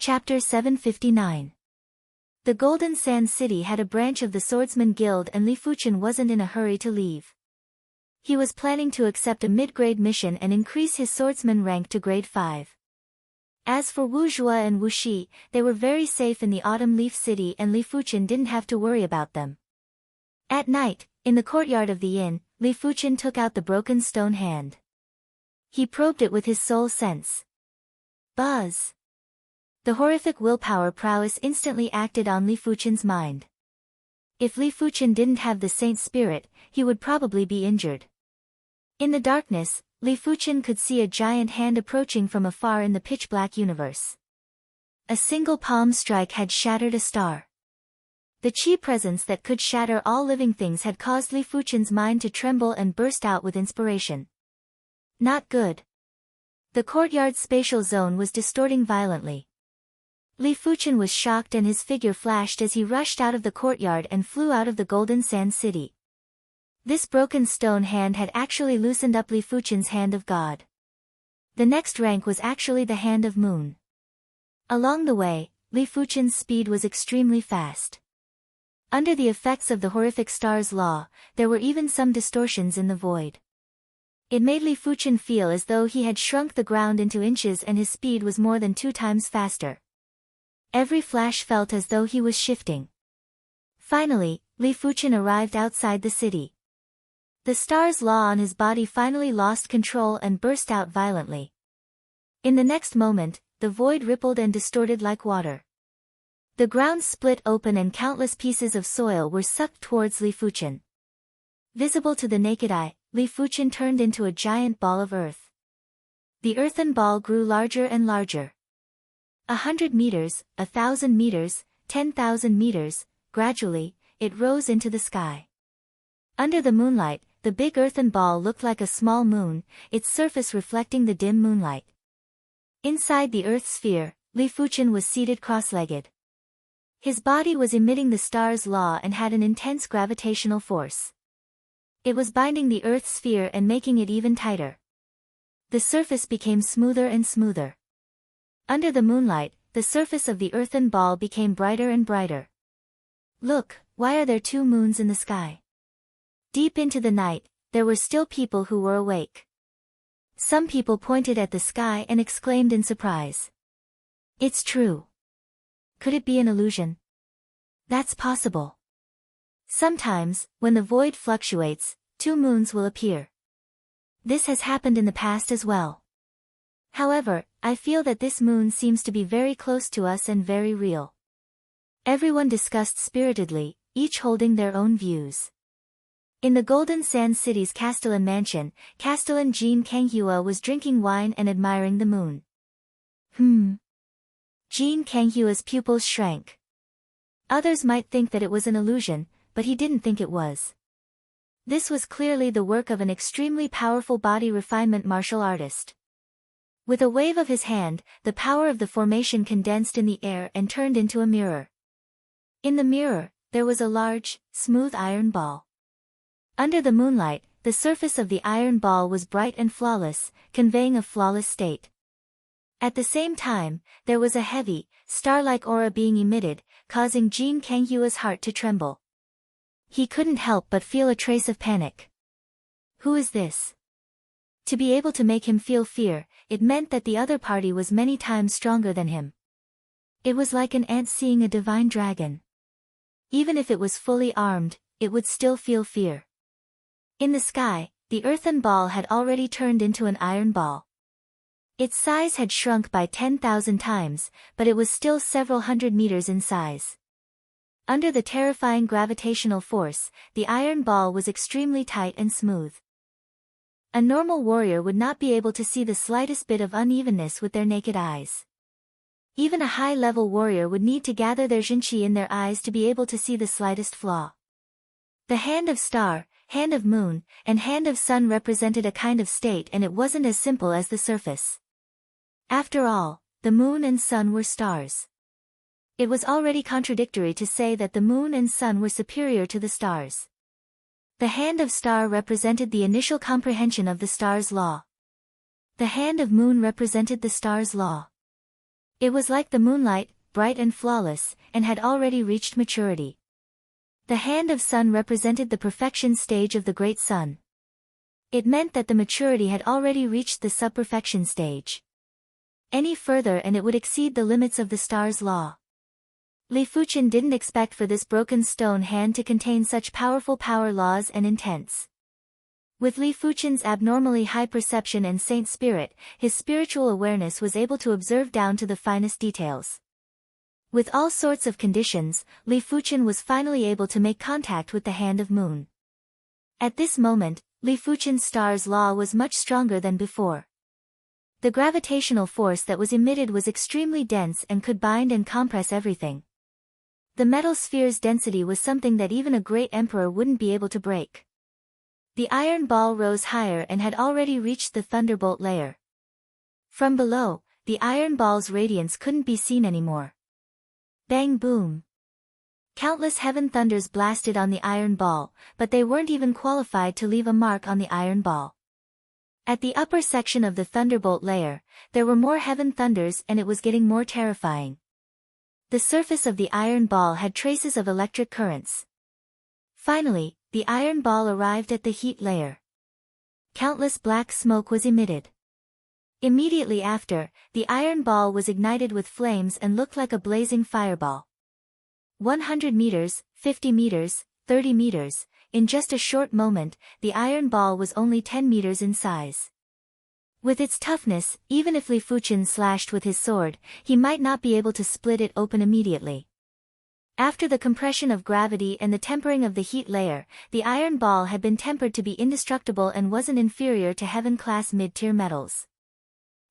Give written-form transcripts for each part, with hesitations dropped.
Chapter 759. The Golden Sand City had a branch of the Swordsman Guild, and Li Fuchen wasn't in a hurry to leave. He was planning to accept a mid-grade mission and increase his swordsman rank to grade 5. As for Wu Zhuo and Wu Shi, they were very safe in the Autumn Leaf City, and Li Fuchen didn't have to worry about them. At night, in the courtyard of the inn, Li Fuchen took out the broken stone hand. He probed it with his soul sense. Buzz! The horrific willpower prowess instantly acted on Li Fuchen's mind. If Li Fuchen didn't have the saint spirit, he would probably be injured. In the darkness, Li Fuchen could see a giant hand approaching from afar in the pitch-black universe. A single palm strike had shattered a star. The chi presence that could shatter all living things had caused Li Fuchen's mind to tremble and burst out with inspiration. Not good. The courtyard's spatial zone was distorting violently. Li Fuchen was shocked, and his figure flashed as he rushed out of the courtyard and flew out of the Golden Sand City. This broken stone hand had actually loosened up Li Fuchen's Hand of God. The next rank was actually the Hand of Moon. Along the way, Li Fuchen's speed was extremely fast. Under the effects of the horrific star's law, there were even some distortions in the void. It made Li Fuchen feel as though he had shrunk the ground into inches, and his speed was more than 2 times faster. Every flash felt as though he was shifting. Finally, Li Fuchen arrived outside the city. The star's law on his body finally lost control and burst out violently. In the next moment, the void rippled and distorted like water. The ground split open and countless pieces of soil were sucked towards Li Fuchen. Visible to the naked eye, Li Fuchen turned into a giant ball of earth. The earthen ball grew larger and larger. 100 meters, 1,000 meters, 10,000 meters, gradually, it rose into the sky. Under the moonlight, the big earthen ball looked like a small moon, its surface reflecting the dim moonlight. Inside the earth sphere, Li Fuchen was seated cross-legged. His body was emitting the star's law and had an intense gravitational force. It was binding the earth sphere and making it even tighter. The surface became smoother and smoother. Under the moonlight, the surface of the earthen ball became brighter and brighter. Look, why are there 2 moons in the sky? Deep into the night, there were still people who were awake. Some people pointed at the sky and exclaimed in surprise. It's true. Could it be an illusion? That's possible. Sometimes, when the void fluctuates, 2 moons will appear. This has happened in the past as well. However, I feel that this moon seems to be very close to us and very real. Everyone discussed spiritedly, each holding their own views. In the Golden Sand City's Castellan mansion, Castellan Jean Kanghua was drinking wine and admiring the moon. Jean Kanghua's pupils shrank. Others might think that it was an illusion, but he didn't think it was. This was clearly the work of an extremely powerful body refinement martial artist. With a wave of his hand, the power of the formation condensed in the air and turned into a mirror. In the mirror, there was a large, smooth iron ball. Under the moonlight, the surface of the iron ball was bright and flawless, conveying a flawless state. At the same time, there was a heavy, star-like aura being emitted, causing Jean Kanghua's heart to tremble. He couldn't help but feel a trace of panic. Who is this? To be able to make him feel fear, it meant that the other party was many times stronger than him. It was like an ant seeing a divine dragon. Even if it was fully armed, it would still feel fear. In the sky, the earthen ball had already turned into an iron ball. Its size had shrunk by 10,000 times, but it was still several hundred meters in size. Under the terrifying gravitational force, the iron ball was extremely tight and smooth. A normal warrior would not be able to see the slightest bit of unevenness with their naked eyes. Even a high-level warrior would need to gather their jinqi in their eyes to be able to see the slightest flaw. The Hand of Star, Hand of Moon, and Hand of Sun represented a kind of state, and it wasn't as simple as the surface. After all, the moon and sun were stars. It was already contradictory to say that the moon and sun were superior to the stars. The Hand of Star represented the initial comprehension of the star's law. The Hand of Moon represented the star's law. It was like the moonlight, bright and flawless, and had already reached maturity. The hand of sun represented the perfection stage of the great sun. It meant that the maturity had already reached the sub-perfection stage. Any further and it would exceed the limits of the star's law. Li Fuqian didn't expect for this broken stone hand to contain such powerful power laws and intents. With Li Fuqian's abnormally high perception and saint spirit, his spiritual awareness was able to observe down to the finest details. With all sorts of conditions, Li Fuqian was finally able to make contact with the hand of moon. At this moment, Li Fuqian's star's law was much stronger than before. The gravitational force that was emitted was extremely dense and could bind and compress everything. The metal sphere's density was something that even a great emperor wouldn't be able to break. The iron ball rose higher and had already reached the thunderbolt layer. From below, the iron ball's radiance couldn't be seen anymore. Bang boom! Countless heaven thunders blasted on the iron ball, but they weren't even qualified to leave a mark on the iron ball. At the upper section of the thunderbolt layer, there were more heaven thunders and it was getting more terrifying. The surface of the iron ball had traces of electric currents. Finally, the iron ball arrived at the heat layer. Countless black smoke was emitted. Immediately after, the iron ball was ignited with flames and looked like a blazing fireball. 100 meters, 50 meters, 30 meters, in just a short moment, the iron ball was only 10 meters in size. With its toughness, even if Li Fuqian slashed with his sword, he might not be able to split it open immediately. After the compression of gravity and the tempering of the heat layer, the iron ball had been tempered to be indestructible and wasn't inferior to heaven-class mid-tier metals.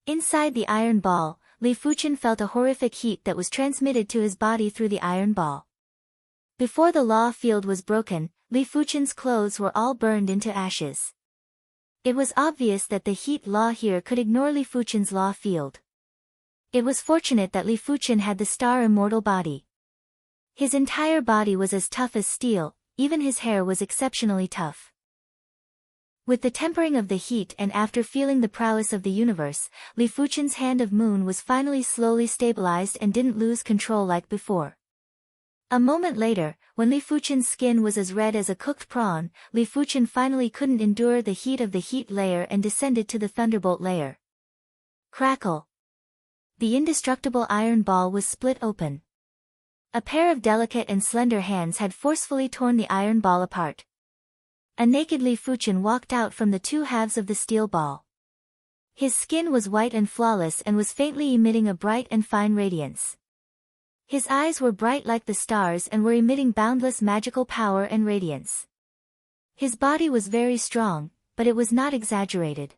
Inside the iron ball, Li Fuqian felt a horrific heat that was transmitted to his body through the iron ball. Before the law field was broken, Li Fuqian's clothes were all burned into ashes. It was obvious that the heat law here could ignore Li Fuqian's law field. It was fortunate that Li Fuqian had the star immortal body. His entire body was as tough as steel, even his hair was exceptionally tough. With the tempering of the heat and after feeling the prowess of the universe, Li Fuqian's hand of moon was finally slowly stabilized and didn't lose control like before. A moment later, when Li Fuqian's skin was as red as a cooked prawn, Li Fuqian finally couldn't endure the heat of the heat layer and descended to the thunderbolt layer. Crackle! The indestructible iron ball was split open. A pair of delicate and slender hands had forcefully torn the iron ball apart. A naked Li Fuqian walked out from the two halves of the steel ball. His skin was white and flawless and was faintly emitting a bright and fine radiance. His eyes were bright like the stars and were emitting boundless magical power and radiance. His body was very strong, but it was not exaggerated.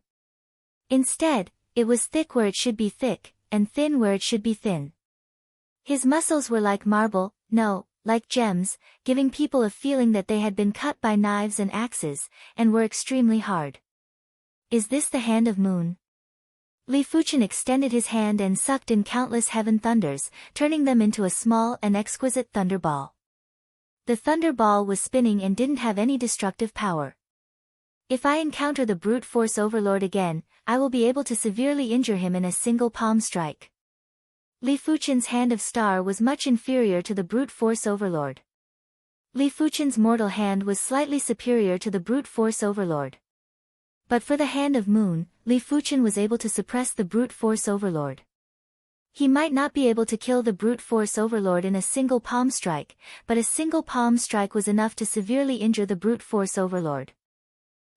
Instead, it was thick where it should be thick, and thin where it should be thin. His muscles were like marble, no, like gems, giving people a feeling that they had been cut by knives and axes, and were extremely hard. Is this the hand of moon? Li Fuqian extended his hand and sucked in countless heaven thunders, turning them into a small and exquisite thunderball. The thunderball was spinning and didn't have any destructive power. If I encounter the brute force overlord again, I will be able to severely injure him in a single palm strike. Li Fuqian's hand of star was much inferior to the brute force overlord. Li Fuqian's mortal hand was slightly superior to the brute force overlord. But for the hand of moon, Li Fuqian was able to suppress the brute force overlord. He might not be able to kill the brute force overlord in a single palm strike, but a single palm strike was enough to severely injure the brute force overlord.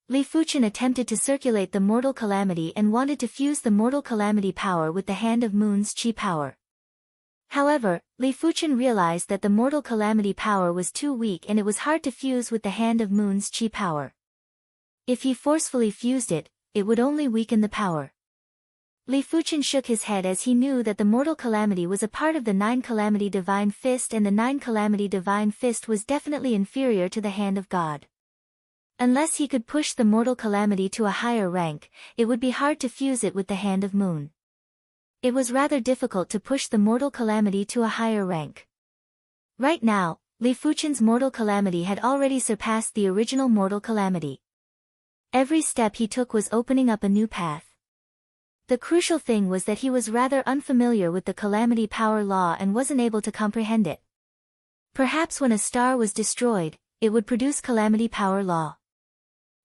Li Fuqian attempted to circulate the mortal calamity and wanted to fuse the mortal calamity power with the hand of moon's chi power. However, Li Fuqian realized that the mortal calamity power was too weak and it was hard to fuse with the hand of moon's chi power. If he forcefully fused it, it would only weaken the power. Li Fuqian shook his head as he knew that the mortal calamity was a part of the 9 calamity divine fist and the 9 calamity divine fist was definitely inferior to the hand of God. Unless he could push the mortal calamity to a higher rank, it would be hard to fuse it with the hand of moon. It was rather difficult to push the mortal calamity to a higher rank. Right now, Li Fuqian's mortal calamity had already surpassed the original mortal calamity. Every step he took was opening up a new path. The crucial thing was that he was rather unfamiliar with the calamity power law and wasn't able to comprehend it. Perhaps when a star was destroyed, it would produce calamity power law.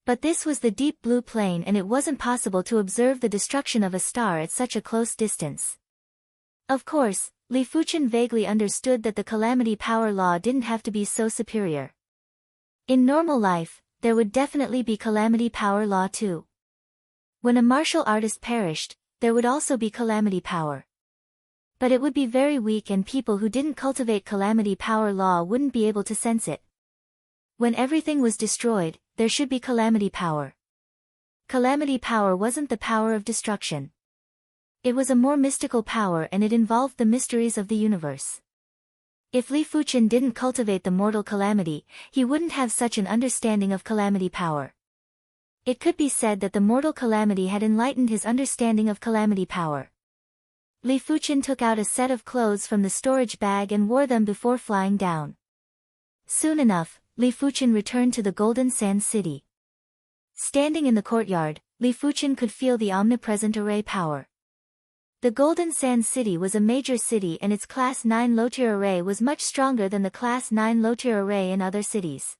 But this was the deep blue plane and it wasn't possible to observe the destruction of a star at such a close distance. Of course, Li Fuchen vaguely understood that the calamity power law didn't have to be so superior. In normal life, there would definitely be calamity power law too. When a martial artist perished, there would also be calamity power. But it would be very weak and people who didn't cultivate calamity power law wouldn't be able to sense it. When everything was destroyed, there should be calamity power. Calamity power wasn't the power of destruction. It was a more mystical power and it involved the mysteries of the universe. If Li Fuchen didn't cultivate the mortal calamity, he wouldn't have such an understanding of calamity power. It could be said that the mortal calamity had enlightened his understanding of calamity power. Li Fuchen took out a set of clothes from the storage bag and wore them before flying down. Soon enough, Li Fuchen returned to the Golden Sand City. Standing in the courtyard, Li Fuchen could feel the omnipresent array power. The Golden Sand City was a major city and its Class 9 low-tier array was much stronger than the Class 9 low-tier array in other cities.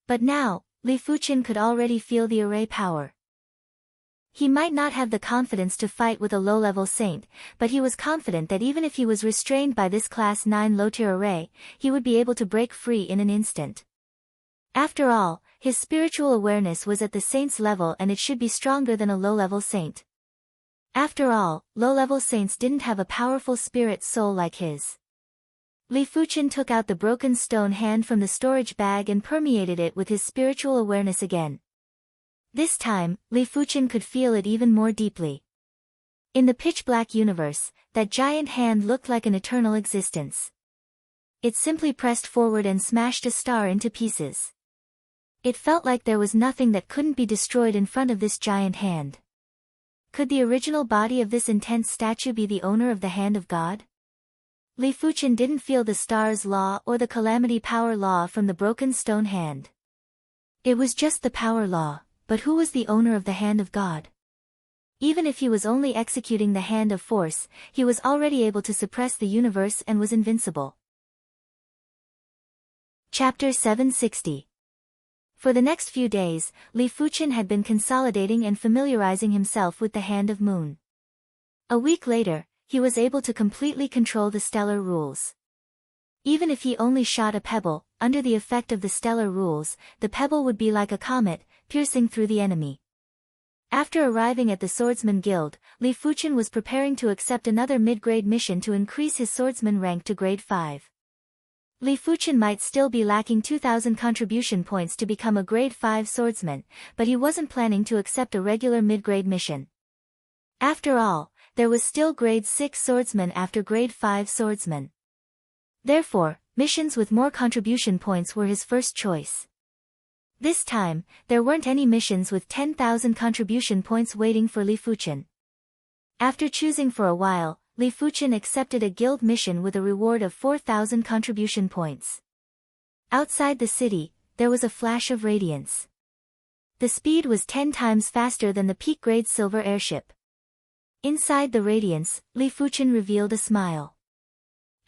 But now, Li Fuchen could already feel the array power. He might not have the confidence to fight with a low-level saint, but he was confident that even if he was restrained by this Class 9 low-tier array, he would be able to break free in an instant. After all, his spiritual awareness was at the saint's level and it should be stronger than a low-level saint. After all, low-level saints didn't have a powerful spirit soul like his. Li Fuchen took out the broken stone hand from the storage bag and permeated it with his spiritual awareness again. This time, Li Fuchen could feel it even more deeply. In the pitch-black universe, that giant hand looked like an eternal existence. It simply pressed forward and smashed a star into pieces. It felt like there was nothing that couldn't be destroyed in front of this giant hand. Could the original body of this intense statue be the owner of the hand of God? Li Fuchen didn't feel the star's law or the calamity power law from the broken stone hand. It was just the power law, but who was the owner of the hand of God? Even if he was only executing the hand of force, he was already able to suppress the universe and was invincible. Chapter 760. For the next few days, Li Fuchen had been consolidating and familiarizing himself with the Hand of Moon. A week later, he was able to completely control the stellar rules. Even if he only shot a pebble, under the effect of the stellar rules, the pebble would be like a comet, piercing through the enemy. After arriving at the Swordsman Guild, Li Fuchen was preparing to accept another mid-grade mission to increase his swordsman rank to grade 5. Li Fuchen might still be lacking 2,000 contribution points to become a grade 5 swordsman, but he wasn't planning to accept a regular mid-grade mission. After all, there was still grade 6 swordsman after grade 5 swordsman. Therefore, missions with more contribution points were his first choice. This time, there weren't any missions with 10,000 contribution points waiting for Li Fuchen. After choosing for a while, Li Fuchen accepted a guild mission with a reward of 4,000 contribution points. Outside the city, there was a flash of radiance. The speed was 10 times faster than the peak-grade silver airship. Inside the radiance, Li Fuchen revealed a smile.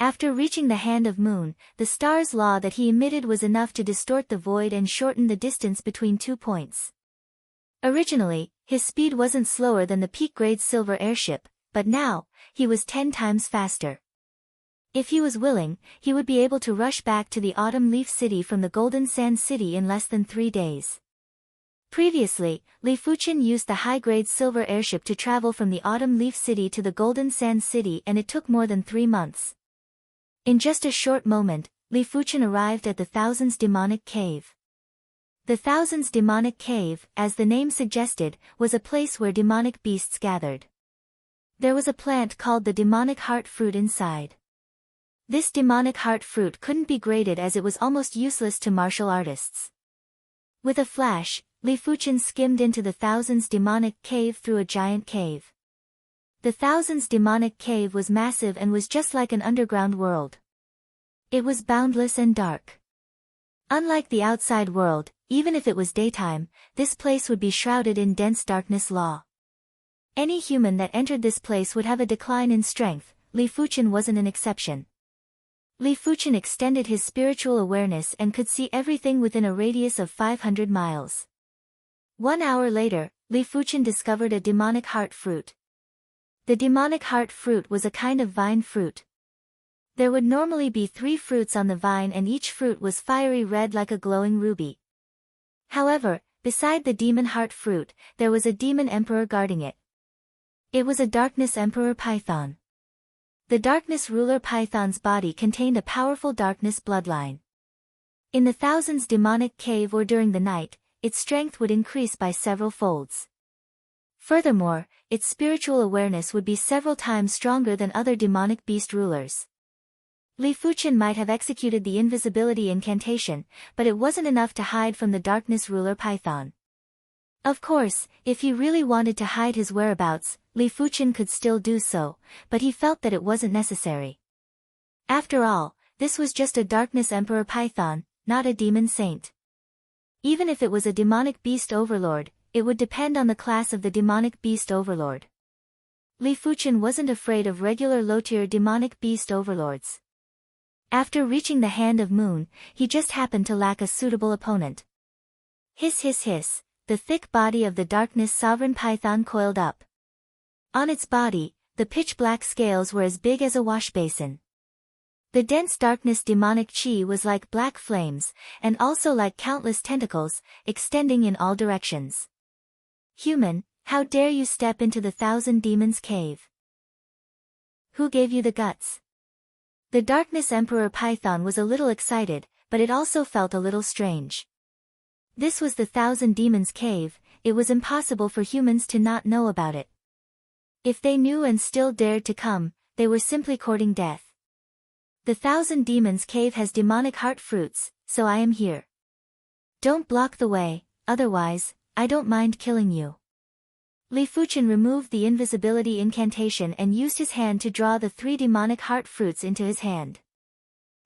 After reaching the Hand of Moon, the star's law that he emitted was enough to distort the void and shorten the distance between 2 points. Originally, his speed wasn't slower than the peak-grade silver airship, but now, he was 10 times faster. If he was willing, he would be able to rush back to the Autumn Leaf City from the Golden Sand City in less than 3 days. Previously, Li Fuchen used the high-grade silver airship to travel from the Autumn Leaf City to the Golden Sand City and it took more than 3 months. In just a short moment, Li Fuchen arrived at the Thousands Demonic Cave. The Thousands Demonic Cave, as the name suggested, was a place where demonic beasts gathered. There was a plant called the demonic heart fruit inside. This demonic heart fruit couldn't be graded as it was almost useless to martial artists. With a flash, Li Fuchen skimmed into the Thousands Demonic Cave through a giant cave. The Thousands Demonic Cave was massive and was just like an underground world. It was boundless and dark. Unlike the outside world, even if it was daytime, this place would be shrouded in dense darkness law. Any human that entered this place would have a decline in strength. Li Fuchen wasn't an exception. Li Fuchen extended his spiritual awareness and could see everything within a radius of 500 miles. 1 hour later, Li Fuchen discovered a demonic heart fruit. The demonic heart fruit was a kind of vine fruit. There would normally be 3 fruits on the vine and each fruit was fiery red like a glowing ruby. However, beside the demon heart fruit, there was a demon emperor guarding it. It was a darkness emperor python. The darkness ruler python's body contained a powerful darkness bloodline. In the thousands demonic cave or during the night, its strength would increase by several folds. Furthermore, its spiritual awareness would be several times stronger than other demonic beast rulers. Li Fuchen might have executed the invisibility incantation, but it wasn't enough to hide from the darkness ruler python. Of course, if he really wanted to hide his whereabouts, Li Fuchen could still do so, but he felt that it wasn't necessary. After all, this was just a darkness emperor python, not a demon saint. Even if it was a demonic beast overlord, it would depend on the class of the demonic beast overlord. Li Fuchen wasn't afraid of regular low-tier demonic beast overlords. After reaching the Hand of Moon, he just happened to lack a suitable opponent. Hiss hiss hiss, the thick body of the darkness sovereign python coiled up. On its body, the pitch-black scales were as big as a washbasin. The dense darkness demonic chi was like black flames, and also like countless tentacles, extending in all directions. Human, how dare you step into the 1,000 demons cave? Who gave you the guts? The darkness emperor python was a little excited, but it also felt a little strange. This was the 1,000 demons cave, it was impossible for humans to not know about it. If they knew and still dared to come, they were simply courting death. The 1,000 demons cave has demonic heart fruits, so I am here. Don't block the way, otherwise, I don't mind killing you. Li Fuchen removed the invisibility incantation and used his hand to draw the 3 demonic heart fruits into his hand.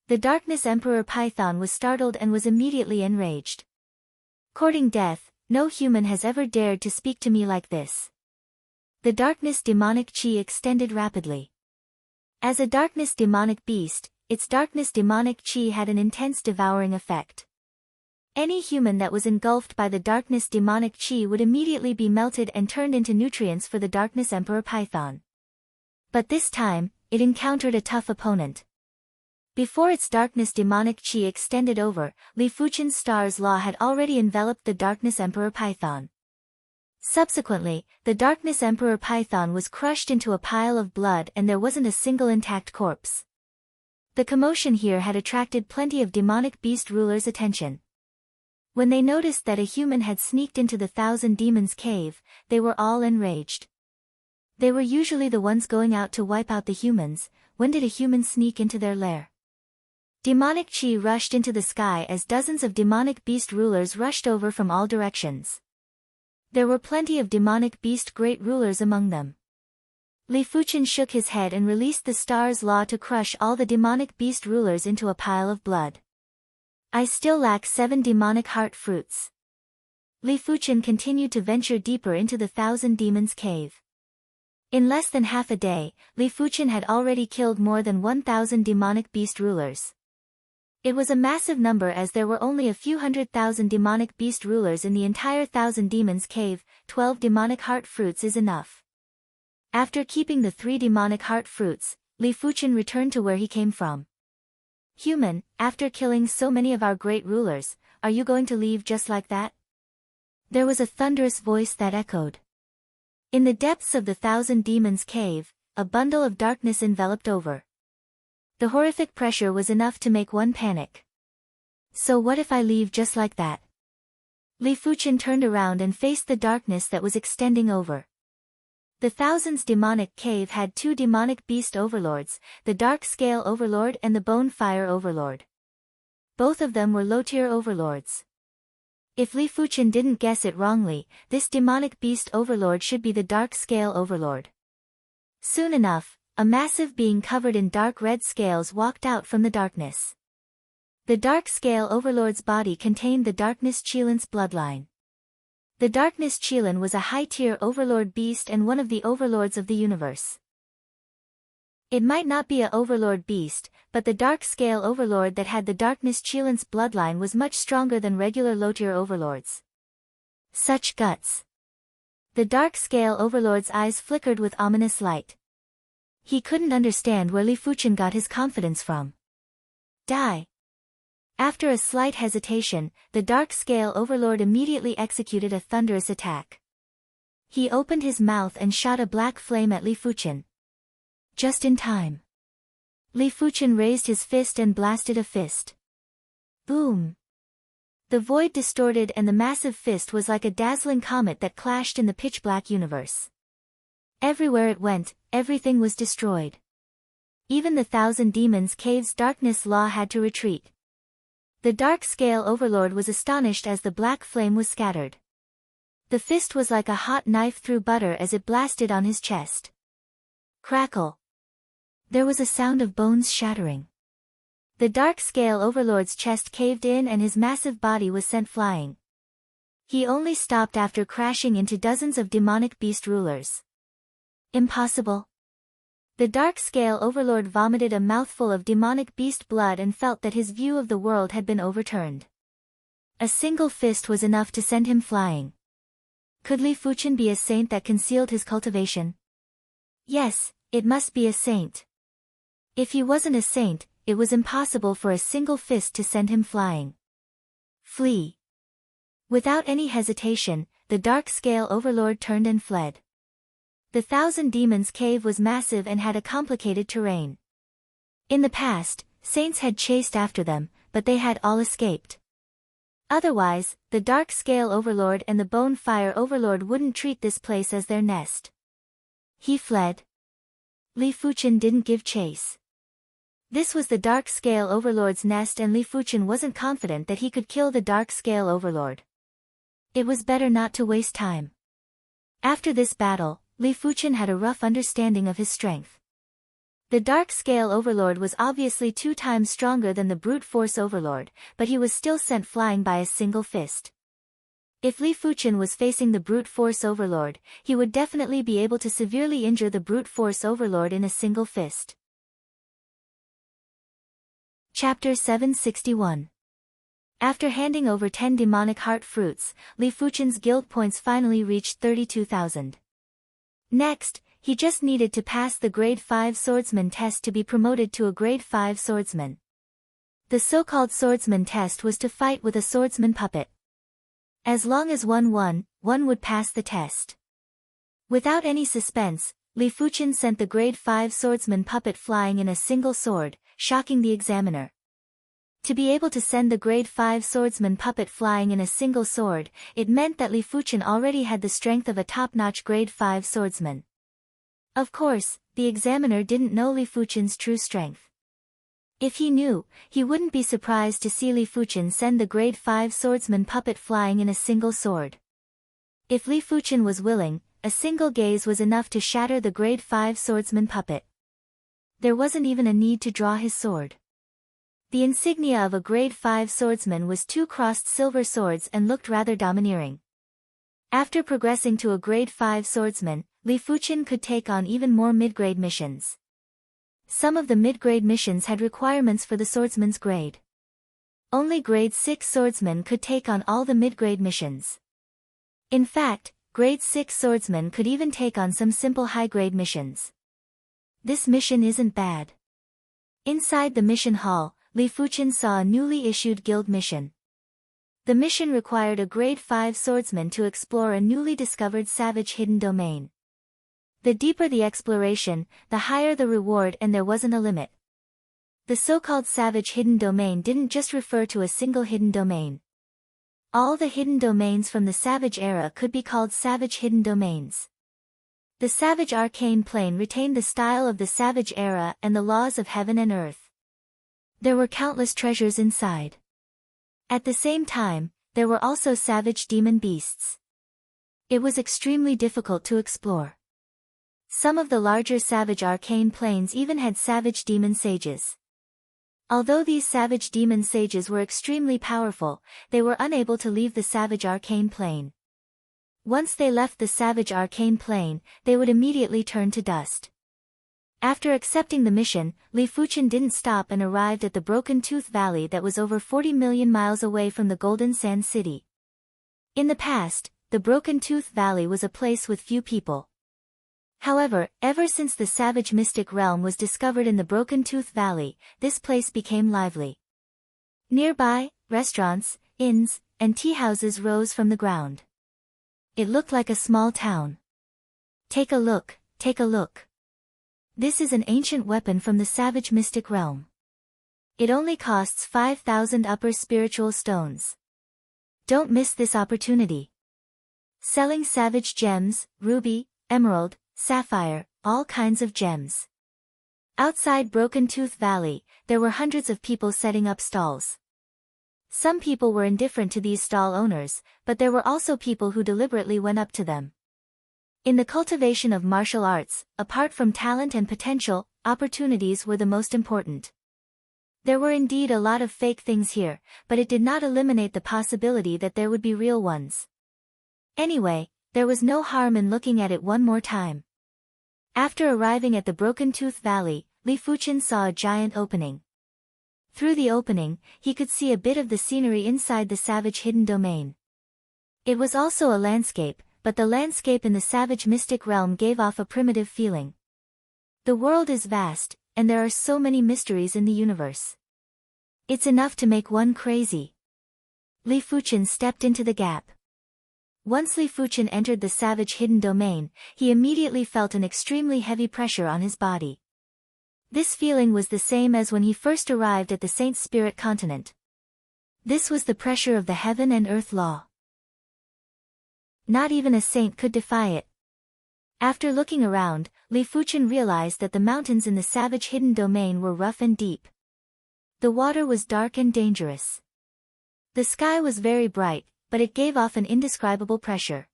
The darkness emperor python was startled and was immediately enraged. Courting death, no human has ever dared to speak to me like this. The darkness demonic chi extended rapidly. As a darkness demonic beast, its darkness demonic chi had an intense devouring effect. Any human that was engulfed by the darkness demonic chi would immediately be melted and turned into nutrients for the darkness emperor python. But this time, it encountered a tough opponent. Before its darkness demonic chi extended over, Li Fuchen's star's law had already enveloped the darkness emperor python. Subsequently, the darkness emperor python was crushed into a pile of blood and there wasn't a single intact corpse. The commotion here had attracted plenty of demonic beast rulers' attention. When they noticed that a human had sneaked into the 1,000 demons cave, they were all enraged. They were usually the ones going out to wipe out the humans. When did a human sneak into their lair? Demonic chi rushed into the sky as dozens of demonic beast rulers rushed over from all directions. There were plenty of demonic beast great rulers among them. Li Fuchen shook his head and released the star's law to crush all the demonic beast rulers into a pile of blood. I still lack 7 demonic heart fruits. Li Fuchen continued to venture deeper into the 1,000 demons cave. In less than half a day, Li Fuchen had already killed more than 1,000 demonic beast rulers. It was a massive number as there were only a few 100,000 demonic beast rulers in the entire 1,000 demons cave. 12 demonic heart fruits is enough. After keeping the 3 demonic heart fruits, Li Fuchen returned to where he came from. Human, after killing so many of our great rulers, are you going to leave just like that? There was a thunderous voice that echoed. In the depths of the 1,000 demons cave, a bundle of darkness enveloped over. The horrific pressure was enough to make one panic. So what if I leave just like that? Li Fuchen turned around and faced the darkness that was extending over. The 1,000's demonic cave had 2 demonic beast overlords, the Dark Scale Overlord and the Bone Fire Overlord. Both of them were low-tier overlords. If Li Fuchen didn't guess it wrongly, this demonic beast overlord should be the Dark Scale Overlord. Soon enough, a massive being covered in dark red scales walked out from the darkness. The Dark Scale Overlord's body contained the darkness Chilant's bloodline. The Darkness Chelan was a high-tier overlord beast and one of the overlords of the universe. It might not be a overlord beast, but the dark scale overlord that had the Darkness Chelan's bloodline was much stronger than regular low-tier overlords. Such guts. The dark scale overlord's eyes flickered with ominous light. He couldn't understand where Li Fuchen got his confidence from. Die. After a slight hesitation, the dark scale overlord immediately executed a thunderous attack. He opened his mouth and shot a black flame at Li Fuchen. Just in time. Li Fuchen raised his fist and blasted a fist. Boom. The void distorted and the massive fist was like a dazzling comet that clashed in the pitch-black universe. Everywhere it went, everything was destroyed. Even the Thousand Demons Cave's darkness law had to retreat. The dark scale overlord was astonished as the black flame was scattered. The fist was like a hot knife through butter as it blasted on his chest. Crackle. There was a sound of bones shattering. The dark scale overlord's chest caved in and his massive body was sent flying. He only stopped after crashing into dozens of demonic beast rulers. Impossible. The dark scale overlord vomited a mouthful of demonic beast blood and felt that his view of the world had been overturned. A single fist was enough to send him flying. Could Li Fuchen be a saint that concealed his cultivation? Yes, it must be a saint. If he wasn't a saint, it was impossible for a single fist to send him flying. Flee. Without any hesitation, the dark scale overlord turned and fled. The Thousand Demons Cave was massive and had a complicated terrain. In the past, saints had chased after them, but they had all escaped. Otherwise, the Dark Scale Overlord and the Bone Fire Overlord wouldn't treat this place as their nest. He fled. Li Fuchen didn't give chase. This was the Dark Scale Overlord's nest and Li Fuchen wasn't confident that he could kill the Dark Scale Overlord. It was better not to waste time. After this battle, Li Fuchen had a rough understanding of his strength. The Dark Scale Overlord was obviously 2 times stronger than the Brute Force Overlord, but he was still sent flying by a single fist. If Li Fuchen was facing the Brute Force Overlord, he would definitely be able to severely injure the Brute Force Overlord in a single fist. Chapter 761. After handing over 10 demonic heart fruits, Li Fuchen's guild points finally reached 32,000. Next, he just needed to pass the Grade 5 Swordsman test to be promoted to a Grade 5 Swordsman. The so-called Swordsman test was to fight with a swordsman puppet. As long as one won, one would pass the test. Without any suspense, Li Fuchen sent the Grade 5 Swordsman puppet flying in a single sword, shocking the examiner. To be able to send the Grade 5 Swordsman puppet flying in a single sword, it meant that Li Fuchen already had the strength of a top-notch Grade 5 swordsman. Of course, the examiner didn't know Li Fuchen's true strength. If he knew, he wouldn't be surprised to see Li Fuchen send the Grade 5 Swordsman puppet flying in a single sword. If Li Fuchen was willing, a single gaze was enough to shatter the Grade 5 Swordsman puppet. There wasn't even a need to draw his sword. The insignia of a Grade 5 swordsman was 2 crossed silver swords and looked rather domineering. After progressing to a Grade 5 swordsman, Li Fuchen could take on even more mid-grade missions. Some of the mid-grade missions had requirements for the swordsman's grade. Only Grade 6 swordsmen could take on all the mid-grade missions. In fact, Grade 6 swordsmen could even take on some simple high-grade missions. This mission isn't bad. Inside the mission hall, Li Fuchen saw a newly issued guild mission. The mission required a Grade 5 swordsman to explore a newly discovered savage hidden domain. The deeper the exploration, the higher the reward and there wasn't a limit. The so-called savage hidden domain didn't just refer to a single hidden domain. All the hidden domains from the Savage era could be called Savage Hidden Domains. The Savage Arcane Plane retained the style of the Savage era and the laws of heaven and earth. There were countless treasures inside. At the same time, there were also savage demon beasts. It was extremely difficult to explore. Some of the larger Savage Arcane Planes even had savage demon sages. Although these savage demon sages were extremely powerful, they were unable to leave the Savage Arcane Plane. Once they left the savage arcane plane, they would immediately turn to dust. After accepting the mission, Li Fuchen didn't stop and arrived at the Broken Tooth Valley that was over 40 million miles away from the Golden Sand City. In the past, the Broken Tooth Valley was a place with few people. However, ever since the savage mystic realm was discovered in the Broken Tooth Valley, this place became lively. Nearby, restaurants, inns, and tea houses rose from the ground. It looked like a small town. Take a look, take a look. This is an ancient weapon from the savage mystic realm. It only costs 5,000 upper spiritual stones. Don't miss this opportunity. Selling savage gems, ruby, emerald, sapphire, all kinds of gems. Outside Broken Tooth Valley, there were hundreds of people setting up stalls. Some people were indifferent to these stall owners, but there were also people who deliberately went up to them. In the cultivation of martial arts, apart from talent and potential, opportunities were the most important. There were indeed a lot of fake things here, but it did not eliminate the possibility that there would be real ones. Anyway, there was no harm in looking at it one more time. After arriving at the Broken Tooth Valley, Li Fuchen saw a giant opening. Through the opening, he could see a bit of the scenery inside the savage hidden domain. It was also a landscape, but the landscape in the savage mystic realm gave off a primitive feeling. The world is vast, and there are so many mysteries in the universe. It's enough to make one crazy. Li Fuchen stepped into the gap. Once Li Fuchen entered the savage hidden domain, he immediately felt an extremely heavy pressure on his body. This feeling was the same as when he first arrived at the Saint Spirit continent. This was the pressure of the heaven and earth law. Not even a saint could defy it. After looking around, Li Fuchen realized that the mountains in the savage hidden domain were rough and deep. The water was dark and dangerous. The sky was very bright, but it gave off an indescribable pressure.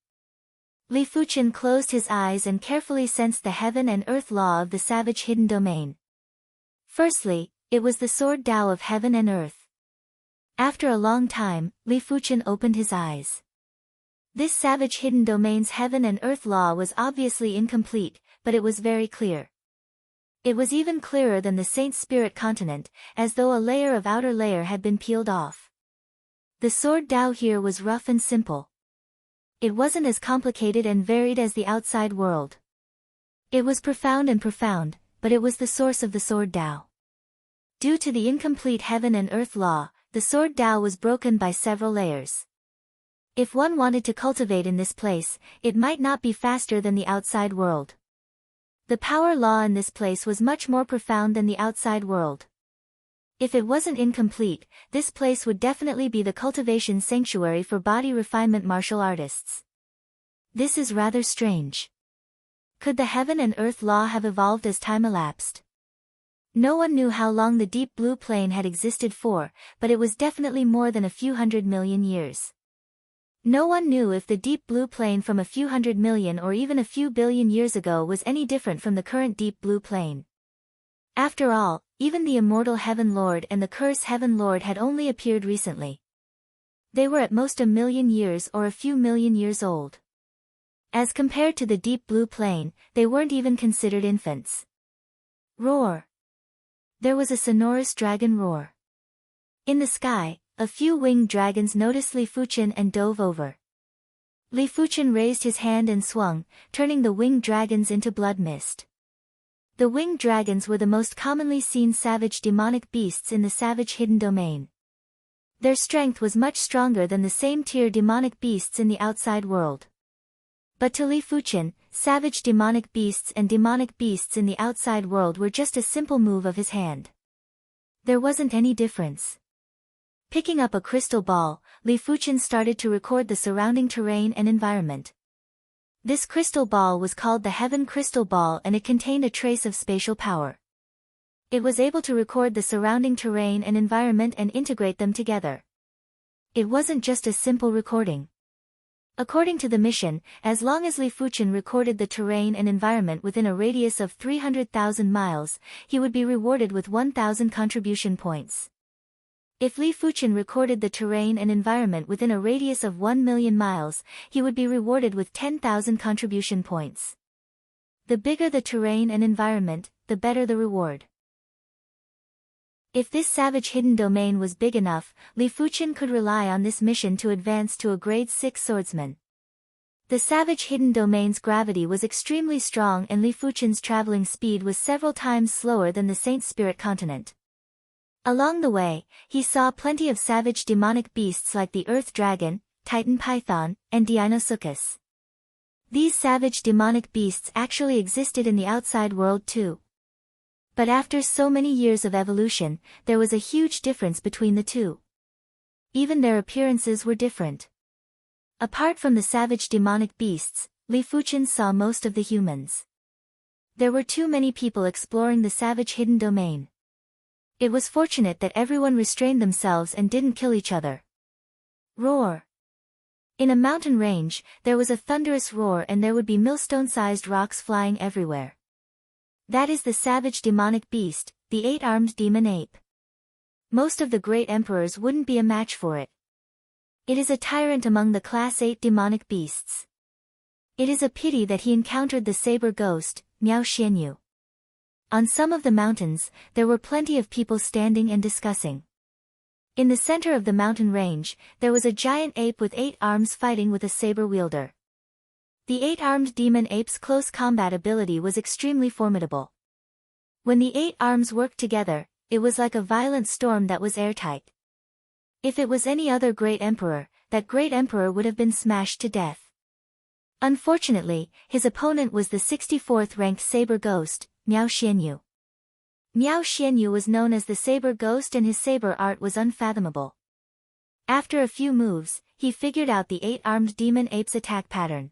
Li Fuchen closed his eyes and carefully sensed the heaven and earth law of the savage hidden domain. Firstly, it was the sword Tao of heaven and earth. After a long time, Li Fuchen opened his eyes. This savage hidden domain's heaven and earth law was obviously incomplete, but it was very clear. It was even clearer than the Saint Spirit continent, as though a layer of outer layer had been peeled off. The sword Tao here was rough and simple. It wasn't as complicated and varied as the outside world. It was profound, but it was the source of the sword Tao. Due to the incomplete heaven and earth law, the sword Tao was broken by several layers. If one wanted to cultivate in this place, it might not be faster than the outside world. The power law in this place was much more profound than the outside world. If it wasn't incomplete, this place would definitely be the cultivation sanctuary for body refinement martial artists. This is rather strange. Could the heaven and earth law have evolved as time elapsed? No one knew how long the deep blue plane had existed for, but it was definitely more than a few 100 million years. No one knew if the deep blue plane from a few 100 million or even a few billion years ago was any different from the current deep blue plane. After all, even the immortal Heaven Lord and the Curse Heaven Lord had only appeared recently. They were at most 1,000,000 years or a few million years old. As compared to the deep blue plane, they weren't even considered infants. Roar! There was a sonorous dragon roar. In the sky, a few winged dragons noticed Li Fuchen and dove over. Li Fuchen raised his hand and swung, turning the winged dragons into blood mist. The winged dragons were the most commonly seen savage demonic beasts in the savage hidden domain. Their strength was much stronger than the same tier demonic beasts in the outside world. But to Li Fuchen, savage demonic beasts and demonic beasts in the outside world were just a simple move of his hand. There wasn't any difference. Picking up a crystal ball, Li Fuchen started to record the surrounding terrain and environment. This crystal ball was called the Heaven Crystal Ball and it contained a trace of spatial power. It was able to record the surrounding terrain and environment and integrate them together. It wasn't just a simple recording. According to the mission, as long as Li Fuchen recorded the terrain and environment within a radius of 300,000 miles, he would be rewarded with 1,000 contribution points. If Li Fuchen recorded the terrain and environment within a radius of 1 million miles, he would be rewarded with 10,000 contribution points. The bigger the terrain and environment, the better the reward. If this savage hidden domain was big enough, Li Fuchen could rely on this mission to advance to a grade 6 swordsman. The savage hidden domain's gravity was extremely strong and Li Fuchen's traveling speed was several times slower than the Saint Spirit continent. Along the way, he saw plenty of savage demonic beasts like the Earth Dragon, Titan Python, and Deinosuchus. These savage demonic beasts actually existed in the outside world too. But after so many years of evolution, there was a huge difference between the two. Even their appearances were different. Apart from the savage demonic beasts, Li Fuchen saw most of the humans. There were too many people exploring the savage hidden domain. It was fortunate that everyone restrained themselves and didn't kill each other. Roar. In a mountain range, there was a thunderous roar and there would be millstone-sized rocks flying everywhere. That is the savage demonic beast, the 8-armed demon ape. Most of the great emperors wouldn't be a match for it. It is a tyrant among the class 8 demonic beasts. It is a pity that he encountered the saber ghost, Miao Xianyu. On some of the mountains, there were plenty of people standing and discussing. In the center of the mountain range, there was a giant ape with 8 arms fighting with a saber wielder. The 8-armed demon ape's close combat ability was extremely formidable. When the 8 arms worked together, it was like a violent storm that was airtight. If it was any other great emperor, that great emperor would have been smashed to death. Unfortunately, his opponent was the 64th ranked saber ghost, Miao Xianyu. Miao Xianyu was known as the saber ghost and his saber art was unfathomable. After a few moves, he figured out the 8-armed demon ape's attack pattern.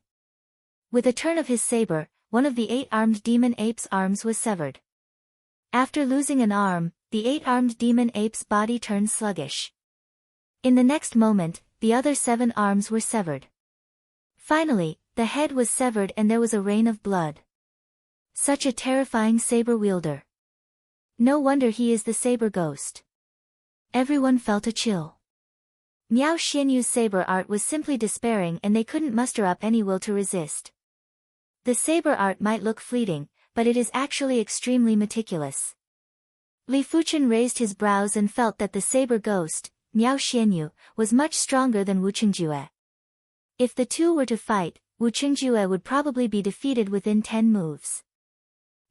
With a turn of his saber, one of the 8-armed demon ape's arms was severed. After losing an arm, the 8-armed demon ape's body turned sluggish. In the next moment, the other 7 arms were severed. Finally, the head was severed and there was a rain of blood. Such a terrifying saber wielder. No wonder he is the saber ghost. Everyone felt a chill. Miao Xianyu's saber art was simply despairing and they couldn't muster up any will to resist. The saber art might look fleeting, but it is actually extremely meticulous. Li Fuchen raised his brows and felt that the saber ghost, Miao Xianyu, was much stronger than Wu Qingjue. If the two were to fight, Wu Qingjue would probably be defeated within 10 moves.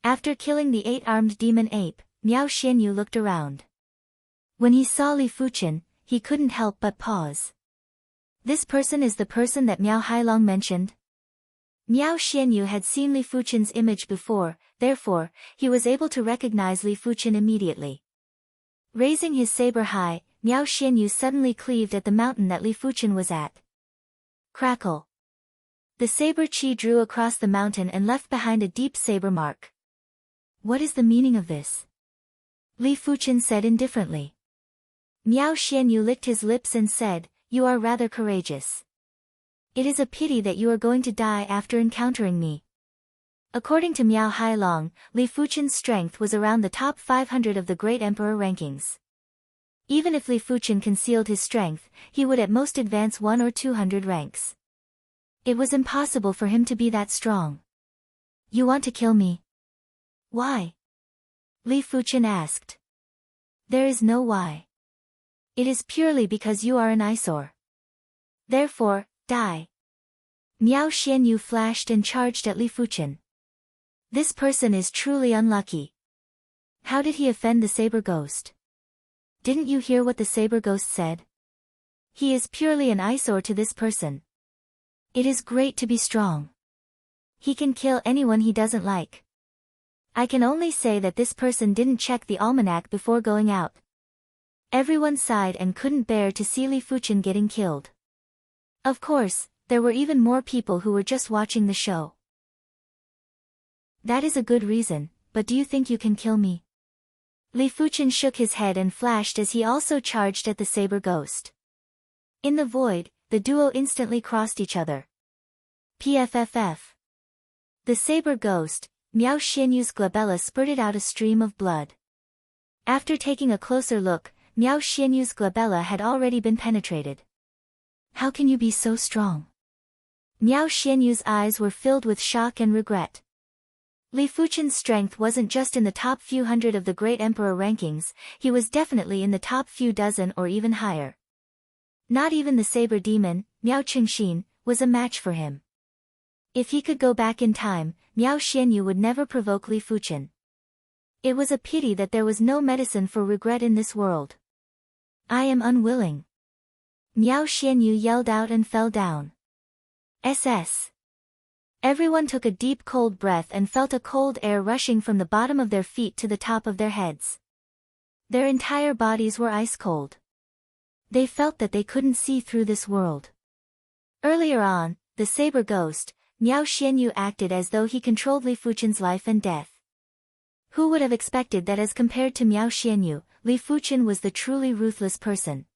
After killing the 8-armed demon ape, Miao Xianyu looked around. When he saw Li Fuchen, he couldn't help but pause. This person is the person that Miao Hailong mentioned? Miao Xianyu had seen Li Fuchen's image before, therefore, he was able to recognize Li Fuchen immediately. Raising his saber high, Miao Xianyu suddenly cleaved at the mountain that Li Fuchen was at. Crackle. The saber chi drew across the mountain and left behind a deep saber mark. What is the meaning of this? Li Fuchen said indifferently. Miao Xianyu licked his lips and said, "You are rather courageous. It is a pity that you are going to die after encountering me." According to Miao Hailong, Li Fuchen's strength was around the top 500 of the Great Emperor rankings. Even if Li Fuchen concealed his strength, he would at most advance 100 or 200 ranks. It was impossible for him to be that strong. "You want to kill me?" "Why?" Li Fuchen asked. "There is no why. It is purely because you are an eyesore. Therefore, die." Miao Xianyu flashed and charged at Li Fuchen. This person is truly unlucky. How did he offend the saber ghost? Didn't you hear what the saber ghost said? He is purely an eyesore to this person. It is great to be strong. He can kill anyone he doesn't like. I can only say that this person didn't check the almanac before going out. Everyone sighed and couldn't bear to see Li Fuchen getting killed. Of course, there were even more people who were just watching the show. That is a good reason, but do you think you can kill me? Li Fuchen shook his head and flashed as he also charged at the saber ghost. In the void, the duo instantly crossed each other. PFFF. The saber ghost, Miao Xianyu's glabella spurted out a stream of blood. After taking a closer look, Miao Xianyu's glabella had already been penetrated. How can you be so strong? Miao Xianyu's eyes were filled with shock and regret. Li Fuchen's strength wasn't just in the top few hundred of the great emperor rankings, he was definitely in the top few dozen or even higher. Not even the saber demon, Miao Qingxin, was a match for him. If he could go back in time, Miao Xianyu would never provoke Li Fuchen. It was a pity that there was no medicine for regret in this world. I am unwilling. Miao Xianyu yelled out and fell down. SS. Everyone took a deep cold breath and felt a cold air rushing from the bottom of their feet to the top of their heads. Their entire bodies were ice cold. They felt that they couldn't see through this world. Earlier on, the saber ghost, Miao Xianyu acted as though he controlled Li Fuchen's life and death. Who would have expected that as compared to Miao Xianyu, Li Fuchen was the truly ruthless person?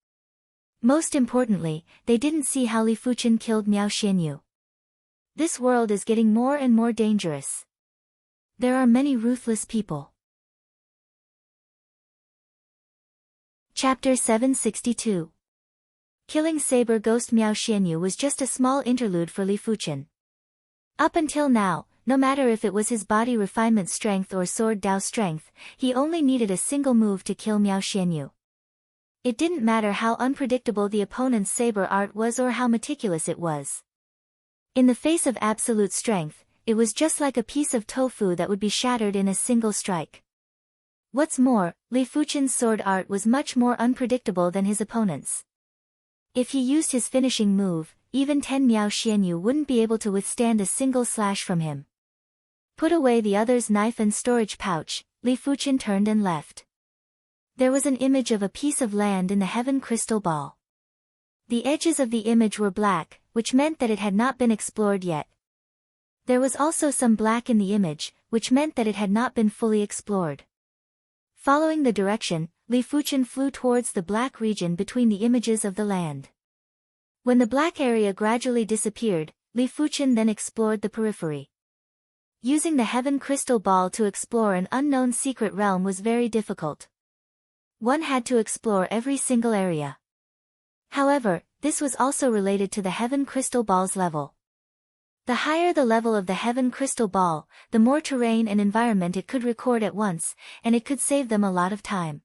Most importantly, they didn't see how Li Fuchen killed Miao Xianyu. This world is getting more and more dangerous. There are many ruthless people. Chapter 762. Killing Saber Ghost Miao Xianyu was just a small interlude for Li Fuchen. Up until now, no matter if it was his body refinement strength or sword Dao strength, he only needed a single move to kill Miao Xianyu. It didn't matter how unpredictable the opponent's saber art was or how meticulous it was. In the face of absolute strength, it was just like a piece of tofu that would be shattered in a single strike. What's more, Li Fuchen's sword art was much more unpredictable than his opponent's. If he used his finishing move, even 10 Miao Xianyu wouldn't be able to withstand a single slash from him. Put away the other's knife and storage pouch, Li Fuchen turned and left. There was an image of a piece of land in the heaven crystal ball. The edges of the image were black, which meant that it had not been explored yet. There was also some black in the image, which meant that it had not been fully explored. Following the direction, Li Fuchen flew towards the black region between the images of the land. When the black area gradually disappeared, Li Fuchen then explored the periphery. Using the heaven crystal ball to explore an unknown secret realm was very difficult. One had to explore every single area. However, this was also related to the heaven crystal ball's level. The higher the level of the heaven crystal ball, the more terrain and environment it could record at once, and it could save them a lot of time.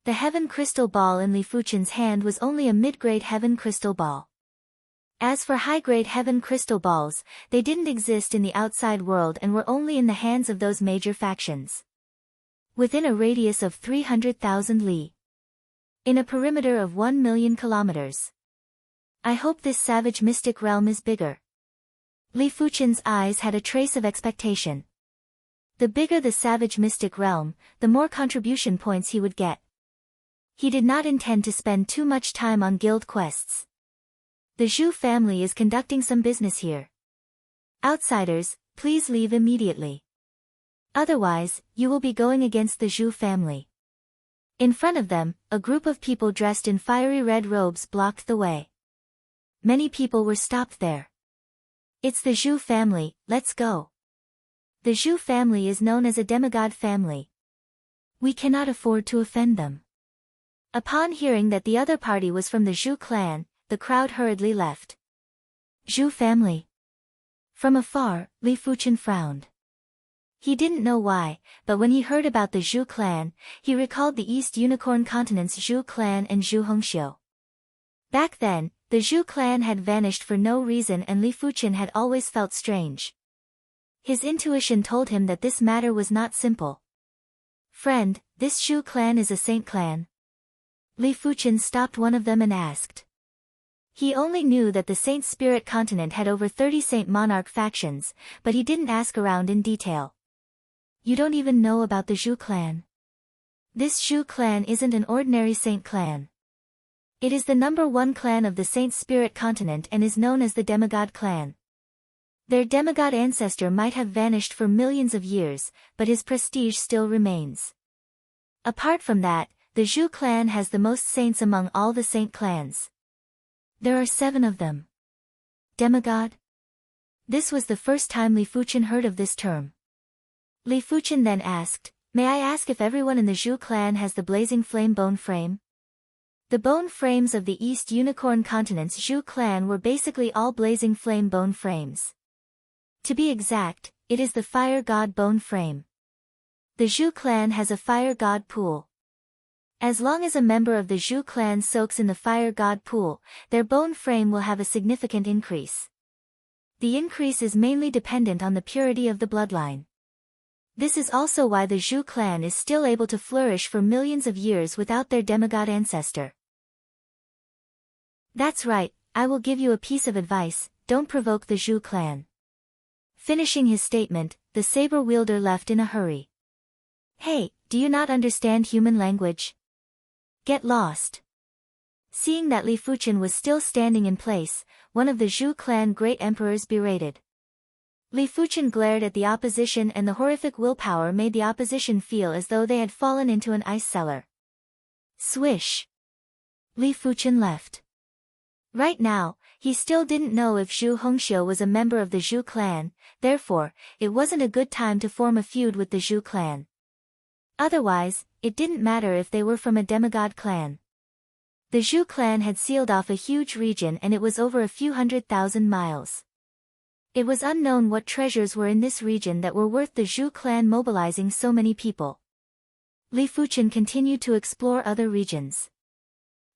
The heaven crystal ball in Li Fuchen's hand was only a mid-grade heaven crystal ball. As for high-grade heaven crystal balls, they didn't exist in the outside world and were only in the hands of those major factions. Within a radius of 300,000 li. In a perimeter of 1 million kilometers. I hope this savage mystic realm is bigger. Li Fuchen's eyes had a trace of expectation. The bigger the savage mystic realm, the more contribution points he would get. He did not intend to spend too much time on guild quests. The Zhu family is conducting some business here. Outsiders, please leave immediately. Otherwise, you will be going against the Zhu family. In front of them, a group of people dressed in fiery red robes blocked the way. Many people were stopped there. It's the Zhu family, let's go. The Zhu family is known as a demigod family. We cannot afford to offend them. Upon hearing that the other party was from the Zhu clan, the crowd hurriedly left. Zhu family. From afar, Li Fuchen frowned. He didn't know why, but when he heard about the Zhu clan, he recalled the East Unicorn Continent's Zhu clan and Zhu Hongxiu. Back then, the Zhu clan had vanished for no reason and Li Fuchen had always felt strange. His intuition told him that this matter was not simple. Friend, this Zhu clan is a saint clan. Li Fuchen stopped one of them and asked. He only knew that the Saint Spirit continent had over 30 Saint Monarch factions, but he didn't ask around in detail. You don't even know about the Zhu clan. This Zhu clan isn't an ordinary saint clan. It is the #1 clan of the Saint Spirit continent and is known as the demigod clan. Their demigod ancestor might have vanished for millions of years, but his prestige still remains. Apart from that, the Zhu clan has the most saints among all the saint clans. There are 7 of them. Demigod? This was the first time Li Fuchen heard of this term. Li Fuchen then asked, May I ask if everyone in the Zhu clan has the blazing flame bone frame? The bone frames of the East Unicorn Continent's Zhu clan were basically all blazing flame bone frames. To be exact, it is the fire god bone frame. The Zhu clan has a fire god pool. As long as a member of the Zhu clan soaks in the fire god pool, their bone frame will have a significant increase. The increase is mainly dependent on the purity of the bloodline. This is also why the Zhu clan is still able to flourish for millions of years without their demigod ancestor. That's right, I will give you a piece of advice, don't provoke the Zhu clan. Finishing his statement, the saber wielder left in a hurry. Hey, do you not understand human language? Get lost. Seeing that Li Fuchen was still standing in place, one of the Zhu clan great emperors berated. Li Fuchen glared at the opposition, and the horrific willpower made the opposition feel as though they had fallen into an ice cellar. Swish. Li Fuchen left. Right now, he still didn't know if Zhu Hongxiu was a member of the Zhu clan, therefore, it wasn't a good time to form a feud with the Zhu clan. Otherwise, it didn't matter if they were from a demigod clan. The Zhu clan had sealed off a huge region, and it was over a few 100,000 miles. It was unknown what treasures were in this region that were worth the Zhu clan mobilizing so many people. Li Fuchen continued to explore other regions.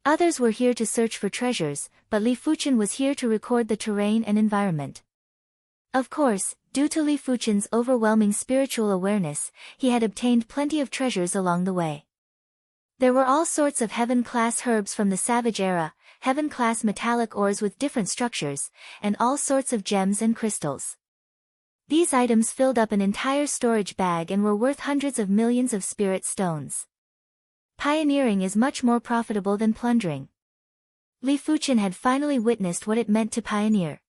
Others were here to search for treasures, but Li Fuchen was here to record the terrain and environment. Of course, due to Li Fuchen's overwhelming spiritual awareness, he had obtained plenty of treasures along the way. There were all sorts of heaven-class herbs from the Savage era, heaven-class metallic ores with different structures, and all sorts of gems and crystals. These items filled up an entire storage bag and were worth hundreds of millions of spirit stones. Pioneering is much more profitable than plundering. Li Fuchen had finally witnessed what it meant to pioneer.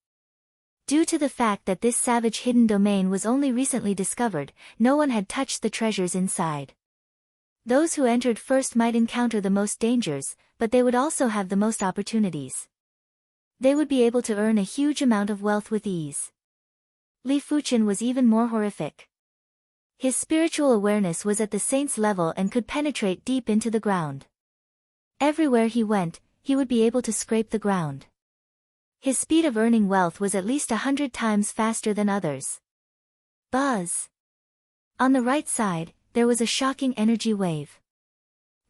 Due to the fact that this savage hidden domain was only recently discovered, no one had touched the treasures inside. Those who entered first might encounter the most dangers, but they would also have the most opportunities. They would be able to earn a huge amount of wealth with ease. Li Fuchen was even more horrific. His spiritual awareness was at the saint's level and could penetrate deep into the ground. Everywhere he went, he would be able to scrape the ground. His speed of earning wealth was at least 100 times faster than others. Buzz! On the right side, there was a shocking energy wave.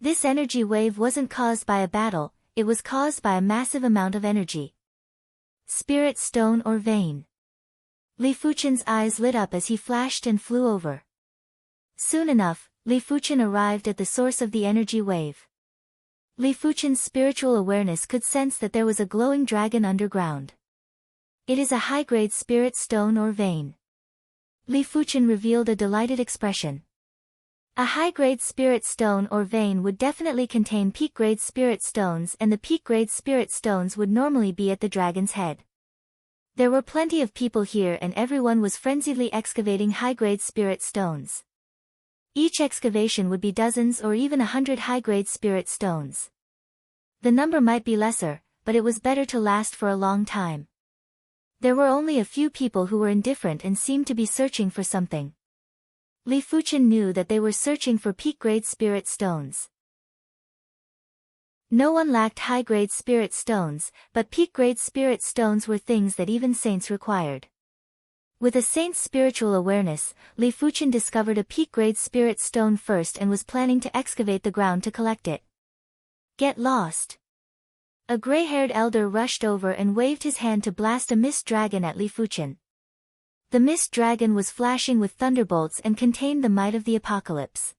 This energy wave wasn't caused by a battle, it was caused by a massive amount of energy. Spirit stone or vein. Li Fuchen's eyes lit up as he flashed and flew over. Soon enough, Li Fuchen arrived at the source of the energy wave. Li Fuchen's spiritual awareness could sense that there was a glowing dragon underground. It is a high-grade spirit stone or vein. Li Fuchen revealed a delighted expression. A high-grade spirit stone or vein would definitely contain peak-grade spirit stones, and the peak-grade spirit stones would normally be at the dragon's head. There were plenty of people here, and everyone was frenziedly excavating high-grade spirit stones. Each excavation would be dozens or even 100 high-grade spirit stones. The number might be lesser, but it was better to last for a long time. There were only a few people who were indifferent and seemed to be searching for something. Li Fuchen knew that they were searching for peak-grade spirit stones. No one lacked high-grade spirit stones, but peak-grade spirit stones were things that even saints required. With a saint's spiritual awareness, Li Fuchen discovered a peak-grade spirit stone first and was planning to excavate the ground to collect it. Get lost! A gray-haired elder rushed over and waved his hand to blast a mist dragon at Li Fuchen. The mist dragon was flashing with thunderbolts and contained the might of the apocalypse.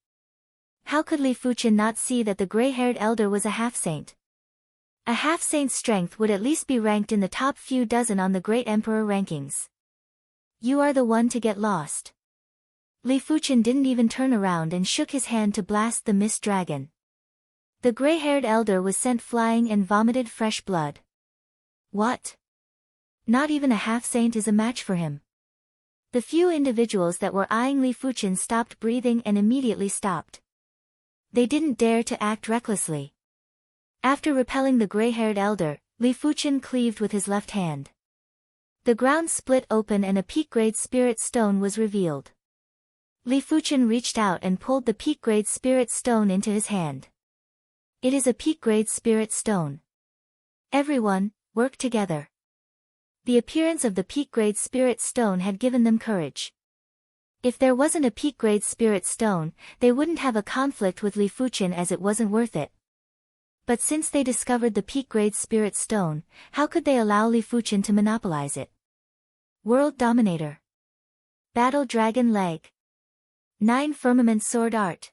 How could Li Fuchen not see that the gray-haired elder was a half-saint? A half-saint's strength would at least be ranked in the top few dozen on the Great Emperor rankings. You are the one to get lost. Li Fuchen didn't even turn around and shook his hand to blast the mist dragon. The gray-haired elder was sent flying and vomited fresh blood. What? Not even a half-saint is a match for him. The few individuals that were eyeing Li Fuchen stopped breathing and immediately stopped. They didn't dare to act recklessly. After repelling the gray-haired elder, Li Fuchen cleaved with his left hand. The ground split open and a peak-grade spirit stone was revealed. Li Fuchen reached out and pulled the peak-grade spirit stone into his hand. It is a peak-grade spirit stone. Everyone, work together. The appearance of the peak-grade spirit stone had given them courage. If there wasn't a peak-grade spirit stone, they wouldn't have a conflict with Li Fuchen as it wasn't worth it. But since they discovered the peak-grade spirit stone, how could they allow Li Fuchen to monopolize it? World Dominator. Battle Dragon Leg. 9 Firmament Sword Art.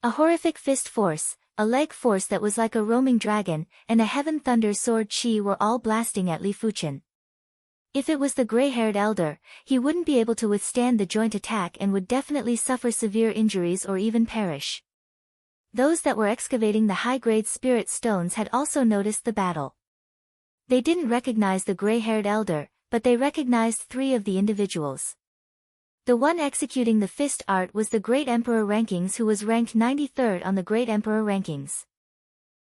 A horrific fist force, a leg force that was like a roaming dragon, and a heaven thunder sword chi were all blasting at Li Fuchen. If it was the gray-haired elder, he wouldn't be able to withstand the joint attack and would definitely suffer severe injuries or even perish. Those that were excavating the high-grade spirit stones had also noticed the battle. They didn't recognize the gray-haired elder, but they recognized 3 of the individuals. The one executing the fist art was the Great Emperor Rankings, who was ranked 93rd on the Great Emperor Rankings.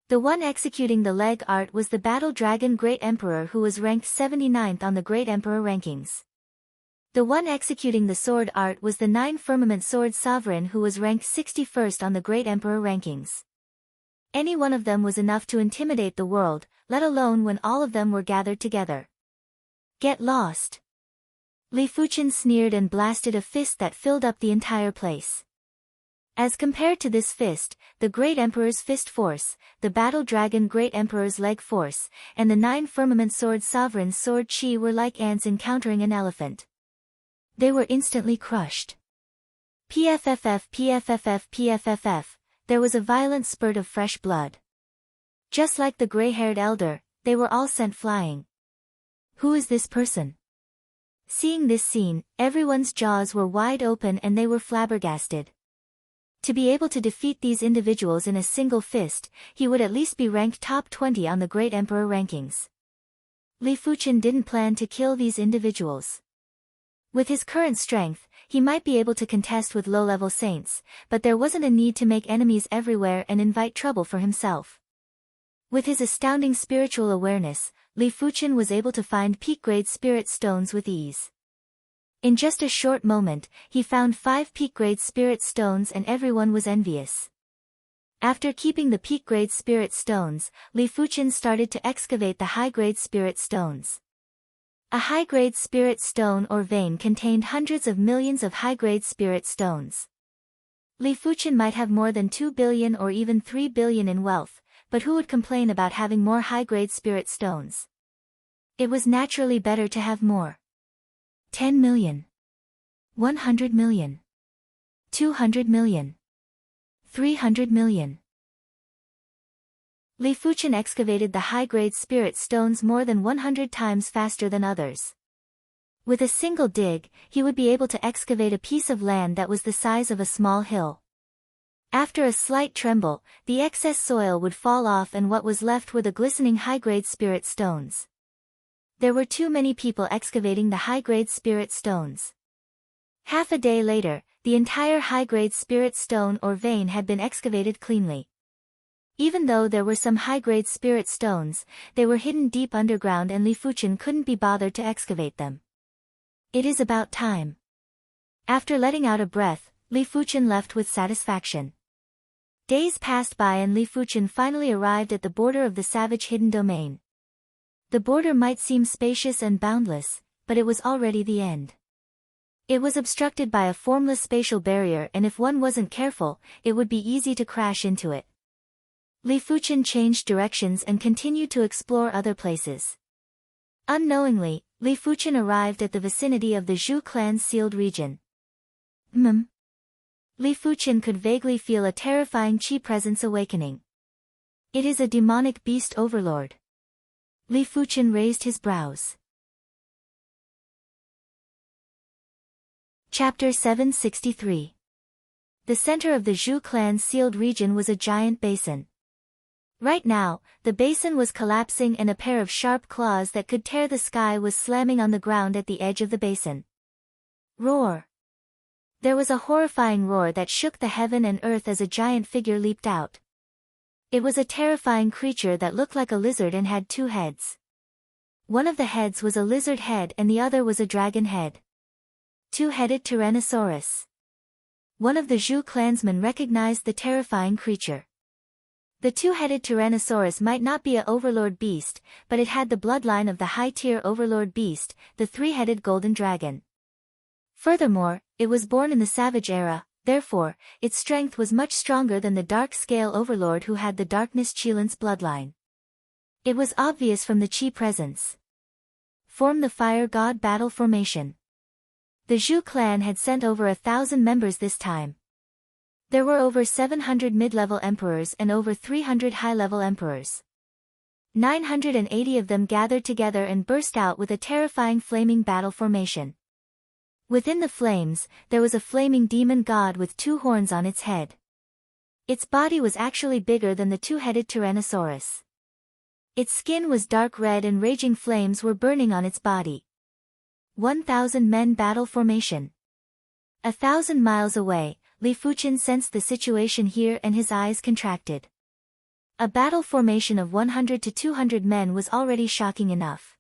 The one executing the leg art was the Battle Dragon Great Emperor, who was ranked 79th on the Great Emperor Rankings. The one executing the sword art was the 9 Firmament Sword Sovereign, who was ranked 61st on the Great Emperor Rankings. Any one of them was enough to intimidate the world, let alone when all of them were gathered together. Get lost. Li Fuchen sneered and blasted a fist that filled up the entire place. As compared to this fist, the Great Emperor's fist force, the Battle Dragon Great Emperor's leg force, and the 9 Firmament Sword Sovereign's sword chi were like ants encountering an elephant. They were instantly crushed. PFFF PFFF PFFF, there was a violent spurt of fresh blood. Just like the gray-haired elder, they were all sent flying. Who is this person? Seeing this scene, everyone's jaws were wide open and they were flabbergasted. To be able to defeat these individuals in a single fist, he would at least be ranked top 20 on the Great Emperor Rankings. Li Fuchen didn't plan to kill these individuals. With his current strength, he might be able to contest with low-level saints, but there wasn't a need to make enemies everywhere and invite trouble for himself. With his astounding spiritual awareness, Li Fuchen was able to find peak-grade spirit stones with ease. In just a short moment, he found 5 peak-grade spirit stones and everyone was envious. After keeping the peak-grade spirit stones, Li Fuchen started to excavate the high-grade spirit stones. A high-grade spirit stone or vein contained hundreds of millions of high-grade spirit stones. Li Fuchen might have more than 2 billion or even 3 billion in wealth, but who would complain about having more high-grade spirit stones? It was naturally better to have more. 10 million. 100 million. 200 million. 300 million. Li Fuchen excavated the high-grade spirit stones more than 100 times faster than others. With a single dig, he would be able to excavate a piece of land that was the size of a small hill. After a slight tremble, the excess soil would fall off and what was left were the glistening high-grade spirit stones. There were too many people excavating the high-grade spirit stones. Half a day later, the entire high-grade spirit stone or vein had been excavated cleanly. Even though there were some high-grade spirit stones, they were hidden deep underground and Li Fuchen couldn't be bothered to excavate them. It is about time. After letting out a breath, Li Fuchen left with satisfaction. Days passed by and Li Fuchen finally arrived at the border of the savage hidden domain. The border might seem spacious and boundless, but it was already the end. It was obstructed by a formless spatial barrier and if one wasn't careful, it would be easy to crash into it. Li Fuchen changed directions and continued to explore other places. Unknowingly, Li Fuchen arrived at the vicinity of the Zhu clan's sealed region. Li Fuchen could vaguely feel a terrifying chi presence awakening. It is a demonic beast overlord. Li Fuchen raised his brows. Chapter 763. The center of the Zhu clan's sealed region was a giant basin. Right now, the basin was collapsing and a pair of sharp claws that could tear the sky was slamming on the ground at the edge of the basin. Roar! There was a horrifying roar that shook the heaven and earth as a giant figure leaped out. It was a terrifying creature that looked like a lizard and had 2 heads. One of the heads was a lizard head and the other was a dragon head. 2-headed Tyrannosaurus. one of the Zhou clansmen recognized the terrifying creature. The two-headed Tyrannosaurus might not be a overlord beast, but it had the bloodline of the high-tier overlord beast, the three-headed golden dragon. Furthermore, it was born in the Savage Era, therefore, its strength was much stronger than the dark-scale overlord who had the Darkness Qilance bloodline. It was obvious from the Qi presence. Form the Fire God Battle Formation. The Zhou clan had sent over 1,000 members this time. There were over 700 mid-level emperors and over 300 high-level emperors. 980 of them gathered together and burst out with a terrifying flaming battle formation. Within the flames, there was a flaming demon god with 2 horns on its head. Its body was actually bigger than the two-headed Tyrannosaurus. Its skin was dark red and raging flames were burning on its body. 1,000 men battle formation. 1,000 miles away, Li Fuqian sensed the situation here and his eyes contracted. A battle formation of 100 to 200 men was already shocking enough.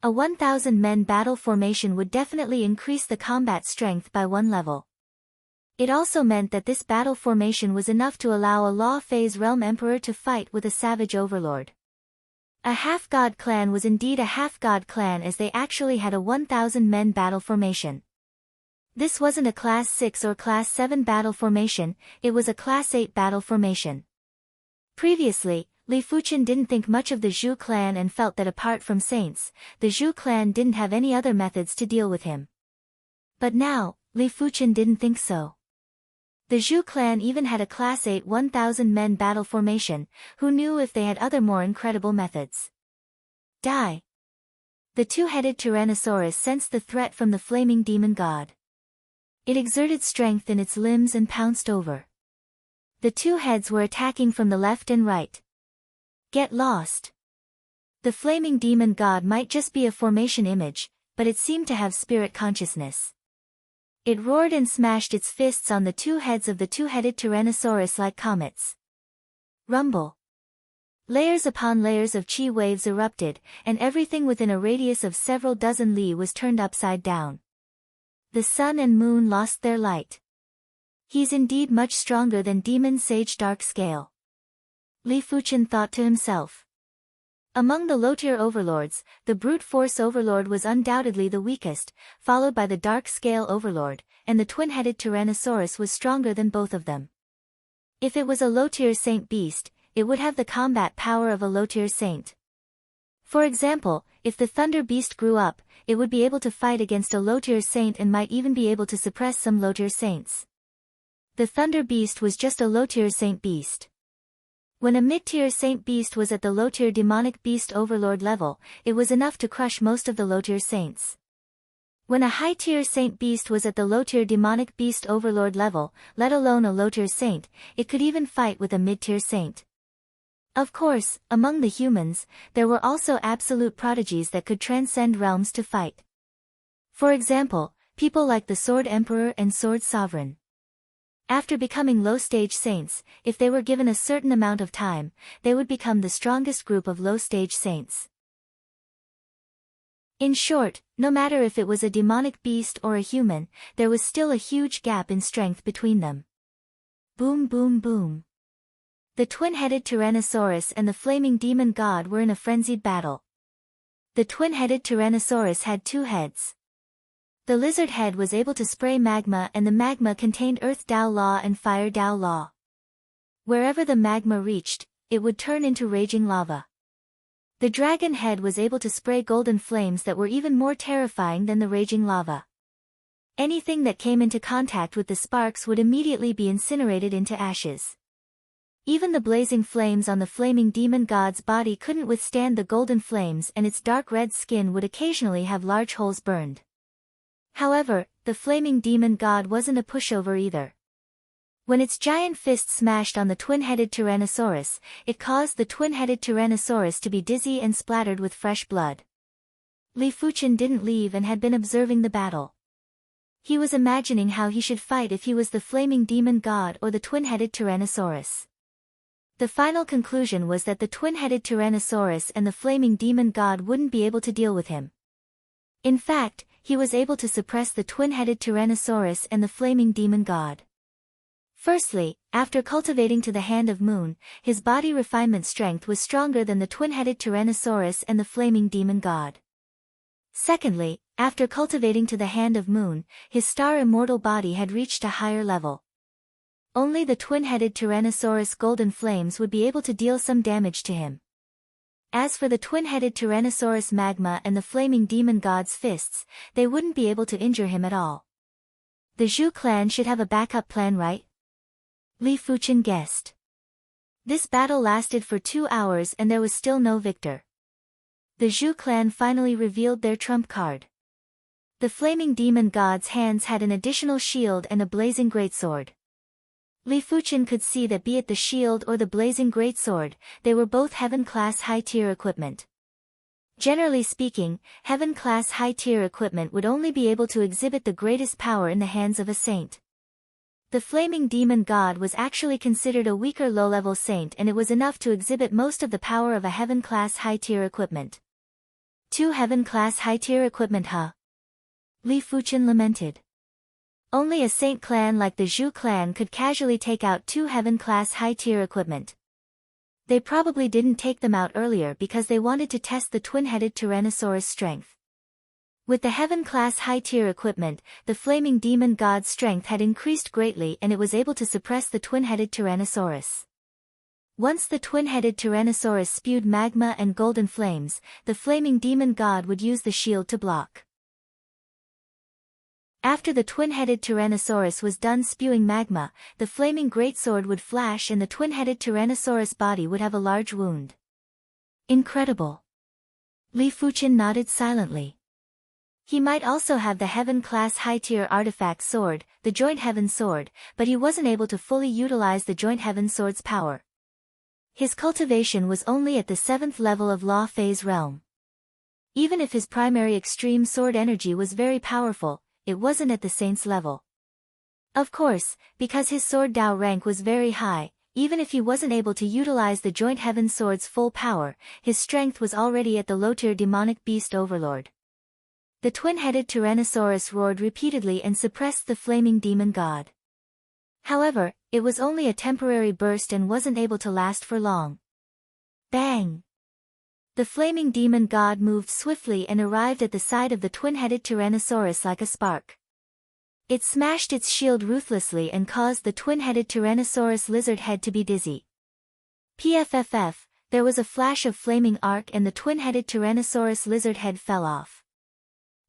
A 1,000 men battle formation would definitely increase the combat strength by 1 level. It also meant that this battle formation was enough to allow a Law Phase Realm Emperor to fight with a savage overlord. A half-god clan was indeed a half-god clan as they actually had a 1,000 men battle formation. This wasn't a Class 6 or Class 7 battle formation, it was a Class 8 battle formation. Previously, Li Fuqian didn't think much of the Zhou clan and felt that apart from saints, the Zhou clan didn't have any other methods to deal with him. But now, Li Fuqian didn't think so. The Zhou clan even had a Class 8 1,000 men battle formation, who knew if they had other more incredible methods. Die! The two-headed Tyrannosaurus sensed the threat from the flaming demon god. It exerted strength in its limbs and pounced over. The 2 heads were attacking from the left and right. Get lost! The flaming demon god might just be a formation image, but it seemed to have spirit consciousness. It roared and smashed its fists on the 2 heads of the two-headed Tyrannosaurus like comets. Rumble! Layers upon layers of chi waves erupted, and everything within a radius of several dozen li was turned upside down. The sun and moon lost their light. He's indeed much stronger than Demon Sage Dark Scale. Li Fuqian thought to himself. Among the low-tier overlords, the brute force overlord was undoubtedly the weakest, followed by the dark scale overlord, and the twin-headed Tyrannosaurus was stronger than both of them. If it was a low-tier saint beast, it would have the combat power of a low-tier saint. For example, if the Thunder Beast grew up, it would be able to fight against a low-tier saint and might even be able to suppress some low-tier saints. The Thunder Beast was just a low-tier saint beast. When a mid-tier saint beast was at the low-tier demonic beast overlord level, it was enough to crush most of the low-tier saints. When a high-tier saint beast was at the low-tier demonic beast overlord level, let alone a low-tier saint, it could even fight with a mid-tier saint. Of course, among the humans, there were also absolute prodigies that could transcend realms to fight. For example, people like the Sword Emperor and Sword Sovereign. After becoming low-stage saints, if they were given a certain amount of time, they would become the strongest group of low-stage saints. In short, no matter if it was a demonic beast or a human, there was still a huge gap in strength between them. Boom boom boom. The twin-headed Tyrannosaurus and the flaming demon god were in a frenzied battle. The twin-headed Tyrannosaurus had 2 heads. The lizard head was able to spray magma and the magma contained Earth Dao Law and Fire Dao Law. Wherever the magma reached, it would turn into raging lava. The dragon head was able to spray golden flames that were even more terrifying than the raging lava. Anything that came into contact with the sparks would immediately be incinerated into ashes. Even the blazing flames on the flaming demon god's body couldn't withstand the golden flames and its dark red skin would occasionally have large holes burned. However, the flaming demon god wasn't a pushover either. When its giant fist smashed on the twin-headed Tyrannosaurus, it caused the twin-headed Tyrannosaurus to be dizzy and splattered with fresh blood. Li Fuqian didn't leave and had been observing the battle. He was imagining how he should fight if he was the flaming demon god or the twin-headed Tyrannosaurus. The final conclusion was that the twin-headed Tyrannosaurus and the flaming demon god wouldn't be able to deal with him. In fact, he was able to suppress the twin-headed Tyrannosaurus and the flaming demon god. Firstly, after cultivating to the hand of Moon, his body refinement strength was stronger than the twin-headed Tyrannosaurus and the flaming demon god. Secondly, after cultivating to the hand of Moon, his star immortal body had reached a higher level. Only the twin-headed Tyrannosaurus golden flames would be able to deal some damage to him. As for the twin-headed Tyrannosaurus magma and the flaming demon god's fists, they wouldn't be able to injure him at all. The Zhu clan should have a backup plan, right? Li Fuchen guessed. This battle lasted for 2 hours and there was still no victor. The Zhu clan finally revealed their trump card. The flaming demon god's hands had an additional shield and a blazing greatsword. Li Fuchen could see that be it the shield or the blazing greatsword, they were both heaven-class high-tier equipment. Generally speaking, heaven-class high-tier equipment would only be able to exhibit the greatest power in the hands of a saint. The flaming demon god was actually considered a weaker low-level saint and it was enough to exhibit most of the power of a heaven-class high-tier equipment. 2 heaven-class high-tier equipment, huh? Li Fuchen lamented. Only a saint clan like the Zhu clan could casually take out 2 heaven-class high-tier equipment. They probably didn't take them out earlier because they wanted to test the twin-headed Tyrannosaurus' strength. With the heaven-class high-tier equipment, the flaming demon god's strength had increased greatly and it was able to suppress the twin-headed Tyrannosaurus. Once the twin-headed Tyrannosaurus spewed magma and golden flames, the flaming demon god would use the shield to block. After the twin-headed Tyrannosaurus was done spewing magma, the flaming greatsword would flash and the twin-headed Tyrannosaurus body would have a large wound. Incredible. Li Fuchen nodded silently. He might also have the heaven-class high-tier artifact sword, the Joint Heaven Sword, but he wasn't able to fully utilize the Joint Heaven Sword's power. His cultivation was only at the 7th level of Law Phase Realm. Even if his primary extreme sword energy was very powerful, it wasn't at the saint's level. Of course, because his sword Dao rank was very high, even if he wasn't able to utilize the Joint Heaven Sword's full power, his strength was already at the low-tier demonic beast overlord. The twin-headed Tyrannosaurus roared repeatedly and suppressed the flaming demon god. However, it was only a temporary burst and wasn't able to last for long. Bang! The flaming demon god moved swiftly and arrived at the side of the twin-headed Tyrannosaurus like a spark. It smashed its shield ruthlessly and caused the twin-headed Tyrannosaurus lizard head to be dizzy. PFFF, there was a flash of flaming arc and the twin-headed Tyrannosaurus lizard head fell off.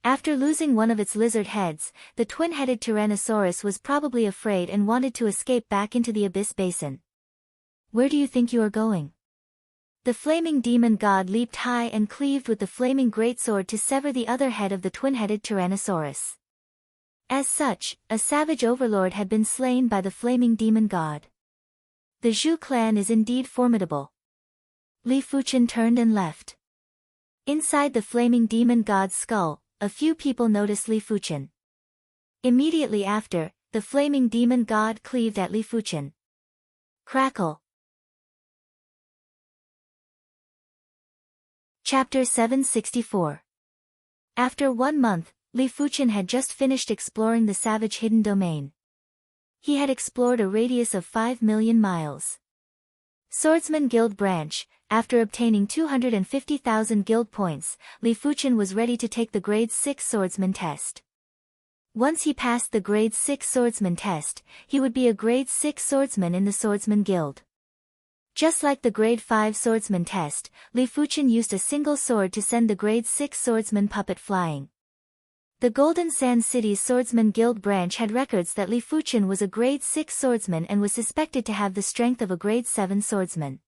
After losing one of its lizard heads, the twin-headed Tyrannosaurus was probably afraid and wanted to escape back into the abyss basin. Where do you think you are going? The flaming demon god leaped high and cleaved with the flaming greatsword to sever the other head of the twin-headed Tyrannosaurus. As such, a savage overlord had been slain by the flaming demon god. The Zhu clan is indeed formidable. Li Fuchen turned and left. Inside the flaming demon god's skull, a few people noticed Li Fuchen. Immediately after, the flaming demon god cleaved at Li Fuchen. Crackle. Chapter 764. After 1 month, Li Fuchen had just finished exploring the savage hidden domain. He had explored a radius of 5 million miles. Swordsman Guild Branch. After obtaining 250,000 guild points, Li Fuchen was ready to take the Grade 6 swordsman test. Once he passed the Grade 6 swordsman test, he would be a Grade 6 swordsman in the Swordsman Guild. Just like the Grade 5 swordsman test, Li Fuchen used a single sword to send the Grade 6 swordsman puppet flying. The Golden Sand City's Swordsman Guild branch had records that Li Fuchen was a Grade 6 swordsman and was suspected to have the strength of a Grade 7 swordsman.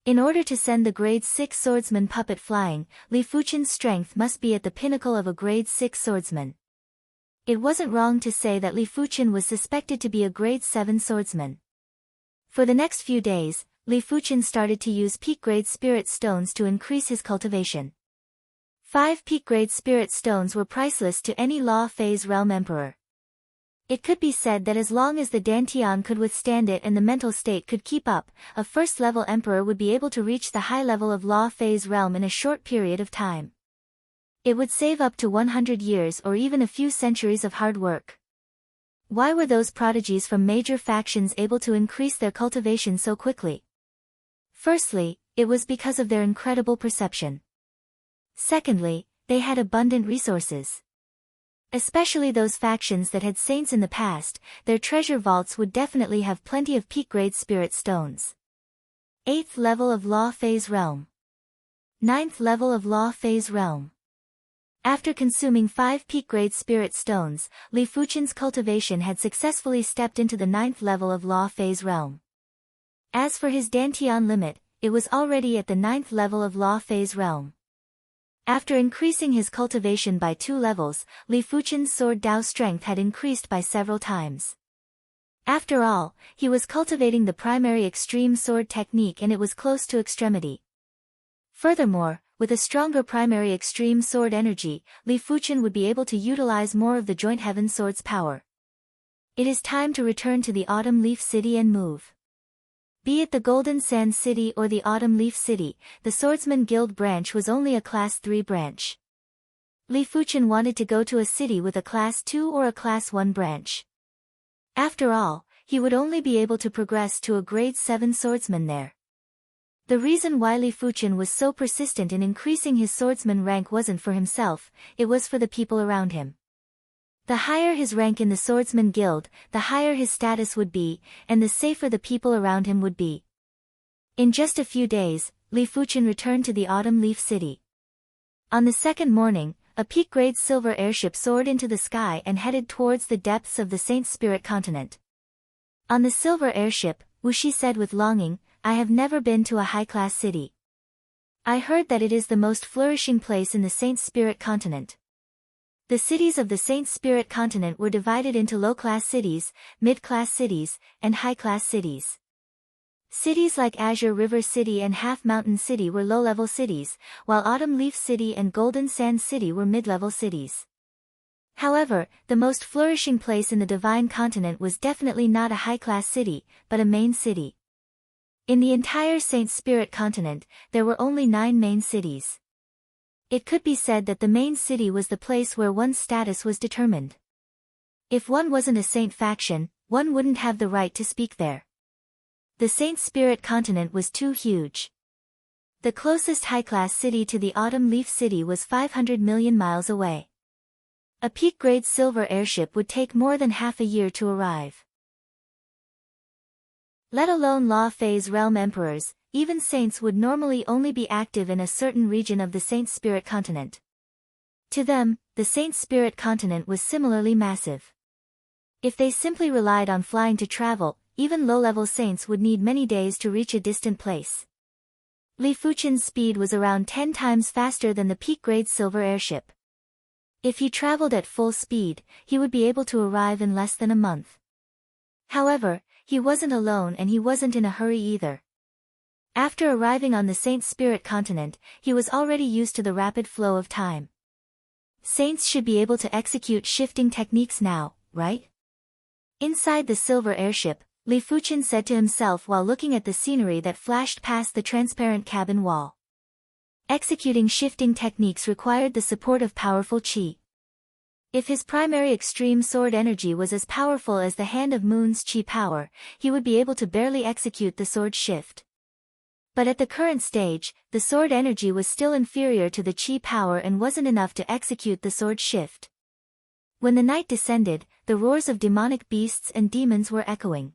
In order to send the Grade 6 swordsman puppet flying, Li Fuchen's strength must be at the pinnacle of a Grade 6 swordsman. It wasn't wrong to say that Li Fuchen was suspected to be a Grade 7 swordsman. For the next few days, Li Fuchen started to use peak-grade spirit stones to increase his cultivation. 5 peak-grade spirit stones were priceless to any Law Phase Realm Emperor. It could be said that as long as the Dantian could withstand it and the mental state could keep up, a first-level emperor would be able to reach the high level of Law Phase Realm in a short period of time. It would save up to 100 years or even a few centuries of hard work. Why were those prodigies from major factions able to increase their cultivation so quickly? Firstly, it was because of their incredible perception. Secondly, they had abundant resources. Especially those factions that had saints in the past, their treasure vaults would definitely have plenty of peak-grade spirit stones. 8th level of Law Phase Realm. 9th level of Law Phase Realm. After consuming 5 peak-grade spirit stones, Li Fuchen's cultivation had successfully stepped into the 9th level of Law Phase Realm. As for his Dantian limit, it was already at the 9th level of Law Phase Realm. After increasing his cultivation by 2 levels, Li Fuchen's sword Dao strength had increased by several times. After all, he was cultivating the primary extreme sword technique and it was close to extremity. Furthermore, with a stronger primary extreme sword energy, Li Fuchen would be able to utilize more of the Joint Heaven Sword's power. It is time to return to the Autumn Leaf City and move. Be it the Golden Sand City or the Autumn Leaf City, the Swordsman Guild branch was only a Class 3 branch. Li Fuchen wanted to go to a city with a Class 2 or a Class 1 branch. After all, he would only be able to progress to a Grade 7 swordsman there. The reason why Li Fuchen was so persistent in increasing his swordsman rank wasn't for himself, it was for the people around him. The higher his rank in the Swordsman Guild, the higher his status would be, and the safer the people around him would be. In just a few days, Li Fuchen returned to the Autumn Leaf City. On the second morning, a peak-grade silver airship soared into the sky and headed towards the depths of the Saint Spirit continent. On the silver airship, Wuxi said with longing, "I have never been to a high-class city. I heard that it is the most flourishing place in the Saint Spirit continent." The cities of the Saint Spirit continent were divided into low-class cities, mid-class cities, and high-class cities. Cities like Azure River City and Half Mountain City were low-level cities, while Autumn Leaf City and Golden Sand City were mid-level cities. However, the most flourishing place in the Divine Continent was definitely not a high-class city, but a main city. In the entire Saint Spirit continent, there were only 9 main cities. It could be said that the main city was the place where one's status was determined. If one wasn't a saint faction, one wouldn't have the right to speak there. The Saint Spirit continent was too huge. The closest high-class city to the Autumn Leaf City was 500 million miles away. A peak-grade silver airship would take more than half a year to arrive. Let alone Law Phase Realm Emperors, even saints would normally only be active in a certain region of the Saint Spirit continent. To them, the Saint Spirit continent was similarly massive. If they simply relied on flying to travel, even low-level saints would need many days to reach a distant place. Li Fuchen's speed was around 10 times faster than the peak-grade silver airship. If he traveled at full speed, he would be able to arrive in less than a month. However, he wasn't alone and he wasn't in a hurry either. After arriving on the Saint Spirit continent, he was already used to the rapid flow of time. Saints should be able to execute shifting techniques now, right? Inside the silver airship, Li Fuchen said to himself while looking at the scenery that flashed past the transparent cabin wall. Executing shifting techniques required the support of powerful qi. If his primary extreme sword energy was as powerful as the Hand of Moon's qi power, he would be able to barely execute the sword shift. But at the current stage, the sword energy was still inferior to the qi power and wasn't enough to execute the sword shift. When the night descended, the roars of demonic beasts and demons were echoing.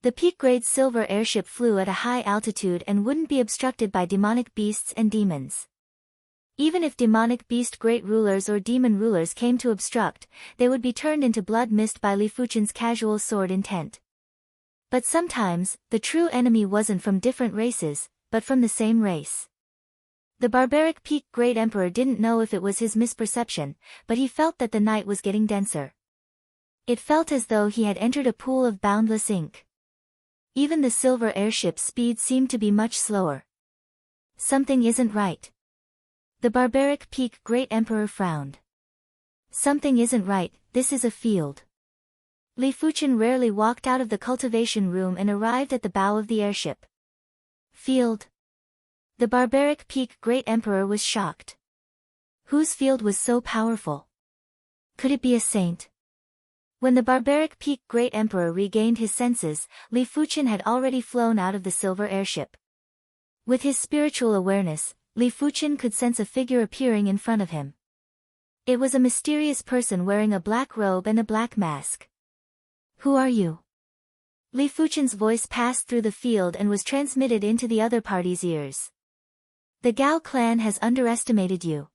The peak-grade silver airship flew at a high altitude and wouldn't be obstructed by demonic beasts and demons. Even if demonic beast great rulers or demon rulers came to obstruct, they would be turned into blood mist by Li Fuchen's casual sword intent. But sometimes, the true enemy wasn't from different races, but from the same race. The barbaric peak-grade emperor didn't know if it was his misperception, but he felt that the night was getting denser. It felt as though he had entered a pool of boundless ink. Even the silver airship's speed seemed to be much slower. Something isn't right. The barbaric peak-grade emperor frowned. Something isn't right, this is a field. Li Fuchen rarely walked out of the cultivation room and arrived at the bow of the airship. Field. The barbaric peak-grade emperor was shocked. Whose field was so powerful? Could it be a saint? When the barbaric peak great emperor regained his senses, Li Fuqian had already flown out of the silver airship. With his spiritual awareness, Li Fuqian could sense a figure appearing in front of him. It was a mysterious person wearing a black robe and a black mask. Who are you? Li Fuqian's voice passed through the field and was transmitted into the other party's ears. The Gao clan has underestimated you.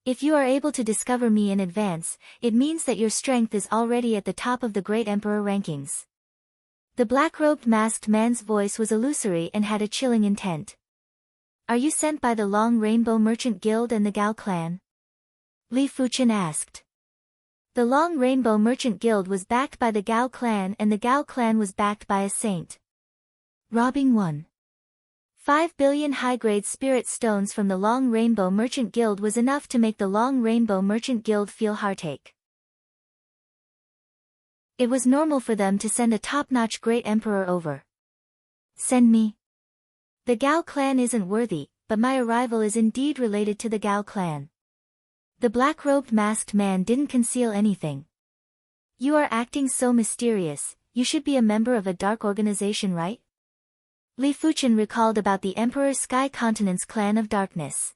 If you are able to discover me in advance, it means that your strength is already at the top of the Great Emperor rankings. The black-robed masked man's voice was illusory and had a chilling intent. Are you sent by the Long Rainbow Merchant Guild and the Gao clan? Li Fuqian asked. The Long Rainbow Merchant Guild was backed by the Gao clan and the Gao clan was backed by a saint. Robbing 1.5 billion high-grade spirit stones from the Long Rainbow Merchant Guild was enough to make the Long Rainbow Merchant Guild feel heartache. It was normal for them to send a top-notch great emperor over. Send me. The Gao clan isn't worthy, but my arrival is indeed related to the Gao clan. The black-robed masked man didn't conceal anything. You are acting so mysterious, you should be a member of a dark organization, right? Li Fuqian recalled about the Emperor's Sky Continent's clan of darkness.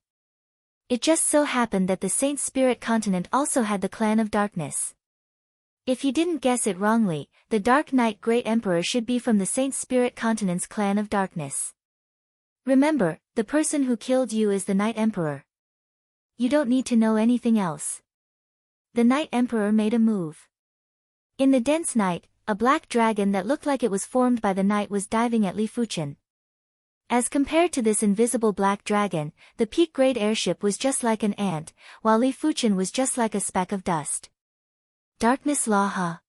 It just so happened that the Saint Spirit Continent also had the clan of darkness. If he didn't guess it wrongly, the Dark Knight Great Emperor should be from the Saint Spirit Continent's clan of darkness. Remember, the person who killed you is the Night Emperor. You don't need to know anything else. The Night Emperor made a move. In the dense night, a black dragon that looked like it was formed by the night was diving at Li Fuqian. As compared to this invisible black dragon, the peak-grade airship was just like an ant, while Li Fuqian was just like a speck of dust. Darkness Law ha.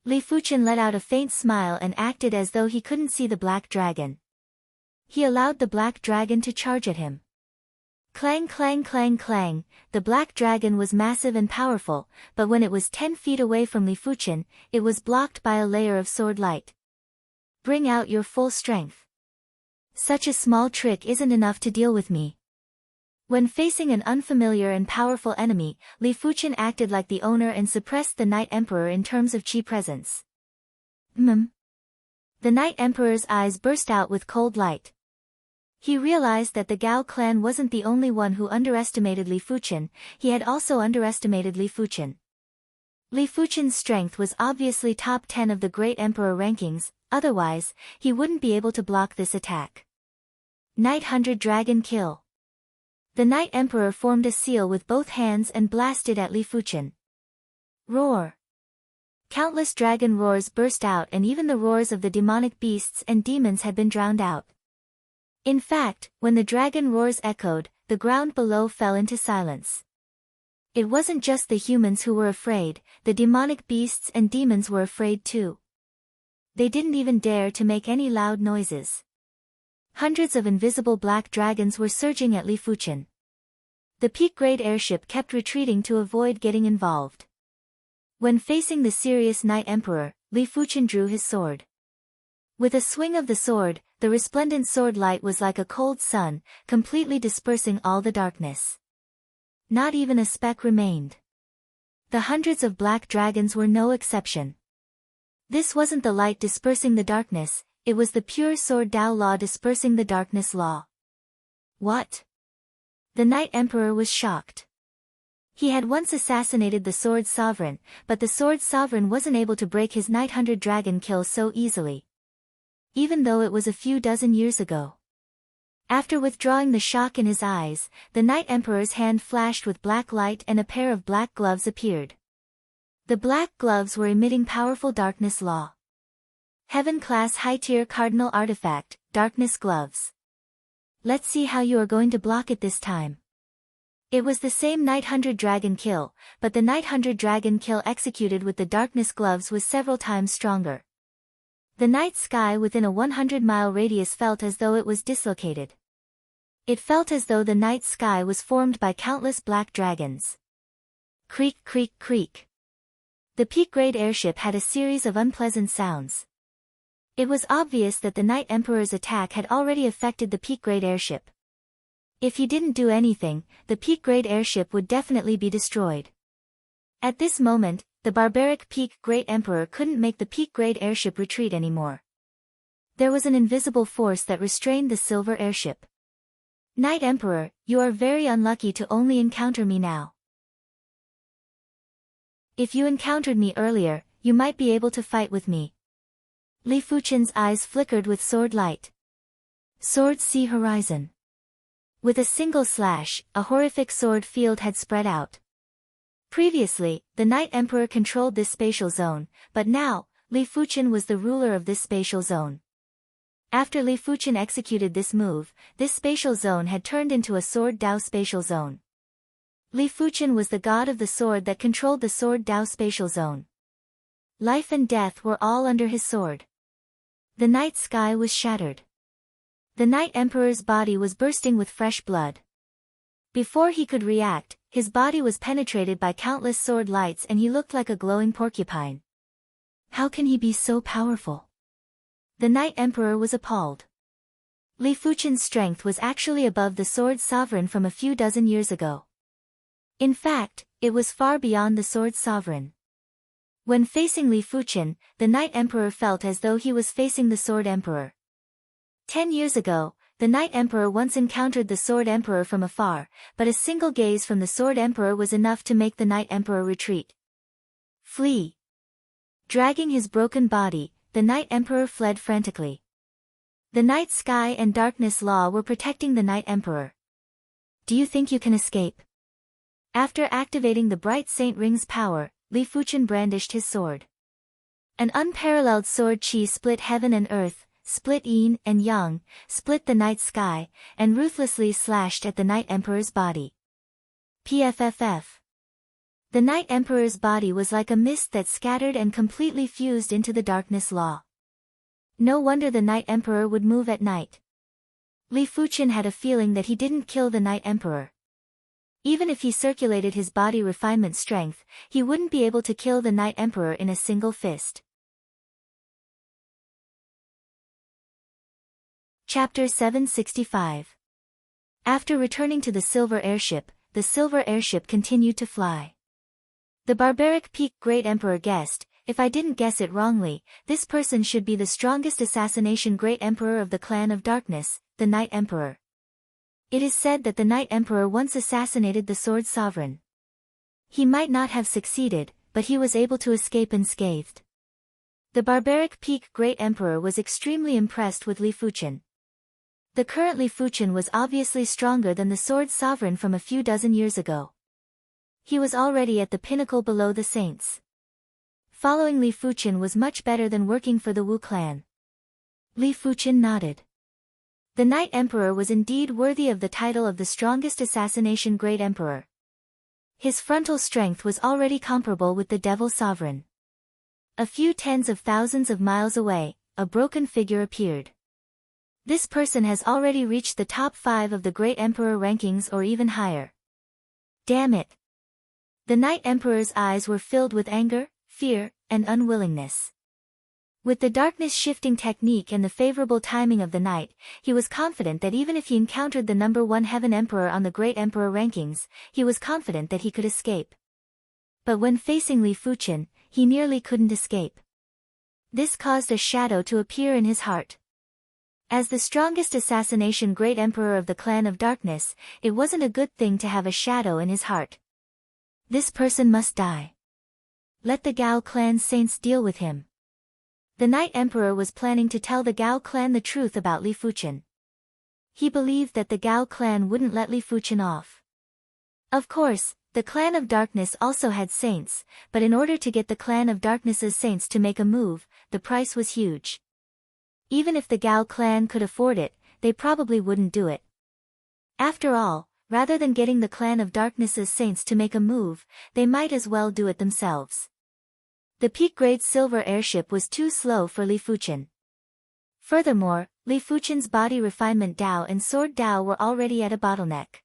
Li Fuqian let out a faint smile and acted as though he couldn't see the black dragon. He allowed the black dragon to charge at him. Clang clang clang clang, the black dragon was massive and powerful, but when it was 10 feet away from Li Fuqian, it was blocked by a layer of sword light. Bring out your full strength. Such a small trick isn't enough to deal with me. When facing an unfamiliar and powerful enemy, Li Fuqian acted like the owner and suppressed the Night Emperor in terms of chi presence. The Night Emperor's eyes burst out with cold light. He realized that the Gao clan wasn't the only one who underestimated Li Fuqian, he had also underestimated Li Fuqian. Li Fuqian's strength was obviously top 10 of the Great Emperor rankings, otherwise, he wouldn't be able to block this attack. Night 100 Dragon Kill. The Night Emperor formed a seal with both hands and blasted at Li Fuqian. Roar. Countless dragon roars burst out and even the roars of the demonic beasts and demons had been drowned out. In fact, when the dragon roars echoed, the ground below fell into silence. It wasn't just the humans who were afraid, the demonic beasts and demons were afraid too. They didn't even dare to make any loud noises. Hundreds of invisible black dragons were surging at Li Fuqian. The peak-grade airship kept retreating to avoid getting involved. When facing the serious Night Emperor, Li Fuqian drew his sword. With a swing of the sword, the resplendent sword light was like a cold sun, completely dispersing all the darkness. Not even a speck remained. The hundreds of black dragons were no exception. This wasn't the light dispersing the darkness, it was the pure sword Dao law dispersing the darkness law. What? The Night Emperor was shocked. He had once assassinated the Sword Sovereign, but the Sword Sovereign wasn't able to break his Night 100 dragon kill so easily. Even though it was a few dozen years ago. After withdrawing the shock in his eyes, the Night Emperor's hand flashed with black light and a pair of black gloves appeared. The black gloves were emitting powerful darkness law. Heaven-class high-tier cardinal artifact, darkness gloves. Let's see how you are going to block it this time. It was the same Night 100 dragon kill, but the Night 100 dragon kill executed with the darkness gloves was several times stronger. The night sky within a 100-mile radius felt as though it was dislocated. It felt as though the night sky was formed by countless black dragons. Creak, creak, creak. The peak-grade airship had a series of unpleasant sounds. It was obvious that the Night Emperor's attack had already affected the peak-grade airship. If he didn't do anything, the peak-grade airship would definitely be destroyed. At this moment, the barbaric peak-grade emperor couldn't make the peak-grade airship retreat anymore. There was an invisible force that restrained the silver airship. Knight Emperor, you are very unlucky to only encounter me now. If you encountered me earlier, you might be able to fight with me. Li Fuchen's eyes flickered with sword light. Sword see horizon. With a single slash, a horrific sword field had spread out. Previously, the Knight Emperor controlled this spatial zone, but now, Li Fuchen was the ruler of this spatial zone. After Li Fuchen executed this move, this spatial zone had turned into a Sword Dao spatial zone. Li Fuchen was the god of the sword that controlled the Sword Dao spatial zone. Life and death were all under his sword. The night sky was shattered. The Knight Emperor's body was bursting with fresh blood. Before he could react, his body was penetrated by countless sword lights and he looked like a glowing porcupine. How can he be so powerful? The Knight Emperor was appalled. Li Fuchen's strength was actually above the Sword Sovereign from a few dozen years ago. In fact, it was far beyond the Sword Sovereign. When facing Li Fuchen, the Knight Emperor felt as though he was facing the Sword Emperor. 10 years ago, the Knight Emperor once encountered the Sword Emperor from afar, but a single gaze from the Sword Emperor was enough to make the Knight Emperor retreat. Flee! Dragging his broken body, the Knight Emperor fled frantically. The night sky and darkness law were protecting the Knight Emperor. Do you think you can escape? After activating the Bright Saint Ring's power, Li Fuchen brandished his sword. An unparalleled sword chi split heaven and earth, split yin and yang, split the night sky, and ruthlessly slashed at the Knight Emperor's body. PFFF. The Knight Emperor's body was like a mist that scattered and completely fused into the darkness law. No wonder the Knight Emperor would move at night. Li Fuchen had a feeling that he didn't kill the Knight Emperor. Even if he circulated his body refinement strength, he wouldn't be able to kill the Knight Emperor in a single fist. Chapter 765. After returning to the silver airship continued to fly. The barbaric peak-grade emperor guessed, if I didn't guess it wrongly, this person should be the strongest assassination great emperor of the clan of darkness, the Knight Emperor. It is said that the Knight Emperor once assassinated the Sword Sovereign. He might not have succeeded, but he was able to escape unscathed. The barbaric peak-grade emperor was extremely impressed with Li Fuchen. The current Li Fuchen was obviously stronger than the Sword Sovereign from a few dozen years ago. He was already at the pinnacle below the saints. Following Li Fuchen was much better than working for the Wu clan. Li Fuchen nodded. The Knight Emperor was indeed worthy of the title of the strongest assassination great emperor. His frontal strength was already comparable with the Devil Sovereign. A few tens of thousands of miles away, a broken figure appeared. This person has already reached the top 5 of the Great Emperor rankings or even higher. Damn it! The Knight Emperor's eyes were filled with anger, fear, and unwillingness. With the darkness shifting technique and the favorable timing of the night, he was confident that even if he encountered the number 1 Heaven Emperor on the Great Emperor rankings, he was confident that he could escape. But when facing Li Fuchen, he nearly couldn't escape. This caused a shadow to appear in his heart. As the strongest assassination great emperor of the clan of darkness, it wasn't a good thing to have a shadow in his heart. This person must die. Let the Gao clan saints deal with him. The Knight Emperor was planning to tell the Gao clan the truth about Li Fuchen. He believed that the Gao clan wouldn't let Li Fuchen off. Of course, the clan of darkness also had saints, but in order to get the clan of darkness's saints to make a move, the price was huge. Even if the Gao clan could afford it, they probably wouldn't do it. After all, rather than getting the clan of darkness's saints to make a move, they might as well do it themselves. The peak-grade silver airship was too slow for Li Fuchen. Furthermore, Li Fuchen's body refinement Dao and sword Dao were already at a bottleneck.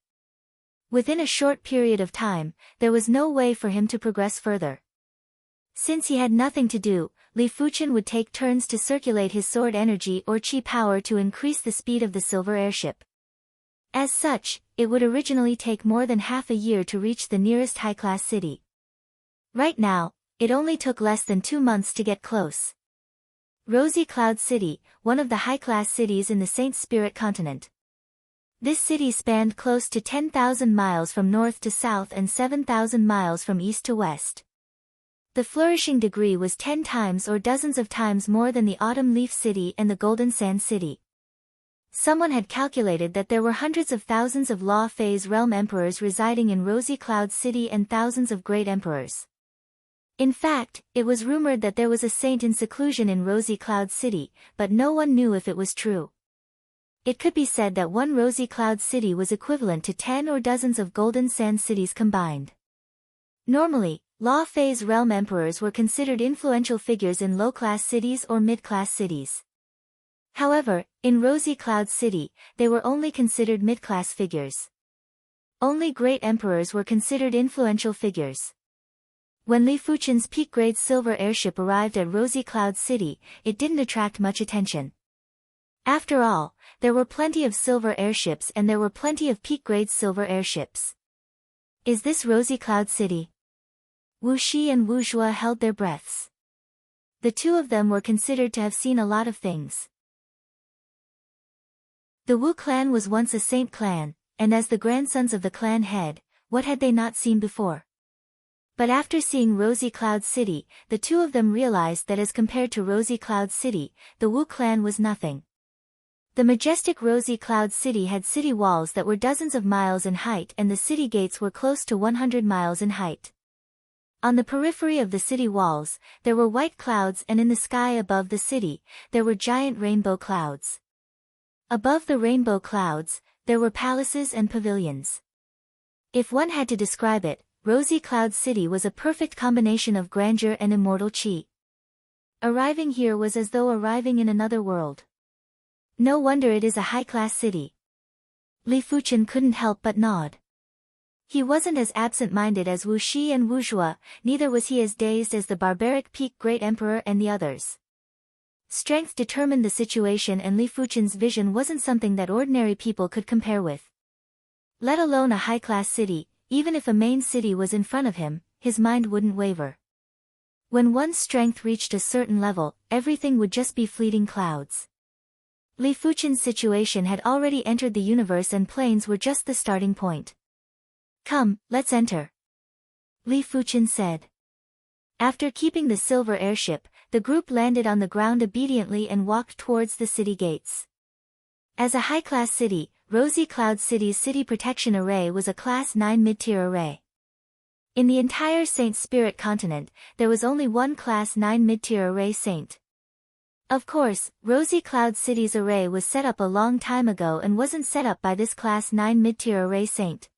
Within a short period of time, there was no way for him to progress further. Since he had nothing to do, Li Fuchen would take turns to circulate his sword energy or chi power to increase the speed of the silver airship. As such, it would originally take more than half a year to reach the nearest high-class city. Right now, it only took less than 2 months to get close. Rosy Cloud City, one of the high-class cities in the Saint Spirit continent. This city spanned close to 10,000 miles from north to south and 7,000 miles from east to west. The flourishing degree was 10 times or dozens of times more than the Autumn Leaf City and the Golden Sand City. Someone had calculated that there were hundreds of thousands of Law Phase Realm Emperors residing in Rosy Cloud City and thousands of Great Emperors. In fact, it was rumored that there was a saint in seclusion in Rosy Cloud City, but no one knew if it was true. It could be said that one Rosy Cloud City was equivalent to 10 or dozens of Golden Sand cities combined. Normally, Law Phase Realm Emperors were considered influential figures in low-class cities or mid-class cities. However, in Rosy Cloud City, they were only considered mid-class figures. Only Great Emperors were considered influential figures. When Li Fuchen's peak-grade silver airship arrived at Rosy Cloud City, it didn't attract much attention. After all, there were plenty of silver airships and there were plenty of peak-grade silver airships. Is this Rosy Cloud City? Wu Shi and Wu Zhua held their breaths. The two of them were considered to have seen a lot of things. The Wu clan was once a saint clan, and as the grandsons of the clan head, what had they not seen before? But after seeing Rosy Cloud City, the two of them realized that as compared to Rosy Cloud City, the Wu clan was nothing. The majestic Rosy Cloud City had city walls that were dozens of miles in height and the city gates were close to 100 miles in height. On the periphery of the city walls, there were white clouds and in the sky above the city, there were giant rainbow clouds. Above the rainbow clouds, there were palaces and pavilions. If one had to describe it, Rosy Cloud City was a perfect combination of grandeur and immortal chi. Arriving here was as though arriving in another world. No wonder it is a high-class city. Li Fuchen couldn't help but nod. He wasn't as absent-minded as Wu Shi and Wu Zhua, neither was he as dazed as the barbaric peak Great Emperor and the others. Strength determined the situation and Li Fuchen's vision wasn't something that ordinary people could compare with. Let alone a high-class city, even if a main city was in front of him, his mind wouldn't waver. When one's strength reached a certain level, everything would just be fleeting clouds. Li Fuchen's situation had already entered the universe and planes were just the starting point. Come, let's enter. Li Fuchen said. After keeping the silver airship, the group landed on the ground obediently and walked towards the city gates. As a high-class city, Rosy Cloud City's City Protection Array was a Class 9 mid-tier array. In the entire Saint Spirit continent, there was only one Class 9 mid-tier array saint. Of course, Rosy Cloud City's array was set up a long time ago and wasn't set up by this Class 9 mid-tier array saint.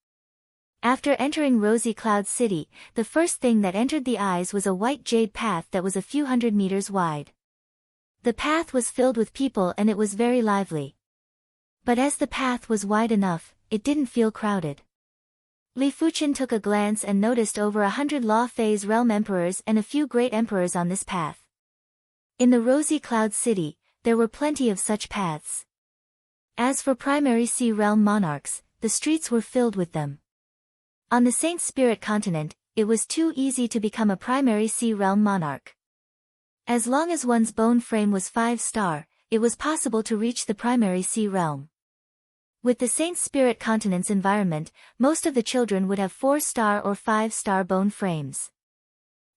After entering Rosy Cloud City, the first thing that entered the eyes was a white jade path that was a few hundred meters wide. The path was filled with people and it was very lively. But as the path was wide enough, it didn't feel crowded. Li Fuchen took a glance and noticed over 100 Law Phase Realm Emperors and a few Great Emperors on this path. In the Rosy Cloud City, there were plenty of such paths. As for Primary Sea Realm Monarchs, the streets were filled with them. On the Saint Spirit continent, it was too easy to become a Primary Sea Realm Monarch. As long as one's bone frame was 5-star, it was possible to reach the Primary Sea Realm. With the Saint Spirit continent's environment, most of the children would have 4-star or 5-star bone frames.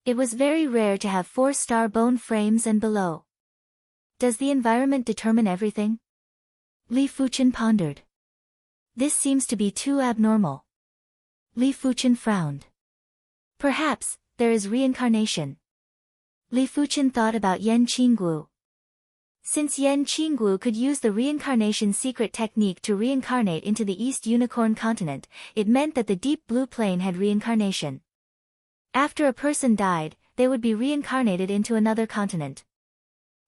It was very rare to have 4-star bone frames and below. Does the environment determine everything? Li Fuchen pondered. This seems to be too abnormal. Li Fuchen frowned. Perhaps, there is reincarnation. Li Fuchen thought about Yan Qinggu. Since Yan Qinggu could use the reincarnation secret technique to reincarnate into the East Unicorn continent, it meant that the Deep Blue Plane had reincarnation. After a person died, they would be reincarnated into another continent.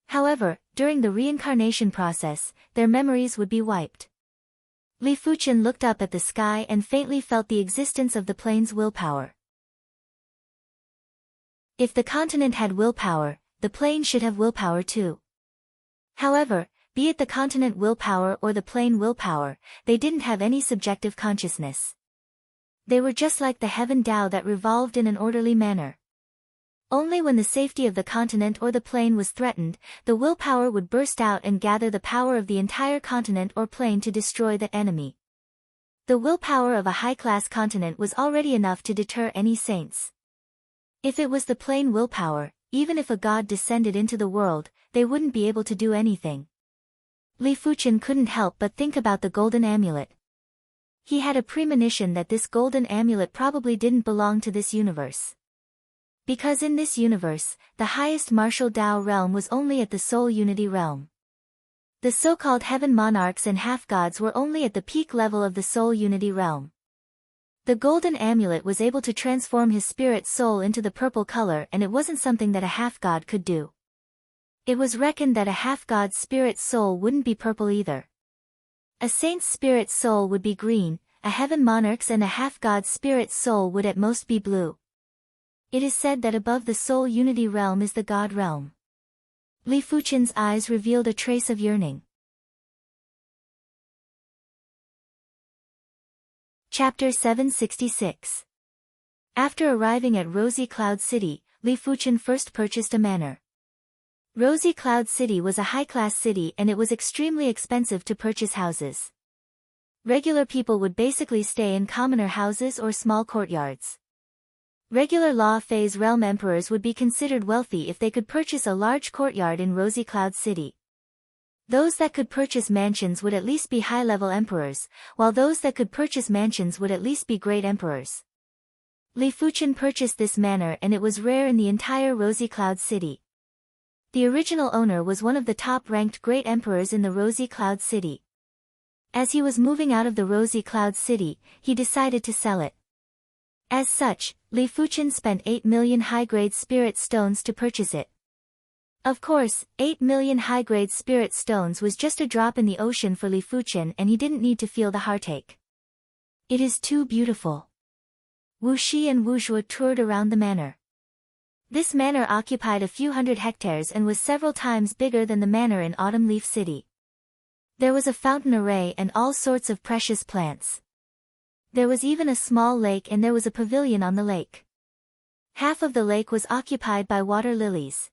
However, during the reincarnation process, their memories would be wiped. Li Fuchen looked up at the sky and faintly felt the existence of the plane's willpower. If the continent had willpower, the plane should have willpower too. However, be it the continent willpower or the plane willpower, they didn't have any subjective consciousness. They were just like the heaven Tao that revolved in an orderly manner. Only when the safety of the continent or the plane was threatened, the willpower would burst out and gather the power of the entire continent or plane to destroy the enemy. The willpower of a high-class continent was already enough to deter any saints. If it was the plane willpower, even if a god descended into the world, they wouldn't be able to do anything. Li Fuchen couldn't help but think about the golden amulet. He had a premonition that this golden amulet probably didn't belong to this universe. Because in this universe, the highest martial Tao realm was only at the soul unity realm. The so-called heaven monarchs and half-gods were only at the peak level of the soul unity realm. The golden amulet was able to transform his spirit soul into the purple color, and it wasn't something that a half-god could do. It was reckoned that a half-god's spirit soul wouldn't be purple either. A saint's spirit soul would be green, a heaven monarch's and a half-god's spirit soul would at most be blue. It is said that above the soul unity realm is the God realm. Li Fuchen's eyes revealed a trace of yearning. Chapter 766. After arriving at Rosy Cloud City, Li Fuchen first purchased a manor. Rosy Cloud City was a high-class city and it was extremely expensive to purchase houses. Regular people would basically stay in commoner houses or small courtyards. Regular law phase realm emperors would be considered wealthy if they could purchase a large courtyard in Rosy Cloud City. Those that could purchase mansions would at least be high-level emperors, while those that could purchase mansions would at least be great emperors. Li Fuchen purchased this manor and it was rare in the entire Rosy Cloud City. The original owner was one of the top-ranked great emperors in the Rosy Cloud City. As he was moving out of the Rosy Cloud City, he decided to sell it. As such, Li Fuchen spent 8 million high-grade spirit stones to purchase it. Of course, 8 million high-grade spirit stones was just a drop in the ocean for Li Fuchen and he didn't need to feel the heartache. It is too beautiful. Wu Shi and Wu Zhuo toured around the manor. This manor occupied a few hundred hectares and was several times bigger than the manor in Autumn Leaf City. There was a fountain array and all sorts of precious plants. There was even a small lake and there was a pavilion on the lake. Half of the lake was occupied by water lilies.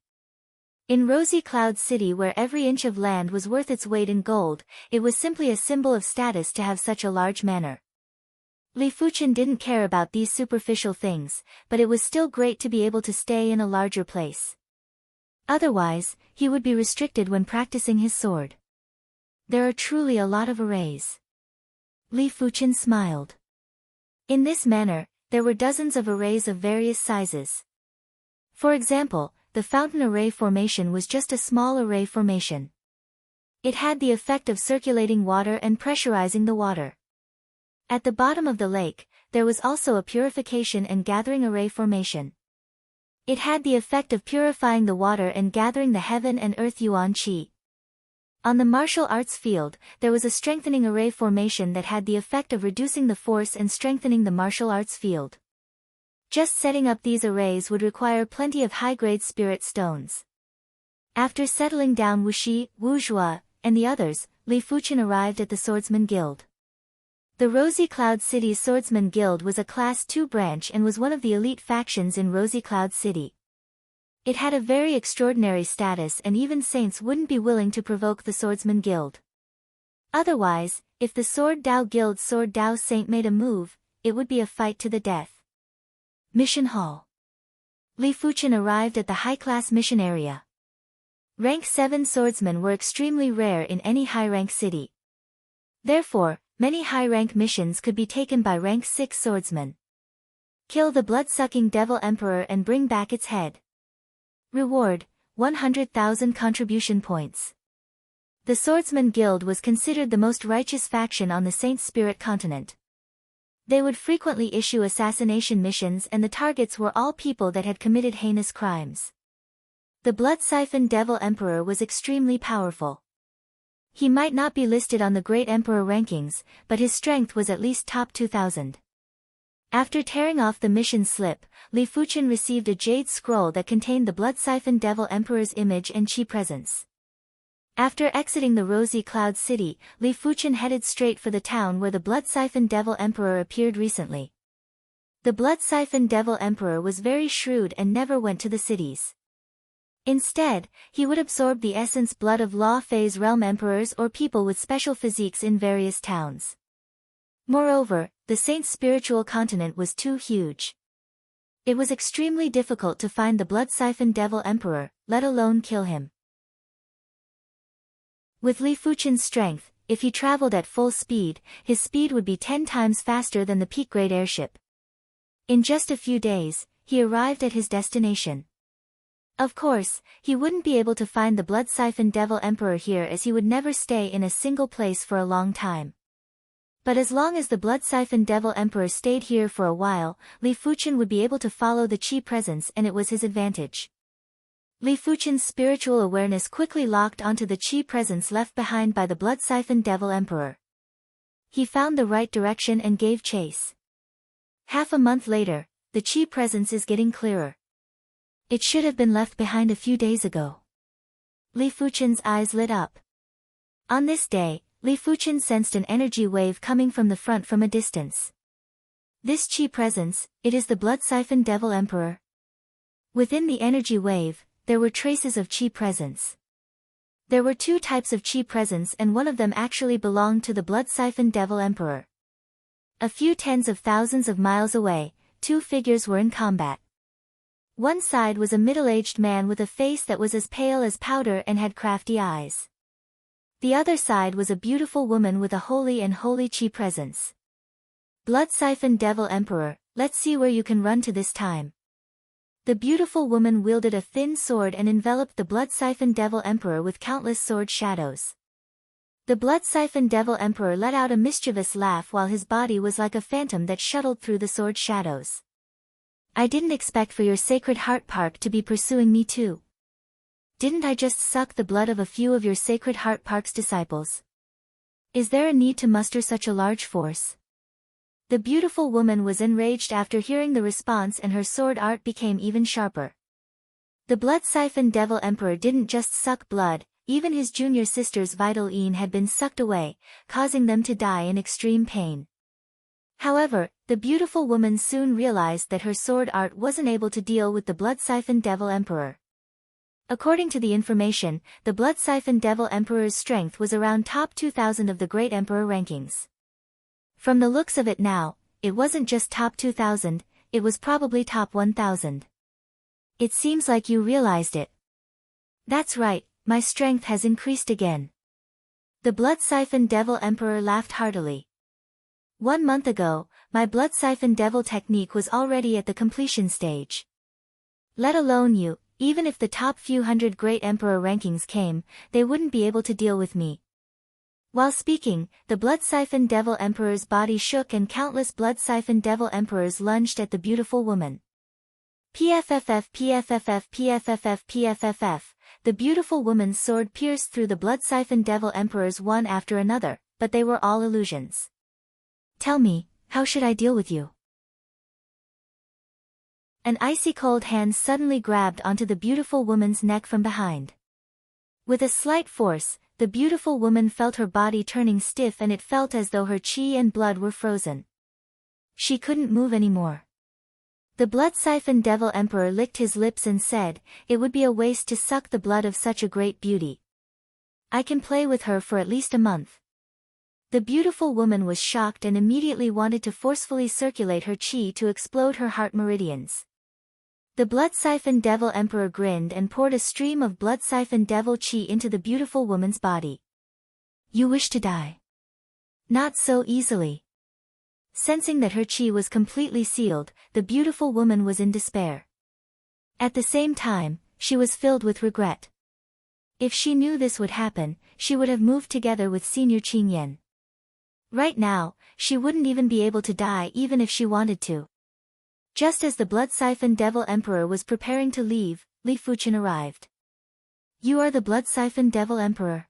In Rosy Cloud City, where every inch of land was worth its weight in gold, it was simply a symbol of status to have such a large manor. Li Fuchen didn't care about these superficial things, but it was still great to be able to stay in a larger place. Otherwise, he would be restricted when practicing his sword. There are truly a lot of arrays. Li Fuchen smiled. In this manor, there were dozens of arrays of various sizes. For example, the fountain array formation was just a small array formation. It had the effect of circulating water and pressurizing the water. At the bottom of the lake, there was also a purification and gathering array formation. It had the effect of purifying the water and gathering the heaven and earth yuan qi. On the martial arts field, there was a strengthening array formation that had the effect of reducing the force and strengthening the martial arts field. Just setting up these arrays would require plenty of high-grade spirit stones. After settling down Wu Shi, Wu Zhuo, and the others, Li Fuchen arrived at the Swordsman Guild. The Rosy Cloud City's Swordsman Guild was a Class 2 branch and was one of the elite factions in Rosy Cloud City. It had a very extraordinary status and even saints wouldn't be willing to provoke the Swordsman Guild. Otherwise, if the Sword Dao Guild's Sword Dao Saint made a move, it would be a fight to the death. Mission Hall. Li Fuchen arrived at the high-class mission area. Rank 7 swordsmen were extremely rare in any high-rank city. Therefore, many high-rank missions could be taken by rank 6 swordsmen. Kill the blood-sucking Devil Emperor and bring back its head. Reward, 100,000 contribution points. The Swordsman Guild was considered the most righteous faction on the Saint Spirit continent. They would frequently issue assassination missions and the targets were all people that had committed heinous crimes. The blood-siphoned Devil Emperor was extremely powerful. He might not be listed on the Great Emperor rankings, but his strength was at least top 2,000. After tearing off the mission slip, Li Fuchen received a jade scroll that contained the blood-siphoned Devil Emperor's image and chi presence. After exiting the Rosy Cloud City, Li Fuchen headed straight for the town where the Blood-Siphon Devil Emperor appeared recently. The Blood-Siphon Devil Emperor was very shrewd and never went to the cities. Instead, he would absorb the essence blood of Law Phase realm emperors or people with special physiques in various towns. Moreover, the saint's spiritual continent was too huge. It was extremely difficult to find the Blood-Siphon Devil Emperor, let alone kill him. With Li Fuchen's strength, if he traveled at full speed, his speed would be 10 times faster than the peak-grade airship. In just a few days, he arrived at his destination. Of course, he wouldn't be able to find the Blood-Siphon Devil Emperor here as he would never stay in a single place for a long time. But as long as the Blood-Siphon Devil Emperor stayed here for a while, Li Fuchen would be able to follow the Qi presence and it was his advantage. Li Fuchen's spiritual awareness quickly locked onto the Qi presence left behind by the Blood-Siphon Devil Emperor. He found the right direction and gave chase. Half a month later, the Qi presence is getting clearer. It should have been left behind a few days ago. Li Fuchen's eyes lit up. On this day, Li Fuchen sensed an energy wave coming from the front from a distance. This Qi presence, it is the Blood-Siphon Devil Emperor. Within the energy wave, there were traces of Qi presence. There were 2 types of Qi presence and one of them actually belonged to the Blood-Siphon Devil Emperor. A few tens of thousands of miles away, 2 figures were in combat. One side was a middle-aged man with a face that was as pale as powder and had crafty eyes. The other side was a beautiful woman with a holy and holy Qi presence. Blood-Siphon Devil Emperor, let's see where you can run to this time. The beautiful woman wielded a thin sword and enveloped the Blood-Siphon Devil Emperor with countless sword shadows. The Blood-Siphon Devil Emperor let out a mischievous laugh while his body was like a phantom that shuttled through the sword shadows. I didn't expect for your Sacred Heart Park to be pursuing me too. Didn't I just suck the blood of a few of your Sacred Heart Park's disciples? Is there a need to muster such a large force? The beautiful woman was enraged after hearing the response and her sword art became even sharper. The Blood-Siphon Devil Emperor didn't just suck blood, even his junior sister's vital yin had been sucked away, causing them to die in extreme pain. However, the beautiful woman soon realized that her sword art wasn't able to deal with the Blood-Siphon Devil Emperor. According to the information, the Blood-Siphon Devil Emperor's strength was around top 2000 of the Great Emperor rankings. From the looks of it now, it wasn't just top 2000, it was probably top 1000. It seems like you realized it. That's right, my strength has increased again. The Blood-Siphon Devil Emperor laughed heartily. 1 month ago, my Blood-Siphon Devil technique was already at the completion stage. Let alone you, even if the top few hundred Great Emperor rankings came, they wouldn't be able to deal with me. While speaking, the Blood-Siphon Devil Emperor's body shook and countless Blood-Siphon Devil Emperors lunged at the beautiful woman. PFFF PFFF PFFF PFFF, the beautiful woman's sword pierced through the Blood-Siphon Devil Emperors one after another, but they were all illusions. Tell me, how should I deal with you? An icy cold hand suddenly grabbed onto the beautiful woman's neck from behind. With a slight force, the beautiful woman felt her body turning stiff and it felt as though her qi and blood were frozen. She couldn't move anymore. The Blood-Siphon Devil Emperor licked his lips and said, "It would be a waste to suck the blood of such a great beauty. I can play with her for at least a month." The beautiful woman was shocked and immediately wanted to forcefully circulate her qi to explode her heart meridians. The Blood-Siphon Devil Emperor grinned and poured a stream of Blood-Siphon Devil Qi into the beautiful woman's body. You wish to die? Not so easily. Sensing that her qi was completely sealed, the beautiful woman was in despair. At the same time, she was filled with regret. If she knew this would happen, she would have moved together with Senior Qing Yan. Right now, she wouldn't even be able to die even if she wanted to. Just as the Blood-Siphon Devil Emperor was preparing to leave, Li Fuchen arrived. You are the Blood-Siphon Devil Emperor.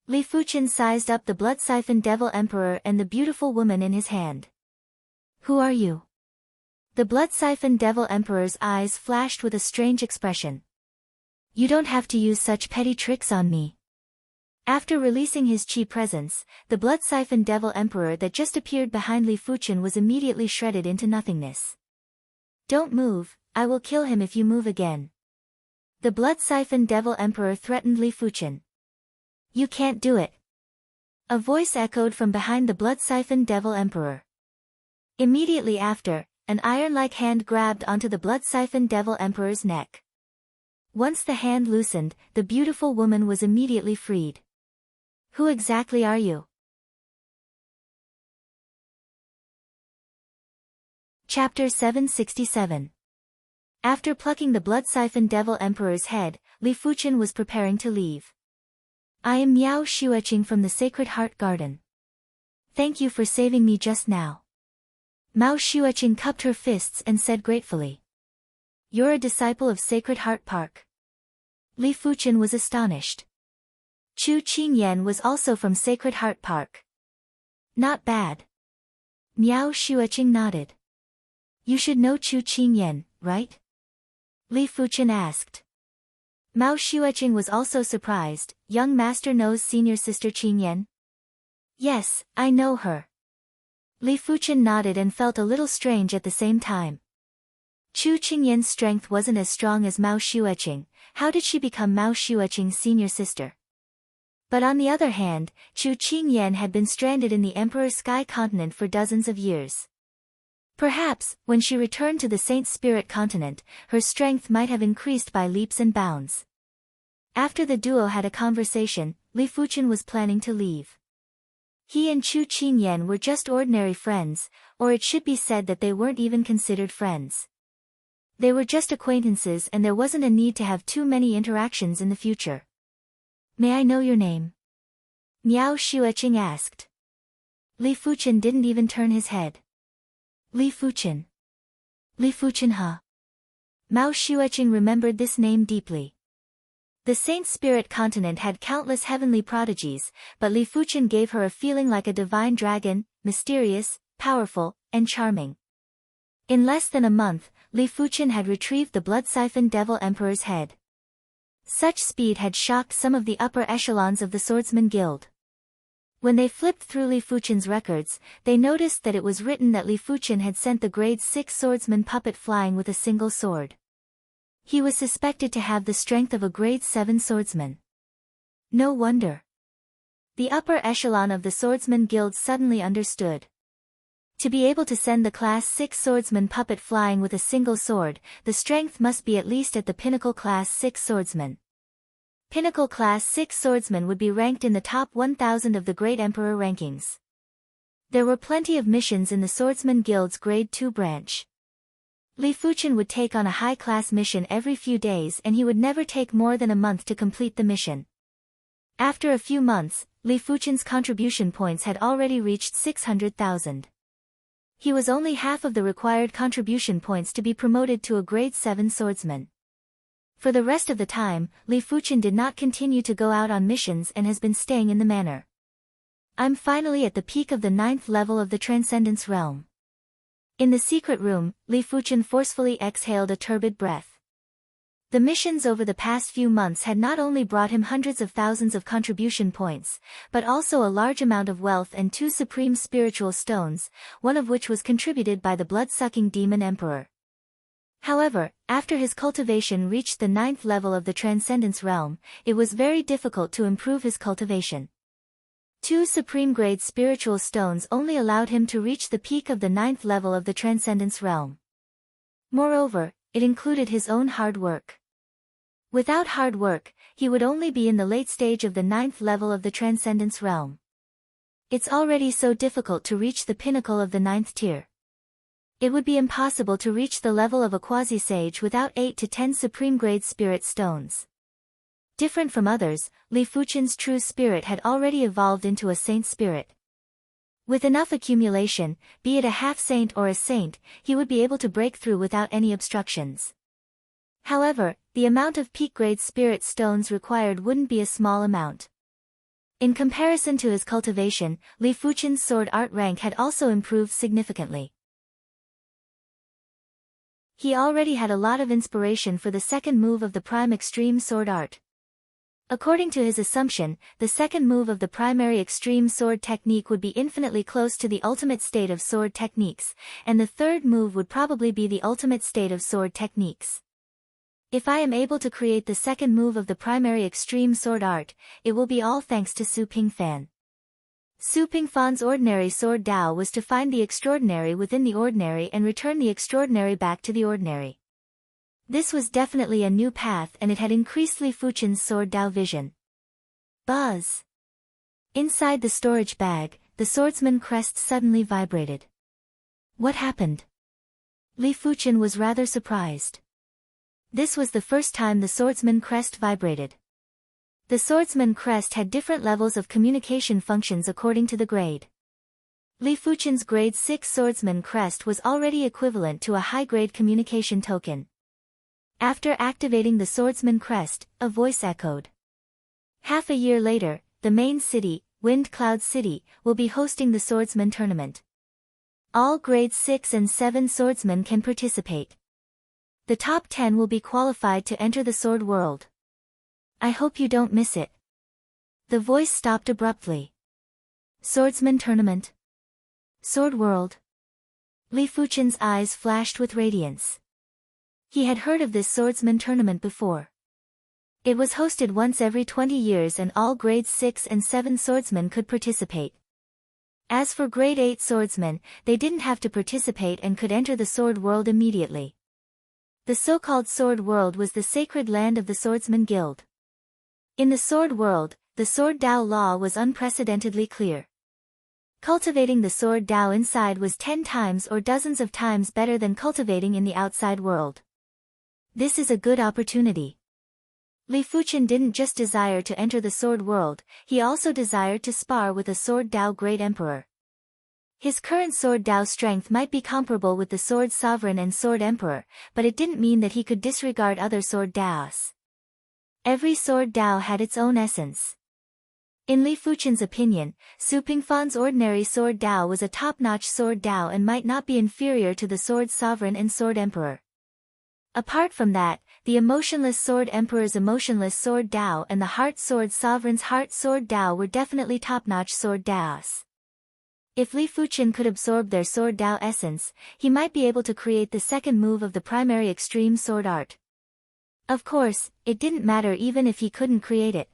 Li Fuchen sized up the Blood-Siphon Devil Emperor and the beautiful woman in his hand. Who are you? The Blood-Siphon Devil Emperor's eyes flashed with a strange expression. You don't have to use such petty tricks on me. After releasing his chi presence, the blood siphon devil emperor that just appeared behind Li Fuchen was immediately shredded into nothingness. Don't move, I will kill him if you move again. The blood siphon devil emperor threatened Li Fuchen. You can't do it. A voice echoed from behind the blood siphon devil emperor. Immediately after, an iron-like hand grabbed onto the blood siphon devil emperor's neck. Once the hand loosened, the beautiful woman was immediately freed. Who exactly are you? Chapter 767. After plucking the blood siphon devil emperor's head, Li Fuchen was preparing to leave. I am Miao Xueqing from the Sacred Heart Garden. Thank you for saving me just now. Mao Xueqing cupped her fists and said gratefully. You're a disciple of Sacred Heart Park. Li Fuchen was astonished. Chu Qingyan was also from Sacred Heart Park. Not bad. Miao Xueqing nodded. You should know Chu Qingyan, right? Li Fuchen asked. Mao Xueqing was also surprised. Young master knows senior sister Qingyan? Yes, I know her. Li Fuchen nodded and felt a little strange at the same time. Chu Qingyan's strength wasn't as strong as Mao Xueqing. How did she become Mao Xueqing's senior sister? But on the other hand, Chu Qingyan had been stranded in the Emperor's Sky Continent for dozens of years. Perhaps, when she returned to the Saint Spirit Continent, her strength might have increased by leaps and bounds. After the duo had a conversation, Li Fuchen was planning to leave. He and Chu Qingyan were just ordinary friends, or it should be said that they weren't even considered friends. They were just acquaintances and there wasn't a need to have too many interactions in the future. May I know your name? Miao Xueqing asked. Li Fuchen didn't even turn his head. Li Fuchen. Li Fuchen huh? Mao Xueqing remembered this name deeply. The Saint Spirit Continent had countless heavenly prodigies, but Li Fuchen gave her a feeling like a divine dragon, mysterious, powerful, and charming. In less than a month, Li Fuchen had retrieved the blood siphon devil emperor's head. Such speed had shocked some of the upper echelons of the Swordsman Guild. When they flipped through Li Fuchen's records, they noticed that it was written that Li Fuchen had sent the grade 6 swordsman puppet flying with a single sword. He was suspected to have the strength of a grade 7 swordsman. No wonder. The upper echelon of the Swordsman Guild suddenly understood. To be able to send the class 6 swordsman puppet flying with a single sword, the strength must be at least at the pinnacle class 6 swordsman. Pinnacle class 6 swordsman would be ranked in the top 1000 of the Great Emperor rankings. There were plenty of missions in the Swordsman Guild's grade 2 branch. Li Fuchen would take on a high-class mission every few days and he would never take more than a month to complete the mission. After a few months, Li Fuchen's contribution points had already reached 600,000. He was only half of the required contribution points to be promoted to a grade 7 swordsman. For the rest of the time, Li Fuchen did not continue to go out on missions and has been staying in the manor. I'm finally at the peak of the 9th level of the Transcendence Realm. In the secret room, Li Fuchen forcefully exhaled a turbid breath. The missions over the past few months had not only brought him hundreds of thousands of contribution points, but also a large amount of wealth and 2 supreme spiritual stones, one of which was contributed by the blood-sucking demon emperor. However, after his cultivation reached the 9th level of the Transcendence Realm, it was very difficult to improve his cultivation. 2 supreme-grade spiritual stones only allowed him to reach the peak of the 9th level of the Transcendence Realm. Moreover, it included his own hard work. Without hard work, he would only be in the late stage of the 9th level of the Transcendence Realm. It's already so difficult to reach the pinnacle of the 9th tier. It would be impossible to reach the level of a quasi-sage without 8 to 10 supreme-grade spirit stones. Different from others, Li Fuchen's true spirit had already evolved into a saint spirit. With enough accumulation, be it a half-saint or a saint, he would be able to break through without any obstructions. However, the amount of peak-grade spirit stones required wouldn't be a small amount. In comparison to his cultivation, Li Fuchen's sword art rank had also improved significantly. He already had a lot of inspiration for the second move of the Prime Extreme Sword Art. According to his assumption, the second move of the primary extreme sword technique would be infinitely close to the ultimate state of sword techniques, and the third move would probably be the ultimate state of sword techniques. If I am able to create the second move of the primary extreme sword art, it will be all thanks to Su Pingfan. Su Pingfan's ordinary sword Dao was to find the extraordinary within the ordinary and return the extraordinary back to the ordinary. This was definitely a new path, and it had increased Li Fuchen's sword Dao vision. Buzz! Inside the storage bag, the swordsman crest suddenly vibrated. What happened? Li Fuchen was rather surprised. This was the first time the swordsman crest vibrated. The swordsman crest had different levels of communication functions according to the grade. Li Fuchen's grade 6 swordsman crest was already equivalent to a high-grade communication token. After activating the swordsman crest, a voice echoed. Half a year later, the main city, Wind Cloud City, will be hosting the swordsman tournament. All grade 6 and 7 swordsmen can participate. The top 10 will be qualified to enter the sword world. I hope you don't miss it. The voice stopped abruptly. Swordsman tournament? Sword world? Li Fuchen's eyes flashed with radiance. He had heard of this swordsman tournament before. It was hosted once every 20 years and all grades 6 and 7 swordsmen could participate. As for grade 8 swordsmen, they didn't have to participate and could enter the sword world immediately. The so-called sword world was the sacred land of the swordsman guild. In the sword world, the sword Dao law was unprecedentedly clear. Cultivating the sword Dao inside was 10 times or dozens of times better than cultivating in the outside world. This is a good opportunity. Li Fuchen didn't just desire to enter the sword world, he also desired to spar with a sword Dao Great Emperor. His current sword Dao strength might be comparable with the sword Sovereign and sword Emperor, but it didn't mean that he could disregard other sword Daos. Every sword Dao had its own essence. In Li Fuchen's opinion, Su Pingfan's ordinary sword Dao was a top-notch sword Dao and might not be inferior to the sword Sovereign and sword Emperor. Apart from that, the emotionless sword Emperor's emotionless sword Dao and the heart sword Sovereign's heart sword Dao were definitely top-notch sword Daos. If Li Fuchen could absorb their sword Dao essence, he might be able to create the second move of the primary extreme sword art. Of course, it didn't matter even if he couldn't create it.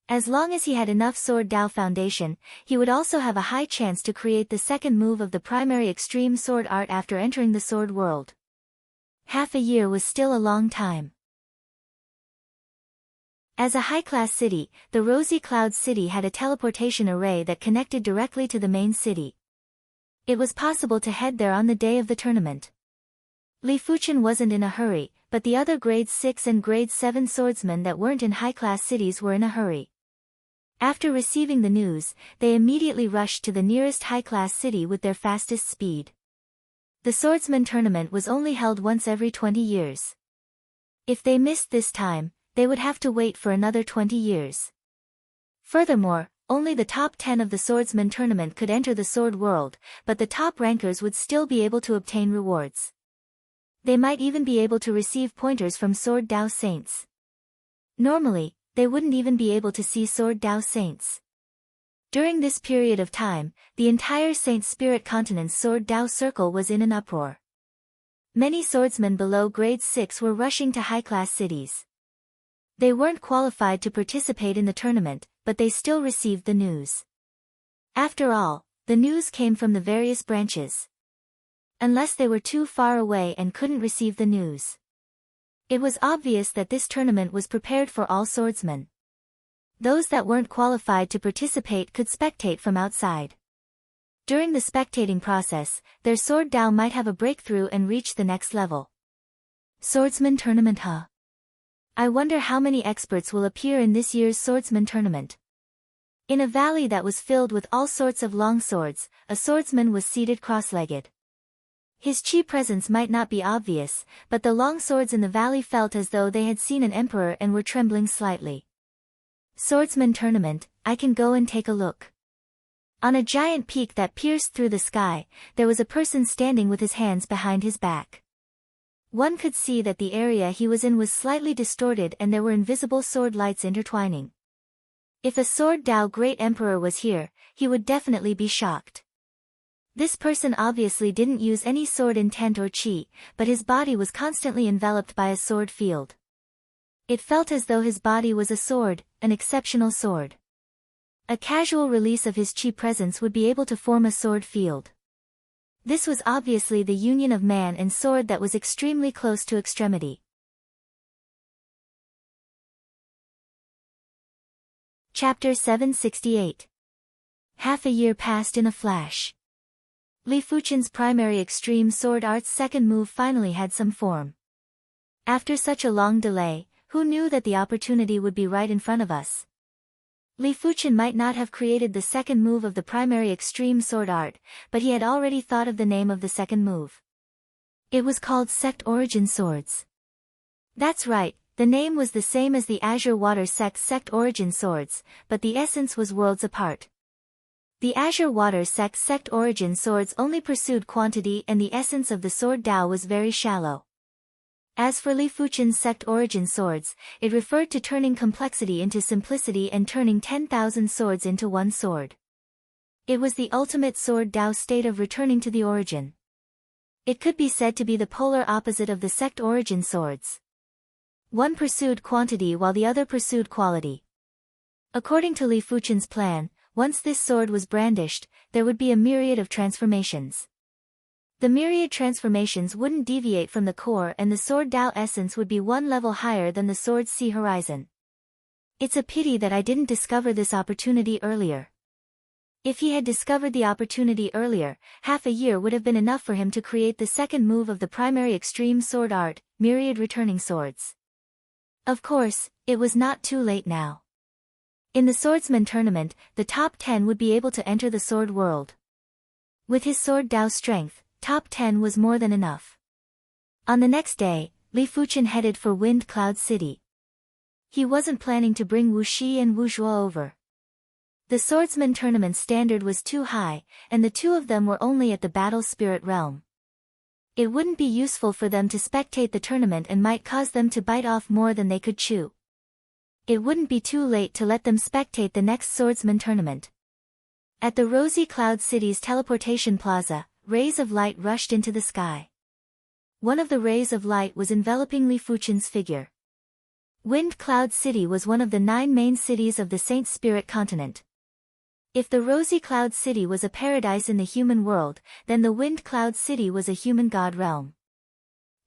As long as he had enough sword Dao foundation, he would also have a high chance to create the second move of the primary extreme sword art after entering the sword world. Half a year was still a long time. As a high-class city, the Rosy Cloud City had a teleportation array that connected directly to the main city. It was possible to head there on the day of the tournament. Li Fuchen wasn't in a hurry, but the other grade 6 and grade 7 swordsmen that weren't in high-class cities were in a hurry. After receiving the news, they immediately rushed to the nearest high-class city with their fastest speed. The swordsman tournament was only held once every 20 years. If they missed this time, they would have to wait for another 20 years. Furthermore, only the top 10 of the swordsman tournament could enter the sword world, but the top rankers would still be able to obtain rewards. They might even be able to receive pointers from sword Dao saints. Normally, they wouldn't even be able to see sword Dao saints. During this period of time, the entire Saint Spirit Continent's sword Dao circle was in an uproar. Many swordsmen below grade 6 were rushing to high-class cities. They weren't qualified to participate in the tournament, but they still received the news. After all, the news came from the various branches. Unless they were too far away and couldn't receive the news. It was obvious that this tournament was prepared for all swordsmen. Those that weren't qualified to participate could spectate from outside. During the spectating process, their sword Dao might have a breakthrough and reach the next level. Swordsman tournament, huh? I wonder how many experts will appear in this year's swordsman tournament. In a valley that was filled with all sorts of long swords, a swordsman was seated cross-legged. His chi presence might not be obvious, but the long swords in the valley felt as though they had seen an emperor and were trembling slightly. Swordsman tournament, I can go and take a look. On a giant peak that pierced through the sky, there was a person standing with his hands behind his back. One could see that the area he was in was slightly distorted and there were invisible sword lights intertwining. If a sword Dao Great Emperor was here, he would definitely be shocked. This person obviously didn't use any sword intent or chi, but his body was constantly enveloped by a sword field. It felt as though his body was a sword, an exceptional sword. A casual release of his chi presence would be able to form a sword field. This was obviously the union of man and sword that was extremely close to extremity. Chapter 768. Half a year passed in a flash. Li Fuchen's primary extreme sword art's second move finally had some form. After such a long delay, who knew that the opportunity would be right in front of us? Li Fuchen might not have created the second move of the primary extreme sword art, but he had already thought of the name of the second move. It was called Sect Origin Swords. That's right, the name was the same as the Azure Water Sect's Sect Origin Swords, but the essence was worlds apart. The Azure Water Sect's Sect Origin Swords only pursued quantity and the essence of the sword Dao was very shallow. As for Li Fuchen's Sect Origin Swords, it referred to turning complexity into simplicity and turning 10,000 swords into one sword. It was the ultimate sword Dao state of returning to the origin. It could be said to be the polar opposite of the Sect Origin Swords. One pursued quantity while the other pursued quality. According to Li Fuchen's plan, once this sword was brandished, there would be a myriad of transformations. The myriad transformations wouldn't deviate from the core and the sword Dao essence would be one level higher than the sword's sea horizon. It's a pity that I didn't discover this opportunity earlier. If he had discovered the opportunity earlier, half a year would have been enough for him to create the second move of the primary extreme sword art, myriad returning swords. Of course, it was not too late now. In the swordsman tournament, the top 10 would be able to enter the sword world. With his sword Dao strength, top 10 was more than enough. On the next day, Li Fuchen headed for Wind Cloud City. He wasn't planning to bring Wu Shi and Wu Zhuo over. The swordsman tournament standard was too high, and the two of them were only at the battle spirit realm. It wouldn't be useful for them to spectate the tournament and might cause them to bite off more than they could chew. It wouldn't be too late to let them spectate the next swordsman tournament. At the Rosy Cloud City's teleportation plaza, rays of light rushed into the sky. One of the rays of light was enveloping Li Fuchen's figure. Wind Cloud City was one of the 9 main cities of the Saint Spirit continent. If the Rosy Cloud City was a paradise in the human world, then the Wind Cloud City was a human god realm.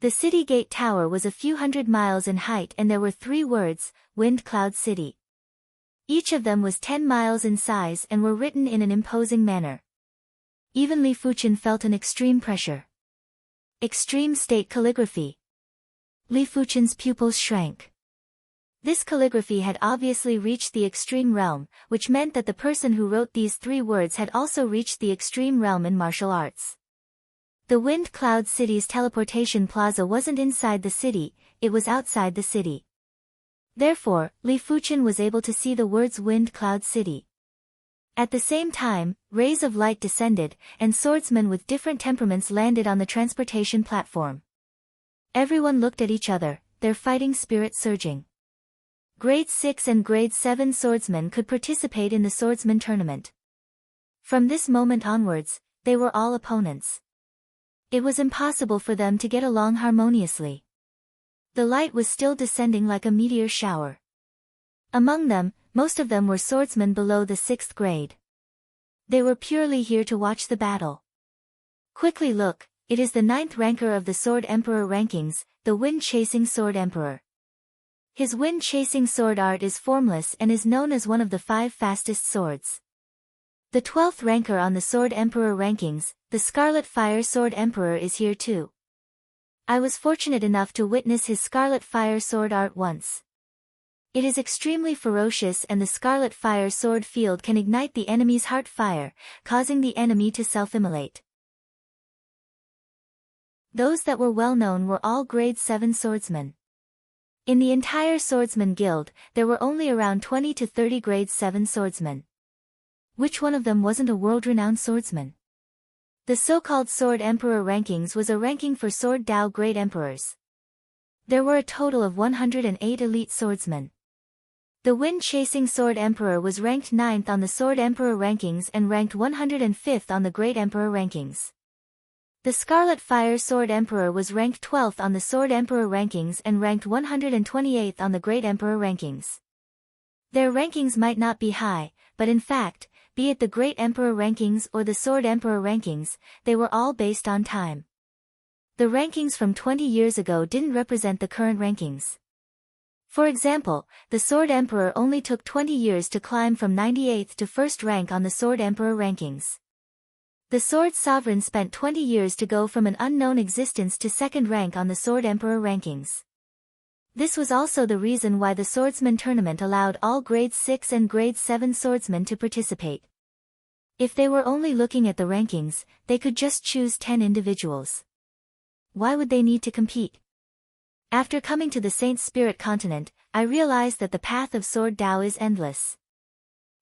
The city gate tower was a few hundred miles in height and there were 3 words, Wind Cloud City. Each of them was 10 miles in size and were written in an imposing manner. Even Li Fuchen felt an extreme pressure. Extreme state calligraphy. Li Fuchen's pupils shrank. This calligraphy had obviously reached the extreme realm, which meant that the person who wrote these 3 words had also reached the extreme realm in martial arts. The Wind Cloud City's teleportation plaza wasn't inside the city, it was outside the city. Therefore, Li Fuchen was able to see the words Wind Cloud City. At the same time, rays of light descended, and swordsmen with different temperaments landed on the transportation platform. Everyone looked at each other, their fighting spirit surging. Grade 6 and Grade 7 swordsmen could participate in the swordsman tournament. From this moment onwards, they were all opponents. It was impossible for them to get along harmoniously. The light was still descending like a meteor shower. Among them, most of them were swordsmen below the 6th grade. They were purely here to watch the battle. Quickly look, it is the 9th ranker of the Sword Emperor rankings, the Wind-Chasing Sword Emperor. His wind-chasing sword art is formless and is known as one of the 5 fastest swords. The 12th ranker on the Sword Emperor rankings, the Scarlet Fire Sword Emperor is here too. I was fortunate enough to witness his Scarlet Fire sword art once. It is extremely ferocious and the Scarlet Fire sword field can ignite the enemy's heart fire, causing the enemy to self-immolate. Those that were well known were all Grade 7 swordsmen. In the entire swordsman guild, there were only around 20 to 30 Grade 7 swordsmen. Which one of them wasn't a world-renowned swordsman? The so-called Sword Emperor rankings was a ranking for Sword Dao Great Emperors. There were a total of 108 elite swordsmen. The wind-chasing Sword Emperor was ranked 9th on the Sword Emperor rankings and ranked 105th on the Great Emperor rankings. The Scarlet Fire Sword Emperor was ranked 12th on the Sword Emperor rankings and ranked 128th on the Great Emperor rankings. Their rankings might not be high, but in fact, be it the Great Emperor rankings or the Sword Emperor rankings, they were all based on time. The rankings from 20 years ago didn't represent the current rankings. For example, the Sword Emperor only took 20 years to climb from 98th to 1st rank on the Sword Emperor rankings. The Sword Sovereign spent 20 years to go from an unknown existence to 2nd rank on the Sword Emperor rankings. This was also the reason why the Swordsman Tournament allowed all Grade 6 and Grade 7 swordsmen to participate. If they were only looking at the rankings, they could just choose 10 individuals. Why would they need to compete? After coming to the Saint Spirit continent, I realized that the path of Sword Dao is endless.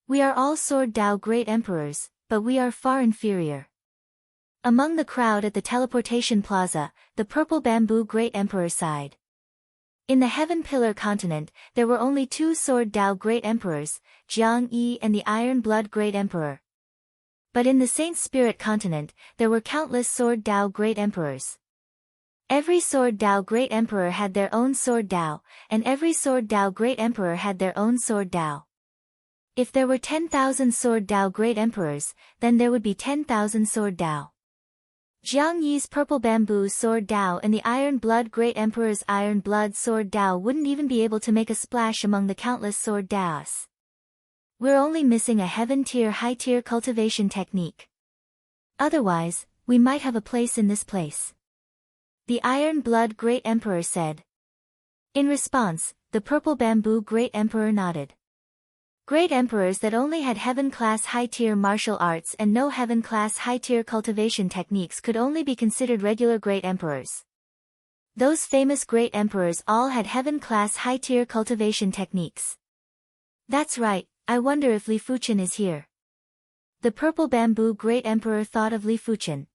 We are all Sword Dao Great Emperors, but we are far inferior. Among the crowd at the teleportation plaza, the Purple Bamboo Great Emperor sighed. In the Heaven Pillar continent, there were only 2 Sword Dao Great Emperors, Jiang Yi and the Iron Blood Great Emperor. But in the Saint Spirit continent, there were countless Sword Dao Great Emperors. Every Sword Dao Great Emperor had their own Sword Dao, and every Sword Dao Great Emperor had their own Sword Dao. If there were 10,000 Sword Dao Great Emperors, then there would be 10,000 Sword Dao. Jiang Yi's Purple Bamboo Sword Dao and the Iron Blood Great Emperor's Iron Blood Sword Dao wouldn't even be able to make a splash among the countless Sword Daos. We're only missing a high-tier cultivation technique. Otherwise, we might have a place in this place. The Iron Blood Great Emperor said. In response, the Purple Bamboo Great Emperor nodded. Great Emperors that only had Heaven-class high-tier martial arts and no Heaven-class high-tier cultivation techniques could only be considered regular Great Emperors. Those famous Great Emperors all had Heaven-class high-tier cultivation techniques. That's right, I wonder if Li Fuchen is here. The Purple Bamboo Great Emperor thought of Li Fuchen.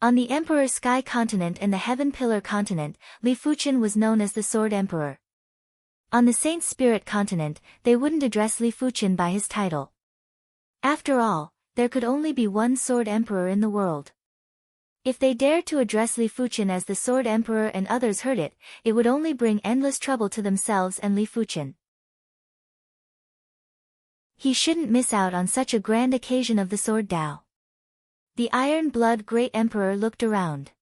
On the Emperor Sky continent and the Heaven Pillar continent, Li Fuchen was known as the Sword Emperor. On the Saint Spirit continent, they wouldn't address Li Fuchen by his title. After all, there could only be one Sword Emperor in the world. If they dared to address Li Fuchen as the Sword Emperor and others heard it, it would only bring endless trouble to themselves and Li Fuchen. He shouldn't miss out on such a grand occasion of the Sword Dao. The Iron Blood Great Emperor looked around.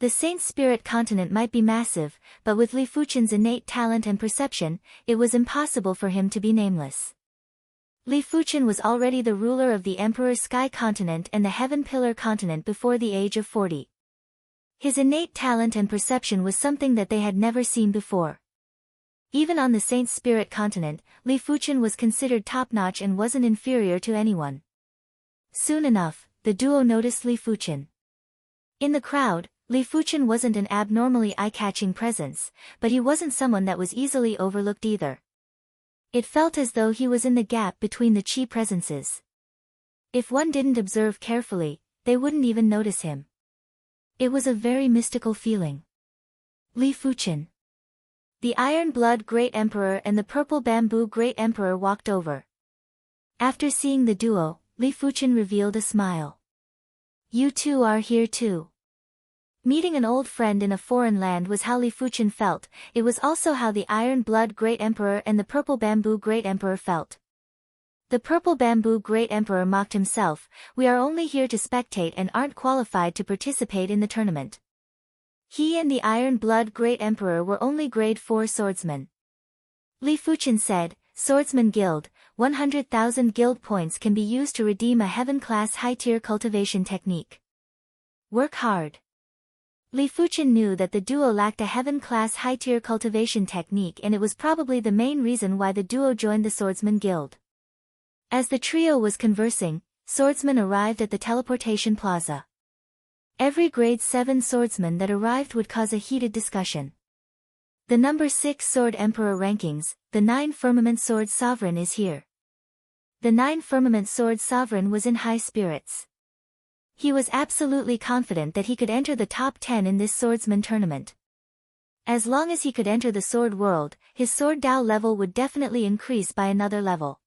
The Saint Spirit continent might be massive, but with Li Fuchen's innate talent and perception, it was impossible for him to be nameless. Li Fuchen was already the ruler of the Emperor Sky continent and the Heaven Pillar continent before the age of 40. His innate talent and perception was something that they had never seen before. Even on the Saint Spirit continent, Li Fuchen was considered top-notch and wasn't inferior to anyone. Soon enough, the duo noticed Li Fuchen. In the crowd, Li Fuchen wasn't an abnormally eye-catching presence, but he wasn't someone that was easily overlooked either. It felt as though he was in the gap between the Qi presences. If one didn't observe carefully, they wouldn't even notice him. It was a very mystical feeling. Li Fuchen. The Iron Blood Great Emperor and the Purple Bamboo Great Emperor walked over. After seeing the duo, Li Fuchen revealed a smile. You two are here too. Meeting an old friend in a foreign land was how Li Fuchen felt. It was also how the Iron Blood Great Emperor and the Purple Bamboo Great Emperor felt. The Purple Bamboo Great Emperor mocked himself, we are only here to spectate and aren't qualified to participate in the tournament. He and the Iron Blood Great Emperor were only grade 4 swordsmen. Li Fuchen said, Swordsman Guild, 100,000 guild points can be used to redeem a Heaven-class high-tier cultivation technique. Work hard. Li Fuchen knew that the duo lacked a Heaven-class high-tier cultivation technique, and it was probably the main reason why the duo joined the Swordsman Guild. As the trio was conversing, swordsmen arrived at the teleportation plaza. Every grade 7 swordsman that arrived would cause a heated discussion. The number 6 Sword Emperor rankings, the 9 Firmament Sword Sovereign is here. The 9 Firmament Sword Sovereign was in high spirits. He was absolutely confident that he could enter the top 10 in this swordsman tournament. As long as he could enter the sword world, his sword Dao level would definitely increase by another level.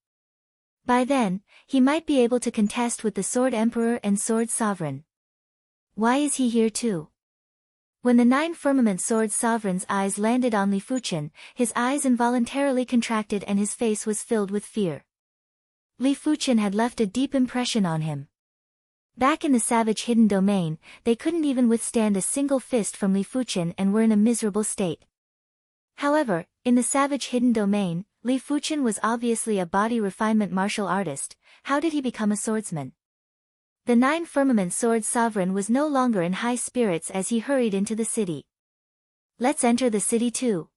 By then, he might be able to contest with the Sword Emperor and Sword Sovereign. Why is he here too? When the 9 Firmament Sword Sovereign's eyes landed on Li Fuchen, his eyes involuntarily contracted and his face was filled with fear. Li Fuchen had left a deep impression on him. Back in the Savage Hidden Domain, they couldn't even withstand a single fist from Li Fuchen and were in a miserable state. However, in the Savage Hidden Domain, Li Fuchen was obviously a body refinement martial artist. How did he become a swordsman? The 9 Firmament Sword Sovereign was no longer in high spirits as he hurried into the city. Let's enter the city too.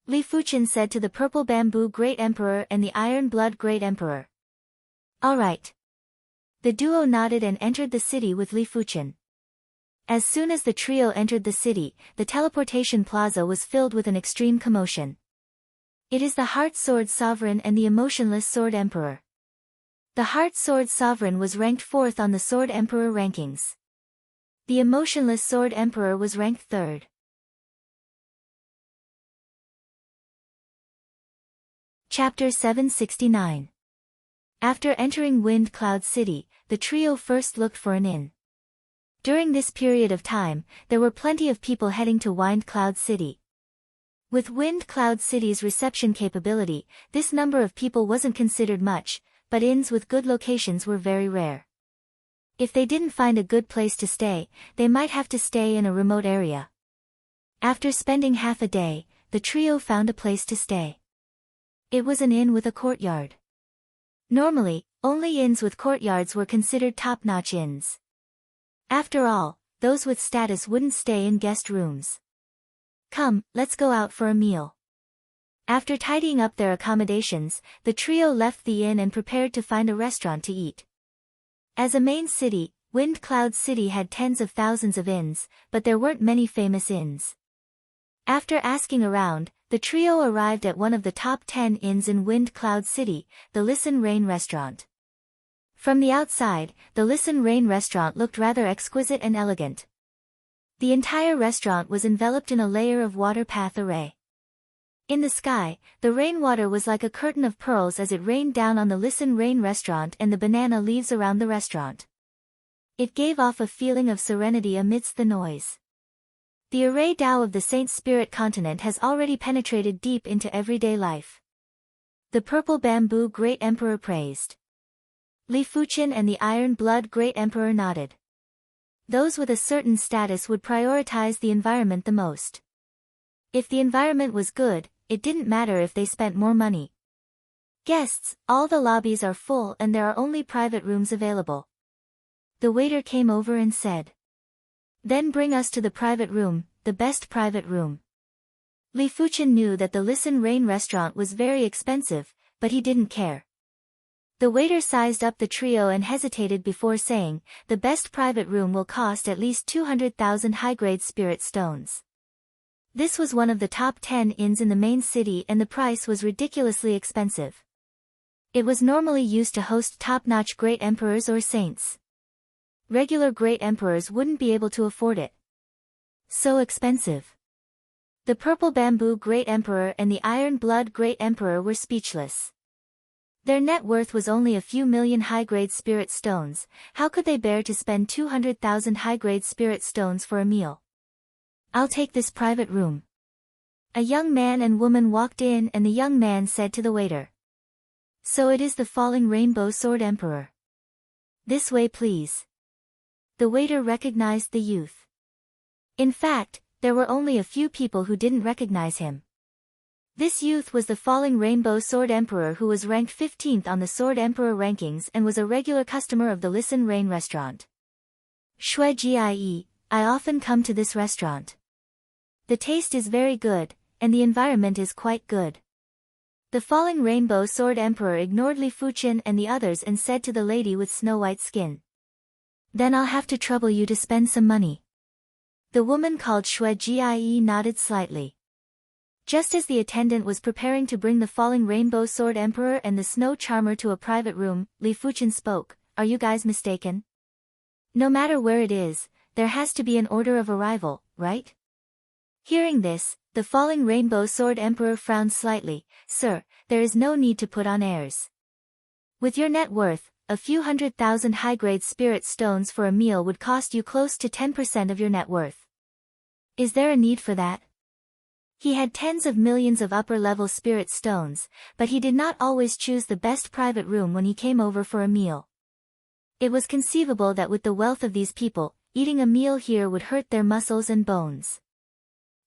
Li Fuchen said to the Purple Bamboo Great Emperor and the Iron Blood Great Emperor. All right. The duo nodded and entered the city with Li Fuchen. As soon as the trio entered the city, the teleportation plaza was filled with an extreme commotion. It is the Heart Sword Sovereign and the Emotionless Sword Emperor. The Heart Sword Sovereign was ranked 4th on the Sword Emperor rankings. The Emotionless Sword Emperor was ranked 3rd. Chapter 769. After entering Wind Cloud City, the trio first looked for an inn. During this period of time, there were plenty of people heading to Wind Cloud City. With Wind Cloud City's reception capability, this number of people wasn't considered much, but inns with good locations were very rare. If they didn't find a good place to stay, they might have to stay in a remote area. After spending half a day, the trio found a place to stay. It was an inn with a courtyard. Normally, only inns with courtyards were considered top-notch inns. After all, those with status wouldn't stay in guest rooms. Come, let's go out for a meal. After tidying up their accommodations, the trio left the inn and prepared to find a restaurant to eat. As a main city, Wind Cloud City had tens of thousands of inns, but there weren't many famous inns. After asking around, the trio arrived at one of the top 10 inns in Wind Cloud City, the Listen Rain Restaurant. From the outside, the Listen Rain Restaurant looked rather exquisite and elegant. The entire restaurant was enveloped in a layer of water path array. In the sky, the rainwater was like a curtain of pearls as it rained down on the Listen Rain Restaurant and the banana leaves around the restaurant. It gave off a feeling of serenity amidst the noise. The array Tao of the Saint Spirit continent has already penetrated deep into everyday life. The Purple Bamboo Great Emperor praised. Li Fuchen and the Iron Blood Great Emperor nodded. Those with a certain status would prioritize the environment the most. If the environment was good, it didn't matter if they spent more money. Guests, all the lobbies are full and there are only private rooms available. The waiter came over and said. Then bring us to the private room, the best private room. Li Fuchen knew that the Listen Rain restaurant was very expensive, but he didn't care. The waiter sized up the trio and hesitated before saying, the best private room will cost at least 200,000 high-grade spirit stones. This was one of the top 10 inns in the main city and the price was ridiculously expensive. It was normally used to host top-notch great emperors or saints. Regular great emperors wouldn't be able to afford it. So expensive. The Purple Bamboo Great Emperor and the Iron Blood Great Emperor were speechless. Their net worth was only a few million high-grade spirit stones. How could they bear to spend 200,000 high-grade spirit stones for a meal? I'll take this private room. A young man and woman walked in and the young man said to the waiter. So it is the Falling Rainbow Sword Emperor. This way please. The waiter recognized the youth. In fact, there were only a few people who didn't recognize him. This youth was the Falling Rainbow Sword Emperor who was ranked 15th on the Sword Emperor rankings and was a regular customer of the Listen Rain restaurant. Shui Jie, I often come to this restaurant. The taste is very good, and the environment is quite good. The Falling Rainbow Sword Emperor ignored Li Fuchen and the others and said to the lady with snow-white skin. Then I'll have to trouble you to spend some money. The woman called Shui Jie nodded slightly. Just as the attendant was preparing to bring the Falling Rainbow Sword Emperor and the Snow Charmer to a private room, Li Fuchen spoke, Are you guys mistaken? No matter where it is, there has to be an order of arrival, right? Hearing this, the falling rainbow sword emperor frowned slightly. Sir, there is no need to put on airs. With your net worth, a few 100,000 high-grade spirit stones for a meal would cost you close to 10% of your net worth. Is there a need for that? He had tens of millions of upper-level spirit stones, but he did not always choose the best private room when he came over for a meal. It was conceivable that with the wealth of these people, eating a meal here would hurt their muscles and bones.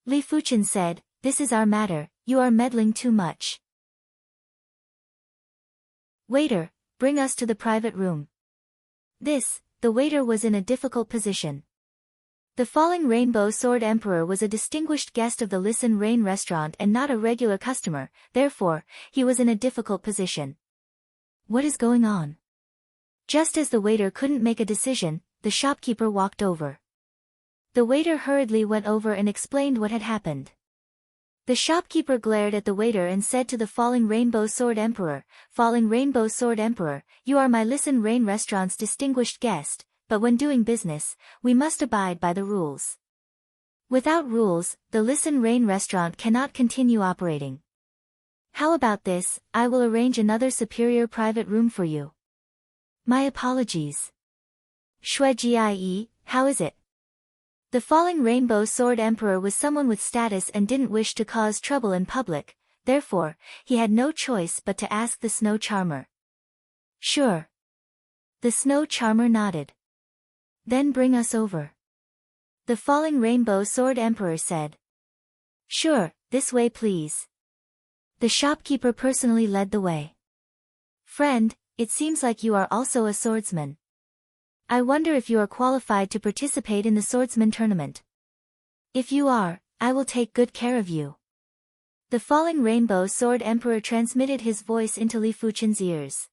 Li Fuchen said, "This is our matter, you are meddling too much. Waiter, bring us to the private room." The waiter was in a difficult position. The falling rainbow sword emperor was a distinguished guest of the Listen Rain restaurant and not a regular customer, therefore, he was in a difficult position. What is going on? Just as the waiter couldn't make a decision, the shopkeeper walked over. The waiter hurriedly went over and explained what had happened. The shopkeeper glared at the waiter and said to the falling rainbow sword emperor, "Falling rainbow sword emperor, you are my Listen Rain restaurant's distinguished guest, but when doing business, we must abide by the rules. Without rules, the Listen Rain restaurant cannot continue operating. How about this, I will arrange another superior private room for you." "My apologies. Shui, how is it?" The falling rainbow sword emperor was someone with status and didn't wish to cause trouble in public, therefore, he had no choice but to ask the snow charmer. "Sure." The snow charmer nodded. "Then bring us over." The falling rainbow sword emperor said. "Sure, this way please." The shopkeeper personally led the way. "Friend, it seems like you are also a swordsman. I wonder if you are qualified to participate in the swordsman tournament. If you are, I will take good care of you." The falling rainbow sword emperor transmitted his voice into Li Fuchen's ears.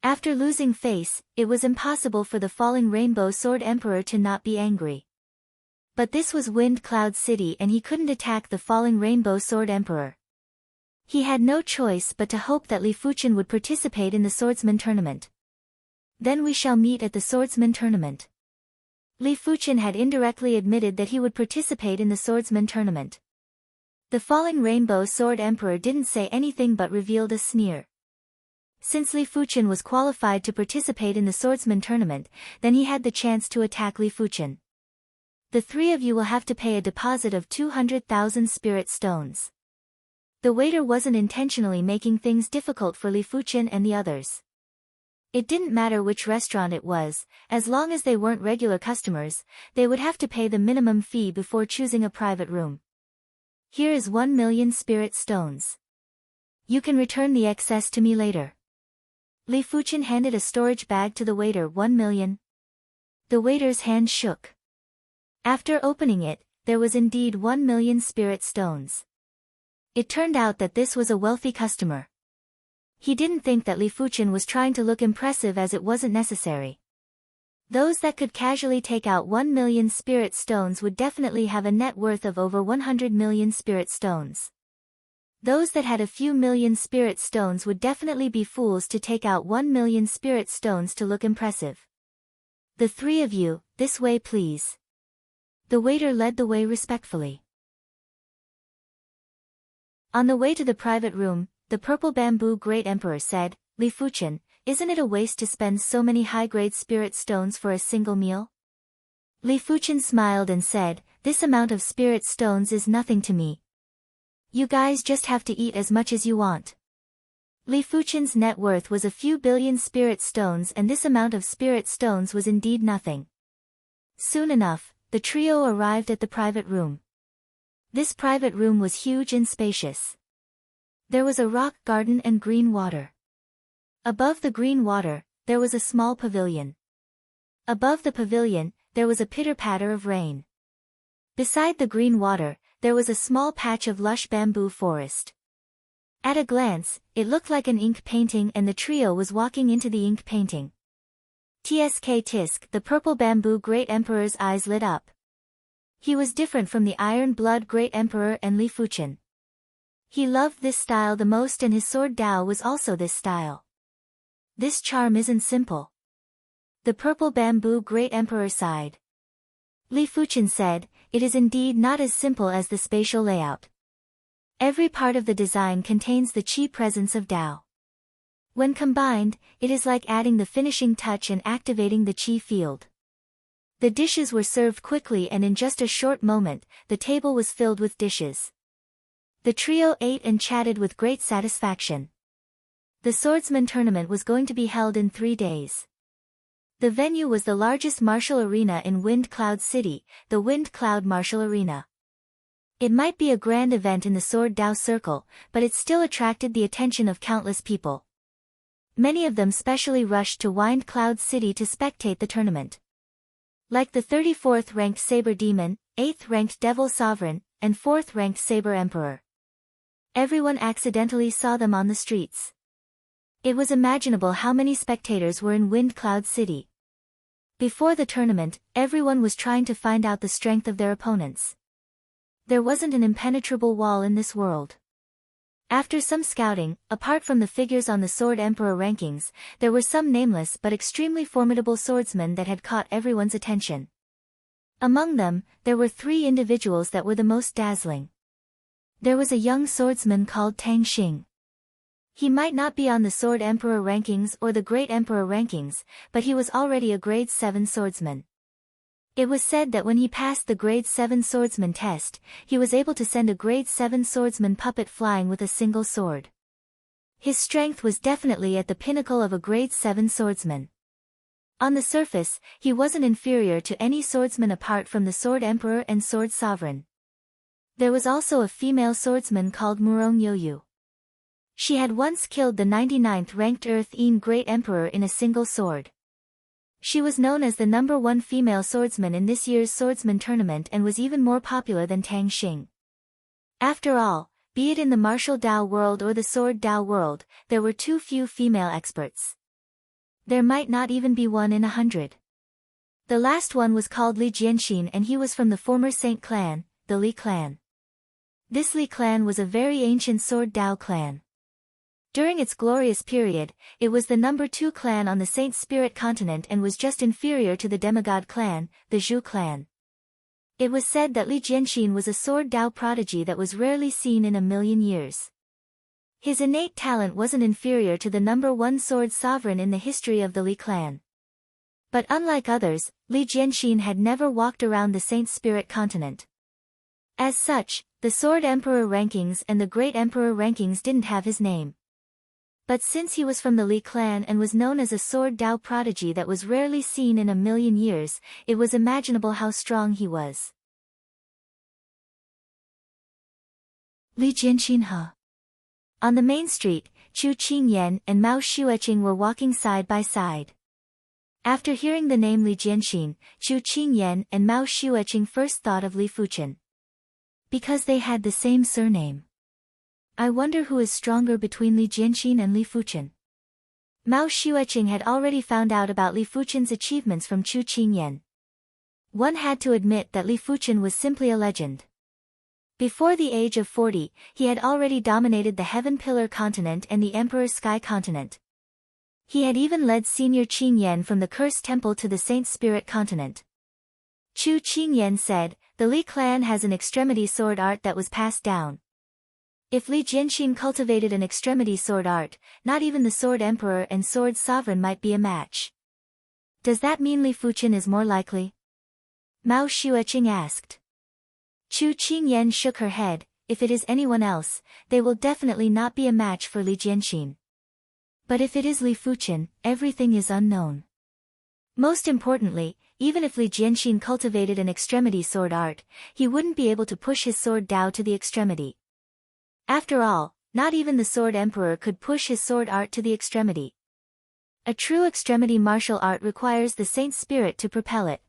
After losing face, it was impossible for the falling rainbow sword emperor to not be angry. But this was Wind Cloud City and he couldn't attack the falling rainbow sword emperor. He had no choice but to hope that Li Fuchen would participate in the swordsman tournament. "Then we shall meet at the swordsman tournament." Li Fuchen had indirectly admitted that he would participate in the swordsman tournament. The falling rainbow sword emperor didn't say anything but revealed a sneer. Since Li Fuchen was qualified to participate in the swordsman tournament, then he had the chance to attack Li Fuchen. "The three of you will have to pay a deposit of 200,000 spirit stones." The waiter wasn't intentionally making things difficult for Li Fuchen and the others. It didn't matter which restaurant it was, as long as they weren't regular customers, they would have to pay the minimum fee before choosing a private room. "Here is 1 million spirit stones. You can return the excess to me later." Li Fuchen handed a storage bag to the waiter. 1 million. The waiter's hand shook. After opening it, there was indeed 1 million spirit stones. It turned out that this was a wealthy customer. He didn't think that Li Fuchen was trying to look impressive as it wasn't necessary. Those that could casually take out 1 million spirit stones would definitely have a net worth of over 100 million spirit stones. Those that had a few million spirit stones would definitely be fools to take out 1 million spirit stones to look impressive. "The three of you, this way please." The waiter led the way respectfully. On the way to the private room, the purple bamboo great emperor said, "Li Fuchen, isn't it a waste to spend so many high-grade spirit stones for a single meal?" Li Fuchen smiled and said, "This amount of spirit stones is nothing to me. You guys just have to eat as much as you want." Li Fuchen's net worth was a few billion spirit stones and this amount of spirit stones was indeed nothing. Soon enough, the trio arrived at the private room. This private room was huge and spacious. There was a rock garden and green water. Above the green water, there was a small pavilion. Above the pavilion, there was a pitter-patter of rain. Beside the green water, there was a small patch of lush bamboo forest. At a glance, it looked like an ink painting and the trio was walking into the ink painting. Tsk tisk, the purple bamboo great emperor's eyes lit up. He was different from the iron blood great emperor and Li Fuchen. He loved this style the most and his sword Dao was also this style. This charm isn't simple. The purple bamboo great emperor sighed. Li Fuchen said, "It is indeed not as simple as the spatial layout. Every part of the design contains the qi presence of Tao. When combined, it is like adding the finishing touch and activating the qi field." The dishes were served quickly, and in just a short moment, the table was filled with dishes. The trio ate and chatted with great satisfaction. The swordsman tournament was going to be held in 3 days. The venue was the largest martial arena in Wind Cloud City, the Wind Cloud Martial Arena. It might be a grand event in the Sword Dao Circle, but it still attracted the attention of countless people. Many of them specially rushed to Wind Cloud City to spectate the tournament. Like the 34th ranked Saber Demon, 8th ranked Devil Sovereign, and 4th ranked Saber Emperor. Everyone accidentally saw them on the streets. It was imaginable how many spectators were in Wind Cloud City. Before the tournament, everyone was trying to find out the strength of their opponents. There wasn't an impenetrable wall in this world. After some scouting, apart from the figures on the Sword Emperor rankings, there were some nameless but extremely formidable swordsmen that had caught everyone's attention. Among them, there were 3 individuals that were the most dazzling. There was a young swordsman called Tang Xing. He might not be on the Sword Emperor rankings or the Great Emperor rankings, but he was already a grade 7 swordsman. It was said that when he passed the grade 7 swordsman test, he was able to send a grade 7 swordsman puppet flying with a single sword. His strength was definitely at the pinnacle of a grade 7 swordsman. On the surface, he wasn't inferior to any swordsman apart from the Sword Emperor and Sword Sovereign. There was also a female swordsman called Murong Yoyu. She had once killed the 99th ranked Earth-Een Great Emperor in a single sword. She was known as the #1 female swordsman in this year's swordsman tournament and was even more popular than Tang Xing. After all, be it in the martial Dao world or the sword Dao world, there were too few female experts. There might not even be one in 100. The last one was called Li Jianxin, and he was from the former Saint clan, the Li clan. This Li clan was a very ancient sword Dao clan. During its glorious period, it was the #2 clan on the Saint Spirit continent and was just inferior to the demigod clan, the Zhu clan. It was said that Li Jianxin was a sword Dao prodigy that was rarely seen in a million years. His innate talent wasn't inferior to the #1 sword sovereign in the history of the Li clan. But unlike others, Li Jianxin had never walked around the Saint Spirit continent. As such, the Sword Emperor rankings and the Great Emperor rankings didn't have his name. But since he was from the Li clan and was known as a sword Dao prodigy that was rarely seen in a million years, it was imaginable how strong he was. Li Jianxin he. On the main street, Chu Qingyan and Mao Xueqing were walking side by side. After hearing the name Li Jianxin, Chu Qingyan and Mao Xueqing first thought of Li Fuchen. Because they had the same surname. I wonder who is stronger between Li Jianxin and Li Fuchen. Mao Xueqing had already found out about Li Fuchen's achievements from Chu Qingyan. One had to admit that Li Fuchen was simply a legend. Before the age of 40, he had already dominated the Heaven Pillar continent and the Emperor's Sky continent. He had even led Senior Qingyan from the Cursed Temple to the Saint Spirit continent. Chu Qingyan said, "The Li clan has an extremity sword art that was passed down. If Li Jianxin cultivated an extremity sword art, not even the Sword Emperor and Sword Sovereign might be a match. Does that mean Li Fuchen is more likely?" Mao Xueqing asked. Chu Qingyan shook her head. "If it is anyone else, they will definitely not be a match for Li Jianxin. But if it is Li Fuchen, everything is unknown. Most importantly, even if Li Jianxin cultivated an extremity sword art, he wouldn't be able to push his sword Dao to the extremity. After all, not even the Sword Emperor could push his sword art to the extremity. A true extremity martial art requires the Saint Spirit to propel it.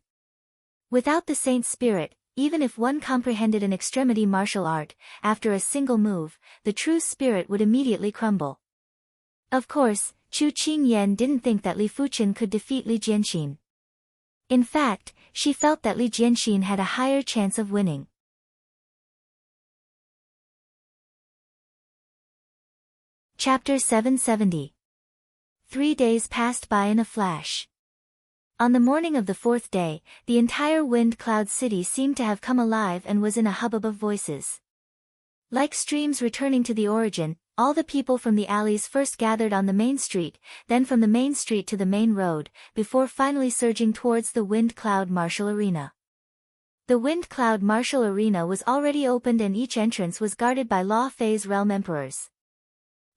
Without the Saint Spirit, even if one comprehended an extremity martial art, after a single move, the true spirit would immediately crumble. Of course, Chu Qingyan didn't think that Li Fuchen could defeat Li Jianxin. In fact, she felt that Li Jianxin had a higher chance of winning. Chapter 770. 3 days passed by in a flash. On the morning of the fourth day, the entire Wind Cloud City seemed to have come alive and was in a hubbub of voices. Like streams returning to the origin, all the people from the alleys first gathered on the main street, then from the main street to the main road, before finally surging towards the Wind Cloud Martial Arena. The Wind Cloud Martial Arena was already opened and each entrance was guarded by Law Phase Realm Emperors.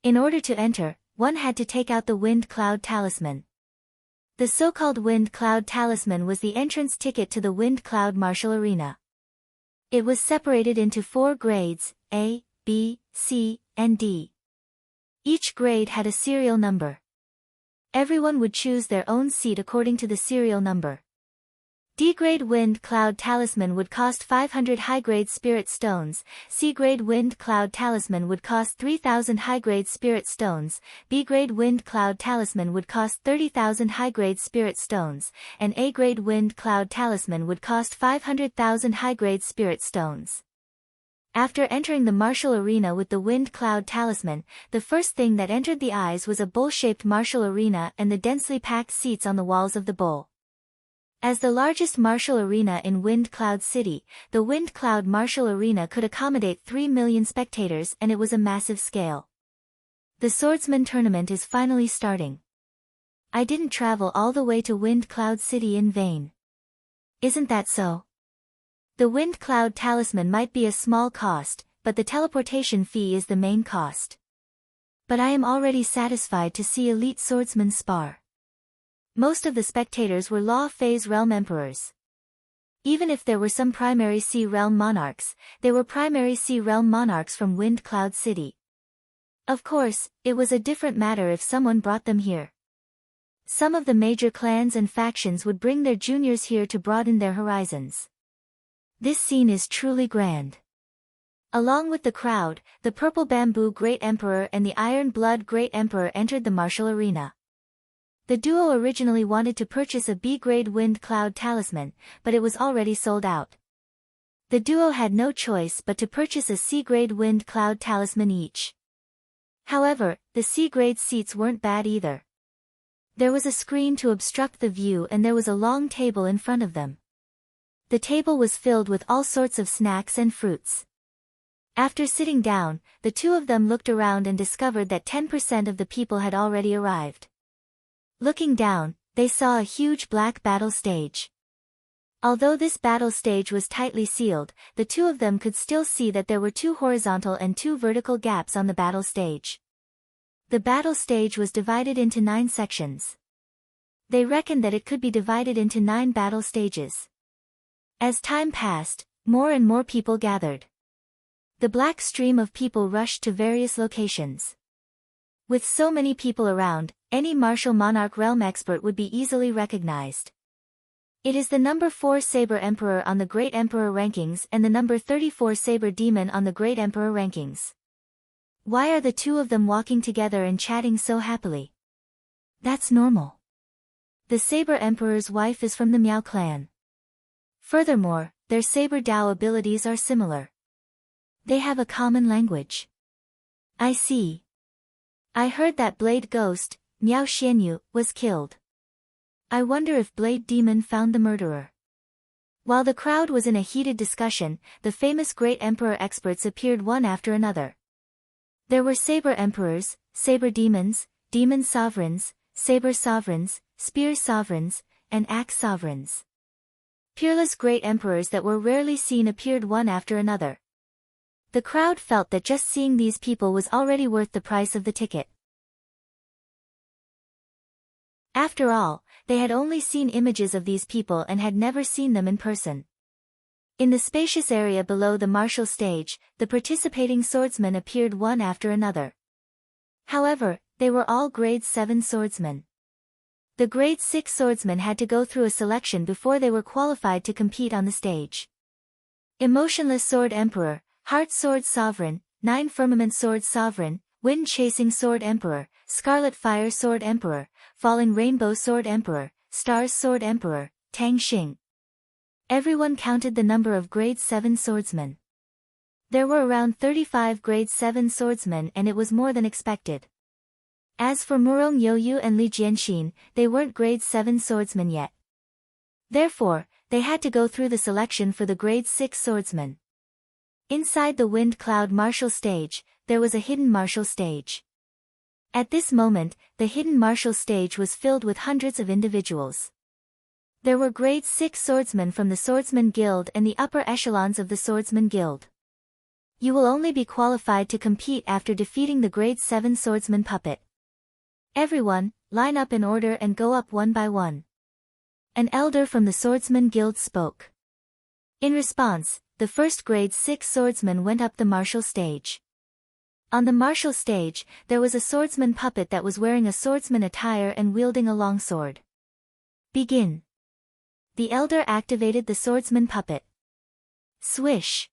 In order to enter, one had to take out the Wind Cloud Talisman. The so-called Wind Cloud Talisman was the entrance ticket to the Wind Cloud Martial Arena. It was separated into 4 grades, A, B, C, and D. Each grade had a serial number. Everyone would choose their own seat according to the serial number. D-grade Wind Cloud Talisman would cost 500 high-grade Spirit Stones, C-grade Wind Cloud Talisman would cost 3,000 high-grade Spirit Stones, B-grade Wind Cloud Talisman would cost 30,000 high-grade Spirit Stones, and A-grade Wind Cloud Talisman would cost 500,000 high-grade Spirit Stones. After entering the martial arena with the Wind Cloud Talisman, the first thing that entered the eyes was a bowl-shaped martial arena and the densely packed seats on the walls of the bowl. As the largest martial arena in Wind Cloud City, the Wind Cloud Martial Arena could accommodate 3 million spectators and it was a massive scale. The Swordsman Tournament is finally starting. I didn't travel all the way to Wind Cloud City in vain. Isn't that so? The Wind Cloud Talisman might be a small cost, but the teleportation fee is the main cost. But I am already satisfied to see elite swordsmen spar. Most of the spectators were Law Phase Realm Emperors. Even if there were some Primary Sea Realm Monarchs, they were Primary Sea Realm Monarchs from Wind Cloud City. Of course, it was a different matter if someone brought them here. Some of the major clans and factions would bring their juniors here to broaden their horizons. This scene is truly grand. Along with the crowd, the Purple Bamboo Great Emperor and the Iron Blood Great Emperor entered the martial arena. The duo originally wanted to purchase a B-grade Wind Cloud Talisman, but it was already sold out. The duo had no choice but to purchase a C-grade Wind Cloud Talisman each. However, the C-grade seats weren't bad either. There was a screen to obstruct the view and there was a long table in front of them. The table was filled with all sorts of snacks and fruits. After sitting down, the two of them looked around and discovered that 10% of the people had already arrived. Looking down, they saw a huge black battle stage. Although this battle stage was tightly sealed, the two of them could still see that there were 2 horizontal and 2 vertical gaps on the battle stage. The battle stage was divided into 9 sections. They reckoned that it could be divided into 9 battle stages. As time passed, more and more people gathered. The black stream of people rushed to various locations. With so many people around, any martial monarch realm expert would be easily recognized. It is the number 4 Saber Emperor on the Great Emperor rankings and the number 34 Saber Demon on the Great Emperor rankings. Why are the two of them walking together and chatting so happily? That's normal. The Saber Emperor's wife is from the Miao clan. Furthermore, their Saber Dao abilities are similar. They have a common language. I see. I heard that Blade Ghost, Miao Xianyu, was killed. I wonder if Blade Demon found the murderer. While the crowd was in a heated discussion, the famous Great Emperor experts appeared one after another. There were Saber Emperors, Saber Demons, Demon Sovereigns, Saber Sovereigns, Spear Sovereigns, and Axe Sovereigns. Peerless Great Emperors that were rarely seen appeared one after another. The crowd felt that just seeing these people was already worth the price of the ticket. After all, they had only seen images of these people and had never seen them in person. In the spacious area below the martial stage, the participating swordsmen appeared one after another. However, they were all grade 7 swordsmen. The grade 6 swordsmen had to go through a selection before they were qualified to compete on the stage. Emotionless Sword Emperor, Heart Sword Sovereign, 9 Firmament Sword Sovereign, Wind Chasing Sword Emperor, Scarlet Fire Sword Emperor, Falling Rainbow Sword Emperor, Stars Sword Emperor, Tang Xing. Everyone counted the number of grade 7 swordsmen. There were around 35 grade 7 swordsmen and it was more than expected. As for Murong Youyu and Li Jianxin, they weren't grade 7 swordsmen yet. Therefore, they had to go through the selection for the grade 6 swordsman. Inside the Wind Cloud martial stage, there was a hidden martial stage. At this moment, the hidden martial stage was filled with hundreds of individuals. There were grade 6 swordsmen from the Swordsman Guild and the upper echelons of the Swordsman Guild. You will only be qualified to compete after defeating the grade 7 swordsman puppet. Everyone, line up in order and go up one by one. An elder from the Swordsman Guild spoke. In response, the first grade 6 swordsman went up the martial stage. On the martial stage, there was a swordsman puppet that was wearing a swordsman attire and wielding a long sword. Begin. The elder activated the swordsman puppet. Swish.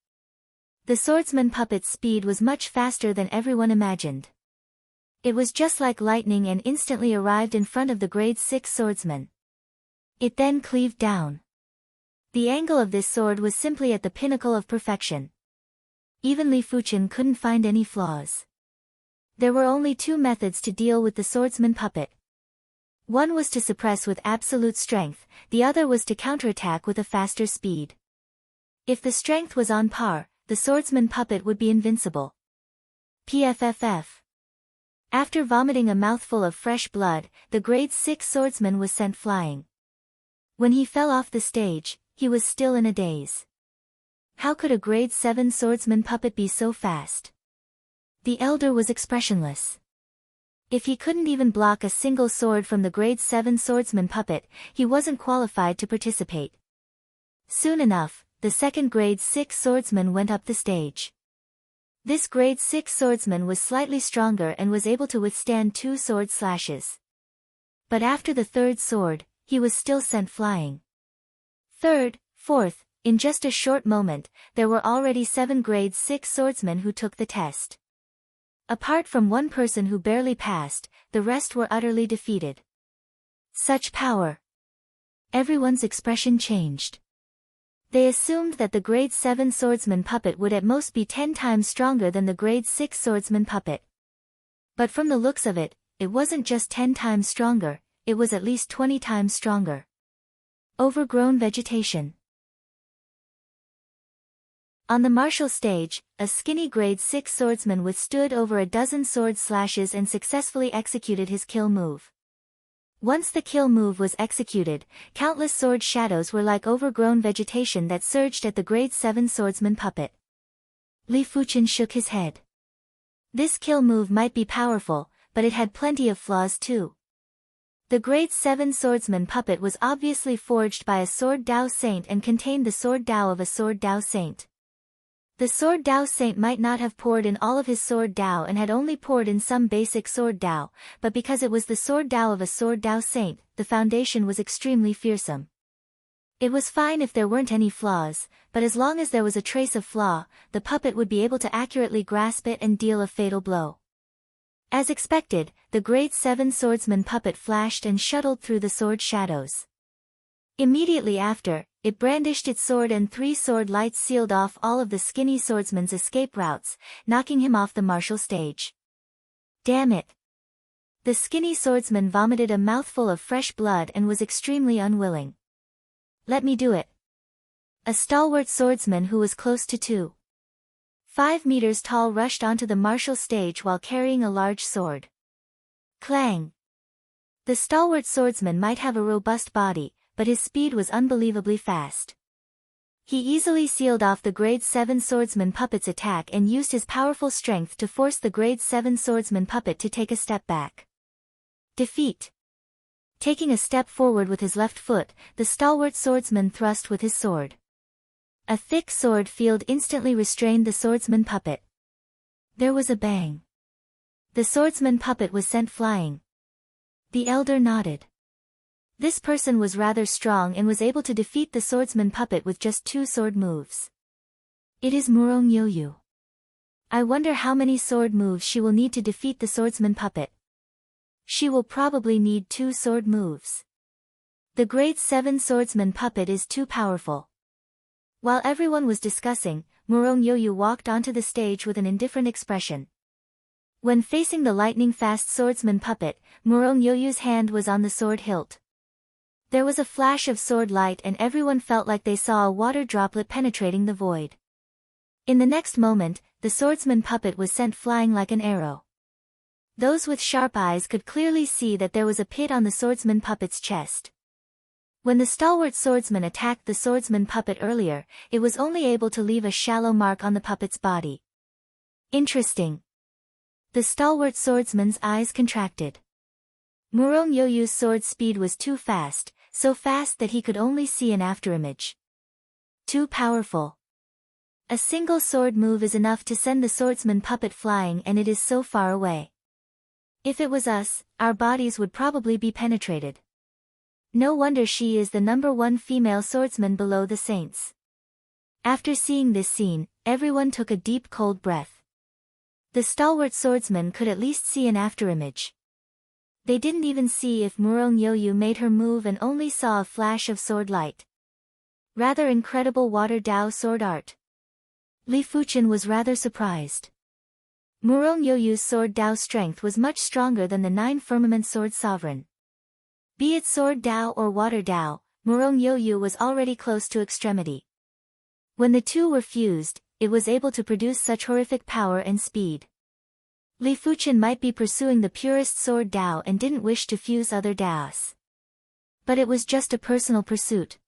The swordsman puppet's speed was much faster than everyone imagined. It was just like lightning and instantly arrived in front of the grade 6 swordsman. It then cleaved down. The angle of this sword was simply at the pinnacle of perfection. Even Li Fuchen couldn't find any flaws. There were only two methods to deal with the swordsman puppet. One was to suppress with absolute strength, the other was to counterattack with a faster speed. If the strength was on par, the swordsman puppet would be invincible. PFFF. After vomiting a mouthful of fresh blood, the grade 6 swordsman was sent flying. When he fell off the stage, he was still in a daze. How could a grade 7 swordsman puppet be so fast? The elder was expressionless. If he couldn't even block a single sword from the grade 7 swordsman puppet, he wasn't qualified to participate. Soon enough, the second grade 6 swordsman went up the stage. This grade 6 swordsman was slightly stronger and was able to withstand 2 sword slashes. But after the third sword, he was still sent flying. Third, fourth, in just a short moment, there were already 7 grade 6 swordsmen who took the test. Apart from one person who barely passed, the rest were utterly defeated. Such power! Everyone's expression changed. They assumed that the grade 7 swordsman puppet would at most be 10 times stronger than the grade 6 swordsman puppet. But from the looks of it, it wasn't just 10 times stronger, it was at least 20 times stronger. Overgrown vegetation. On the martial stage, a skinny grade 6 swordsman withstood over a dozen sword slashes and successfully executed his kill move. Once the kill move was executed, countless sword shadows were like overgrown vegetation that surged at the grade 7 swordsman puppet. Li Fuchen shook his head. This kill move might be powerful, but it had plenty of flaws too. The grade 7 swordsman puppet was obviously forged by a sword Dao saint and contained the sword Dao of a sword Dao saint. The sword Dao saint might not have poured in all of his sword Dao and had only poured in some basic sword Dao, but because it was the sword Dao of a sword Dao saint, the foundation was extremely fearsome. It was fine if there weren't any flaws, but as long as there was a trace of flaw, the puppet would be able to accurately grasp it and deal a fatal blow. As expected, the grade 7 swordsman puppet flashed and shuttled through the sword shadows. Immediately after, it brandished its sword and 3 sword lights sealed off all of the skinny swordsman's escape routes, knocking him off the martial stage. Damn it! The skinny swordsman vomited a mouthful of fresh blood and was extremely unwilling. Let me do it. A stalwart swordsman who was close to 2.5 meters tall rushed onto the martial stage while carrying a large sword. Clang! The stalwart swordsman might have a robust body, but his speed was unbelievably fast. He easily sealed off the grade 7 swordsman puppet's attack and used his powerful strength to force the grade 7 swordsman puppet to take a step back. Defeat. Taking a step forward with his left foot, the stalwart swordsman thrust with his sword. A thick sword field instantly restrained the swordsman puppet. There was a bang. The swordsman puppet was sent flying. The elder nodded. This person was rather strong and was able to defeat the swordsman puppet with just 2 sword moves. It is Murong Yoyu. I wonder how many sword moves she will need to defeat the swordsman puppet. She will probably need 2 sword moves. The grade 7 swordsman puppet is too powerful. While everyone was discussing, Murong Yoyu walked onto the stage with an indifferent expression. When facing the lightning-fast swordsman puppet, Murong Yoyu's hand was on the sword hilt. There was a flash of sword light and everyone felt like they saw a water droplet penetrating the void. In the next moment, the swordsman puppet was sent flying like an arrow. Those with sharp eyes could clearly see that there was a pit on the swordsman puppet's chest. When the stalwart swordsman attacked the swordsman puppet earlier, it was only able to leave a shallow mark on the puppet's body. Interesting. The stalwart swordsman's eyes contracted. Murong Yoyu's sword speed was too fast, so fast that he could only see an afterimage. Too powerful. A single sword move is enough to send the swordsman puppet flying, and it is so far away. If it was us, our bodies would probably be penetrated. No wonder she is the #1 female swordsman below the saints. After seeing this scene, everyone took a deep cold breath. The stalwart swordsman could at least see an afterimage. They didn't even see if Murong Yoyu made her move and only saw a flash of sword light. Rather incredible water Dao sword art. Li Fuchen was rather surprised. Murong Yoyu's sword Dao strength was much stronger than the 9 firmament sword sovereign. Be it sword Dao or water Dao, Murong Yoyu was already close to extremity. When the two were fused, it was able to produce such horrific power and speed. Li Fuchen might be pursuing the purest sword Dao and didn't wish to fuse other Daos. But it was just a personal pursuit.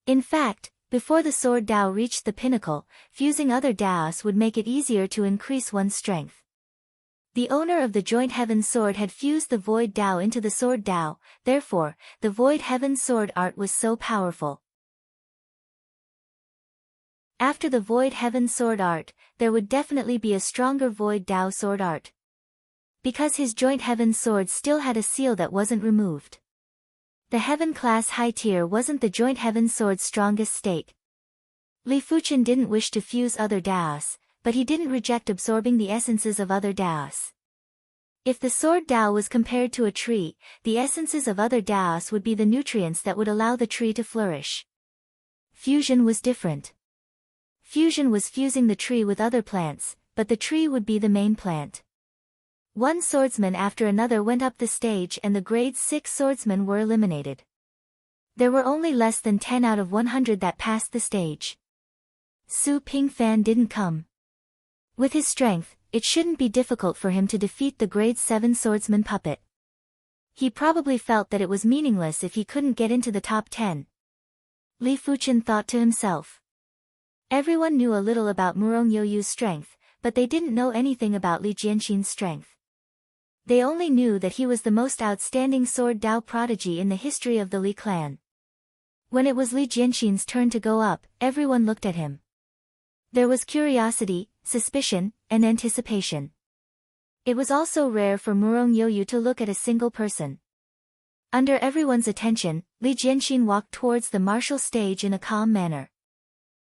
In fact, before the sword Dao reached the pinnacle, fusing other Daos would make it easier to increase one's strength. The owner of the Joint Heaven Sword had fused the Void Dao into the Sword Dao, therefore, the Void Heaven Sword art was so powerful. After the Void Heaven Sword art, there would definitely be a stronger Void Dao sword art. Because his Joint Heaven Sword still had a seal that wasn't removed. The Heaven class high tier wasn't the Joint Heaven Sword's strongest stake. Li Fuchen didn't wish to fuse other Daos, but he didn't reject absorbing the essences of other Daos. If the Sword Dao was compared to a tree, the essences of other Daos would be the nutrients that would allow the tree to flourish. Fusion was different. Fusion was fusing the tree with other plants, but the tree would be the main plant. One swordsman after another went up the stage and the grade 6 swordsmen were eliminated. There were only less than 10 out of 100 that passed the stage. Su Pingfan didn't come. With his strength, it shouldn't be difficult for him to defeat the grade 7 swordsman puppet. He probably felt that it was meaningless if he couldn't get into the top 10. Li Fuchen thought to himself. Everyone knew a little about Murong Yoyu's strength, but they didn't know anything about Li Jianxin's strength. They only knew that he was the most outstanding sword Dao prodigy in the history of the Li clan. When it was Li Jianxin's turn to go up, everyone looked at him. There was curiosity, suspicion, and anticipation. It was also rare for Murong Yoyu to look at a single person. Under everyone's attention, Li Jianxin walked towards the martial stage in a calm manner.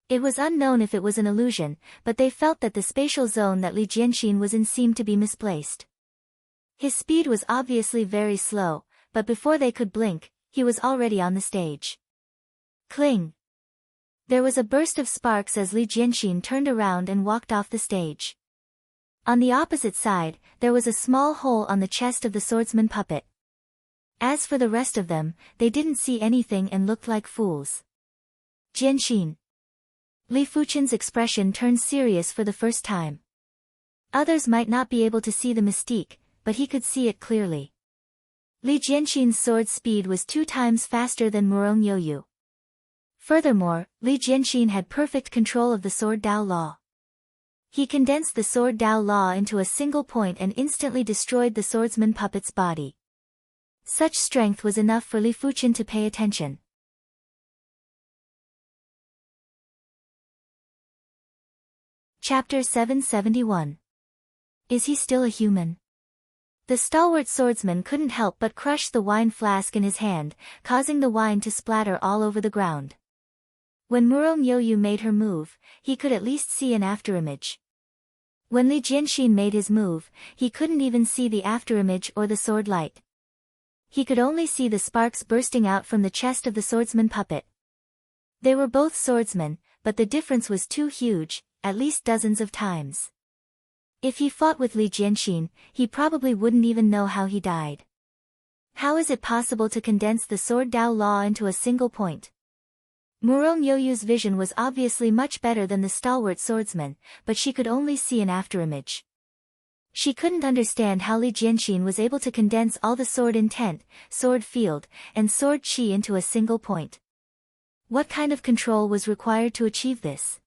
It was unknown if it was an illusion, but they felt that the spatial zone that Li Jianxin was in seemed to be misplaced. His speed was obviously very slow, but before they could blink, he was already on the stage. Cling! There was a burst of sparks as Li Jianxin turned around and walked off the stage. On the opposite side, there was a small hole on the chest of the swordsman puppet. As for the rest of them, they didn't see anything and looked like fools. Jianxin. Li Fuchen's expression turned serious for the first time. Others might not be able to see the mystique, but he could see it clearly. Li Jianxin's sword speed was 2 times faster than Murong Yoyu. Furthermore, Li Jianxin had perfect control of the Sword Dao Law. He condensed the Sword Dao Law into a single point and instantly destroyed the swordsman puppet's body. Such strength was enough for Li Fuchen to pay attention. Chapter 771. Is he still a human? The stalwart swordsman couldn't help but crush the wine flask in his hand, causing the wine to splatter all over the ground. When Murong Yoyu made her move, he could at least see an afterimage. When Li Jianxin made his move, he couldn't even see the afterimage or the sword light. He could only see the sparks bursting out from the chest of the swordsman puppet. They were both swordsmen, but the difference was too huge, at least dozens of times. If he fought with Li Jianxin, he probably wouldn't even know how he died. How is it possible to condense the Sword Dao Law into a single point? Murong Yoyu's vision was obviously much better than the stalwart swordsman, but she could only see an afterimage. She couldn't understand how Li Jianxin was able to condense all the sword intent, sword field, and sword chi into a single point. What kind of control was required to achieve this?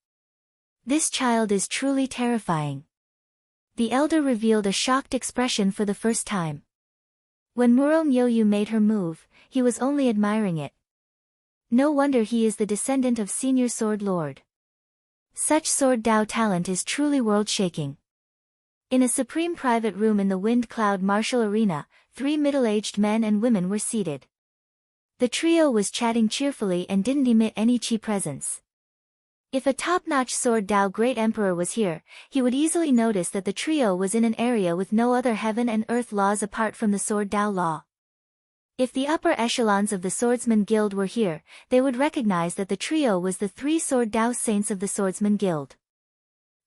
This child is truly terrifying. The elder revealed a shocked expression for the first time. When Murong Yoyu made her move, he was only admiring it. No wonder he is the descendant of Senior Sword Lord. Such sword Dao talent is truly world-shaking. In a supreme private room in the Wind Cloud Martial Arena, 3 middle-aged men and women were seated. The trio was chatting cheerfully and didn't emit any chi presence. If a top-notch Sword Dao Great Emperor was here, he would easily notice that the trio was in an area with no other heaven and earth laws apart from the Sword Dao Law. If the upper echelons of the Swordsman Guild were here, they would recognize that the trio was the 3 Sword Dao Saints of the Swordsman Guild.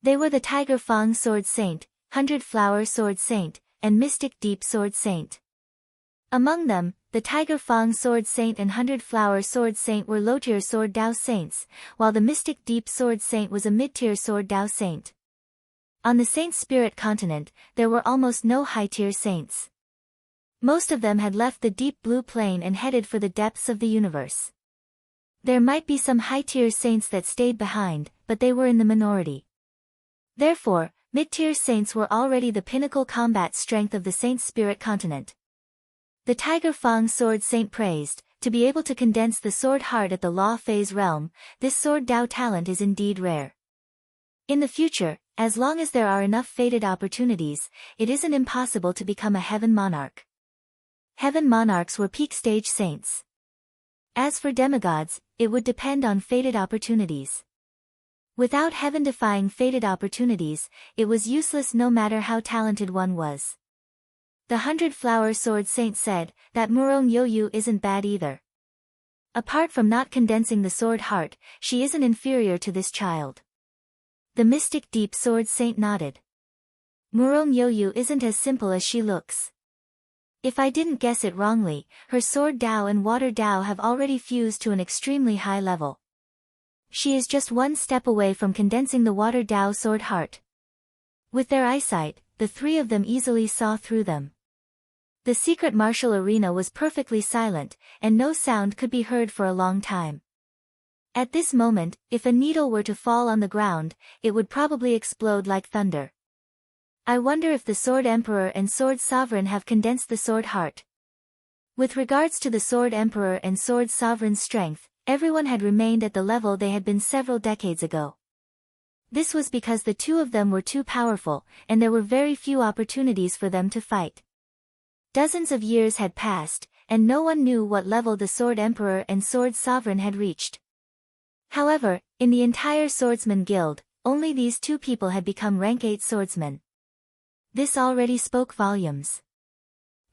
They were the Tiger Fang Sword Saint, 100 Flower Sword Saint, and Mystic Deep Sword Saint. Among them, the Tiger Fang Sword Saint and 100 Flower Sword Saint were low-tier Sword Dao Saints, while the Mystic Deep Sword Saint was a mid-tier Sword Dao Saint. On the Saint Spirit continent, there were almost no high-tier saints. Most of them had left the deep blue plane and headed for the depths of the universe. There might be some high-tier saints that stayed behind, but they were in the minority. Therefore, mid-tier saints were already the pinnacle combat strength of the Saint Spirit continent. The Tiger Fang Sword Saint praised, to be able to condense the sword heart at the Law Phase realm, this Sword Dao talent is indeed rare. In the future, as long as there are enough fated opportunities, it isn't impossible to become a Heaven Monarch. Heaven Monarchs were peak stage saints. As for demigods, it would depend on fated opportunities. Without heaven-defying fated opportunities, it was useless no matter how talented one was. The 100 Flower Sword Saint said, that Murong Yoyu isn't bad either. Apart from not condensing the sword heart, she isn't inferior to this child. The Mystic Deep Sword Saint nodded. Murong Yoyu isn't as simple as she looks. If I didn't guess it wrongly, her Sword Dao and Water Dao have already fused to an extremely high level. She is just one step away from condensing the Water Dao sword heart. With their eyesight, the 3 of them easily saw through them. The secret martial arena was perfectly silent, and no sound could be heard for a long time. At this moment, if a needle were to fall on the ground, it would probably explode like thunder. I wonder if the Sword Emperor and Sword Sovereign have condensed the sword heart. With regards to the Sword Emperor and Sword Sovereign's strength, everyone had remained at the level they had been several decades ago. This was because the 2 of them were too powerful, and there were very few opportunities for them to fight. Dozens of years had passed, and no one knew what level the Sword Emperor and Sword Sovereign had reached. However, in the entire Swordsman Guild, only these 2 people had become rank 8 swordsmen. This already spoke volumes.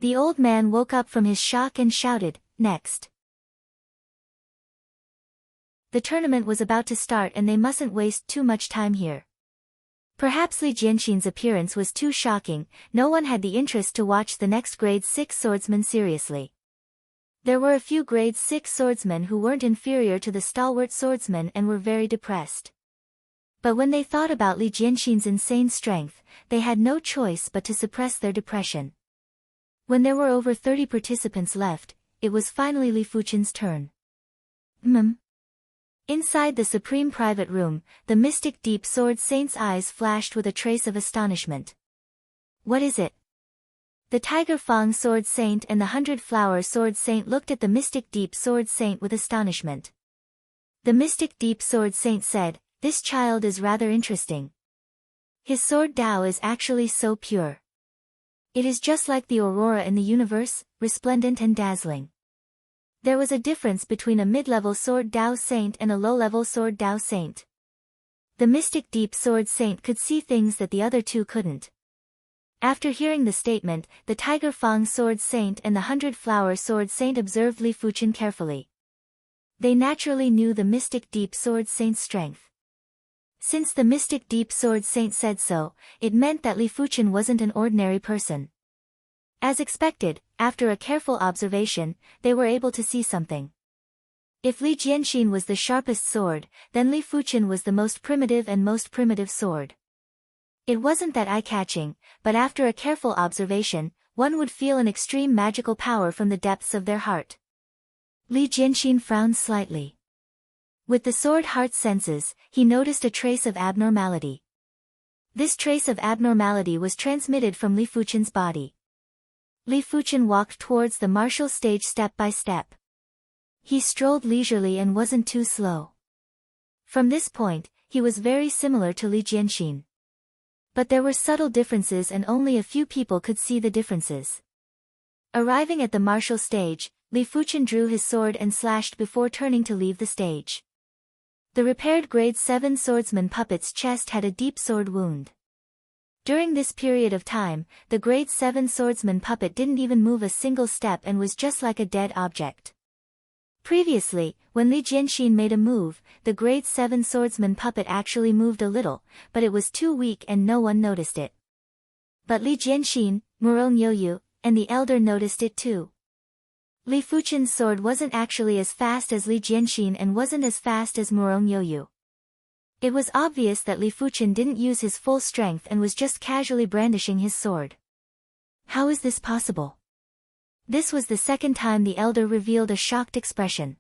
The old man woke up from his shock and shouted, "Next!" The tournament was about to start and they mustn't waste too much time here. Perhaps Li Jianxin's appearance was too shocking, no one had the interest to watch the next grade 6 swordsman seriously. There were a few grade 6 swordsmen who weren't inferior to the stalwart swordsman and were very depressed. But when they thought about Li Jianxin's insane strength, they had no choice but to suppress their depression. When there were over 30 participants left, it was finally Li Fuchen's turn. Inside the supreme private room, the Mystic Deep Sword Saint's eyes flashed with a trace of astonishment. What is it? The Tiger Fang Sword Saint and the 100 Flower Sword Saint looked at the Mystic Deep Sword Saint with astonishment. The Mystic Deep Sword Saint said, "This child is rather interesting. His Sword Dao is actually so pure. It is just like the aurora in the universe, resplendent and dazzling." There was a difference between a mid-level Sword Dao Saint and a low-level Sword Dao Saint. The Mystic Deep Sword Saint could see things that the other 2 couldn't. After hearing the statement, the Tiger Fang Sword Saint and the 100 Flower Sword Saint observed Li Fuchen carefully. They naturally knew the Mystic Deep Sword Saint's strength. Since the Mystic Deep Sword Saint said so, it meant that Li Fuchen wasn't an ordinary person. As expected, after a careful observation, they were able to see something. If Li Jianxin was the sharpest sword, then Li Fuchen was the most primitive sword. It wasn't that eye-catching, but after a careful observation, one would feel an extreme magical power from the depths of their heart. Li Jianxin frowned slightly. With the sword heart's senses, he noticed a trace of abnormality. This trace of abnormality was transmitted from Li Fuchen's body. Li Fuchen walked towards the martial stage step by step. He strolled leisurely and wasn't too slow. From this point, he was very similar to Li Jianxin. But there were subtle differences and only a few people could see the differences. Arriving at the martial stage, Li Fuchen drew his sword and slashed before turning to leave the stage. The repaired grade 7 swordsman puppet's chest had a deep sword wound. During this period of time, the grade 7 swordsman puppet didn't even move a single step and was just like a dead object. Previously, when Li Jianxin made a move, the grade 7 swordsman puppet actually moved a little, but it was too weak and no one noticed it. But Li Jianxin, Murong Youyu, and the elder noticed it too. Li Fuchen's sword wasn't actually as fast as Li Jianxin and wasn't as fast as Murong Youyu. It was obvious that Li Fuchen didn't use his full strength and was just casually brandishing his sword. How is this possible? This was the second time the elder revealed a shocked expression.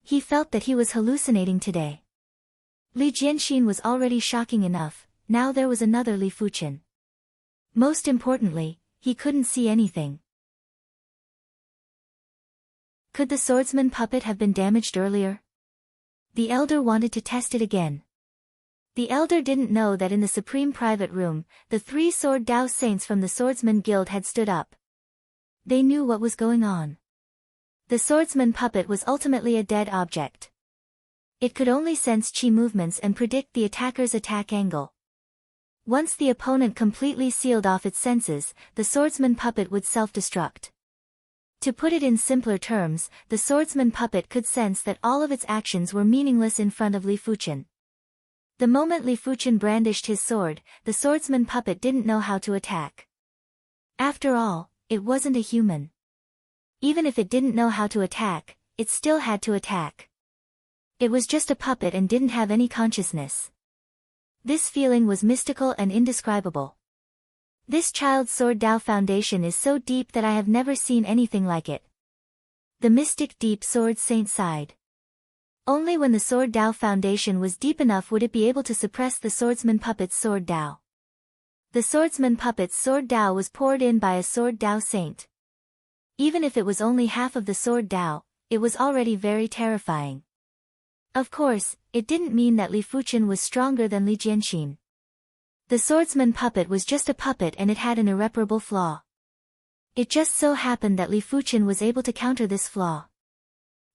He felt that he was hallucinating today. Li Jianxin was already shocking enough, now there was another Li Fuchen. Most importantly, he couldn't see anything. Could the swordsman puppet have been damaged earlier? The elder wanted to test it again. The elder didn't know that in the supreme private room, the 3 sword Dao saints from the Swordsman Guild had stood up. They knew what was going on. The swordsman puppet was ultimately a dead object. It could only sense chi movements and predict the attacker's attack angle. Once the opponent completely sealed off its senses, the swordsman puppet would self-destruct. To put it in simpler terms, the swordsman puppet could sense that all of its actions were meaningless in front of Li Fuchen. The moment Li Fuchen brandished his sword, the swordsman puppet didn't know how to attack. After all, it wasn't a human. Even if it didn't know how to attack, it still had to attack. It was just a puppet and didn't have any consciousness. This feeling was mystical and indescribable. This child's sword Dao foundation is so deep that I have never seen anything like it. The mystic deep sword saint sighed. Only when the sword Dao foundation was deep enough would it be able to suppress the swordsman puppet's sword Dao. The swordsman puppet's sword Dao was poured in by a sword Dao saint. Even if it was only half of the sword Dao, it was already very terrifying. Of course, it didn't mean that Li Fuchen was stronger than Li Jianxin. The swordsman puppet was just a puppet and it had an irreparable flaw. It just so happened that Li Fuchen was able to counter this flaw.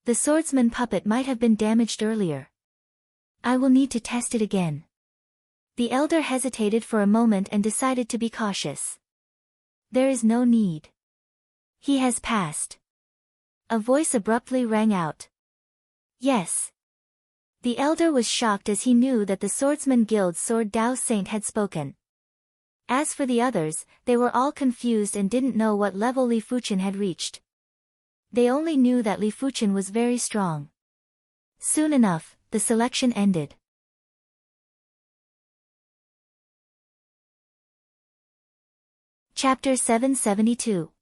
The swordsman puppet might have been damaged earlier. I will need to test it again. The elder hesitated for a moment and decided to be cautious. There is no need. He has passed. A voice abruptly rang out. Yes. The elder was shocked as he knew that the Swordsman Guild's Sword Dao Saint had spoken. As for the others, they were all confused and didn't know what level Li Fuchen had reached. They only knew that Li Fuchen was very strong. Soon enough, the selection ended. Chapter 772.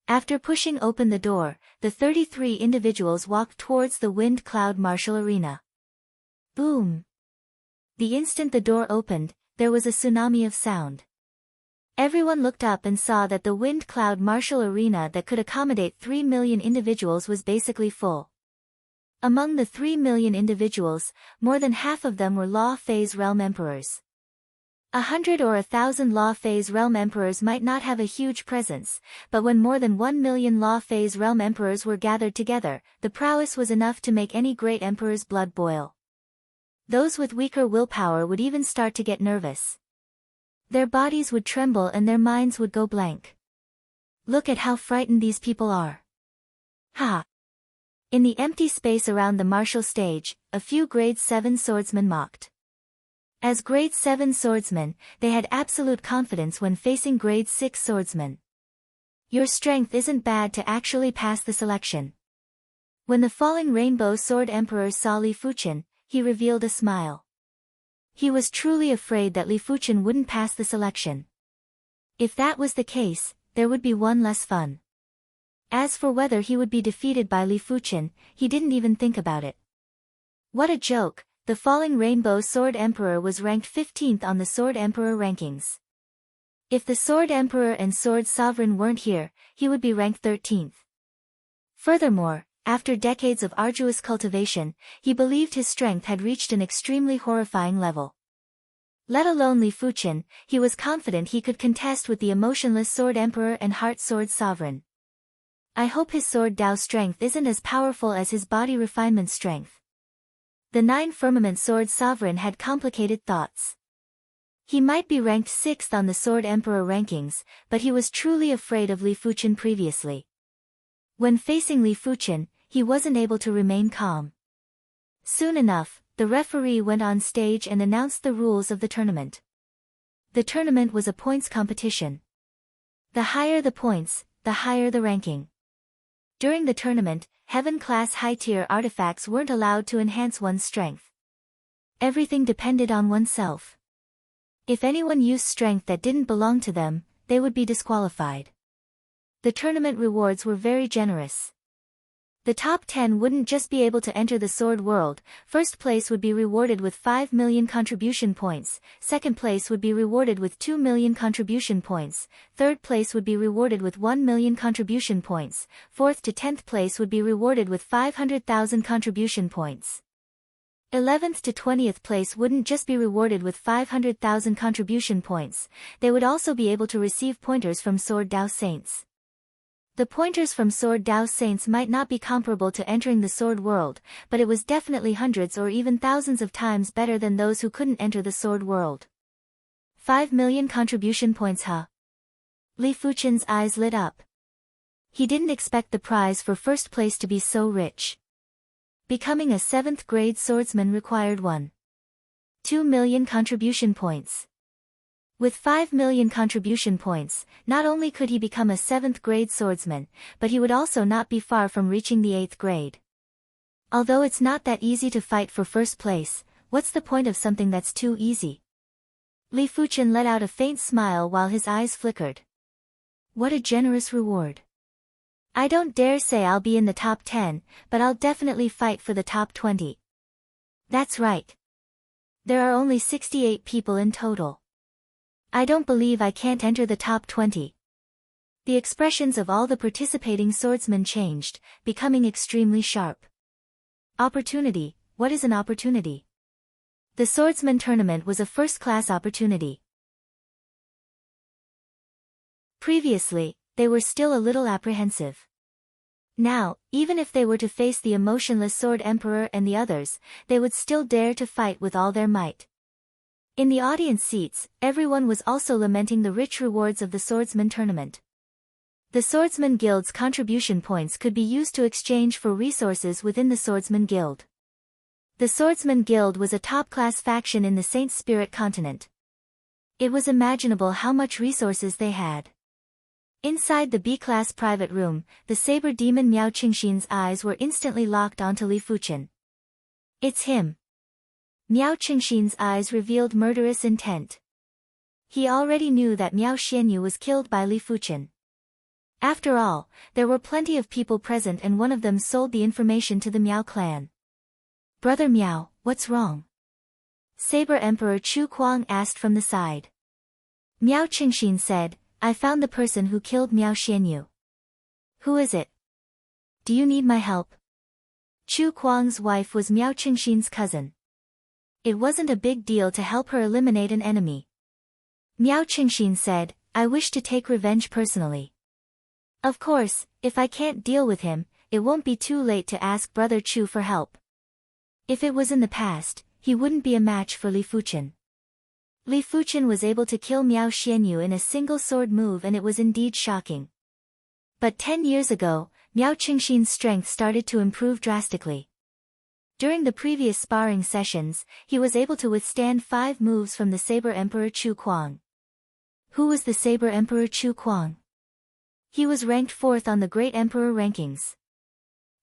After pushing open the door, the 33 individuals walked towards the Wind Cloud Martial Arena. Boom! The instant the door opened, there was a tsunami of sound. Everyone looked up and saw that the Wind Cloud Martial Arena that could accommodate 3 million individuals was basically full. Among the 3 million individuals, more than half of them were Law Phase Realm Emperors. 100 or 1,000 Law Phase Realm Emperors might not have a huge presence, but when more than 1 million Law Phase Realm Emperors were gathered together, the prowess was enough to make any great emperor's blood boil. Those with weaker willpower would even start to get nervous. Their bodies would tremble and their minds would go blank. Look at how frightened these people are. Ha! In the empty space around the martial stage, a few Grade 7 swordsmen mocked. As Grade 7 swordsmen, they had absolute confidence when facing Grade 6 swordsmen. Your strength isn't bad to actually pass the selection. When the falling rainbow sword emperor saw Li Fuchen, he revealed a smile. He was truly afraid that Li Fuchen wouldn't pass the selection. If that was the case, there would be one less fun. As for whether he would be defeated by Li Fuchen, he didn't even think about it. What a joke, the falling rainbow sword emperor was ranked 15th on the sword emperor rankings. If the sword emperor and sword sovereign weren't here, he would be ranked 13th. Furthermore, after decades of arduous cultivation, he believed his strength had reached an extremely horrifying level. Let alone Li Fuchen, he was confident he could contest with the emotionless sword emperor and heart sword sovereign. I hope his sword Dao strength isn't as powerful as his body refinement strength. The 9 firmament sword sovereign had complicated thoughts. He might be ranked 6th on the sword emperor rankings, but he was truly afraid of Li Fuchen previously. When facing Li Fuchen, he wasn't able to remain calm. Soon enough, the referee went on stage and announced the rules of the tournament. The tournament was a points competition. The higher the points, the higher the ranking. During the tournament, heaven-class high-tier artifacts weren't allowed to enhance one's strength. Everything depended on oneself. If anyone used strength that didn't belong to them, they would be disqualified. The tournament rewards were very generous. The top 10 wouldn't just be able to enter the sword world. First place would be rewarded with 5 million contribution points, second place would be rewarded with 2 million contribution points, third place would be rewarded with 1 million contribution points, fourth to 10th place would be rewarded with 500,000 contribution points. 11th to 20th place wouldn't just be rewarded with 500,000 contribution points, they would also be able to receive pointers from Sword Dao Saints. The pointers from Sword Dao Saints might not be comparable to entering the sword world, but it was definitely hundreds or even thousands of times better than those who couldn't enter the sword world. 5 million contribution points, huh? Li Fuchen's eyes lit up. He didn't expect the prize for first place to be so rich. Becoming a 7th grade swordsman required 2 million contribution points. With 5 million contribution points, not only could he become a 7th grade swordsman, but he would also not be far from reaching the 8th grade. Although it's not that easy to fight for first place, what's the point of something that's too easy? Li Fuchen let out a faint smile while his eyes flickered. What a generous reward. I don't dare say I'll be in the top 10, but I'll definitely fight for the top 20. That's right. There are only 68 people in total. I don't believe I can't enter the top 20. The expressions of all the participating swordsmen changed, becoming extremely sharp. Opportunity, what is an opportunity? The swordsman tournament was a first-class opportunity. Previously, they were still a little apprehensive. Now, even if they were to face the emotionless sword emperor and the others, they would still dare to fight with all their might. In the audience seats, everyone was also lamenting the rich rewards of the swordsman tournament. The Swordsman Guild's contribution points could be used to exchange for resources within the Swordsman Guild. The Swordsman Guild was a top-class faction in the Saint Spirit continent. It was imaginable how much resources they had. Inside the B-class private room, the saber demon Miao Qingxin's eyes were instantly locked onto Li Fuchen. It's him. Miao Qingxin's eyes revealed murderous intent. He already knew that Miao Xianyu was killed by Li Fuchen. After all, there were plenty of people present and one of them sold the information to the Miao clan. Brother Miao, what's wrong? Saber Emperor Chu Kuang asked from the side. Miao Qingxin said, I found the person who killed Miao Xianyu. Who is it? Do you need my help? Chu Kuang's wife was Miao Qingxin's cousin. It wasn't a big deal to help her eliminate an enemy. Miao Qingxin said, I wish to take revenge personally. Of course, if I can't deal with him, it won't be too late to ask Brother Chu for help. If it was in the past, he wouldn't be a match for Li Fuchen. Li Fuchen was able to kill Miao Xianyu in a single sword move and it was indeed shocking. But 10 years ago, Miao Qingxin's strength started to improve drastically. During the previous sparring sessions, he was able to withstand 5 moves from the Saber Emperor Chu Kuang. Who was the Saber Emperor Chu Kuang? He was ranked 4th on the Great Emperor rankings.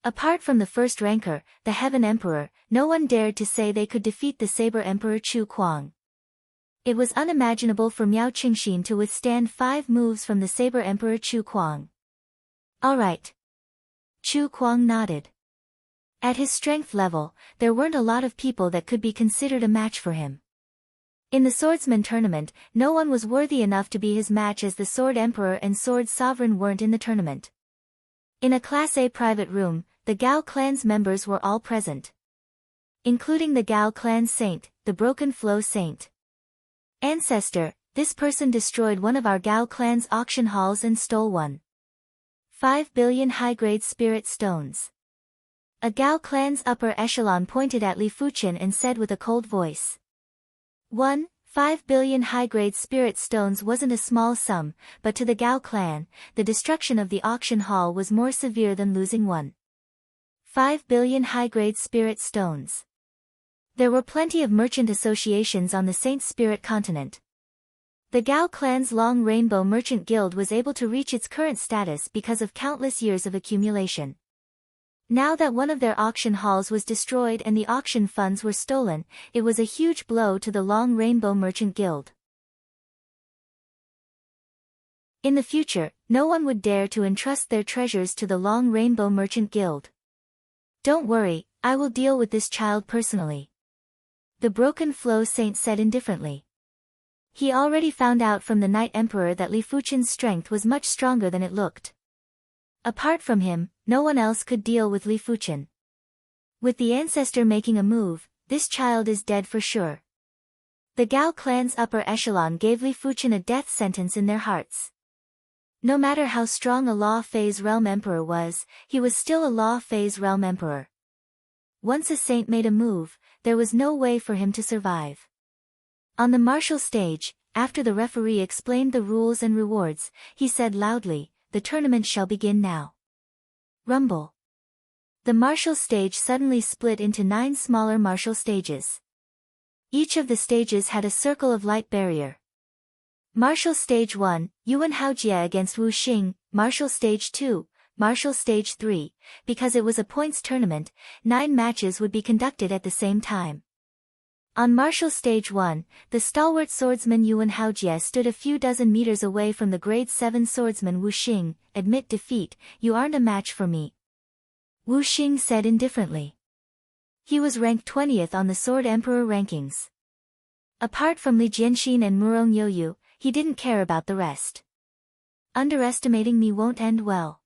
Apart from the first ranker, the Heaven Emperor, no one dared to say they could defeat the Saber Emperor Chu Kuang. It was unimaginable for Miao Qingxin to withstand 5 moves from the Saber Emperor Chu Kuang. All right. Chu Kuang nodded. At his strength level, there weren't a lot of people that could be considered a match for him. In the swordsman tournament, no one was worthy enough to be his match, as the Sword Emperor and Sword Sovereign weren't in the tournament. In a Class A private room, the Gao clan's members were all present, including the Gao clan saint, the Broken Flow Saint. Ancestor, this person destroyed one of our Gao clan's auction halls and stole 1.5 billion high-grade spirit stones. A Gao clan's upper echelon pointed at Li Fuchen and said with a cold voice. 1.5 billion high-grade spirit stones wasn't a small sum, but to the Gao clan, the destruction of the auction hall was more severe than losing 1.5 billion high-grade spirit stones. There were plenty of merchant associations on the Saint Spirit continent. The Gao clan's Long Rainbow Merchant Guild was able to reach its current status because of countless years of accumulation. Now that one of their auction halls was destroyed and the auction funds were stolen, it was a huge blow to the Long Rainbow Merchant Guild. In the future, no one would dare to entrust their treasures to the Long Rainbow Merchant Guild. Don't worry, I will deal with this child personally. The Broken Flow Saint said indifferently. He already found out from the Night Emperor that Li Fuchen's strength was much stronger than it looked. Apart from him, no one else could deal with Li Fuchen. With the ancestor making a move, this child is dead for sure. The Gao clan's upper echelon gave Li Fuchen a death sentence in their hearts. No matter how strong a Law Phase Realm Emperor was, he was still a Law Phase Realm Emperor. Once a saint made a move, there was no way for him to survive. On the martial stage, after the referee explained the rules and rewards, he said loudly, "The tournament shall begin now." Rumble. The martial stage suddenly split into 9 smaller martial stages. Each of the stages had a circle of light barrier. Martial Stage 1, Yuan Haojie against Wu Xing, Martial Stage 2, Martial Stage 3, because it was a points tournament, 9 matches would be conducted at the same time. On Martial Stage 1, the stalwart swordsman Yuan Haojie stood a few dozen meters away from the Grade 7 swordsman Wu Xing. "Admit defeat, you aren't a match for me," Wu Xing said indifferently. He was ranked 20th on the Sword Emperor rankings. Apart from Li Jianxin and Murong Yoyu, he didn't care about the rest. "Underestimating me won't end well."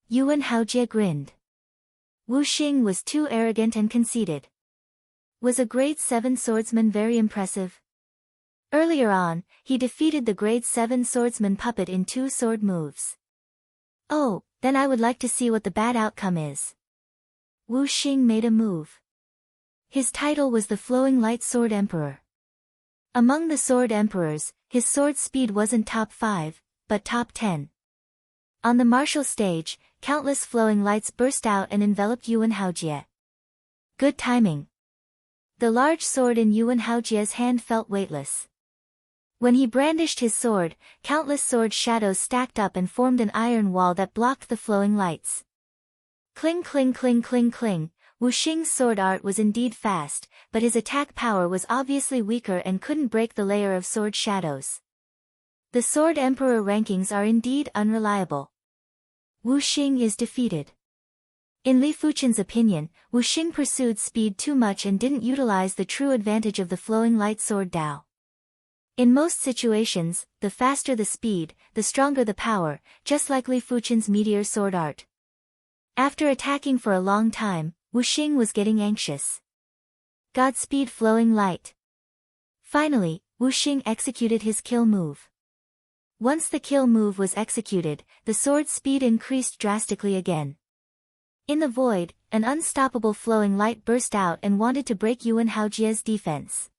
Yuan Haojie grinned. Wu Xing was too arrogant and conceited. Was a Grade 7 swordsman very impressive? Earlier on, he defeated the Grade 7 swordsman Puppet in 2 sword moves. "Oh, then I would like to see what the bad outcome is." Wu Xing made a move. His title was the Flowing Light Sword Emperor. Among the Sword Emperors, his sword speed wasn't top 5, but top 10. On the martial stage, countless flowing lights burst out and enveloped Yuan Haojie. Good timing. The large sword in Yuan Haojie's hand felt weightless. When he brandished his sword, countless sword shadows stacked up and formed an iron wall that blocked the flowing lights. Cling cling cling cling cling. Wu Xing's sword art was indeed fast, but his attack power was obviously weaker and couldn't break the layer of sword shadows. The Sword Emperor rankings are indeed unreliable. Wu Xing is defeated. In Li Fuchen's opinion, Wu Xing pursued speed too much and didn't utilize the true advantage of the flowing light sword Dao. In most situations, the faster the speed, the stronger the power, just like Li Fuchen's meteor sword art. After attacking for a long time, Wu Xing was getting anxious. Godspeed Flowing Light. Finally, Wu Xing executed his kill move. Once the kill move was executed, the sword speed increased drastically again. In the void, an unstoppable flowing light burst out and wanted to break Yuan Haojie's defense.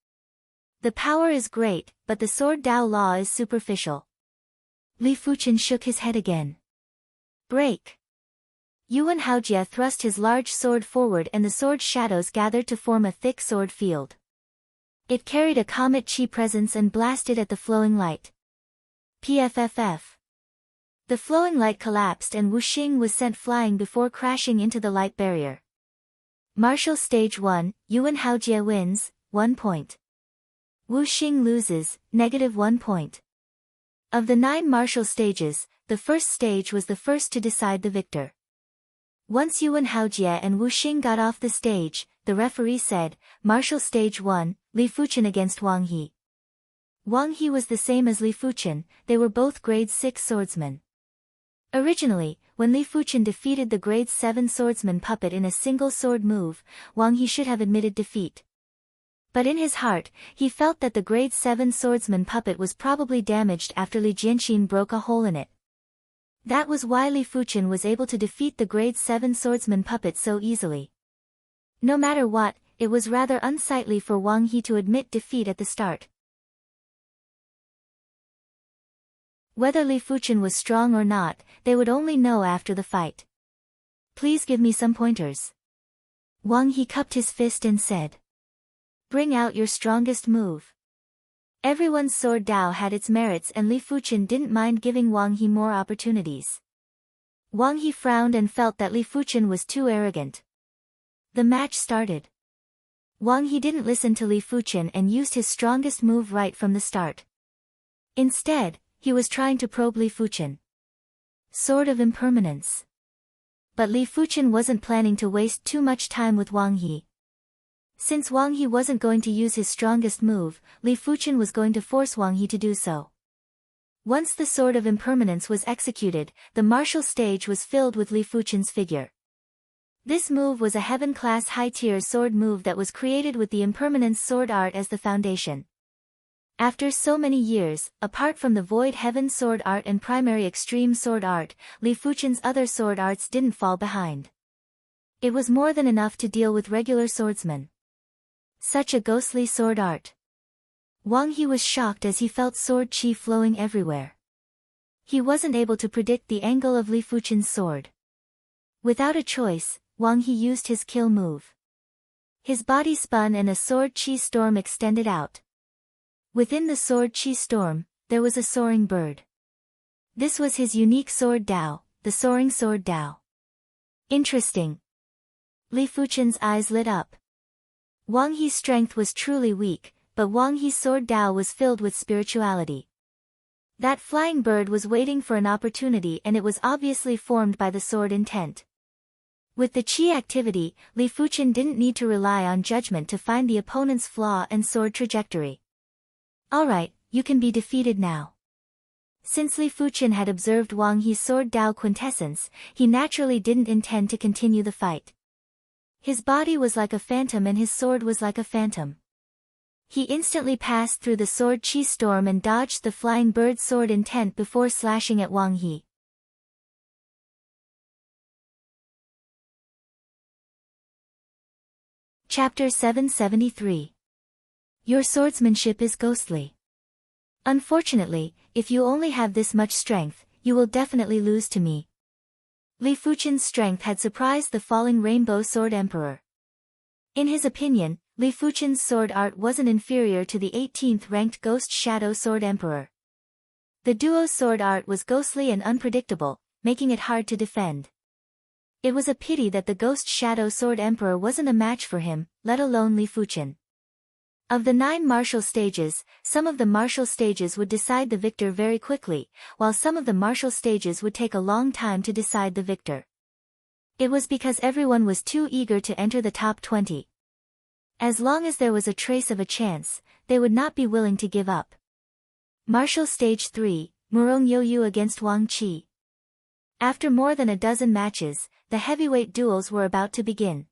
The power is great, but the sword Dao law is superficial. Li Fuchen shook his head again. Break. Yuan Haojie thrust his large sword forward and the sword shadows gathered to form a thick sword field. It carried a comet chi presence and blasted at the flowing light. PFFF. The flowing light collapsed and Wu Xing was sent flying before crashing into the light barrier. Martial Stage 1, Yuan Haojie wins, 1 point. Wu Xing loses, -1 point. Of the 9 martial stages, the first stage was the first to decide the victor. Once Yuan Haojie and Wu Xing got off the stage, the referee said, Martial Stage 1, Li Fuchen against Wang He. Wang He was the same as Li Fuchen, they were both grade 6 swordsmen. Originally, when Li Fuchen defeated the grade 7 swordsman puppet in a single sword move, Wang He should have admitted defeat. But in his heart, he felt that the grade 7 swordsman puppet was probably damaged after Li Jianxin broke a hole in it. That was why Li Fuchen was able to defeat the grade 7 swordsman puppet so easily. No matter what, it was rather unsightly for Wang He to admit defeat at the start. Whether Li Fuchen was strong or not, they would only know after the fight. Please give me some pointers. Wang He cupped his fist and said. Bring out your strongest move. Everyone's sword Dao had its merits and Li Fuchen didn't mind giving Wang He more opportunities. Wang He frowned and felt that Li Fuchen was too arrogant. The match started. Wang He didn't listen to Li Fuchen and used his strongest move right from the start. Instead, he was trying to probe Li Fuchen. Sword of Impermanence. But Li Fuchen wasn't planning to waste too much time with Wang He. Since Wang He wasn't going to use his strongest move, Li Fuchen was going to force Wang He to do so. Once the Sword of Impermanence was executed, the martial stage was filled with Li Fuchen's figure. This move was a heaven-class high-tier sword move that was created with the Impermanence sword art as the foundation. After so many years, apart from the Void Heaven sword art and primary extreme sword art, Li Fuchen's other sword arts didn't fall behind. It was more than enough to deal with regular swordsmen. Such a ghostly sword art. Wang He was shocked as he felt sword chi flowing everywhere. He wasn't able to predict the angle of Li Fuchen's sword. Without a choice, Wang He used his kill move. His body spun and a sword chi storm extended out. Within the sword chi storm, there was a soaring bird. This was his unique sword Dao, the soaring sword Dao. Interesting. Li Fuchen's eyes lit up. Wang He's strength was truly weak, but Wang He's sword Dao was filled with spirituality. That flying bird was waiting for an opportunity and it was obviously formed by the sword intent. With the chi activity, Li Fuchen didn't need to rely on judgment to find the opponent's flaw and sword trajectory. Alright, you can be defeated now. Since Li Fuchen had observed Wang He's sword Dao quintessence, he naturally didn't intend to continue the fight. His body was like a phantom and his sword was like a phantom. He instantly passed through the sword chi storm and dodged the flying bird's sword intent before slashing at Wang He. Chapter 773. Your swordsmanship is ghostly. Unfortunately, if you only have this much strength, you will definitely lose to me. Li Fuchen's strength had surprised the falling Rainbow Sword Emperor. In his opinion, Li Fuchen's sword art wasn't inferior to the 18th ranked Ghost Shadow Sword Emperor. The duo's sword art was ghostly and unpredictable, making it hard to defend. It was a pity that the Ghost Shadow Sword Emperor wasn't a match for him, let alone Li Fuchen. Of the 9 martial stages, some of the martial stages would decide the victor very quickly, while some of the martial stages would take a long time to decide the victor. It was because everyone was too eager to enter the top 20. As long as there was a trace of a chance, they would not be willing to give up. Martial Stage 3, Murong Youyu against Wang Qi. After more than a dozen matches, the heavyweight duels were about to begin.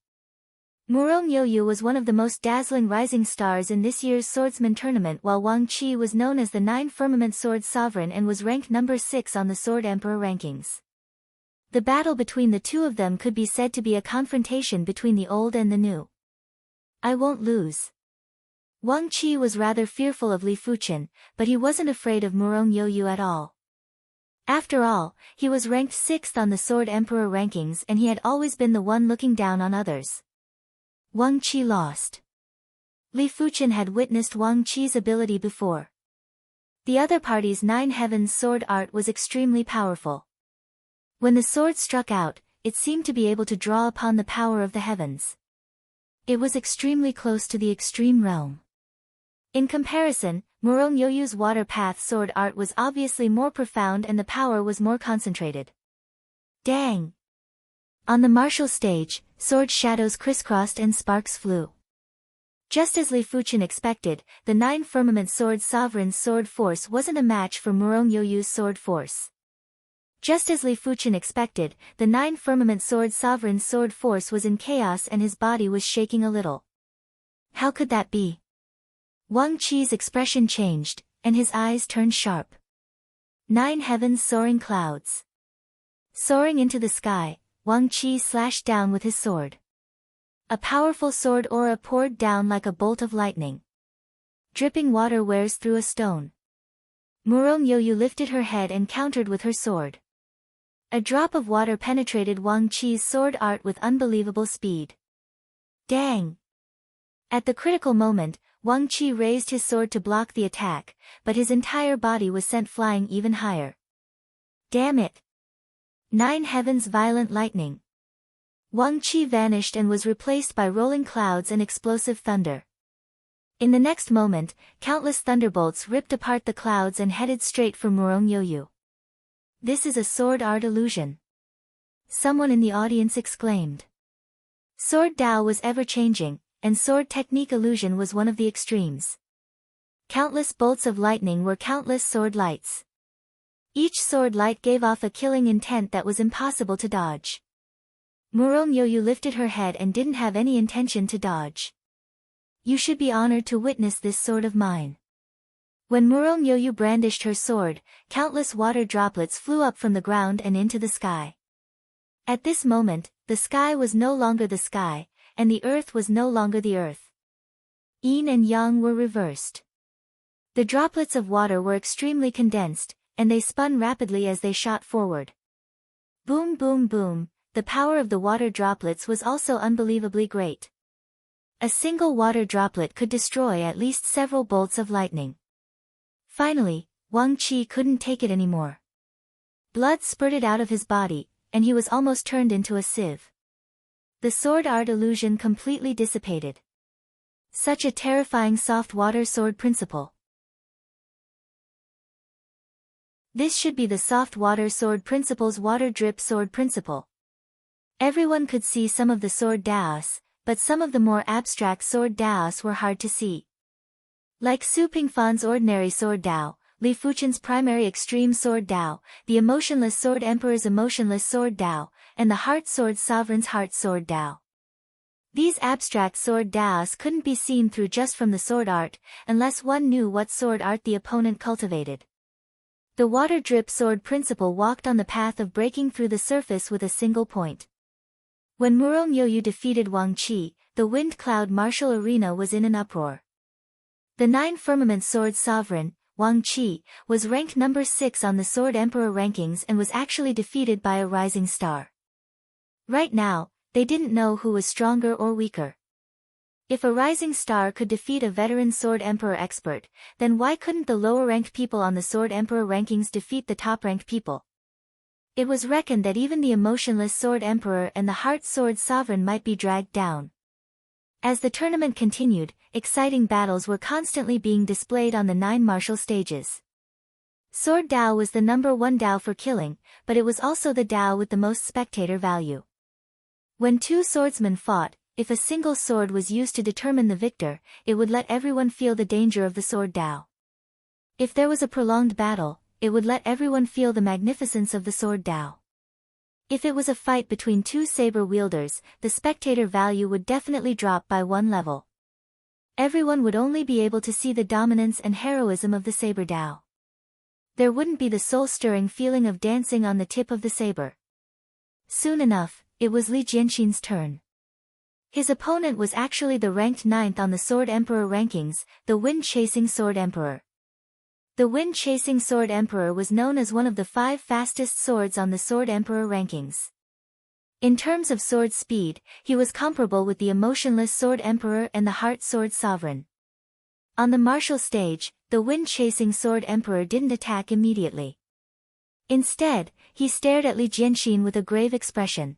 Murong Youyu was one of the most dazzling rising stars in this year's swordsman tournament, while Wang Qi was known as the 9 Firmament Sword Sovereign and was ranked number 6 on the Sword Emperor rankings. The battle between the two of them could be said to be a confrontation between the old and the new. I won't lose. Wang Qi was rather fearful of Li Fuchen, but he wasn't afraid of Murong Youyu at all. After all, he was ranked 6th on the Sword Emperor rankings and he had always been the one looking down on others. Wang Qi lost. Li Fuchen had witnessed Wang Qi's ability before. The other party's 9 Heavens sword art was extremely powerful. When the sword struck out, it seemed to be able to draw upon the power of the heavens. It was extremely close to the extreme realm. In comparison, Murong-Yoyu's water path sword art was obviously more profound and the power was more concentrated. Dang! On the martial stage, sword shadows crisscrossed and sparks flew. Just as Li Fuchen expected, the 9 Firmament Sword Sovereign's sword force wasn't a match for Murong-Yoyu's sword force. Just as Li Fuchen expected, the 9 Firmament Sword Sovereign's sword force was in chaos and his body was shaking a little. How could that be? Wang Qi's expression changed, and his eyes turned sharp. 9 heavens soaring clouds. Soaring into the sky, Wang Qi slashed down with his sword. A powerful sword aura poured down like a bolt of lightning. Dripping water wears through a stone. Murong-Yoyu lifted her head and countered with her sword. A drop of water penetrated Wang Qi's sword art with unbelievable speed. Dang! At the critical moment, Wang Qi raised his sword to block the attack, but his entire body was sent flying even higher. Damn it! 9 heavens violent lightning. Wang Qi vanished and was replaced by rolling clouds and explosive thunder. In the next moment, countless thunderbolts ripped apart the clouds and headed straight for Murong-Yoyu. This is a sword art illusion. Someone in the audience exclaimed. Sword Dao was ever-changing, and sword technique illusion was one of the extremes. Countless bolts of lightning were countless sword lights. Each sword light gave off a killing intent that was impossible to dodge. Murong-Yoyu lifted her head and didn't have any intention to dodge. You should be honored to witness this sword of mine. When Murong-Yoyu brandished her sword, countless water droplets flew up from the ground and into the sky. At this moment, the sky was no longer the sky, and the earth was no longer the earth. Yin and yang were reversed. The droplets of water were extremely condensed, and they spun rapidly as they shot forward. Boom boom boom. The power of the water droplets was also unbelievably great. A single water droplet could destroy at least several bolts of lightning. Finally, Wang Qi couldn't take it anymore. Blood spurted out of his body, and he was almost turned into a sieve. The sword art illusion completely dissipated. Such a terrifying soft water sword principle. This should be the soft water sword principle's water drip sword principle. Everyone could see some of the sword daos, but some of the more abstract sword daos were hard to see. Like Su Pingfan's ordinary sword dao, Li Fuchen's primary extreme sword dao, the emotionless sword emperor's emotionless sword dao, and the heart sword sovereign's heart sword dao. These abstract sword daos couldn't be seen through just from the sword art, unless one knew what sword art the opponent cultivated. The water drip sword principle walked on the path of breaking through the surface with a single point. When Murong-Yoyu defeated Wang Qi, the wind cloud martial arena was in an uproar. The 9 Firmament Sword Sovereign, Wang Qi, was ranked number 6 on the Sword Emperor rankings and was actually defeated by a rising star. Right now, they didn't know who was stronger or weaker. If a rising star could defeat a veteran Sword Emperor expert, then why couldn't the lower-ranked people on the Sword Emperor rankings defeat the top-ranked people? It was reckoned that even the emotionless Sword Emperor and the Heart Sword Sovereign might be dragged down. As the tournament continued, exciting battles were constantly being displayed on the 9 martial stages. Sword Dao was the number 1 Dao for killing, but it was also the Dao with the most spectator value. When 2 swordsmen fought, if a single sword was used to determine the victor, it would let everyone feel the danger of the Sword Dao. If there was a prolonged battle, it would let everyone feel the magnificence of the Sword Dao. If it was a fight between 2 saber wielders, the spectator value would definitely drop by 1 level. Everyone would only be able to see the dominance and heroism of the saber Dao. There wouldn't be the soul-stirring feeling of dancing on the tip of the saber. Soon enough, it was Li Jianxin's turn. His opponent was actually the ranked 9th on the Sword Emperor rankings, the wind-chasing Sword Emperor. The wind-chasing Sword Emperor was known as one of the 5 fastest swords on the Sword Emperor rankings. In terms of sword speed, he was comparable with the emotionless Sword Emperor and the Heart Sword Sovereign. On the martial stage, the wind-chasing Sword Emperor didn't attack immediately. Instead, he stared at Li Jianxin with a grave expression.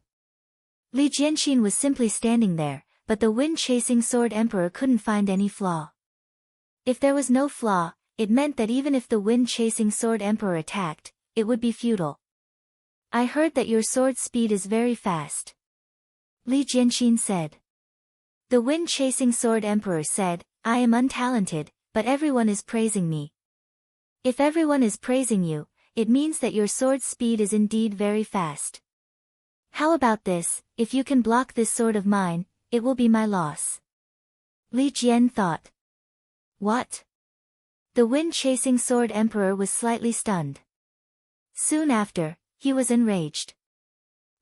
Li Jianxin was simply standing there, but the wind-chasing sword emperor couldn't find any flaw. If there was no flaw, it meant that even if the wind-chasing sword emperor attacked, it would be futile. I heard that your sword speed is very fast, Li Jianxin said. The wind-chasing sword emperor said, I am untalented, but everyone is praising me. If everyone is praising you, it means that your sword speed is indeed very fast. How about this, if you can block this sword of mine, it will be my loss. Li Jian thought. What? The wind-chasing sword emperor was slightly stunned. Soon after, he was enraged.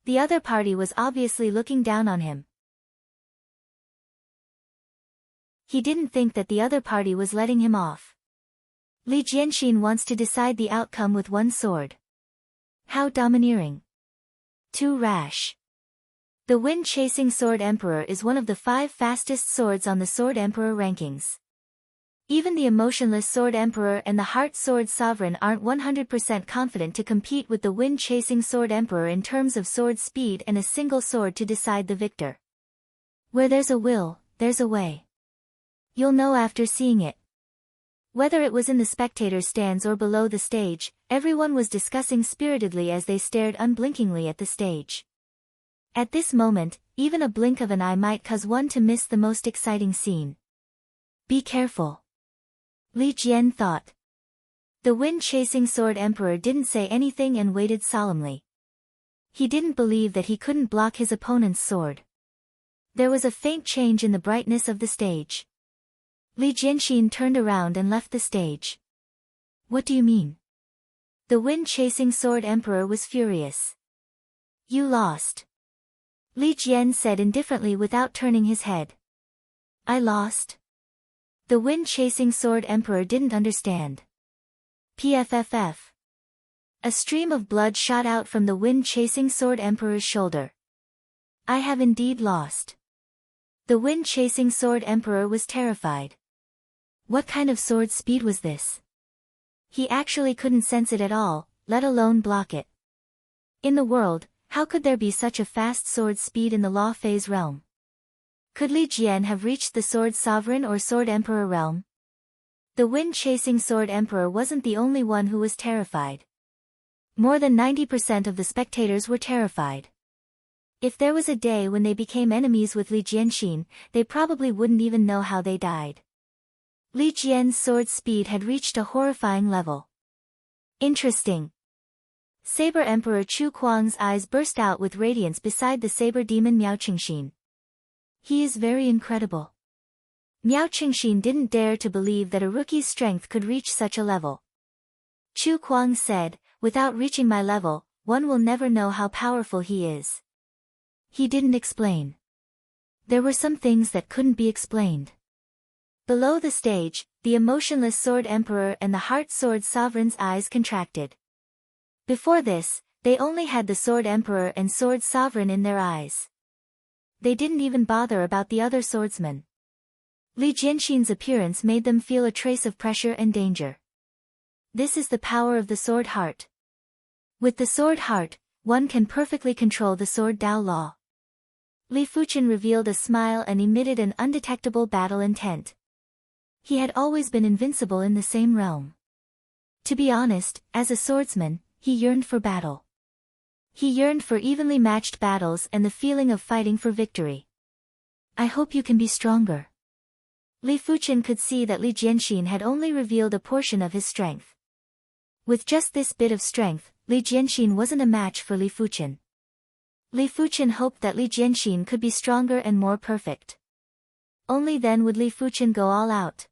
The other party was obviously looking down on him. He didn't think that the other party was letting him off. Li Jianxin wants to decide the outcome with one sword. How domineering. Too rash. The wind-chasing sword emperor is one of the 5 fastest swords on the sword emperor rankings. Even the emotionless sword emperor and the heart sword sovereign aren't 100% confident to compete with the wind-chasing sword emperor in terms of sword speed and a single sword to decide the victor. Where there's a will, there's a way. You'll know after seeing it. Whether it was in the spectators' stands or below the stage, everyone was discussing spiritedly as they stared unblinkingly at the stage. At this moment, even a blink of an eye might cause one to miss the most exciting scene. Be careful, Li Jian thought. The wind-chasing sword emperor didn't say anything and waited solemnly. He didn't believe that he couldn't block his opponent's sword. There was a faint change in the brightness of the stage. Li Jianxin turned around and left the stage. What do you mean? The wind-chasing sword emperor was furious. You lost, Li Jian said indifferently without turning his head. I lost? The wind-chasing sword emperor didn't understand. PFFF. A stream of blood shot out from the wind-chasing sword emperor's shoulder. I have indeed lost. The wind-chasing sword emperor was terrified. What kind of sword speed was this? He actually couldn't sense it at all, let alone block it. In the world, how could there be such a fast sword speed in the law phase realm? Could Li Jian have reached the sword sovereign or sword emperor realm? The wind-chasing sword emperor wasn't the only one who was terrified. More than 90% of the spectators were terrified. If there was a day when they became enemies with Li Jianxin, they probably wouldn't even know how they died. Li Jian's sword speed had reached a horrifying level. Interesting. Saber Emperor Chu Kuang's eyes burst out with radiance beside the saber demon Miao Qingxin. He is very incredible. Miao Qingxin didn't dare to believe that a rookie's strength could reach such a level. Chu Kuang said, without reaching my level, one will never know how powerful he is. He didn't explain. There were some things that couldn't be explained. Below the stage, the emotionless sword emperor and the heart sword sovereign's eyes contracted. Before this, they only had the sword emperor and sword sovereign in their eyes. They didn't even bother about the other swordsmen. Li Jianxin's appearance made them feel a trace of pressure and danger. This is the power of the sword heart. With the sword heart, one can perfectly control the sword Dao law. Li Fuchen revealed a smile and emitted an undetectable battle intent. He had always been invincible in the same realm. To be honest, as a swordsman, he yearned for battle. He yearned for evenly matched battles and the feeling of fighting for victory. I hope you can be stronger. Li Fuchen could see that Li Jianxin had only revealed a portion of his strength. With just this bit of strength, Li Jianxin wasn't a match for Li Fuchen. Li Fuchen hoped that Li Jianxin could be stronger and more perfect. Only then would Li Fuchen go all out.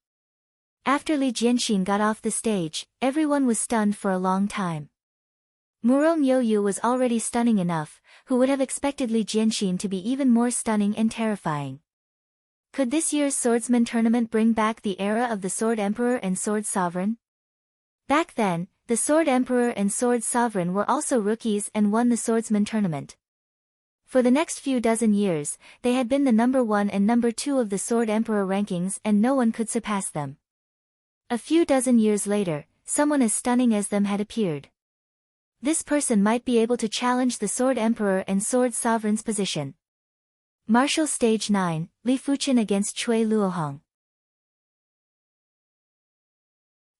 After Li Jianxin got off the stage, everyone was stunned for a long time. Muro Miouyu was already stunning enough, who would have expected Li Jianxin to be even more stunning and terrifying. Could this year's swordsman tournament bring back the era of the Sword Emperor and Sword Sovereign? Back then, the Sword Emperor and Sword Sovereign were also rookies and won the swordsman tournament. For the next few dozen years, they had been the number 1 and number 2 of the Sword Emperor rankings and no one could surpass them. A few dozen years later, someone as stunning as them had appeared. This person might be able to challenge the Sword Emperor and Sword Sovereign's position. Martial Stage 9, Li Fuqian against Cui Luohong.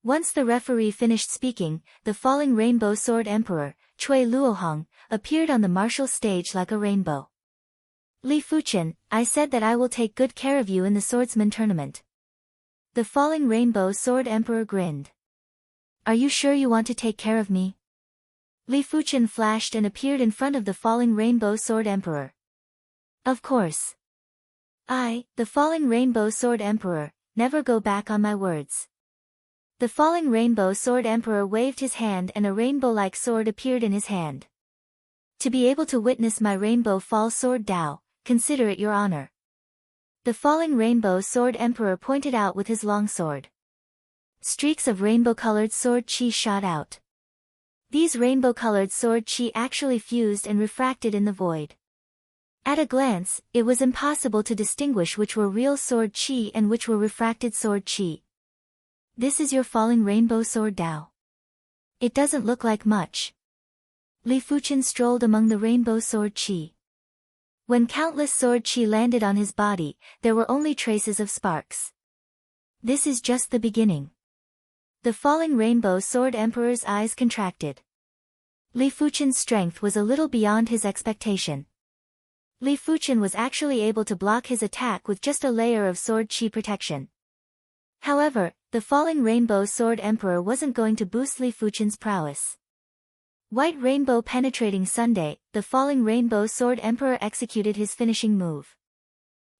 Once the referee finished speaking, the falling rainbow Sword Emperor, Cui Luohong, appeared on the martial stage like a rainbow. Li Fuqian, I said that I will take good care of you in the swordsman tournament. The falling rainbow Sword Emperor grinned. Are you sure you want to take care of me? Li Fuqian flashed and appeared in front of the falling rainbow Sword Emperor. Of course. I, the falling rainbow Sword Emperor, never go back on my words. The falling rainbow Sword Emperor waved his hand and a rainbow-like sword appeared in his hand. To be able to witness my rainbow fall sword Dao, consider it your honor. The falling rainbow Sword Emperor pointed out with his long sword. Streaks of rainbow-colored sword chi shot out. These rainbow-colored sword chi actually fused and refracted in the void. At a glance, it was impossible to distinguish which were real sword chi and which were refracted sword chi. This is your falling rainbow sword Dao. It doesn't look like much. Li Fuqian strolled among the rainbow sword chi. When countless sword chi landed on his body, there were only traces of sparks. This is just the beginning. The falling rainbow Sword Emperor's eyes contracted. Li Fuqian's strength was a little beyond his expectation. Li Fuqian was actually able to block his attack with just a layer of sword chi protection. However, the falling rainbow Sword Emperor wasn't going to boost Li Fuqian's prowess. White Rainbow Penetrating Sunday, the falling rainbow Sword Emperor executed his finishing move.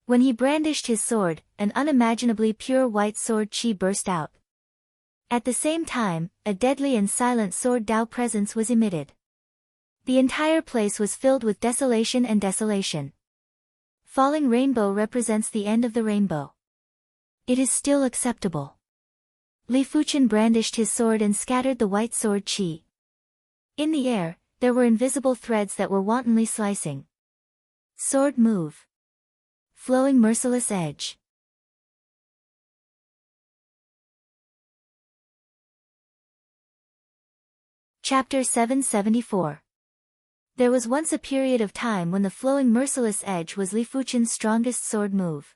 When he brandished his sword, an unimaginably pure white sword chi burst out. At the same time, a deadly and silent sword Dao presence was emitted. The entire place was filled with desolation and desolation. Falling rainbow represents the end of the rainbow. It is still acceptable. Li Fuqian brandished his sword and scattered the white sword chi. In the air, there were invisible threads that were wantonly slicing. Sword move. Flowing merciless edge. Chapter 774. There was once a period of time when the flowing merciless edge was Li Fuqian's strongest sword move.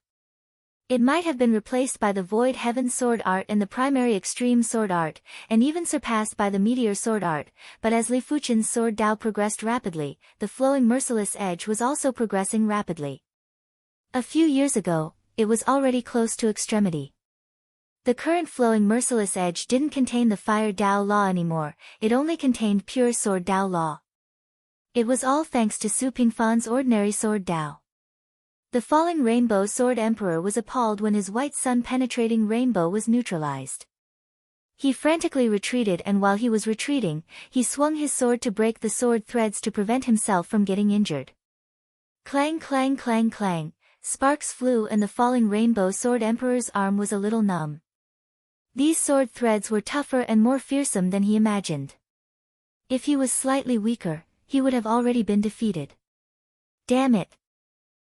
It might have been replaced by the Void Heaven sword art and the primary extreme sword art, and even surpassed by the meteor sword art, but as Li Fuqian's sword Dao progressed rapidly, the flowing merciless edge was also progressing rapidly. A few years ago, it was already close to extremity. The current flowing merciless edge didn't contain the fire Dao law anymore, it only contained pure sword Dao law. It was all thanks to Su Pingfan's ordinary sword Dao. The falling rainbow Sword Emperor was appalled when his white sun-penetrating rainbow was neutralized. He frantically retreated, and while he was retreating, he swung his sword to break the sword threads to prevent himself from getting injured. Clang clang clang clang, sparks flew and the falling rainbow Sword Emperor's arm was a little numb. These sword threads were tougher and more fearsome than he imagined. If he was slightly weaker, he would have already been defeated. Damn it!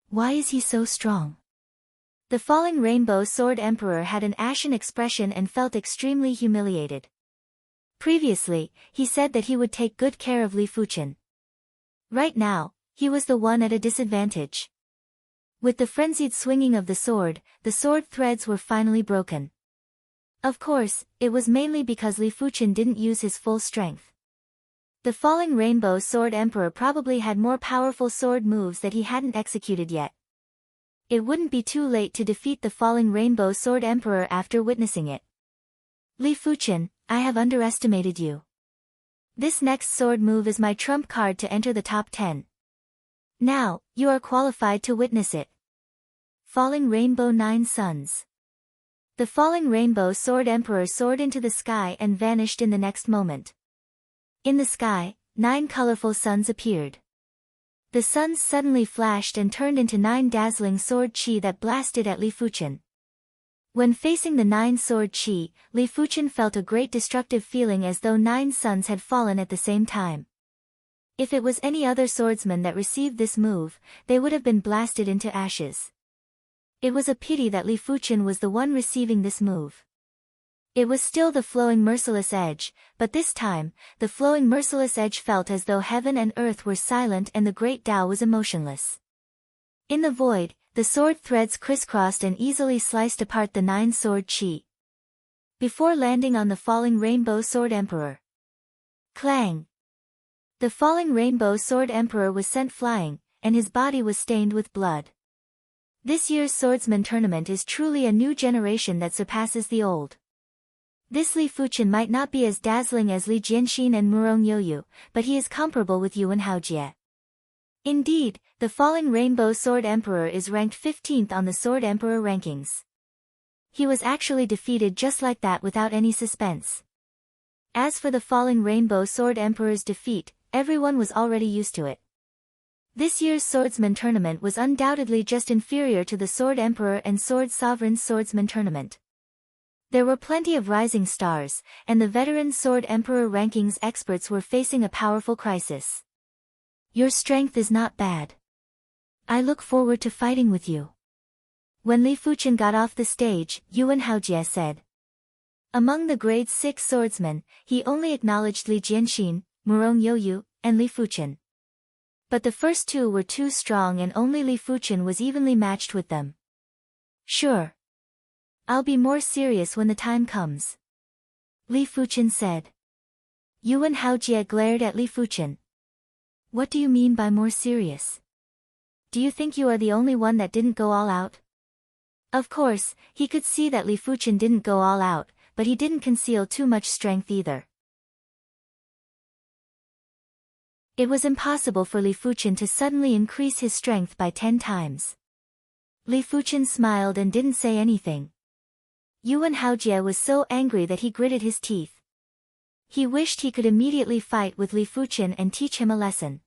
Why is he so strong? The falling rainbow Sword Emperor had an ashen expression and felt extremely humiliated. Previously, he said that he would take good care of Li Fuqian. Right now, he was the one at a disadvantage. With the frenzied swinging of the sword threads were finally broken. Of course, it was mainly because Li Fuqian didn't use his full strength. The falling rainbow Sword Emperor probably had more powerful sword moves that he hadn't executed yet. It wouldn't be too late to defeat the falling rainbow Sword Emperor after witnessing it. Li Fuqian, I have underestimated you. This next sword move is my trump card to enter the top 10. Now, you are qualified to witness it. Falling Rainbow 9 Suns. The falling rainbow Sword Emperor soared into the sky and vanished in the next moment. In the sky, 9 colorful suns appeared. The suns suddenly flashed and turned into 9 dazzling sword chi that blasted at Li Fuqian. When facing the 9 sword chi, Li Fuqian felt a great destructive feeling as though 9 suns had fallen at the same time. If it was any other swordsman that received this move, they would have been blasted into ashes. It was a pity that Li Fuqian was the one receiving this move. It was still the flowing merciless edge, but this time, the flowing merciless edge felt as though heaven and earth were silent and the great Tao was emotionless. In the void, the sword threads crisscrossed and easily sliced apart the 9-sword chi. Before landing on the falling rainbow sword emperor. Clang! The falling rainbow sword emperor was sent flying, and his body was stained with blood. This year's swordsman tournament is truly a new generation that surpasses the old. This Li Fuchen might not be as dazzling as Li Jianxin and Murong Yoyu, but he is comparable with Yuan Haojie. Indeed, the falling rainbow sword emperor is ranked 15th on the sword emperor rankings. He was actually defeated just like that without any suspense. As for the falling rainbow sword emperor's defeat, everyone was already used to it. This year's swordsman tournament was undoubtedly just inferior to the sword emperor and sword sovereign's swordsman tournament. There were plenty of rising stars, and the veteran sword emperor rankings experts were facing a powerful crisis. Your strength is not bad. I look forward to fighting with you. When Li Fuchen got off the stage, Yuan Haojie said. Among the grade 6 swordsmen, he only acknowledged Li Jianxin, Murong Yoyu, and Li Fuchen. But the first two were too strong and only Li Fuchen was evenly matched with them. Sure. I'll be more serious when the time comes. Li Fuchen said. Yuan Haojie glared at Li Fuchen. What do you mean by more serious? Do you think you are the only one that didn't go all out? Of course, he could see that Li Fuchen didn't go all out, but he didn't conceal too much strength either. It was impossible for Li Fuchen to suddenly increase his strength by 10 times. Li Fuchen smiled and didn't say anything. Yuan Haojie was so angry that he gritted his teeth. He wished he could immediately fight with Li Fuchen and teach him a lesson.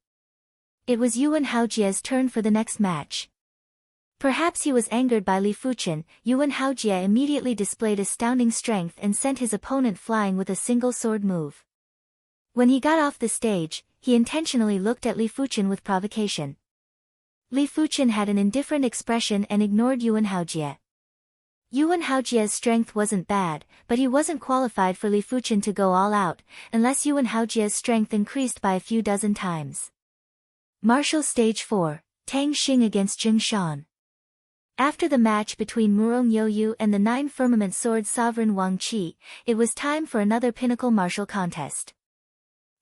It was Yuan Haojie's turn for the next match. Perhaps he was angered by Li Fuchen. Yuan Haojie immediately displayed astounding strength and sent his opponent flying with a single sword move. When he got off the stage, he intentionally looked at Li Fuchen with provocation. Li Fuchen had an indifferent expression and ignored Yuan Haojie. Yuan Haojie's strength wasn't bad, but he wasn't qualified for Li Fuchen to go all out, unless Yuan Haojie's strength increased by a few dozen times. Martial Stage 4, Tang Xing against Jing Shan. After the match between Murong Yoyu and the 9 Firmament Sword Sovereign Wang Qi, it was time for another pinnacle martial contest.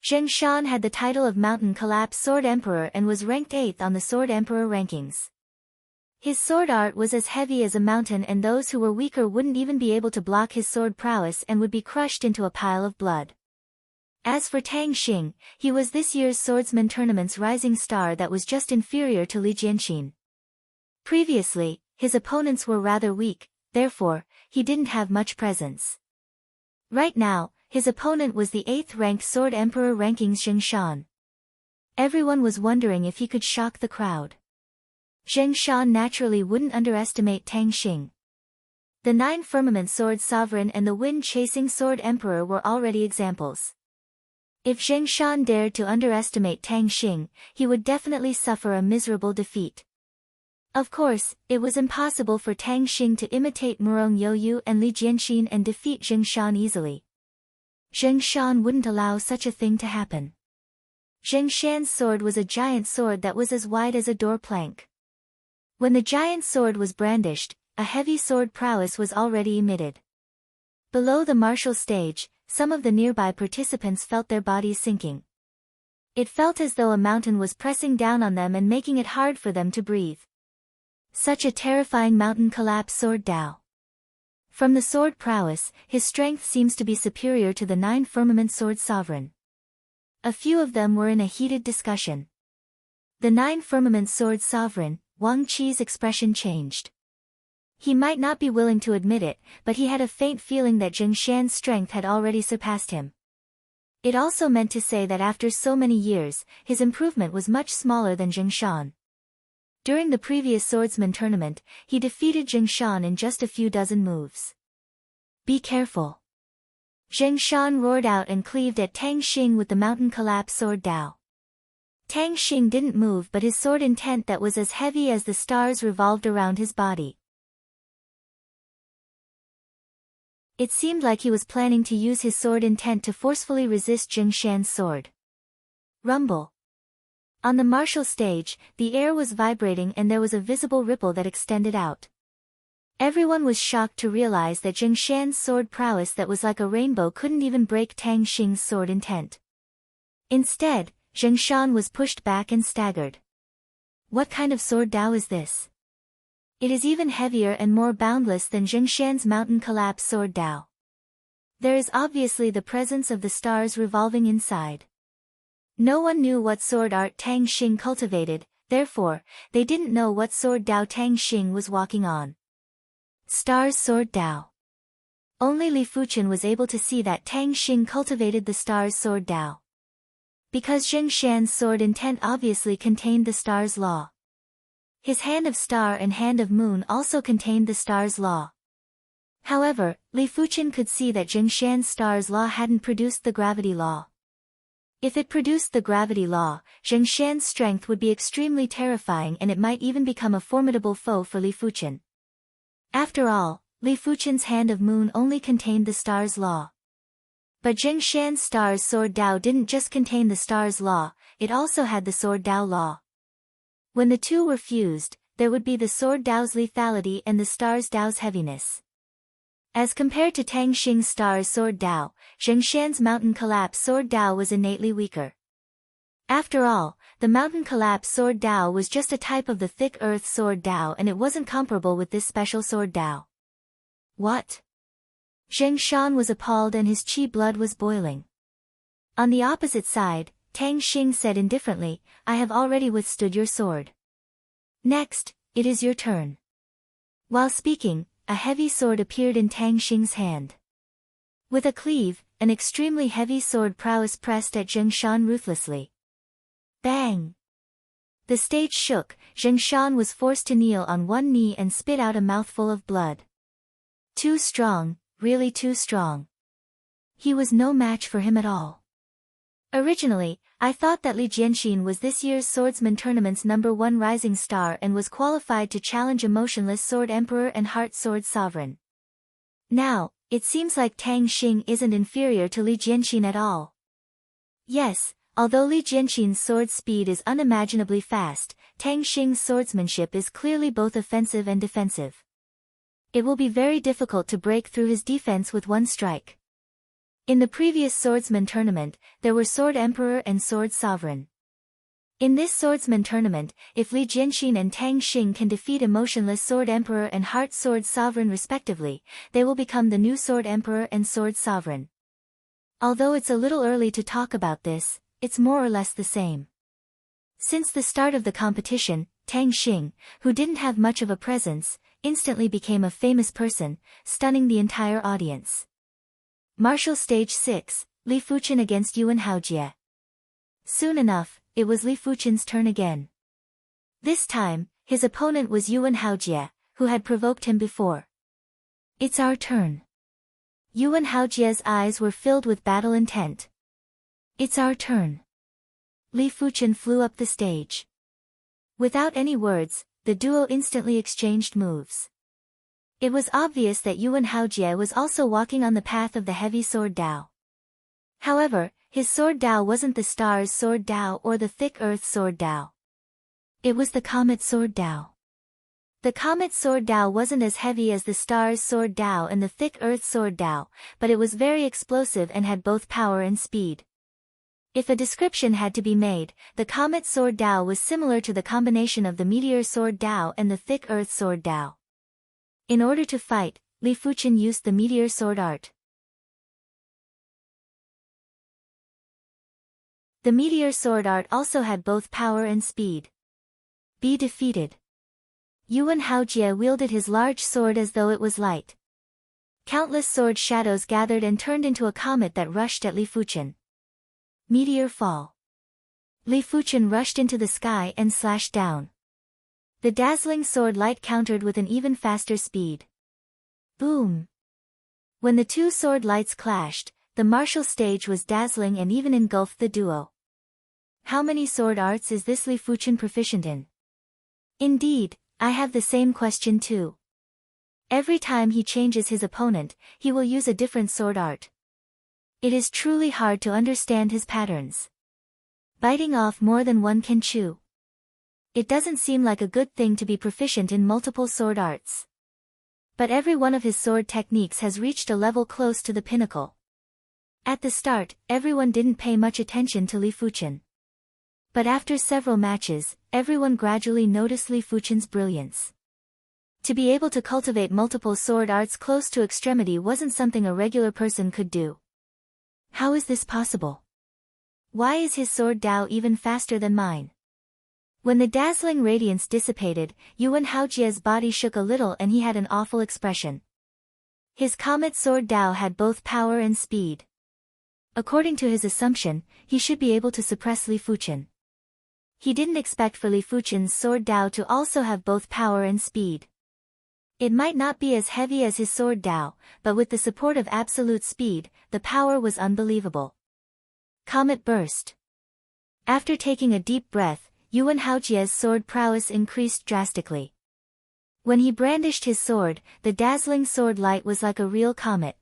Zheng Shan had the title of Mountain Collapse Sword Emperor and was ranked 8th on the Sword Emperor rankings. His sword art was as heavy as a mountain and those who were weaker wouldn't even be able to block his sword prowess and would be crushed into a pile of blood. As for Tang Xing, he was this year's swordsman tournament's rising star that was just inferior to Li Jianxin. Previously, his opponents were rather weak, therefore, he didn't have much presence. Right now, his opponent was the 8th-ranked Sword Emperor rankings Zheng Shan. Everyone was wondering if he could shock the crowd. Zheng Shan naturally wouldn't underestimate Tang Xing. The 9 Firmament Sword Sovereign and the Wind-Chasing Sword Emperor were already examples. If Zheng Shan dared to underestimate Tang Xing, he would definitely suffer a miserable defeat. Of course, it was impossible for Tang Xing to imitate Murong Yoyu and Li Jianxin and defeat Zheng Shan easily. Zheng Shan wouldn't allow such a thing to happen. Zheng Shan's sword was a giant sword that was as wide as a door plank. When the giant sword was brandished, a heavy sword prowess was already emitted. Below the martial stage, some of the nearby participants felt their bodies sinking. It felt as though a mountain was pressing down on them and making it hard for them to breathe. Such a terrifying mountain collapse sword Dao. From the sword prowess, his strength seems to be superior to the 9 Firmament Sword Sovereign. A few of them were in a heated discussion. The 9 Firmament Sword Sovereign, Wang Qi's expression changed. He might not be willing to admit it, but he had a faint feeling that Zheng Shan's strength had already surpassed him. It also meant to say that after so many years, his improvement was much smaller than Zheng Shan. During the previous swordsman tournament, he defeated Zheng Shan in just a few dozen moves. Be careful. Zheng Shan roared out and cleaved at Tang Xing with the Mountain Collapse Sword Dao. Tang Xing didn't move but his sword intent that was as heavy as the stars revolved around his body. It seemed like he was planning to use his sword intent to forcefully resist Jing Shan's sword. Rumble. On the martial stage, the air was vibrating and there was a visible ripple that extended out. Everyone was shocked to realize that Jing Shan's sword prowess that was like a rainbow couldn't even break Tang Xing's sword intent. Instead, Jing Shan was pushed back and staggered. What kind of sword Dao is this? It is even heavier and more boundless than Jing Shan's mountain collapse sword Dao. There is obviously the presence of the stars revolving inside. No one knew what sword art Tang Xing cultivated, therefore, they didn't know what sword Dao Tang Xing was walking on. Stars sword Dao. Only Li Fuchen was able to see that Tang Xing cultivated the stars sword Dao. Because Jing Shan's sword intent obviously contained the star's law. His hand of star and hand of moon also contained the star's law. However, Li Fuchen could see that Jing Shan's star's law hadn't produced the gravity law. If it produced the gravity law, Jing Shan's strength would be extremely terrifying and it might even become a formidable foe for Li Fuchen. After all, Li Fuchen's hand of moon only contained the star's law. But Jing Shan's star's sword Dao didn't just contain the star's law, it also had the sword Dao law. When the two were fused, there would be the sword Dao's lethality and the star's Dao's heaviness. As compared to Tang Xing's star's sword Dao, Jing Shan's mountain collapse sword Dao was innately weaker. After all, the mountain collapse sword Dao was just a type of the thick earth sword Dao and it wasn't comparable with this special sword Dao. What? Jing Shan was appalled and his qi blood was boiling. On the opposite side, Tang Xing said indifferently, I have already withstood your sword. Next, it is your turn. While speaking, a heavy sword appeared in Tang Xing's hand. With a cleave, an extremely heavy sword prowess pressed at Jing Shan ruthlessly. Bang! The stage shook, Jing Shan was forced to kneel on one knee and spit out a mouthful of blood. Too strong, really too strong. He was no match for him at all. Originally, I thought that Li Jianxin was this year's Swordsman Tournament's #1 rising star and was qualified to challenge Emotionless Sword Emperor and Heart Sword Sovereign. Now, it seems like Tang Xing isn't inferior to Li Jianxin at all. Yes, although Li Jianxin's sword speed is unimaginably fast, Tang Xing's swordsmanship is clearly both offensive and defensive. It will be very difficult to break through his defense with one strike. In the previous Swordsman Tournament, there were Sword Emperor and Sword Sovereign. In this Swordsman Tournament, if Li Jianxin and Tang Xing can defeat Emotionless Sword Emperor and Heart Sword Sovereign respectively, they will become the new Sword Emperor and Sword Sovereign. Although it's a little early to talk about this, it's more or less the same. Since the start of the competition, Tang Xing, who didn't have much of a presence, instantly became a famous person, stunning the entire audience. Martial Stage 6, Li Fuchen against Yuan Haojie. Soon enough, it was Li Fuchen's turn again. This time, his opponent was Yuan Haojie, who had provoked him before. It's our turn. Yuan Haojie's eyes were filled with battle intent. It's our turn. Li Fuchen flew up the stage. Without any words, the duo instantly exchanged moves. It was obvious that Yuan Haojie was also walking on the path of the heavy sword Dao. However, his sword Dao wasn't the star's sword Dao or the thick earth sword Dao. It was the comet sword Dao. The comet sword Dao wasn't as heavy as the star's sword Dao and the thick earth sword Dao, but it was very explosive and had both power and speed. If a description had to be made, the comet sword Dao was similar to the combination of the meteor sword Dao and the thick earth sword Dao. In order to fight, Li Fuchen used the meteor sword art. The meteor sword art also had both power and speed. Be defeated. Yuan Haojie wielded his large sword as though it was light. Countless sword shadows gathered and turned into a comet that rushed at Li Fuchen. Meteor fall. Li Fuchen rushed into the sky and slashed down. The dazzling sword light countered with an even faster speed. Boom! When the two sword lights clashed, the martial stage was dazzling and even engulfed the duo. How many sword arts is this Li Fuchen proficient in? Indeed, I have the same question too. Every time he changes his opponent, he will use a different sword art. It is truly hard to understand his patterns. Biting off more than one can chew. It doesn't seem like a good thing to be proficient in multiple sword arts. But every one of his sword techniques has reached a level close to the pinnacle. At the start, everyone didn't pay much attention to Li Fuchen. But after several matches, everyone gradually noticed Li Fuchen's brilliance. To be able to cultivate multiple sword arts close to extremity wasn't something a regular person could do. How is this possible? Why is his sword Dao even faster than mine? When the dazzling radiance dissipated, Yuan Haojie's body shook a little and he had an awful expression. His comet sword Dao had both power and speed. According to his assumption, he should be able to suppress Li Fuchen. He didn't expect for Li Fuchen's sword Dao to also have both power and speed. It might not be as heavy as his sword Dao, but with the support of absolute speed, the power was unbelievable. Comet burst. After taking a deep breath, Yuan Haojie's sword prowess increased drastically. When he brandished his sword, the dazzling sword light was like a real comet.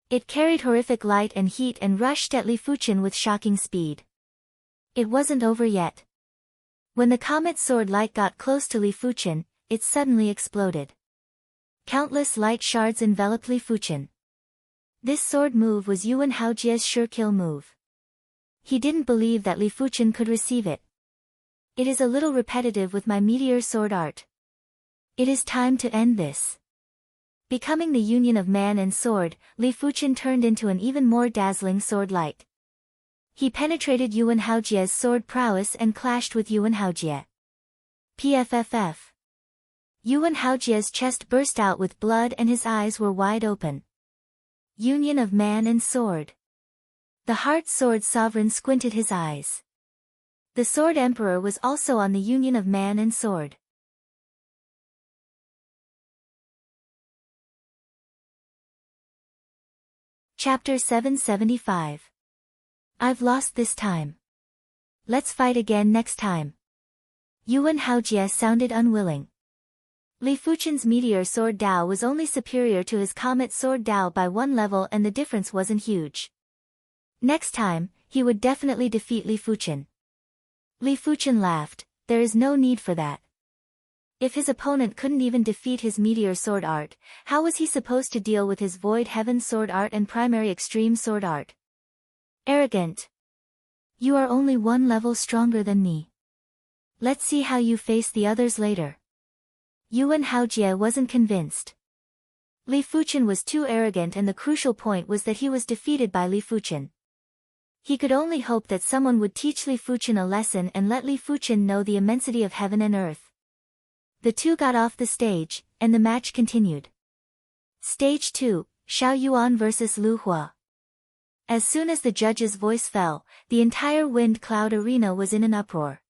It carried horrific light and heat and rushed at Li Fuchen with shocking speed. It wasn't over yet. When the comet sword light got close to Li Fuchen, it suddenly exploded. Countless light shards enveloped Li Fuchen. This sword move was Yuan Haojie's sure kill move. He didn't believe that Li Fuchen could receive it. It is a little repetitive with my meteor sword art. It is time to end this. Becoming the union of man and sword, Li Fuchen turned into an even more dazzling sword light. He penetrated Yuan Haojie's sword prowess and clashed with Yuan Haojie. PFFF. Yuan Haojie's chest burst out with blood and his eyes were wide open. Union of man and sword. The heart sword sovereign squinted his eyes. The sword emperor was also on the union of man and sword. Chapter 775. I've lost this time. Let's fight again next time. Yuan Haojie sounded unwilling. Li Fuchen's meteor sword Dao was only superior to his comet sword Dao by one level and the difference wasn't huge. Next time, he would definitely defeat Li Fuchen. Li Fuchen laughed, there is no need for that. If his opponent couldn't even defeat his meteor sword art, how was he supposed to deal with his void heaven sword art and primary extreme sword art? Arrogant. You are only one level stronger than me. Let's see how you face the others later. Yuan Haojie wasn't convinced. Li Fuchen was too arrogant and the crucial point was that he was defeated by Li Fuchen. He could only hope that someone would teach Li Fuchen a lesson and let Li Fuchen know the immensity of heaven and earth. The two got off the stage, and the match continued. Stage 2, Xiao Yuan vs. Lu Hua. As soon as the judge's voice fell, the entire wind cloud arena was in an uproar.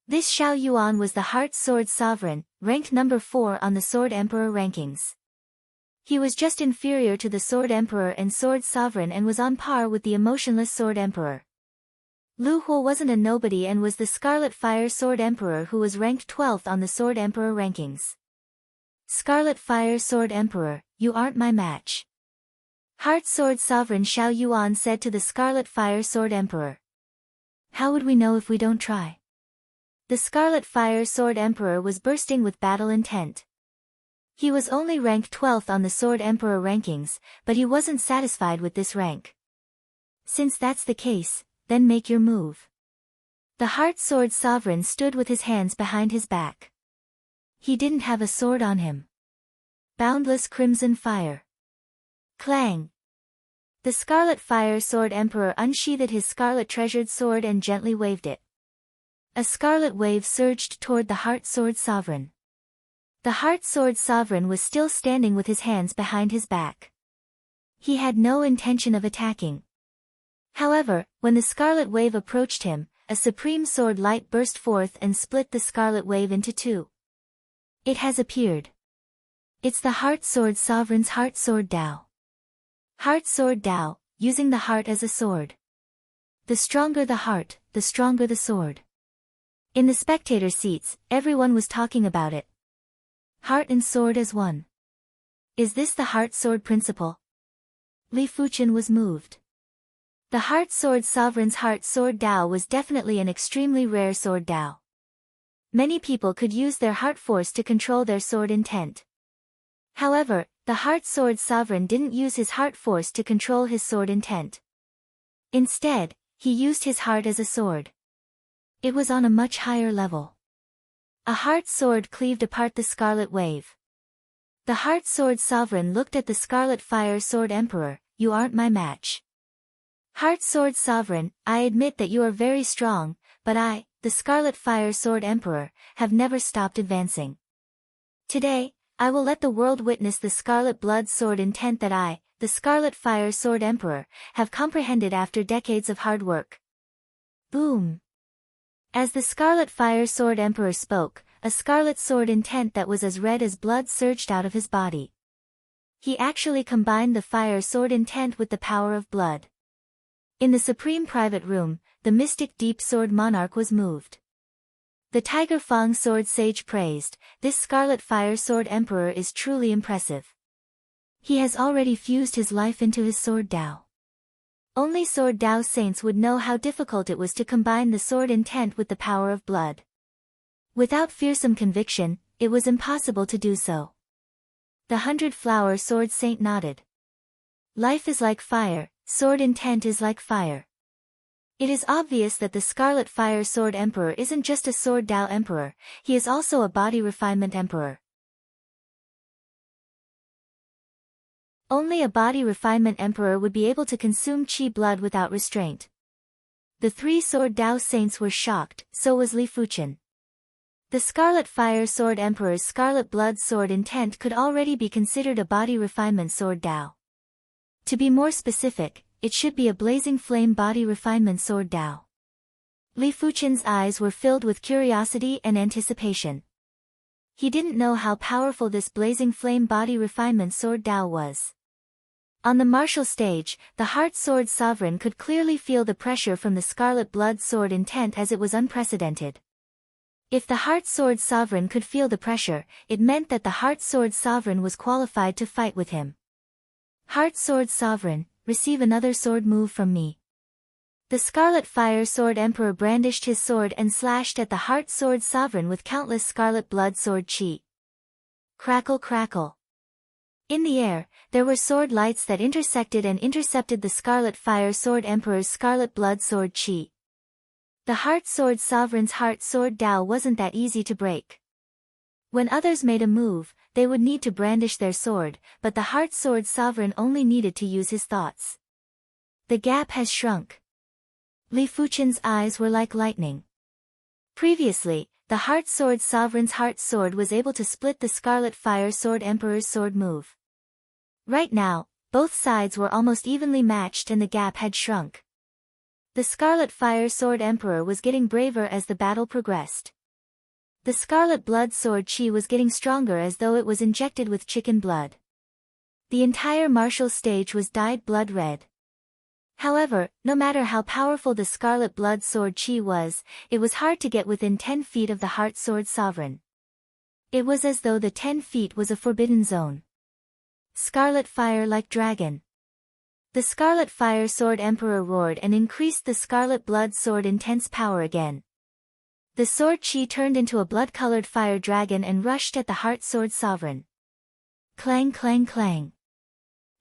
This Xiao Yuan was the Heart Sword Sovereign, ranked number 4 on the Sword Emperor rankings. He was just inferior to the Sword Emperor and Sword Sovereign and was on par with the emotionless Sword Emperor. Lu Hua wasn't a nobody and was the Scarlet Fire Sword Emperor who was ranked 12th on the Sword Emperor rankings. Scarlet Fire Sword Emperor, you aren't my match. Heart Sword Sovereign Xiao Yuan said to the Scarlet Fire Sword Emperor. How would we know if we don't try? The Scarlet Fire Sword Emperor was bursting with battle intent. He was only ranked 12th on the Sword Emperor rankings, but he wasn't satisfied with this rank. Since that's the case, then make your move. The Heart Sword Sovereign stood with his hands behind his back. He didn't have a sword on him. Boundless Crimson Fire. Clang. The Scarlet Fire Sword Emperor unsheathed his scarlet treasured sword and gently waved it. A scarlet wave surged toward the Heart Sword Sovereign. The Heart Sword Sovereign was still standing with his hands behind his back. He had no intention of attacking. However, when the scarlet wave approached him, a supreme sword light burst forth and split the scarlet wave into two. It has appeared. It's the Heart Sword Sovereign's Heart Sword Dao. Heart Sword Dao, using the heart as a sword. The stronger the heart, the stronger the sword. In the spectator seats, everyone was talking about it. Heart and sword as one. Is this the heart sword principle? Li Fuchen was moved. The heart sword sovereign's heart sword Dao was definitely an extremely rare sword Dao. Many people could use their heart force to control their sword intent. However, the heart sword sovereign didn't use his heart force to control his sword intent. Instead, he used his heart as a sword. It was on a much higher level. A heart sword cleaved apart the Scarlet Wave. The heart sword sovereign looked at the Scarlet Fire Sword Emperor. You aren't my match. Heart sword sovereign, I admit that you are very strong, but I, the Scarlet Fire Sword Emperor, have never stopped advancing. Today, I will let the world witness the Scarlet Blood Sword intent that I, the Scarlet Fire Sword Emperor, have comprehended after decades of hard work. Boom! As the Scarlet Fire Sword Emperor spoke, a scarlet sword intent that was as red as blood surged out of his body. He actually combined the fire sword intent with the power of blood. In the supreme private room, the mystic deep sword monarch was moved. The Tiger Fang sword sage praised, this Scarlet Fire Sword Emperor is truly impressive. He has already fused his life into his sword Dao. Only sword Dao saints would know how difficult it was to combine the sword intent with the power of blood. Without fearsome conviction, it was impossible to do so. The 100-flower sword saint nodded. Life is like fire, sword intent is like fire. It is obvious that the Scarlet Fire Sword Emperor isn't just a sword Dao emperor, he is also a body refinement emperor. Only a body refinement emperor would be able to consume qi blood without restraint. The three sword Dao saints were shocked, so was Li Fuchen. The Scarlet Fire Sword Emperor's Scarlet Blood Sword intent could already be considered a body refinement sword Dao. To be more specific, it should be a blazing flame body refinement sword Dao. Li Fuchen's eyes were filled with curiosity and anticipation. He didn't know how powerful this blazing flame body refinement sword Dao was. On the martial stage, the Heart Sword Sovereign could clearly feel the pressure from the Scarlet Blood Sword intent as it was unprecedented. If the Heart Sword Sovereign could feel the pressure, it meant that the Heart Sword Sovereign was qualified to fight with him. Heart Sword Sovereign, receive another sword move from me. The Scarlet Fire Sword Emperor brandished his sword and slashed at the Heart Sword Sovereign with countless Scarlet Blood Sword Chi. Crackle crackle. In the air, there were sword lights that intersected and intercepted the Scarlet Fire Sword Emperor's Scarlet Blood Sword Chi. The Heart Sword Sovereign's Heart Sword Dao wasn't that easy to break. When others made a move, they would need to brandish their sword, but the Heart Sword Sovereign only needed to use his thoughts. The gap has shrunk. Li Fuchen's eyes were like lightning. Previously, the Heart Sword Sovereign's Heart Sword was able to split the Scarlet Fire Sword Emperor's sword move. Right now, both sides were almost evenly matched and the gap had shrunk. The Scarlet Fire Sword Emperor was getting braver as the battle progressed. The Scarlet Blood Sword Chi was getting stronger as though it was injected with chicken blood. The entire martial stage was dyed blood red. However, no matter how powerful the Scarlet Blood Sword Chi was, it was hard to get within 10 feet of the Heart Sword Sovereign. It was as though the 10 feet was a forbidden zone. Scarlet Fire like Dragon. The Scarlet Fire Sword Emperor roared and increased the Scarlet Blood Sword intense power again. The sword Chi turned into a blood-colored fire dragon and rushed at the Heart Sword Sovereign. Clang clang clang.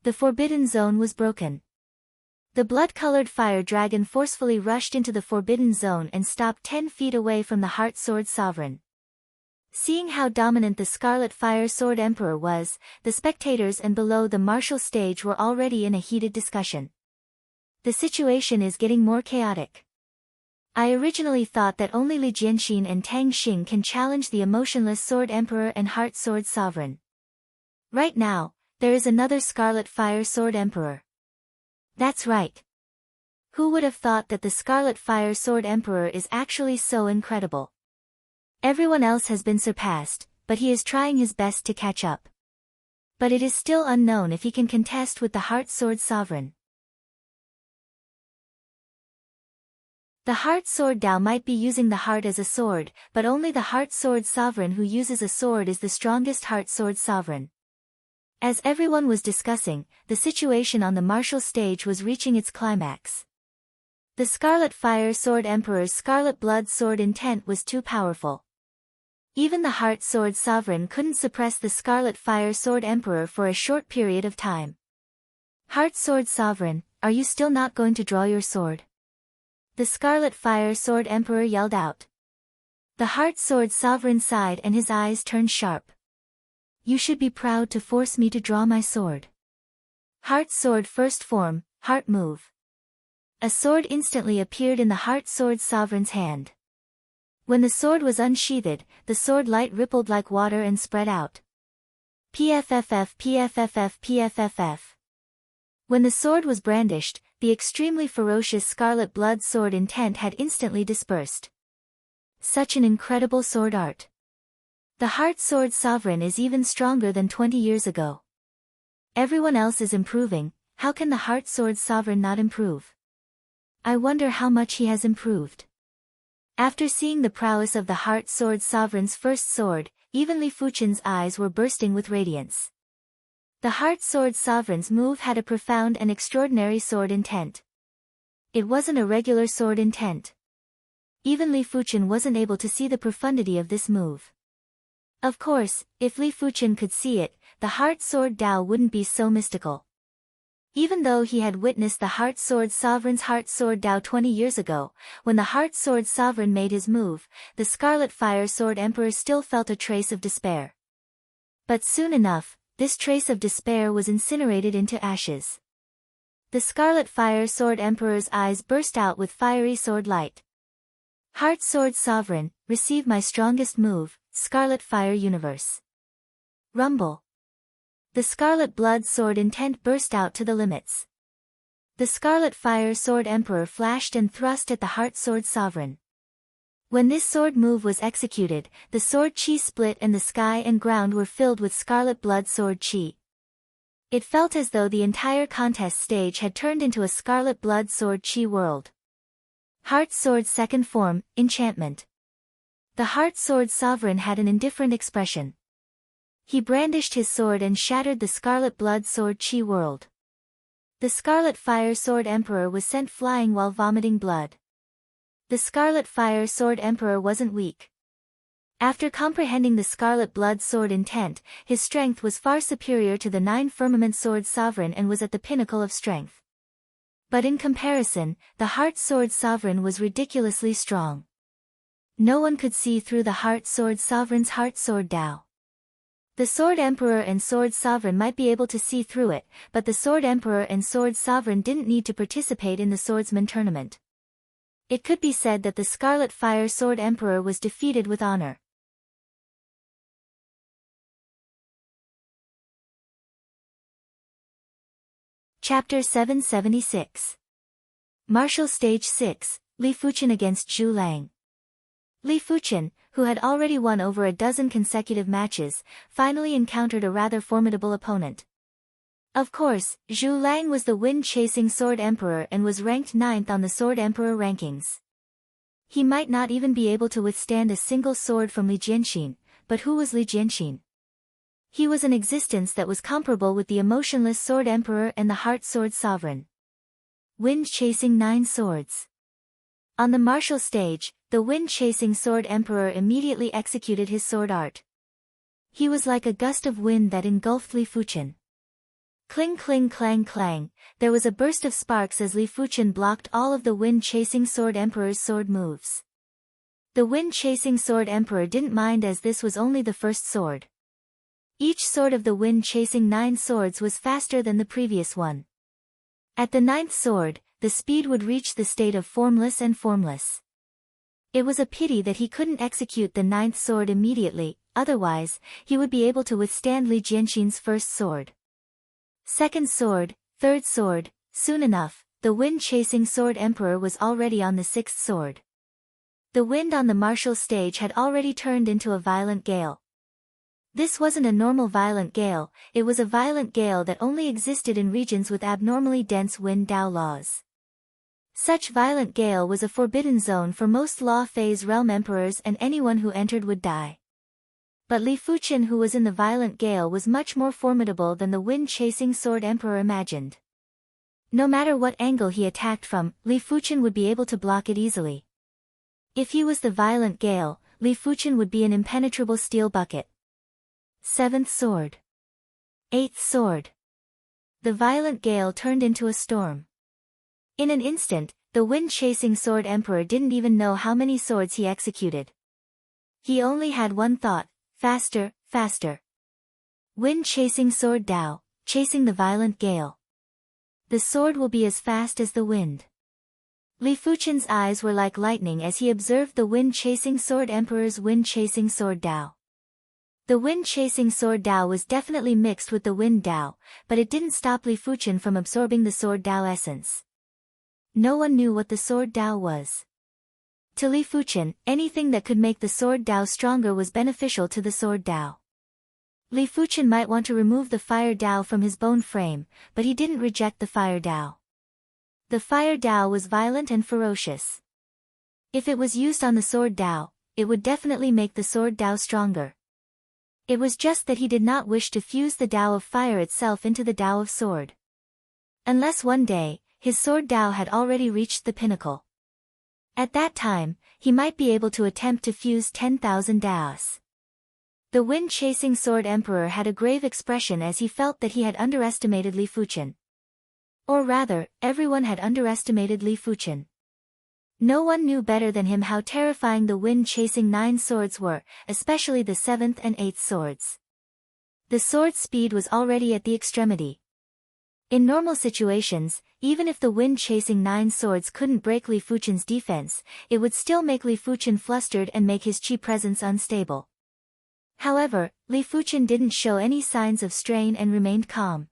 The forbidden zone was broken. The blood-colored fire dragon forcefully rushed into the forbidden zone and stopped 10 feet away from the Heart Sword Sovereign. Seeing how dominant the Scarlet Fire Sword Emperor was, the spectators and below the martial stage were already in a heated discussion. The situation is getting more chaotic. I originally thought that only Li Jianxin and Tang Xing can challenge the emotionless Sword Emperor and Heart Sword Sovereign. Right now, there is another Scarlet Fire Sword Emperor. That's right. Who would have thought that the Scarlet Fire Sword Emperor is actually so incredible? Everyone else has been surpassed, but he is trying his best to catch up. But it is still unknown if he can contest with the Heart Sword Sovereign. The Heart Sword Dao might be using the heart as a sword, but only the Heart Sword Sovereign who uses a sword is the strongest Heart Sword Sovereign. As everyone was discussing, the situation on the martial stage was reaching its climax. The Scarlet Fire Sword Emperor's scarlet blood sword intent was too powerful. Even the Heart Sword Sovereign couldn't suppress the Scarlet Fire Sword Emperor for a short period of time. Heart Sword Sovereign, are you still not going to draw your sword? The Scarlet Fire Sword Emperor yelled out. The Heart Sword Sovereign sighed and his eyes turned sharp. You should be proud to force me to draw my sword. Heart Sword First Form, Heart Move. A sword instantly appeared in the Heart Sword Sovereign's hand. When the sword was unsheathed, the sword light rippled like water and spread out. PFFF PFFF PFFF. When the sword was brandished, the extremely ferocious scarlet blood sword intent had instantly dispersed. Such an incredible sword art. The Heart Sword Sovereign is even stronger than 20 years ago. Everyone else is improving, how can the Heart Sword Sovereign not improve? I wonder how much he has improved. After seeing the prowess of the Heart Sword Sovereign's first sword, even Li Fuchen's eyes were bursting with radiance. The Heart Sword Sovereign's move had a profound and extraordinary sword intent. It wasn't a regular sword intent. Even Li Fuchen wasn't able to see the profundity of this move. Of course, if Li Fuchen could see it, the Heart Sword Dao wouldn't be so mystical. Even though he had witnessed the Heart Sword Sovereign's Heart Sword Dao 20 years ago, when the Heart Sword Sovereign made his move, the Scarlet Fire Sword Emperor still felt a trace of despair. But soon enough, this trace of despair was incinerated into ashes. The Scarlet Fire Sword Emperor's eyes burst out with fiery sword light. Heart Sword Sovereign, receive my strongest move, Scarlet Fire Universe. Rumble. The Scarlet Blood Sword intent burst out to the limits. The Scarlet Fire Sword Emperor flashed and thrust at the Heart Sword Sovereign. When this sword move was executed, the sword chi split and the sky and ground were filled with Scarlet Blood Sword chi. It felt as though the entire contest stage had turned into a Scarlet Blood Sword chi world. Heart Sword Second Form, Enchantment. The Heart Sword Sovereign had an indifferent expression. He brandished his sword and shattered the Scarlet Blood Sword chi world. The Scarlet Fire Sword Emperor was sent flying while vomiting blood. The Scarlet Fire Sword Emperor wasn't weak. After comprehending the Scarlet Blood Sword intent, his strength was far superior to the 9 Firmament Sword Sovereign and was at the pinnacle of strength. But in comparison, the Heart Sword Sovereign was ridiculously strong. No one could see through the Heart Sword Sovereign's Heart Sword Dao. The Sword Emperor and Sword Sovereign might be able to see through it, but the Sword Emperor and Sword Sovereign didn't need to participate in the Swordsman tournament. It could be said that the Scarlet Fire Sword Emperor was defeated with honor. Chapter 776. Martial Stage 6, Li Fuchen against Zhu Lang. Li Fuchen, who had already won over a dozen consecutive matches, finally encountered a rather formidable opponent. Of course, Zhu Lang was the wind-chasing Sword Emperor and was ranked 9th on the Sword Emperor rankings. He might not even be able to withstand a single sword from Li Jianxin, but who was Li Jianxin? He was an existence that was comparable with the emotionless Sword Emperor and the Heart Sword Sovereign. Wind-chasing 9 swords. On the martial stage, the wind-chasing Sword Emperor immediately executed his sword art. He was like a gust of wind that engulfed Li Fuchen. Cling cling clang clang, there was a burst of sparks as Li Fuchen blocked all of the wind-chasing Sword Emperor's sword moves. The wind-chasing Sword Emperor didn't mind as this was only the first sword. Each sword of the wind-chasing 9 swords was faster than the previous one. At the 9th sword, the speed would reach the state of formless and formless. It was a pity that he couldn't execute the 9th sword immediately, otherwise, he would be able to withstand Li Jianxin's first sword. 2nd sword, 3rd sword, soon enough, the wind-chasing Sword Emperor was already on the 6th sword. The wind on the martial stage had already turned into a violent gale. This wasn't a normal violent gale, it was a violent gale that only existed in regions with abnormally dense wind Dao laws. Such violent gale was a forbidden zone for most law phase realm emperors, and anyone who entered would die. But Li Fuchen, who was in the violent gale, was much more formidable than the wind-chasing sword emperor imagined. No matter what angle he attacked from, Li Fuchen would be able to block it easily. If he was the violent gale, Li Fuchen would be an impenetrable steel bucket. 7th sword. 8th sword. The violent gale turned into a storm. In an instant, the wind-chasing sword emperor didn't even know how many swords he executed. He only had one thought: faster, faster. Wind-chasing sword Dao, chasing the violent gale. The sword will be as fast as the wind. Li Fuchen's eyes were like lightning as he observed the wind-chasing sword emperor's wind-chasing sword Dao. The wind-chasing sword Dao was definitely mixed with the wind Dao, but it didn't stop Li Fuchen from absorbing the sword Dao essence. No one knew what the sword Dao was. To Li Fuchen, anything that could make the sword Dao stronger was beneficial to the sword Dao. Li Fuchen might want to remove the fire Dao from his bone frame, but he didn't reject the fire Dao. The fire Dao was violent and ferocious. If it was used on the sword Dao, it would definitely make the sword Dao stronger. It was just that he did not wish to fuse the Dao of fire itself into the Dao of sword. Unless one day, his sword Dao had already reached the pinnacle. At that time, he might be able to attempt to fuse 10,000 Daos. The wind-chasing sword emperor had a grave expression as he felt that he had underestimated Li Fuchen. Or rather, everyone had underestimated Li Fuchen. No one knew better than him how terrifying the wind-chasing 9 swords were, especially the 7th and 8th swords. The sword's speed was already at the extremity. In normal situations, even if the wind-chasing 9 swords couldn't break Li Fuchen's defense, it would still make Li Fuchen flustered and make his chi presence unstable. However, Li Fuchen didn't show any signs of strain and remained calm.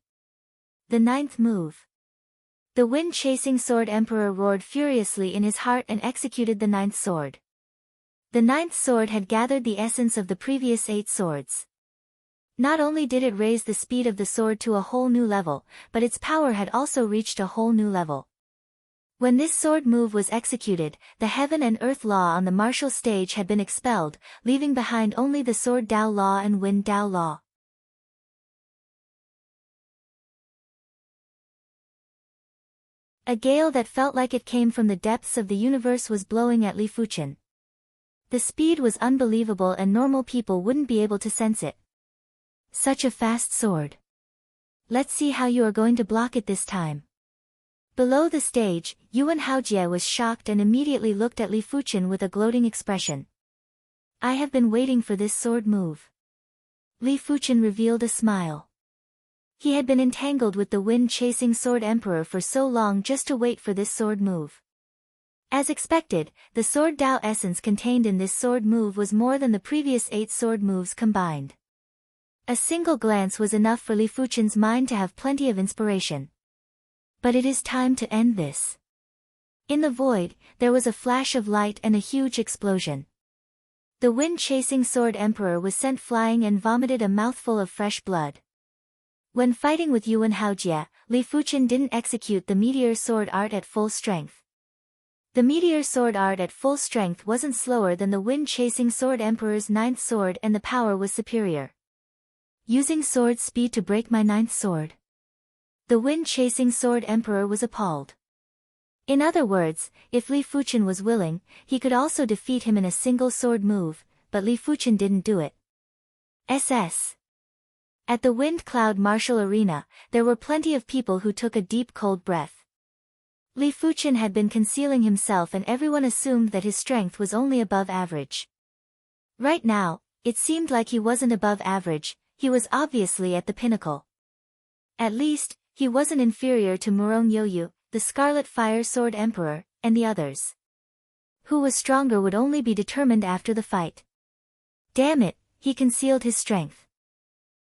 The 9th move. The wind-chasing sword emperor roared furiously in his heart and executed the 9th sword. The 9th sword had gathered the essence of the previous 8 swords. Not only did it raise the speed of the sword to a whole new level, but its power had also reached a whole new level. When this sword move was executed, the heaven and earth law on the martial stage had been expelled, leaving behind only the sword Dao law and wind Dao law. A gale that felt like it came from the depths of the universe was blowing at Li Fuchen. The speed was unbelievable and normal people wouldn't be able to sense it. Such a fast sword. Let's see how you are going to block it this time. Below the stage, Yuan Haojie was shocked and immediately looked at Li Fuchen with a gloating expression. I have been waiting for this sword move. Li Fuchen revealed a smile. He had been entangled with the wind-chasing sword emperor for so long just to wait for this sword move. As expected, the sword Dao essence contained in this sword move was more than the previous 8 sword moves combined. A single glance was enough for Li Fuchen's mind to have plenty of inspiration. But it is time to end this. In the void, there was a flash of light and a huge explosion. The wind-chasing sword emperor was sent flying and vomited a mouthful of fresh blood. When fighting with Yuan Haojie, Li Fuchen didn't execute the meteor sword art at full strength. The meteor sword art at full strength wasn't slower than the wind-chasing sword emperor's 9th sword and the power was superior. Using sword speed to break my 9th sword. The wind-chasing sword emperor was appalled. In other words, if Li Fuchen was willing, he could also defeat him in a single sword move, but Li Fuchen didn't do it. SS. At the Wind Cloud Martial Arena, there were plenty of people who took a deep cold breath. Li Fuchen had been concealing himself and everyone assumed that his strength was only above average. Right now, it seemed like he wasn't above average, he was obviously at the pinnacle. At least, he wasn't inferior to Murong Yoyu, the Scarlet Fire Sword Emperor, and the others. Who was stronger would only be determined after the fight. Damn it, he concealed his strength.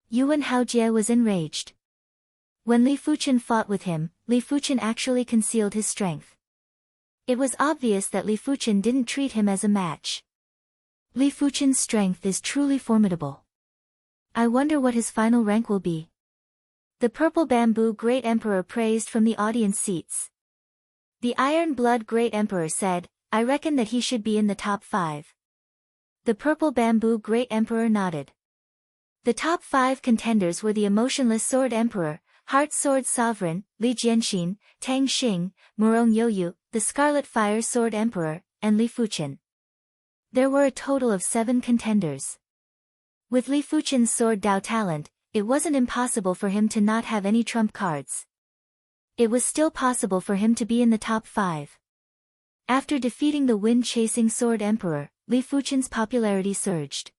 Yuan Haojie was enraged. When Li Fuchen fought with him, Li Fuchen actually concealed his strength. It was obvious that Li Fuchen didn't treat him as a match. Li Fuchen's strength is truly formidable. I wonder what his final rank will be. The Purple Bamboo Great Emperor praised from the audience seats. The Iron Blood Great Emperor said, I reckon that he should be in the top 5. The Purple Bamboo Great Emperor nodded. The top 5 contenders were the Emotionless Sword Emperor, Heart Sword Sovereign, Li Jianxin, Tang Xing, Murong Youyu, the Scarlet Fire Sword Emperor, and Li Fuchen. There were a total of 7 contenders. With Li Fuchen's sword Dao talent, it wasn't impossible for him to not have any trump cards. It was still possible for him to be in the top 5. After defeating the wind-chasing Sword Emperor, Li Fuchen's popularity surged.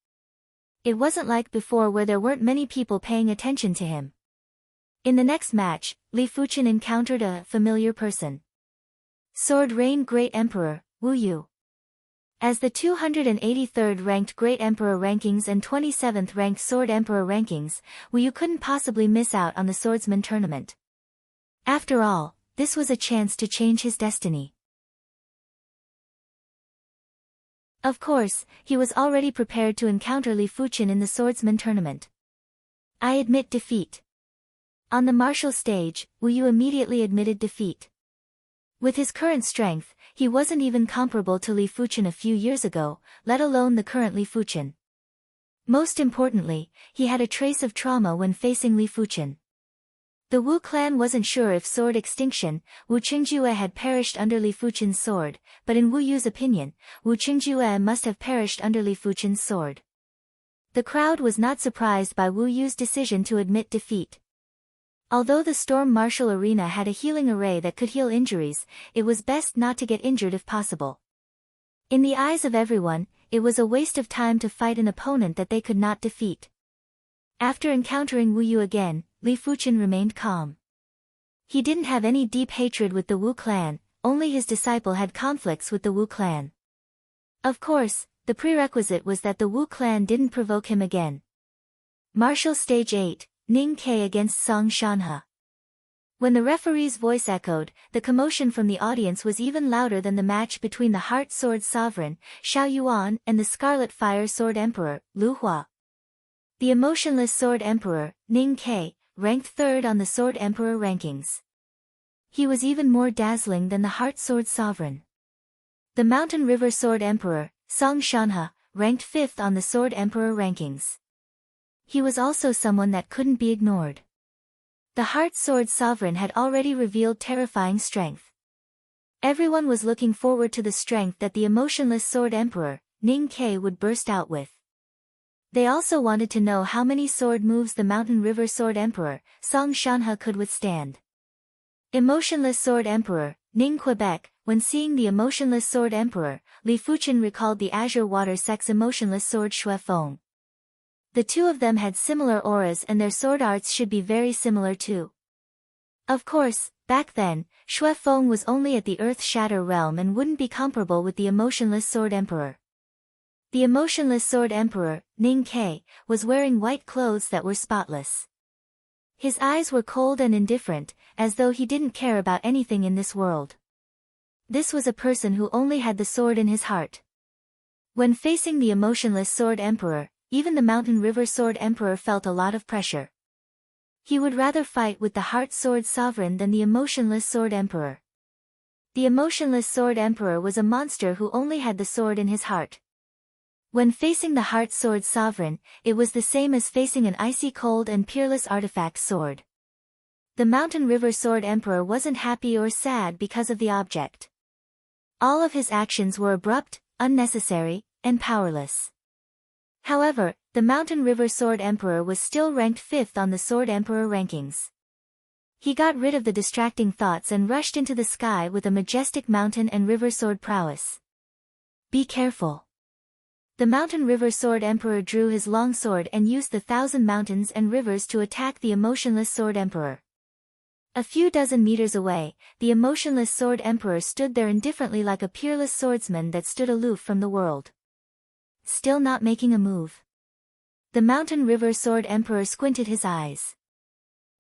It wasn't like before where there weren't many people paying attention to him. In the next match, Li Fuchen encountered a familiar person. Sword Rain Great Emperor, Wu Yu. As the 283rd ranked Great Emperor rankings and 27th ranked Sword Emperor rankings, Wu Yu couldn't possibly miss out on the Swordsman tournament. After all, this was a chance to change his destiny. Of course, he was already prepared to encounter Li Fuchen in the Swordsman tournament. I admit defeat. On the martial stage, Wu Yu immediately admitted defeat. With his current strength, he wasn't even comparable to Li Fuchen a few years ago, let alone the current Li Fuchen. Most importantly, he had a trace of trauma when facing Li Fuchen. The Wu clan wasn't sure if sword extinction, Wu Qingjue had perished under Li Fuchen's sword, but in Wu Yu's opinion, Wu Qingjue must have perished under Li Fuchen's sword. The crowd was not surprised by Wu Yu's decision to admit defeat. Although the Storm Martial Arena had a healing array that could heal injuries, it was best not to get injured if possible. In the eyes of everyone, it was a waste of time to fight an opponent that they could not defeat. After encountering Wu Yu again, Li Fuchen remained calm. He didn't have any deep hatred with the Wu clan, only his disciple had conflicts with the Wu clan. Of course, the prerequisite was that the Wu clan didn't provoke him again. Martial Stage 8. Ning Ke against Song Shanhe. When the referee's voice echoed, the commotion from the audience was even louder than the match between the Heart Sword Sovereign, Xiao Yuan, and the Scarlet Fire Sword Emperor, Lu Hua. The Emotionless Sword Emperor, Ning Ke, ranked 3rd on the Sword Emperor rankings. He was even more dazzling than the Heart Sword Sovereign. The Mountain River Sword Emperor, Song Shanhe, ranked 5th on the Sword Emperor rankings. He was also someone that couldn't be ignored. The Heart Sword Sovereign had already revealed terrifying strength. Everyone was looking forward to the strength that the Emotionless Sword Emperor, Ning Ke, would burst out with. They also wanted to know how many sword moves the Mountain River Sword Emperor, Song Shanhe, could withstand. Emotionless Sword Emperor, Ning Quebec. When seeing the Emotionless Sword Emperor, Li Fuchen recalled the Azure Water Sex Emotionless Sword Xue Feng. The two of them had similar auras and their sword arts should be very similar too. Of course, back then, Xue Feng was only at the Earth Shatter realm and wouldn't be comparable with the Emotionless Sword Emperor. The Emotionless Sword Emperor, Ning Ke, was wearing white clothes that were spotless. His eyes were cold and indifferent, as though he didn't care about anything in this world. This was a person who only had the sword in his heart. When facing the Emotionless Sword Emperor, even the Mountain River Sword Emperor felt a lot of pressure. He would rather fight with the Heart Sword Sovereign than the Emotionless Sword Emperor. The Emotionless Sword Emperor was a monster who only had the sword in his heart. When facing the Heart Sword Sovereign, it was the same as facing an icy cold and peerless artifact sword. The Mountain River Sword Emperor wasn't happy or sad because of the object. All of his actions were abrupt, unnecessary, and powerless. However, the Mountain River Sword Emperor was still ranked 5th on the Sword Emperor rankings. He got rid of the distracting thoughts and rushed into the sky with a majestic mountain and river sword prowess. Be careful. The Mountain River Sword Emperor drew his long sword and used the 1,000 mountains and rivers to attack the Emotionless Sword Emperor. A few dozen meters away, the Emotionless Sword Emperor stood there indifferently like a peerless swordsman that stood aloof from the world. Still not making a move. The Mountain River Sword Emperor squinted his eyes.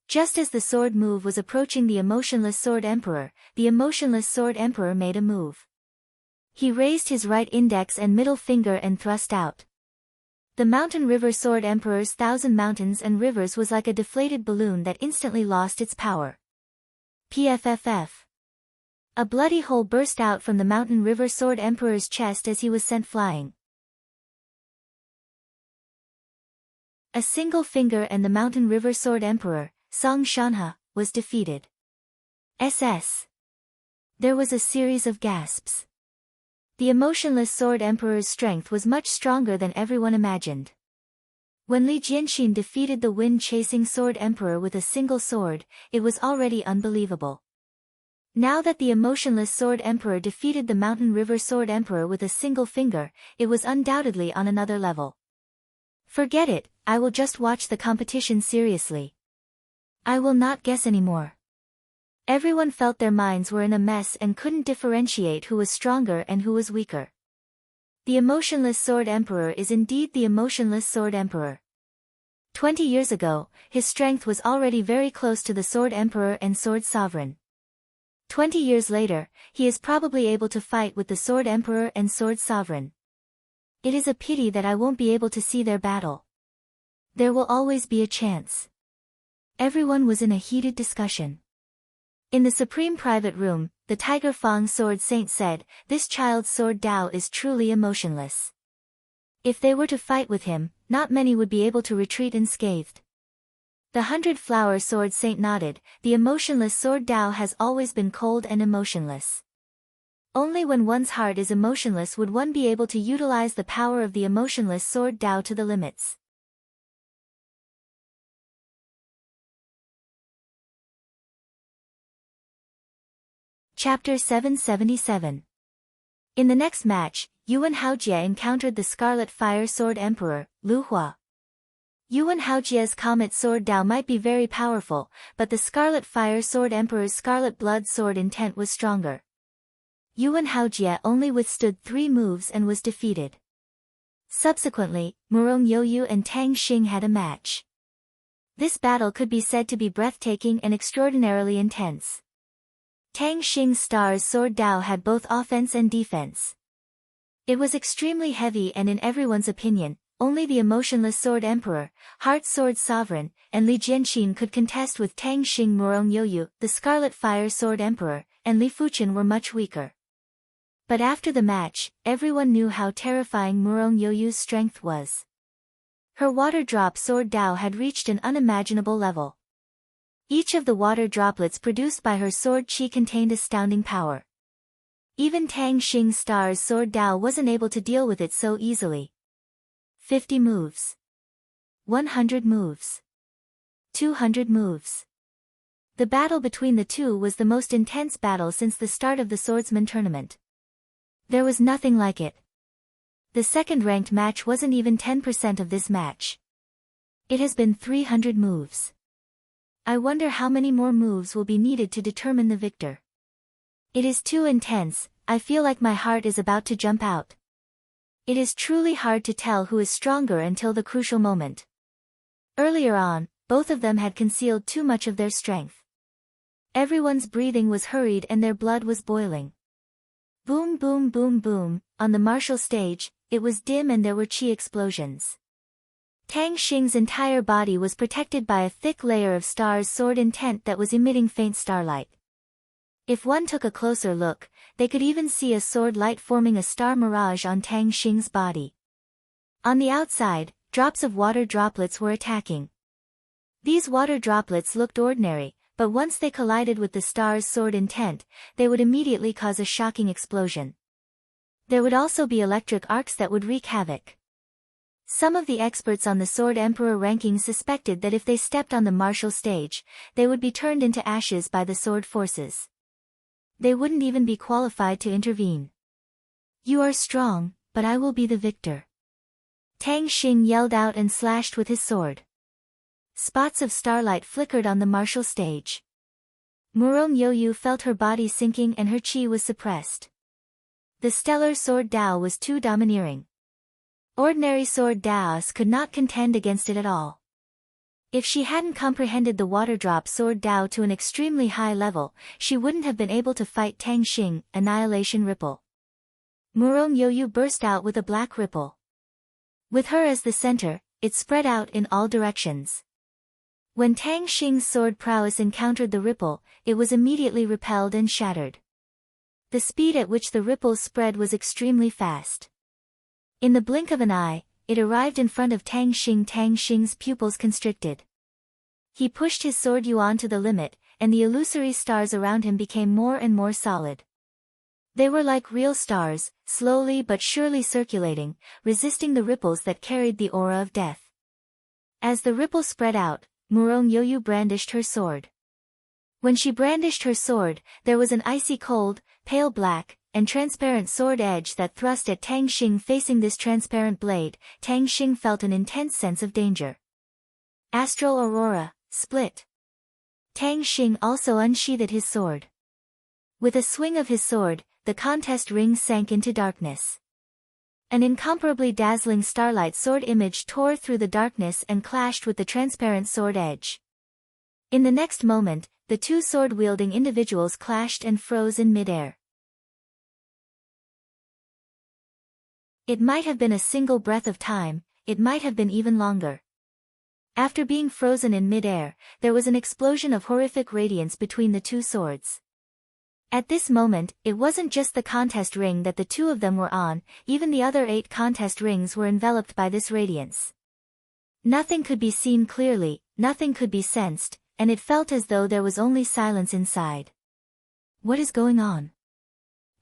Just as the sword move was approaching the Emotionless Sword Emperor, the Emotionless Sword Emperor made a move. He raised his right index and middle finger and thrust out. The Mountain River Sword Emperor's 1,000 mountains and rivers was like a deflated balloon that instantly lost its power. PFFF. A bloody hole burst out from the Mountain River Sword Emperor's chest as he was sent flying. A single finger and the Mountain River Sword Emperor, Song Shanha, was defeated. SS. There was a series of gasps. The emotionless Sword Emperor's strength was much stronger than everyone imagined. When Li Jianxin defeated the wind-chasing Sword Emperor with a single sword, it was already unbelievable. Now that the emotionless Sword Emperor defeated the Mountain River Sword Emperor with a single finger, it was undoubtedly on another level. Forget it, I will just watch the competition seriously. I will not guess anymore. Everyone felt their minds were in a mess and couldn't differentiate who was stronger and who was weaker. The emotionless Sword Emperor is indeed the emotionless Sword Emperor. 20 years ago, his strength was already very close to the Sword Emperor and Sword Sovereign. 20 years later, he is probably able to fight with the Sword Emperor and Sword Sovereign. It is a pity that I won't be able to see their battle. There will always be a chance. Everyone was in a heated discussion. In the Supreme Private Room, the Tiger Fang Sword Saint said, "This child's sword Dao is truly emotionless. If they were to fight with him, not many would be able to retreat unscathed." The 100-Flower Sword Saint nodded, "The emotionless sword Dao has always been cold and emotionless. Only when one's heart is emotionless would one be able to utilize the power of the emotionless sword Dao to the limits." Chapter 777. In the next match, Yuan Haojie encountered the Scarlet Fire Sword Emperor, Lu Hua. Yuan Haojie's Comet Sword Dao might be very powerful, but the Scarlet Fire Sword Emperor's Scarlet Blood Sword intent was stronger. Yuan Haojie only withstood 3 moves and was defeated. Subsequently, Murong Youyu and Tang Xing had a match. This battle could be said to be breathtaking and extraordinarily intense. Tang Xing's Star's Sword Dao had both offense and defense. It was extremely heavy and in everyone's opinion, only the emotionless Sword Emperor, Heart Sword Sovereign, and Li Jianxin could contest with Tang Xing. Murong Youyu, the Scarlet Fire Sword Emperor, and Li Fuchen were much weaker. But after the match, everyone knew how terrifying Murong Youyu's strength was. Her water drop Sword Dao had reached an unimaginable level. Each of the water droplets produced by her sword qi contained astounding power. Even Tang Xing's Star's Sword Dao wasn't able to deal with it so easily. 50 moves. 100 moves. 200 moves. The battle between the two was the most intense battle since the start of the swordsman tournament. There was nothing like it. The second-ranked match wasn't even 10% of this match. It has been 300 moves. I wonder how many more moves will be needed to determine the victor. It is too intense, I feel like my heart is about to jump out. It is truly hard to tell who is stronger until the crucial moment. Earlier on, both of them had concealed too much of their strength. Everyone's breathing was hurried and their blood was boiling. Boom boom boom boom, on the martial stage, it was dim and there were qi explosions. Tang Xing's entire body was protected by a thick layer of Star's Sword intent that was emitting faint starlight. If one took a closer look, they could even see a sword light forming a star mirage on Tang Xing's body. On the outside, drops of water droplets were attacking. These water droplets looked ordinary, but once they collided with the Star's Sword intent, they would immediately cause a shocking explosion. There would also be electric arcs that would wreak havoc. Some of the experts on the Sword Emperor ranking suspected that if they stepped on the martial stage, they would be turned into ashes by the sword forces. They wouldn't even be qualified to intervene. "You are strong, but I will be the victor." Tang Xing yelled out and slashed with his sword. Spots of starlight flickered on the martial stage. Murong Youyu felt her body sinking and her qi was suppressed. The stellar sword Dao was too domineering. Ordinary sword Daos could not contend against it at all. If she hadn't comprehended the water drop sword Dao to an extremely high level, she wouldn't have been able to fight Tang Xing. Annihilation Ripple. Murong Youyu burst out with a black ripple. With her as the center, it spread out in all directions. When Tang Xing's sword prowess encountered the ripple, it was immediately repelled and shattered. The speed at which the ripples spread was extremely fast. In the blink of an eye, it arrived in front of Tang Xing. Tang Xing's pupils constricted. He pushed his sword yuan to the limit, and the illusory stars around him became more and more solid. They were like real stars, slowly but surely circulating, resisting the ripples that carried the aura of death. As the ripple spread out, Murong Yoyu brandished her sword. When she brandished her sword, there was an icy cold, pale black, and transparent sword edge that thrust at Tang Xing. Facing this transparent blade, Tang Xing felt an intense sense of danger. Astral aurora, split. Tang Xing also unsheathed his sword. With a swing of his sword, the contest ring sank into darkness. An incomparably dazzling starlight sword image tore through the darkness and clashed with the transparent sword edge. In the next moment, the two sword-wielding individuals clashed and froze in mid-air. It might have been a single breath of time, it might have been even longer. After being frozen in mid-air, there was an explosion of horrific radiance between the two swords. At this moment, it wasn't just the contest ring that the two of them were on, even the other 8 contest rings were enveloped by this radiance. Nothing could be seen clearly, nothing could be sensed, and it felt as though there was only silence inside. What is going on?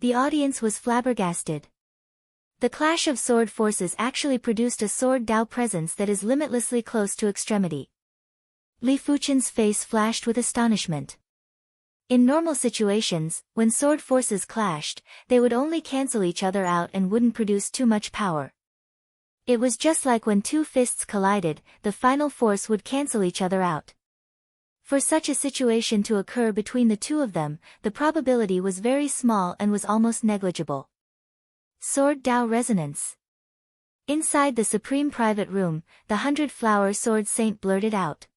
The audience was flabbergasted. The clash of sword forces actually produced a sword Dao presence that is limitlessly close to extremity. Li Fuchen's face flashed with astonishment. In normal situations, when sword forces clashed, they would only cancel each other out and wouldn't produce too much power. It was just like when two fists collided, the final force would cancel each other out. For such a situation to occur between the two of them, the probability was very small and was almost negligible. Sword Dao Resonance. Inside the supreme private room, the 100-flower sword saint blurted out.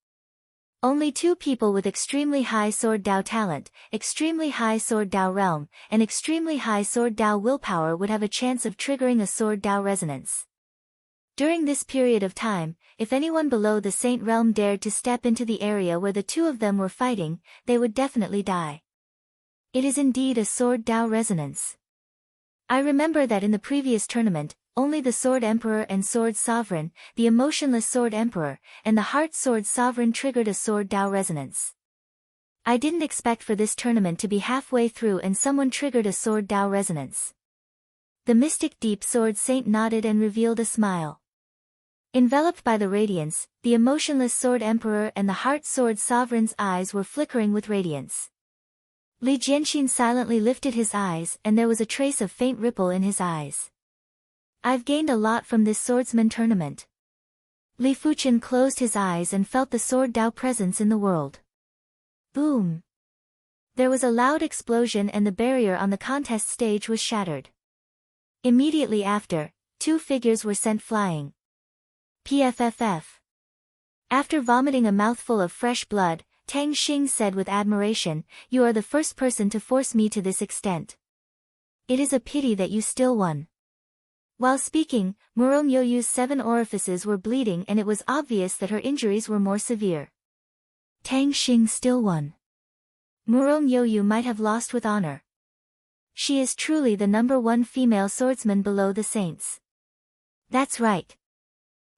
Only 2 people with extremely high sword Dao talent, extremely high sword Dao realm, and extremely high sword Dao willpower would have a chance of triggering a sword Dao resonance. During this period of time, if anyone below the saint realm dared to step into the area where the two of them were fighting, they would definitely die. It is indeed a sword Dao resonance. I remember that in the previous tournament, only the Sword Emperor and Sword Sovereign, the emotionless Sword Emperor, and the Heart Sword Sovereign triggered a Sword Dao resonance. I didn't expect for this tournament to be halfway through and someone triggered a Sword Dao resonance. The mystic Deep Sword Saint nodded and revealed a smile. Enveloped by the radiance, the emotionless Sword Emperor and the Heart Sword Sovereign's eyes were flickering with radiance. Li Jianxin silently lifted his eyes and there was a trace of faint ripple in his eyes. I've gained a lot from this swordsman tournament. Li Fuchen closed his eyes and felt the sword Dao presence in the world. Boom! There was a loud explosion and the barrier on the contest stage was shattered. Immediately after, 2 figures were sent flying. PFFF. After vomiting a mouthful of fresh blood, Tang Xing said with admiration, "You are the first person to force me to this extent. It is a pity that you still won." While speaking, Murong Yoyu's 7 orifices were bleeding and it was obvious that her injuries were more severe. Tang Xing still won. Murong Yoyu might have lost with honor. She is truly the #1 female swordsman below the saints. That's right.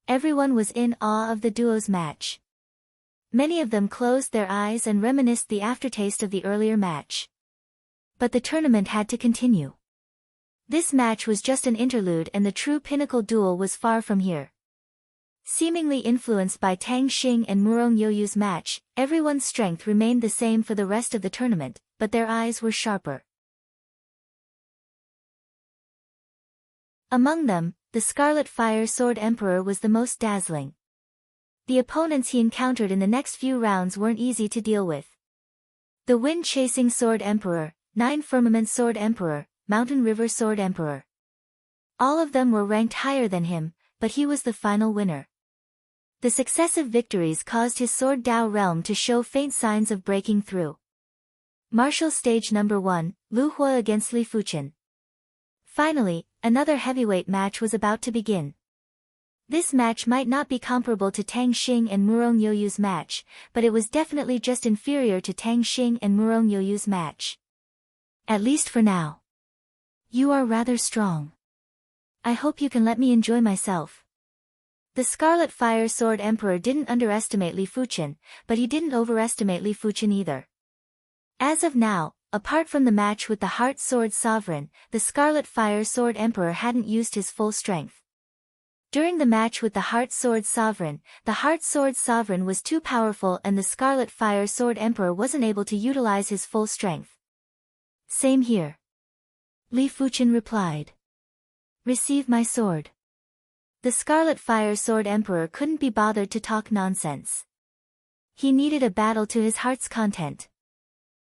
Everyone was in awe of the duo's match. Many of them closed their eyes and reminisced the aftertaste of the earlier match. But the tournament had to continue. This match was just an interlude and the true pinnacle duel was far from here. Seemingly influenced by Tang Xing and Murong Yoyu's match, everyone's strength remained the same for the rest of the tournament, but their eyes were sharper. Among them, the Scarlet Fire Sword Emperor was the most dazzling. The opponents he encountered in the next few rounds weren't easy to deal with. The Wind-Chasing Sword Emperor, 9 Firmament Sword Emperor, Mountain River Sword Emperor. All of them were ranked higher than him, but he was the final winner. The successive victories caused his Sword Dao realm to show faint signs of breaking through. Martial Stage Number 1, Lu Hua against Li Fuchen. Finally, another heavyweight match was about to begin. This match might not be comparable to Tang Xing and Murong Yoyu's match, but it was definitely just inferior to Tang Xing and Murong Yoyu's match. At least for now. You are rather strong. I hope you can let me enjoy myself. The Scarlet Fire Sword Emperor didn't underestimate Li Fuchen, but he didn't overestimate Li Fuchen either. As of now, apart from the match with the Heart Sword Sovereign, the Scarlet Fire Sword Emperor hadn't used his full strength. During the match with the Heart Sword Sovereign, the Heart Sword Sovereign was too powerful and the Scarlet Fire Sword Emperor wasn't able to utilize his full strength. Same here. Li Fuchen replied. Receive my sword. The Scarlet Fire Sword Emperor couldn't be bothered to talk nonsense. He needed a battle to his heart's content.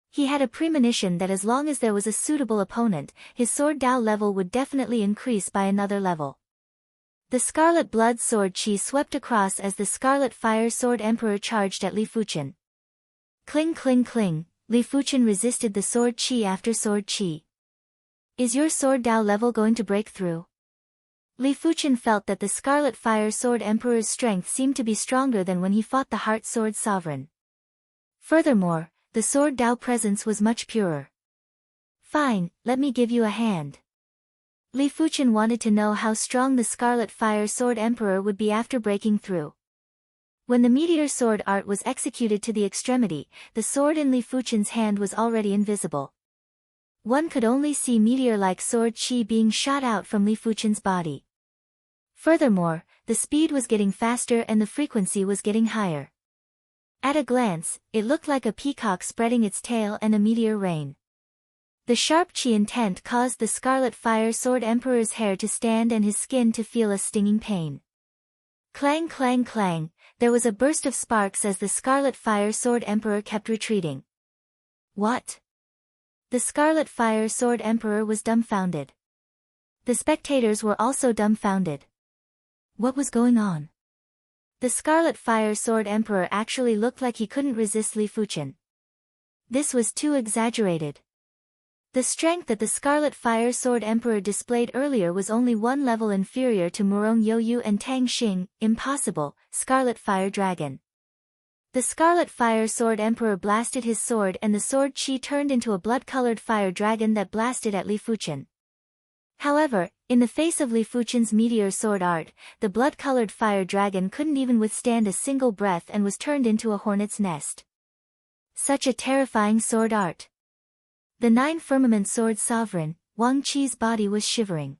He had a premonition that as long as there was a suitable opponent, his sword Dao level would definitely increase by another level. The Scarlet Blood Sword Qi swept across as the Scarlet Fire Sword Emperor charged at Li Fuchen. Cling cling cling, Li Fuchen resisted the sword Qi after sword Qi. Is your sword Dao level going to break through? Li Fuchen felt that the Scarlet Fire Sword Emperor's strength seemed to be stronger than when he fought the Heart Sword Sovereign. Furthermore, the sword Dao presence was much purer. Fine, let me give you a hand. Li Fuchen wanted to know how strong the Scarlet Fire Sword Emperor would be after breaking through. When the meteor sword art was executed to the extremity, the sword in Li Fuchen's hand was already invisible. One could only see meteor-like sword Qi being shot out from Li Fuchen's body. Furthermore, the speed was getting faster and the frequency was getting higher. At a glance, it looked like a peacock spreading its tail and a meteor rain. The sharp Qi intent caused the Scarlet Fire Sword Emperor's hair to stand and his skin to feel a stinging pain. Clang clang clang, there was a burst of sparks as the Scarlet Fire Sword Emperor kept retreating. What? The Scarlet Fire Sword Emperor was dumbfounded. The spectators were also dumbfounded. What was going on? The Scarlet Fire Sword Emperor actually looked like he couldn't resist Li Fuchen. This was too exaggerated. The strength that the Scarlet Fire Sword Emperor displayed earlier was only one level inferior to Murong Youyu and Tang Xing, impossible, Scarlet Fire Dragon. The Scarlet Fire Sword Emperor blasted his sword and the sword Qi turned into a blood-colored fire dragon that blasted at Li Fuchen. However, in the face of Li Fuchen's meteor sword art, the blood-colored fire dragon couldn't even withstand a single breath and was turned into a hornet's nest. Such a terrifying sword art. The Nine Firmament Sword Sovereign, Wang Qi's body was shivering.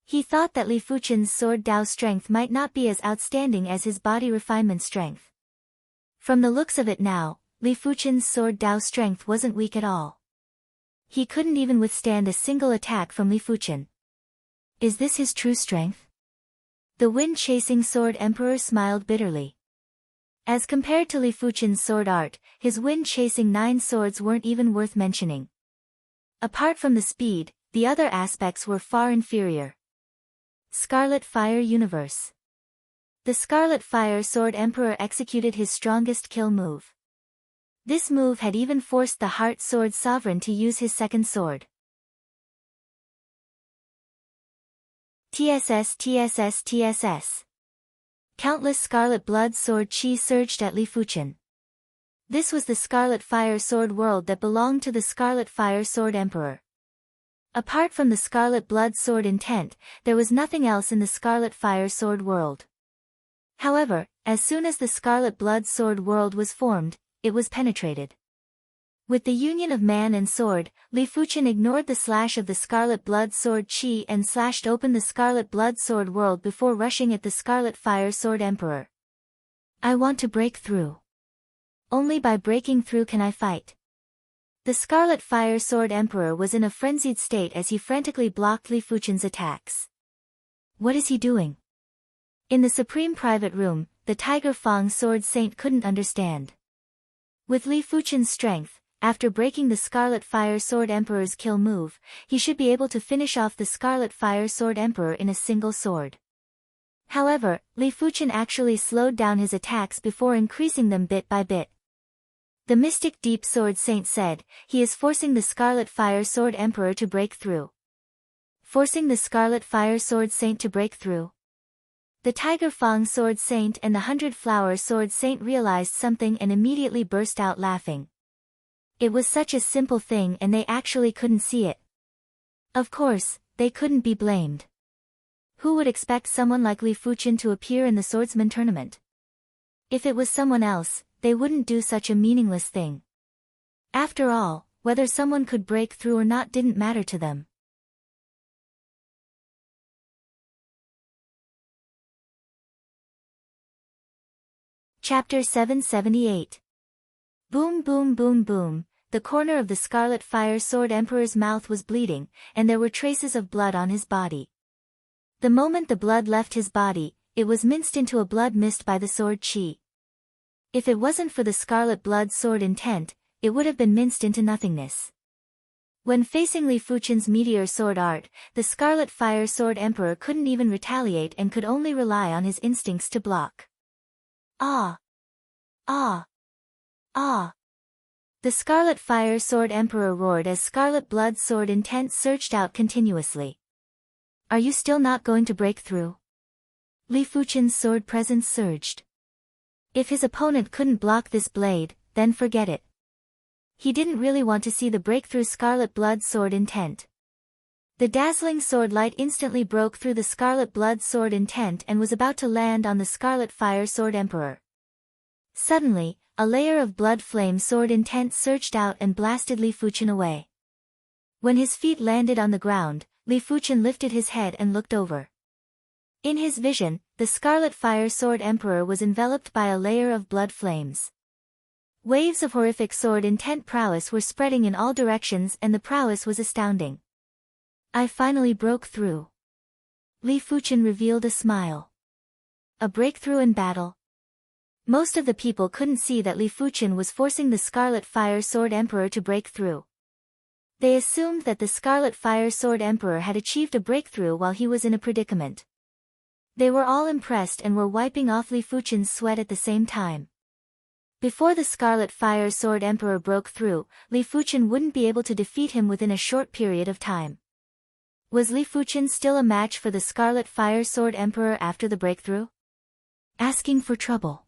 He thought that Li Fuchen's sword Dao strength might not be as outstanding as his body refinement strength. From the looks of it now, Li Fuchen's sword Dao strength wasn't weak at all. He couldn't even withstand a single attack from Li Fuchen. Is this his true strength? The wind-chasing sword emperor smiled bitterly. As compared to Li Fuchen's sword art, his wind-chasing 9 swords weren't even worth mentioning. Apart from the speed, the other aspects were far inferior. Scarlet Fire Universe. The Scarlet Fire Sword Emperor executed his strongest kill move. This move had even forced the Heart Sword Sovereign to use his second sword. TSS TSS TSS. Countless Scarlet Blood Sword Qi surged at Li Fuchen. This was the Scarlet Fire Sword world that belonged to the Scarlet Fire Sword Emperor. Apart from the Scarlet Blood Sword intent, there was nothing else in the Scarlet Fire Sword world. However, as soon as the Scarlet Blood Sword world was formed, it was penetrated. With the union of man and sword, Li Fuchen ignored the slash of the Scarlet Blood Sword Qi and slashed open the Scarlet Blood Sword world before rushing at the Scarlet Fire Sword Emperor. I want to break through. Only by breaking through can I fight. The Scarlet Fire Sword Emperor was in a frenzied state as he frantically blocked Li Fuchen's attacks. What is he doing? In the Supreme Private Room, the Tiger Fang Sword Saint couldn't understand. With Li Fuchen's strength, after breaking the Scarlet Fire Sword Emperor's kill move, he should be able to finish off the Scarlet Fire Sword Emperor in a single sword. However, Li Fuchen actually slowed down his attacks before increasing them bit by bit. The Mystic Deep Sword Saint said, he is forcing the Scarlet Fire Sword Emperor to break through. Forcing the Scarlet Fire Sword Saint to break through. The Tiger Fang Sword Saint and the 100-Flower Sword Saint realized something and immediately burst out laughing. It was such a simple thing and they actually couldn't see it. Of course, they couldn't be blamed. Who would expect someone like Li Fuqian to appear in the swordsman tournament? If it was someone else, they wouldn't do such a meaningless thing. After all, whether someone could break through or not didn't matter to them. Chapter 778. Boom boom boom boom, the corner of the Scarlet Fire Sword Emperor's mouth was bleeding, and there were traces of blood on his body. The moment the blood left his body, it was minced into a blood mist by the sword chi. If it wasn't for the Scarlet Blood Sword intent, it would have been minced into nothingness. When facing Li Fuqian's meteor sword art, the Scarlet Fire Sword Emperor couldn't even retaliate and could only rely on his instincts to block. Ah! Ah! Ah! The Scarlet Fire Sword Emperor roared as Scarlet Blood Sword intent surged out continuously. Are you still not going to break through? Li Fuqian's sword presence surged. If his opponent couldn't block this blade, then forget it. He didn't really want to see the breakthrough Scarlet Blood Sword intent. The dazzling sword light instantly broke through the Scarlet Blood Sword intent and was about to land on the Scarlet Fire Sword Emperor. Suddenly, a layer of blood flame sword intent surged out and blasted Li Fuqian away. When his feet landed on the ground, Li Fuqian lifted his head and looked over. In his vision, the Scarlet Fire Sword Emperor was enveloped by a layer of blood flames. Waves of horrific sword intent prowess were spreading in all directions and the prowess was astounding. I finally broke through. Li Fuqian revealed a smile. A breakthrough in battle. Most of the people couldn't see that Li Fuqian was forcing the Scarlet Fire Sword Emperor to break through. They assumed that the Scarlet Fire Sword Emperor had achieved a breakthrough while he was in a predicament. They were all impressed and were wiping off Li Fuqian's sweat at the same time. Before the Scarlet Fire Sword Emperor broke through, Li Fuqian wouldn't be able to defeat him within a short period of time. Was Li Fuqian still a match for the Scarlet Fire Sword Emperor after the breakthrough? Asking for trouble.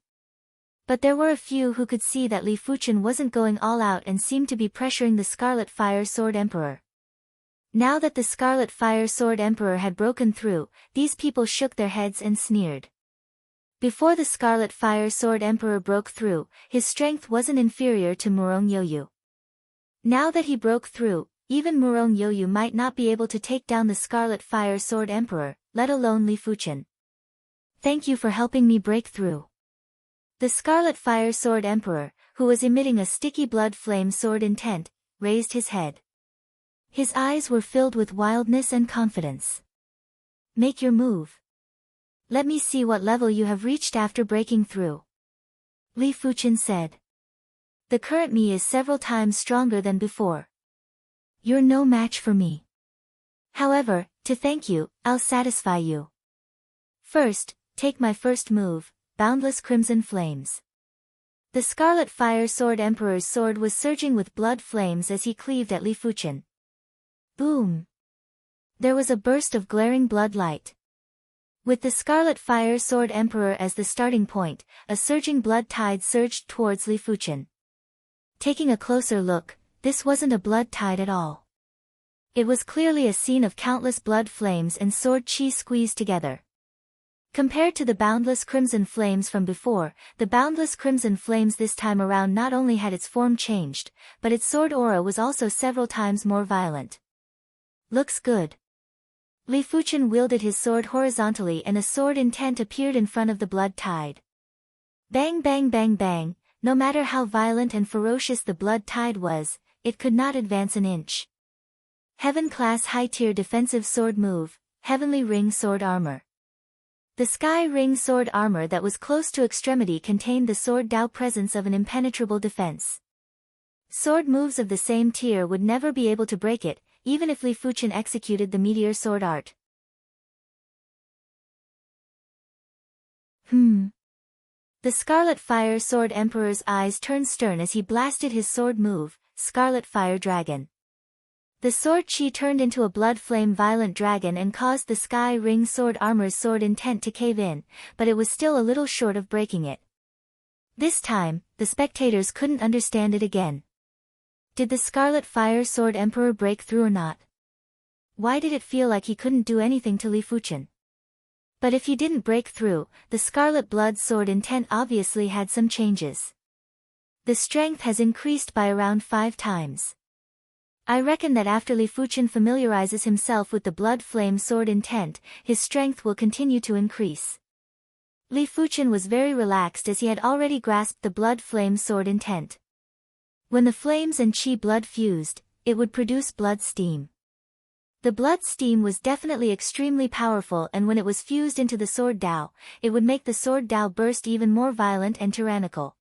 But there were a few who could see that Li Fuqian wasn't going all out and seemed to be pressuring the Scarlet Fire Sword Emperor. Now that the Scarlet Fire Sword Emperor had broken through, these people shook their heads and sneered. Before the Scarlet Fire Sword Emperor broke through, his strength wasn't inferior to Murong Yoyu. Now that he broke through, even Murong Yoyu might not be able to take down the Scarlet Fire Sword Emperor, let alone Li Fuqian. Thank you for helping me break through. The Scarlet Fire Sword Emperor, who was emitting a sticky blood flame sword intent, raised his head. His eyes were filled with wildness and confidence. Make your move. Let me see what level you have reached after breaking through. Li Fuqian said. The current me is several times stronger than before. You're no match for me. However, to thank you, I'll satisfy you. First, take my first move, Boundless Crimson Flames. The Scarlet Fire Sword Emperor's sword was surging with blood flames as he cleaved at Li Fuqian. Boom! There was a burst of glaring blood light. With the Scarlet Fire Sword Emperor as the starting point, a surging blood tide surged towards Li Fuqian. Taking a closer look, this wasn't a blood tide at all. It was clearly a scene of countless blood flames and sword chi squeezed together. Compared to the Boundless Crimson Flames from before, the Boundless Crimson Flames this time around not only had its form changed, but its sword aura was also several times more violent. Looks good. Li Fuqian wielded his sword horizontally and a sword intent appeared in front of the blood tide. Bang bang bang bang, no matter how violent and ferocious the blood tide was, it could not advance an inch. Heaven Class High-Tier Defensive Sword Move, Heavenly Ring Sword Armor. The Sky Ring Sword Armor that was close to extremity contained the Sword Dao presence of an impenetrable defense. Sword moves of the same tier would never be able to break it, even if Li Fuqian executed the Meteor Sword Art. The Scarlet Fire Sword Emperor's eyes turned stern as he blasted his sword move, Scarlet Fire Dragon. The sword chi turned into a blood flame violent dragon and caused the Sky Ring Sword Armor's sword intent to cave in, but it was still a little short of breaking it. This time, the spectators couldn't understand it again. Did the Scarlet Fire Sword Emperor break through or not? Why did it feel like he couldn't do anything to Li Fuqian? But if he didn't break through, the Scarlet Blood Sword intent obviously had some changes. The strength has increased by around 5 times. I reckon that after Li Fuchen familiarizes himself with the Blood Flame Sword intent, his strength will continue to increase. Li Fuchen was very relaxed as he had already grasped the Blood Flame Sword intent. When the flames and Qi blood fused, it would produce blood steam. The blood steam was definitely extremely powerful, and when it was fused into the Sword Dao, it would make the Sword Dao burst even more violent and tyrannical.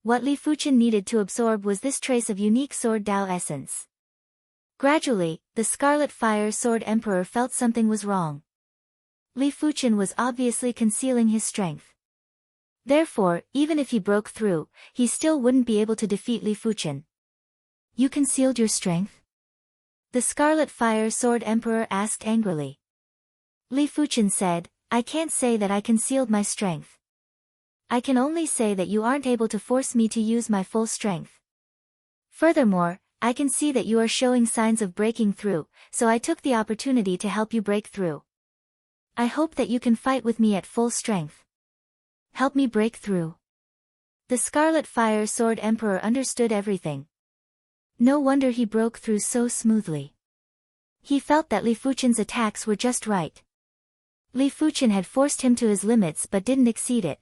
What Li Fuchen needed to absorb was this trace of unique Sword Dao essence. Gradually, the Scarlet Fire Sword Emperor felt something was wrong. Li Fuchen was obviously concealing his strength. Therefore, even if he broke through, he still wouldn't be able to defeat Li Fuchen. You concealed your strength? The Scarlet Fire Sword Emperor asked angrily. Li Fuchen said, I can't say that I concealed my strength. I can only say that you aren't able to force me to use my full strength. Furthermore, I can see that you are showing signs of breaking through, so I took the opportunity to help you break through. I hope that you can fight with me at full strength. Help me break through. The Scarlet Fire Sword Emperor understood everything. No wonder he broke through so smoothly. He felt that Li Fuchen's attacks were just right. Li Fuchen had forced him to his limits but didn't exceed it.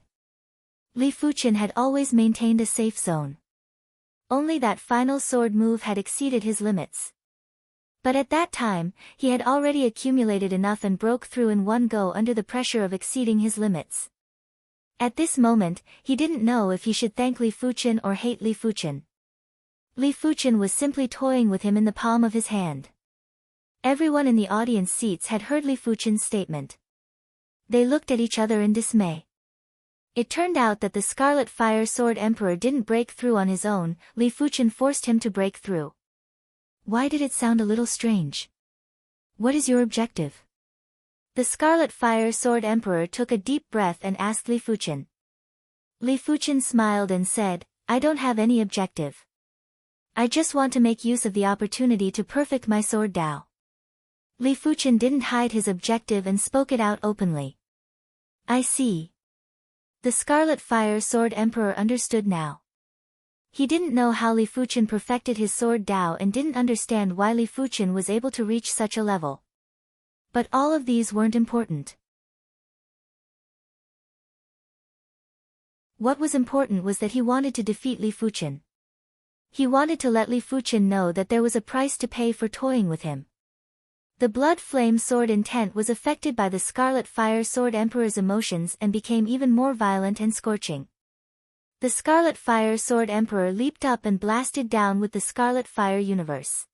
Li Fuchen had always maintained a safe zone. Only that final sword move had exceeded his limits. But at that time, he had already accumulated enough and broke through in one go under the pressure of exceeding his limits. At this moment, he didn't know if he should thank Li Fuchen or hate Li Fuchen. Li Fuchen was simply toying with him in the palm of his hand. Everyone in the audience seats had heard Li Fuchen's statement. They looked at each other in dismay. It turned out that the Scarlet Fire Sword Emperor didn't break through on his own, Li Fuchen forced him to break through. Why did it sound a little strange? What is your objective? The Scarlet Fire Sword Emperor took a deep breath and asked Li Fuchen. Li Fuchen smiled and said, I don't have any objective. I just want to make use of the opportunity to perfect my Sword Dao. Li Fuchen didn't hide his objective and spoke it out openly. I see. The Scarlet Fire Sword Emperor understood now. He didn't know how Li Fuchen perfected his Sword Dao and didn't understand why Li Fuchen was able to reach such a level. But all of these weren't important. What was important was that he wanted to defeat Li Fuchen. He wanted to let Li Fuchen know that there was a price to pay for toying with him. The Blood Flame Sword intent was affected by the Scarlet Fire Sword Emperor's emotions and became even more violent and scorching. The Scarlet Fire Sword Emperor leaped up and blasted down with the Scarlet Fire Universe.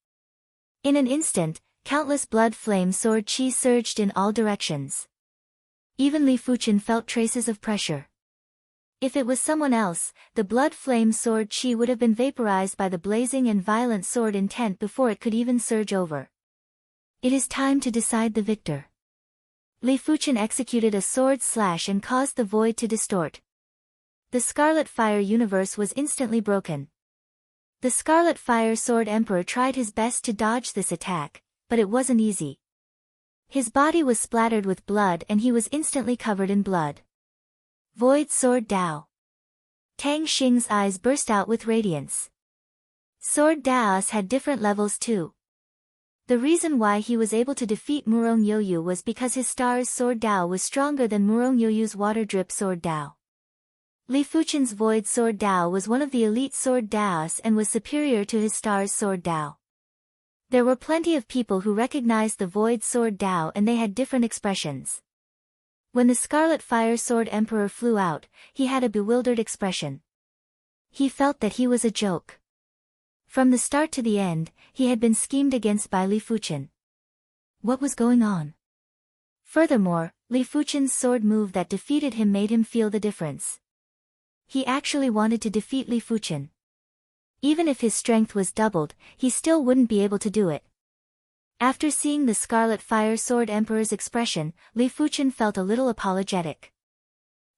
In an instant, countless Blood Flame Sword Qi surged in all directions. Even Li Fuchen felt traces of pressure. If it was someone else, the Blood Flame Sword Qi would have been vaporized by the blazing and violent sword intent before it could even surge over. It is time to decide the victor. Li Fuchen executed a sword slash and caused the void to distort. The Scarlet Fire Universe was instantly broken. The Scarlet Fire Sword Emperor tried his best to dodge this attack, but it wasn't easy. His body was splattered with blood and he was instantly covered in blood. Void Sword Dao. Tang Xing's eyes burst out with radiance. Sword Daos had different levels too. The reason why he was able to defeat Murong Yoyu was because his star's Sword Dao was stronger than Murong Yoyu's Water Drip Sword Dao. Li Fuchen's Void Sword Dao was one of the elite Sword Daos and was superior to his star's Sword Dao. There were plenty of people who recognized the Void Sword Dao and they had different expressions. When the Scarlet Fire Sword Emperor flew out, he had a bewildered expression. He felt that he was a joke. From the start to the end, he had been schemed against by Li Fuchen. What was going on? Furthermore, Li Fuchen's sword move that defeated him made him feel the difference. He actually wanted to defeat Li Fuchen. Even if his strength was doubled, he still wouldn't be able to do it. After seeing the Scarlet Fire Sword Emperor's expression, Li Fuchen felt a little apologetic.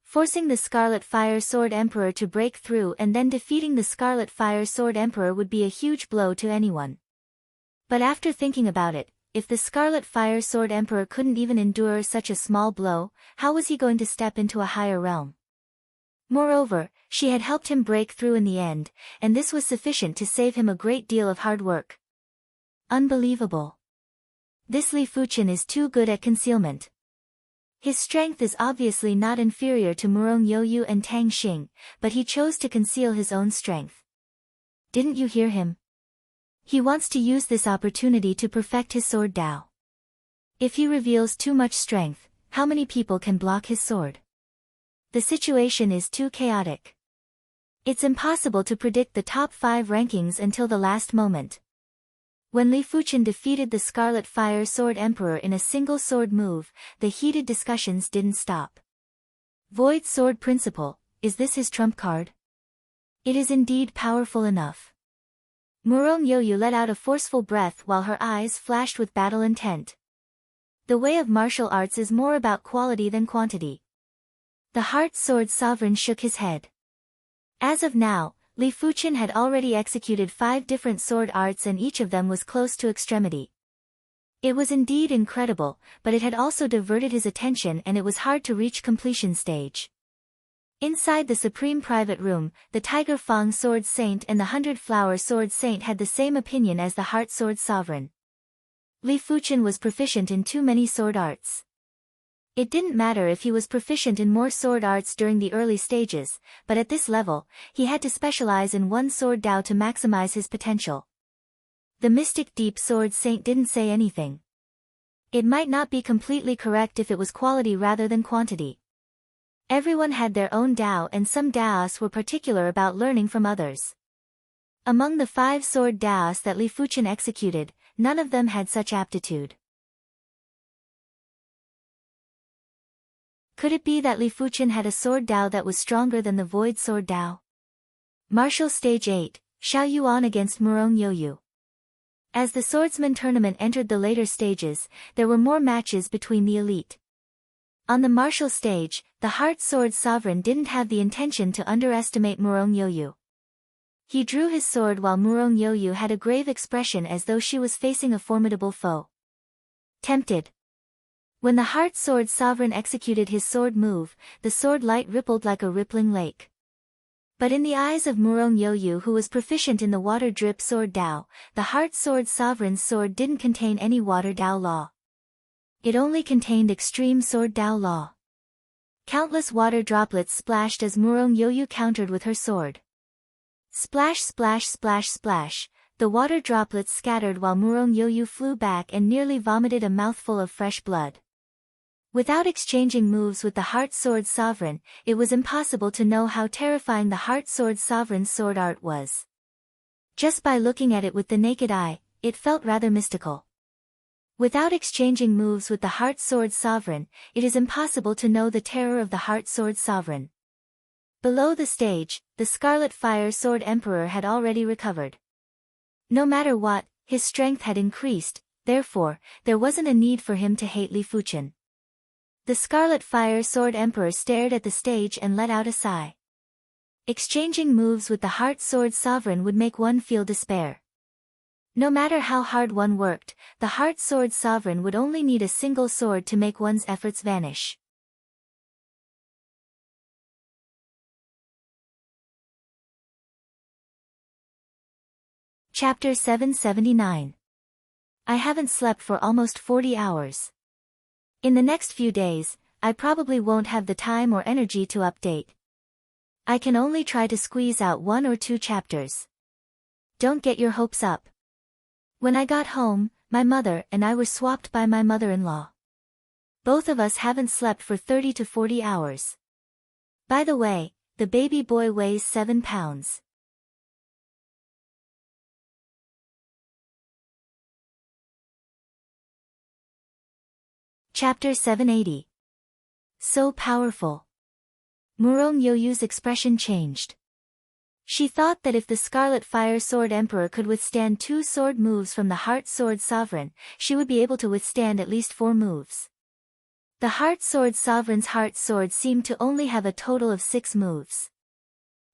Forcing the Scarlet Fire Sword Emperor to break through and then defeating the Scarlet Fire Sword Emperor would be a huge blow to anyone. But after thinking about it, if the Scarlet Fire Sword Emperor couldn't even endure such a small blow, how was he going to step into a higher realm? Moreover, she had helped him break through in the end, and this was sufficient to save him a great deal of hard work. Unbelievable. This Li Fuqian is too good at concealment. His strength is obviously not inferior to Murong Yoyu and Tang Xing, but he chose to conceal his own strength. Didn't you hear him? He wants to use this opportunity to perfect his sword Dao. If he reveals too much strength, how many people can block his sword? The situation is too chaotic. It's impossible to predict the top 5 rankings until the last moment. When Li Fuqian defeated the Scarlet Fire Sword Emperor in a single sword move, the heated discussions didn't stop. Void Sword Principle, is this his trump card? It is indeed powerful enough. Murong Yoyu let out a forceful breath while her eyes flashed with battle intent. The way of martial arts is more about quality than quantity. The Heart Sword Sovereign shook his head. As of now, Li Fuqian had already executed 5 different sword arts and each of them was close to extremity. It was indeed incredible, but it had also diverted his attention and it was hard to reach completion stage. Inside the Supreme Private Room, the Tiger Fang Sword Saint and the 100-Flower Sword Saint had the same opinion as the Heart Sword Sovereign. Li Fuqian was proficient in too many sword arts. It didn't matter if he was proficient in more sword arts during the early stages, but at this level, he had to specialize in one sword Dao to maximize his potential. The Mystic Deep Sword Saint didn't say anything. It might not be completely correct if it was quality rather than quantity. Everyone had their own Dao and some Daos were particular about learning from others. Among the 5 sword Daos that Li Fuqian executed, none of them had such aptitude. Could it be that Li Fuqian had a sword Dao that was stronger than the Void Sword Dao? Martial Stage 8, Xiao Yuan against Murong Yoyu. As the swordsman tournament entered the later stages, there were more matches between the elite. On the martial stage, the Heart Sword Sovereign didn't have the intention to underestimate Murong Yoyu. He drew his sword while Murong Yoyu had a grave expression as though she was facing a formidable foe. Tempted. When the Heart Sword Sovereign executed his sword move, the sword light rippled like a rippling lake. But in the eyes of Murong Yoyu, who was proficient in the Water Drip Sword Dao, the Heart Sword Sovereign's sword didn't contain any Water Dao law. It only contained Extreme Sword Dao law. Countless water droplets splashed as Murong Yoyu countered with her sword. Splash splash splash splash, the water droplets scattered while Murong Yoyu flew back and nearly vomited a mouthful of fresh blood. Without exchanging moves with the Heart Sword Sovereign, it was impossible to know how terrifying the Heart Sword Sovereign's sword art was. Just by looking at it with the naked eye, it felt rather mystical. Without exchanging moves with the Heart Sword Sovereign, it is impossible to know the terror of the Heart Sword Sovereign. Below the stage, the Scarlet Fire Sword Emperor had already recovered. No matter what, his strength had increased, therefore, there wasn't a need for him to hate Li Fuqian. The Scarlet Fire Sword Emperor stared at the stage and let out a sigh. Exchanging moves with the Heart Sword Sovereign would make one feel despair. No matter how hard one worked, the Heart Sword Sovereign would only need a single sword to make one's efforts vanish. Chapter 779. I haven't slept for almost 40 hours. In the next few days, I probably won't have the time or energy to update. I can only try to squeeze out 1 or 2 chapters. Don't get your hopes up. When I got home, my mother and I were swapped by my mother-in-law. Both of us haven't slept for 30 to 40 hours. By the way, the baby boy weighs 7 pounds. Chapter 780. So powerful. Murong Yoyu's expression changed. She thought that if the Scarlet Fire Sword Emperor could withstand 2 sword moves from the Heart Sword Sovereign, she would be able to withstand at least 4 moves. The Heart Sword Sovereign's Heart Sword seemed to only have a total of 6 moves.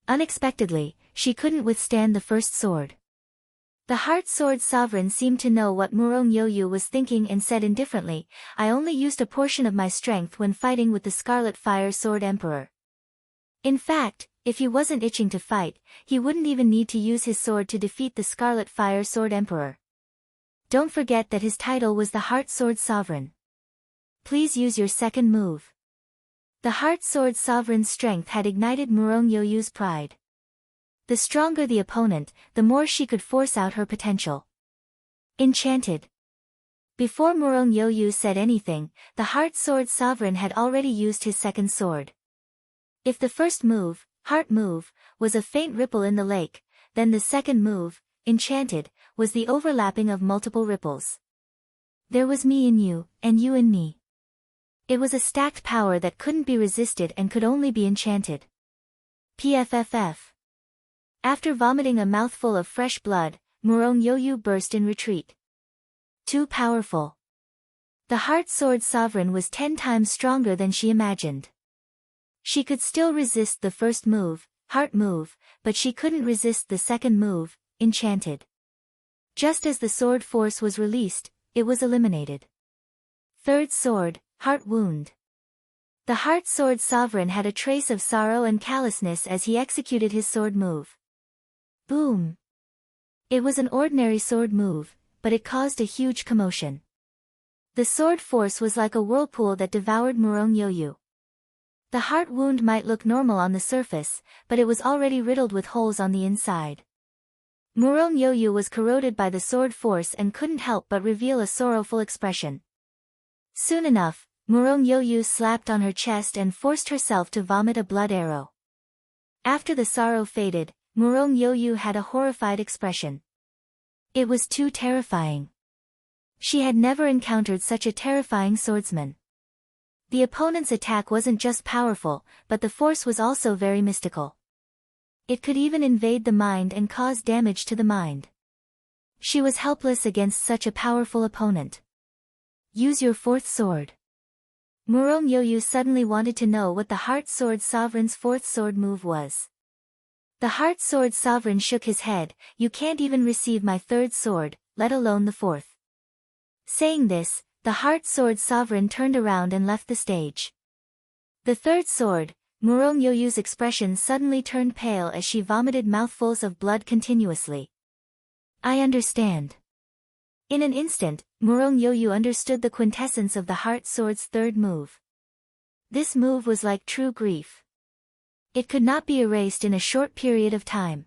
Unexpectedly, she couldn't withstand the first sword. The Heart Sword Sovereign seemed to know what Murong Yoyu was thinking and said indifferently, "I only used a portion of my strength when fighting with the Scarlet Fire Sword Emperor." In fact, if he wasn't itching to fight, he wouldn't even need to use his sword to defeat the Scarlet Fire Sword Emperor. Don't forget that his title was the Heart Sword Sovereign. Please use your second move. The Heart Sword Sovereign's strength had ignited Murong Yoyu's pride. The stronger the opponent, the more she could force out her potential. Enchanted. Before Murong Yoyu said anything, the Heart Sword Sovereign had already used his second sword. If the first move, Heart Move, was a faint ripple in the lake, then the second move, Enchanted, was the overlapping of multiple ripples. There was me in you, and you in me. It was a stacked power that couldn't be resisted and could only be enchanted. PFFF. After vomiting a mouthful of fresh blood, Murong Yoyu burst in retreat. Too powerful. The Heart Sword Sovereign was 10 times stronger than she imagined. She could still resist the first move, Heart Move, but she couldn't resist the second move, Enchanted. Just as the sword force was released, it was eliminated. Third sword, Heart Wound. The Heart Sword Sovereign had a trace of sorrow and callousness as he executed his sword move. Boom! It was an ordinary sword move, but it caused a huge commotion. The sword force was like a whirlpool that devoured Murong Yoyu. The heart wound might look normal on the surface, but it was already riddled with holes on the inside. Murong Yoyu was corroded by the sword force and couldn't help but reveal a sorrowful expression. Soon enough, Murong Yoyu slapped on her chest and forced herself to vomit a blood arrow. After the sorrow faded, Murong Yoyu had a horrified expression. It was too terrifying. She had never encountered such a terrifying swordsman. The opponent's attack wasn't just powerful, but the force was also very mystical. It could even invade the mind and cause damage to the mind. She was helpless against such a powerful opponent. Use your fourth sword. Murong Yoyu suddenly wanted to know what the Heart Sword Sovereign's fourth sword move was. The Heart Sword Sovereign shook his head. "You can't even receive my third sword, let alone the fourth." Saying this, the Heart Sword Sovereign turned around and left the stage. The third sword, Murong Yoyu's expression suddenly turned pale as she vomited mouthfuls of blood continuously. "I understand." In an instant, Murong Yoyu understood the quintessence of the Heart Sword's third move. This move was like true grief. It could not be erased in a short period of time.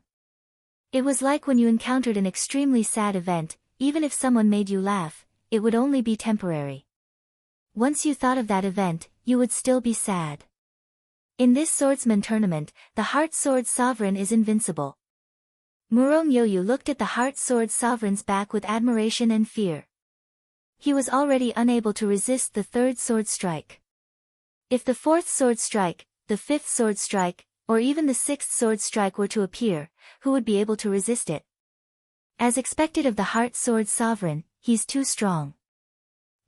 It was like when you encountered an extremely sad event, even if someone made you laugh, it would only be temporary. Once you thought of that event, you would still be sad. In this swordsman tournament, the Heart Sword Sovereign is invincible. Murong Yoyu looked at the Heart Sword Sovereign's back with admiration and fear. He was already unable to resist the third sword strike. If the fourth sword strike, the fifth sword strike, or even the sixth sword strike were to appear, who would be able to resist it? As expected of the Heart Sword Sovereign, he's too strong.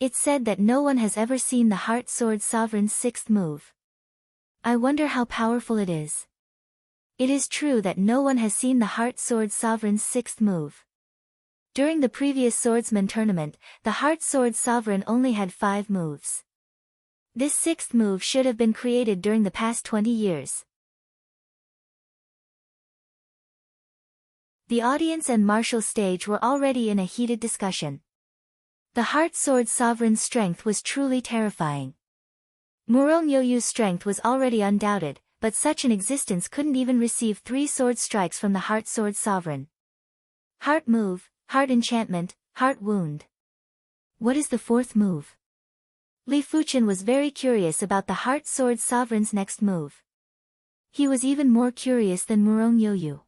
It's said that no one has ever seen the Heart Sword Sovereign's sixth move. I wonder how powerful it is. It is true that no one has seen the Heart Sword Sovereign's sixth move. During the previous swordsman tournament, the Heart Sword Sovereign only had 5 moves. This sixth move should have been created during the past 20 years. The audience and martial stage were already in a heated discussion. The Heart Sword Sovereign's strength was truly terrifying. Murong Yoyu's strength was already undoubted, but such an existence couldn't even receive 3 sword strikes from the Heart Sword Sovereign. Heart Move, Heart Enchantment, Heart Wound. What is the fourth move? Li Fuchen was very curious about the Heart Sword Sovereign's next move. He was even more curious than Murong Yoyu.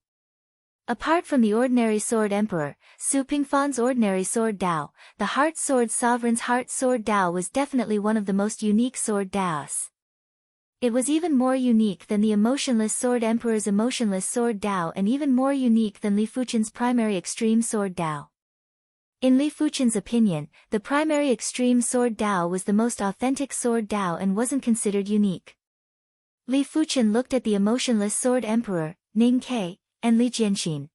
Apart from the ordinary Sword Emperor, Su Pingfan's ordinary Sword Dao, the Heart Sword Sovereign's Heart Sword Dao was definitely one of the most unique Sword Daos. It was even more unique than the Emotionless Sword Emperor's Emotionless Sword Dao and even more unique than Li Fuchen's primary Extreme Sword Dao. In Li Fuchen's opinion, the primary Extreme Sword Dao was the most authentic Sword Dao and wasn't considered unique. Li Fuchen looked at the Emotionless Sword Emperor, Ning Ke, and Li Jianxin.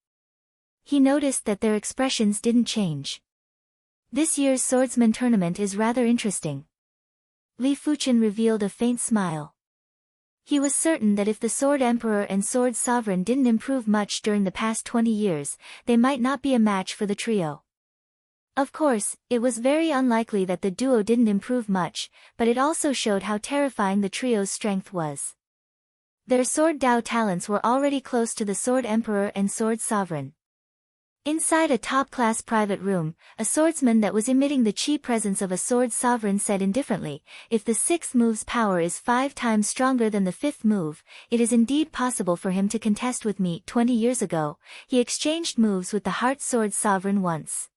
He noticed that their expressions didn't change. This year's swordsman tournament is rather interesting. Li Fuchen revealed a faint smile. He was certain that if the Sword Emperor and Sword Sovereign didn't improve much during the past 20 years, they might not be a match for the trio. Of course, it was very unlikely that the duo didn't improve much, but it also showed how terrifying the trio's strength was. Their Sword Dao talents were already close to the Sword Emperor and Sword Sovereign. Inside a top-class private room, a swordsman that was emitting the chi presence of a Sword Sovereign said indifferently, "If the 6th move's power is 5 times stronger than the 5th move, it is indeed possible for him to contest with me." 20 years ago, he exchanged moves with the Heart Sword Sovereign once.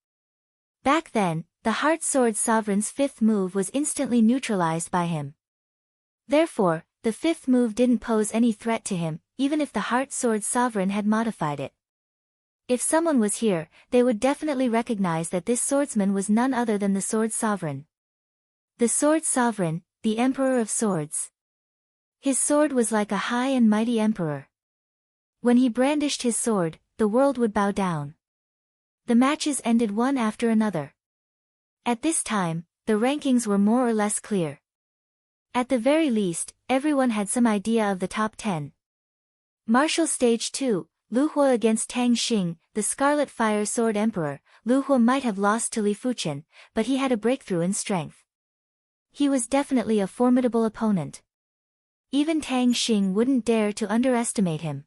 Back then, the Heart Sword Sovereign's 5th move was instantly neutralized by him. Therefore, the 5th move didn't pose any threat to him, even if the Heart Sword Sovereign had modified it. If someone was here, they would definitely recognize that this swordsman was none other than the Sword Sovereign. The Sword Sovereign, the Emperor of Swords. His sword was like a high and mighty emperor. When he brandished his sword, the world would bow down. The matches ended one after another. At this time, the rankings were more or less clear. At the very least, everyone had some idea of the top 10. Martial Stage 2. Lu Hua against Tang Xing, the Scarlet Fire Sword Emperor. Lu Hua might have lost to Li Fuchen, but he had a breakthrough in strength. He was definitely a formidable opponent. Even Tang Xing wouldn't dare to underestimate him.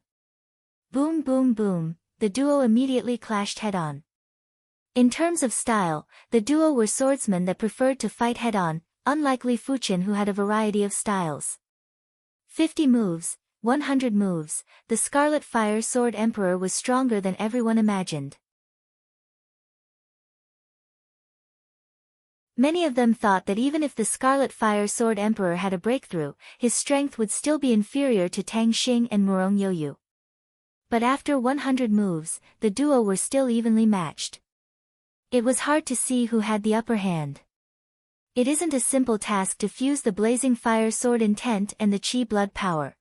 Boom boom boom, the duo immediately clashed head-on. In terms of style, the duo were swordsmen that preferred to fight head-on, unlike Li Fuchen who had a variety of styles. 50 moves, 100 moves, the Scarlet Fire Sword Emperor was stronger than everyone imagined. Many of them thought that even if the Scarlet Fire Sword Emperor had a breakthrough, his strength would still be inferior to Tang Xing and Murong Yoyu. But after 100 moves, the duo were still evenly matched. It was hard to see who had the upper hand. It isn't a simple task to fuse the Blazing Fire Sword intent and the Qi blood power.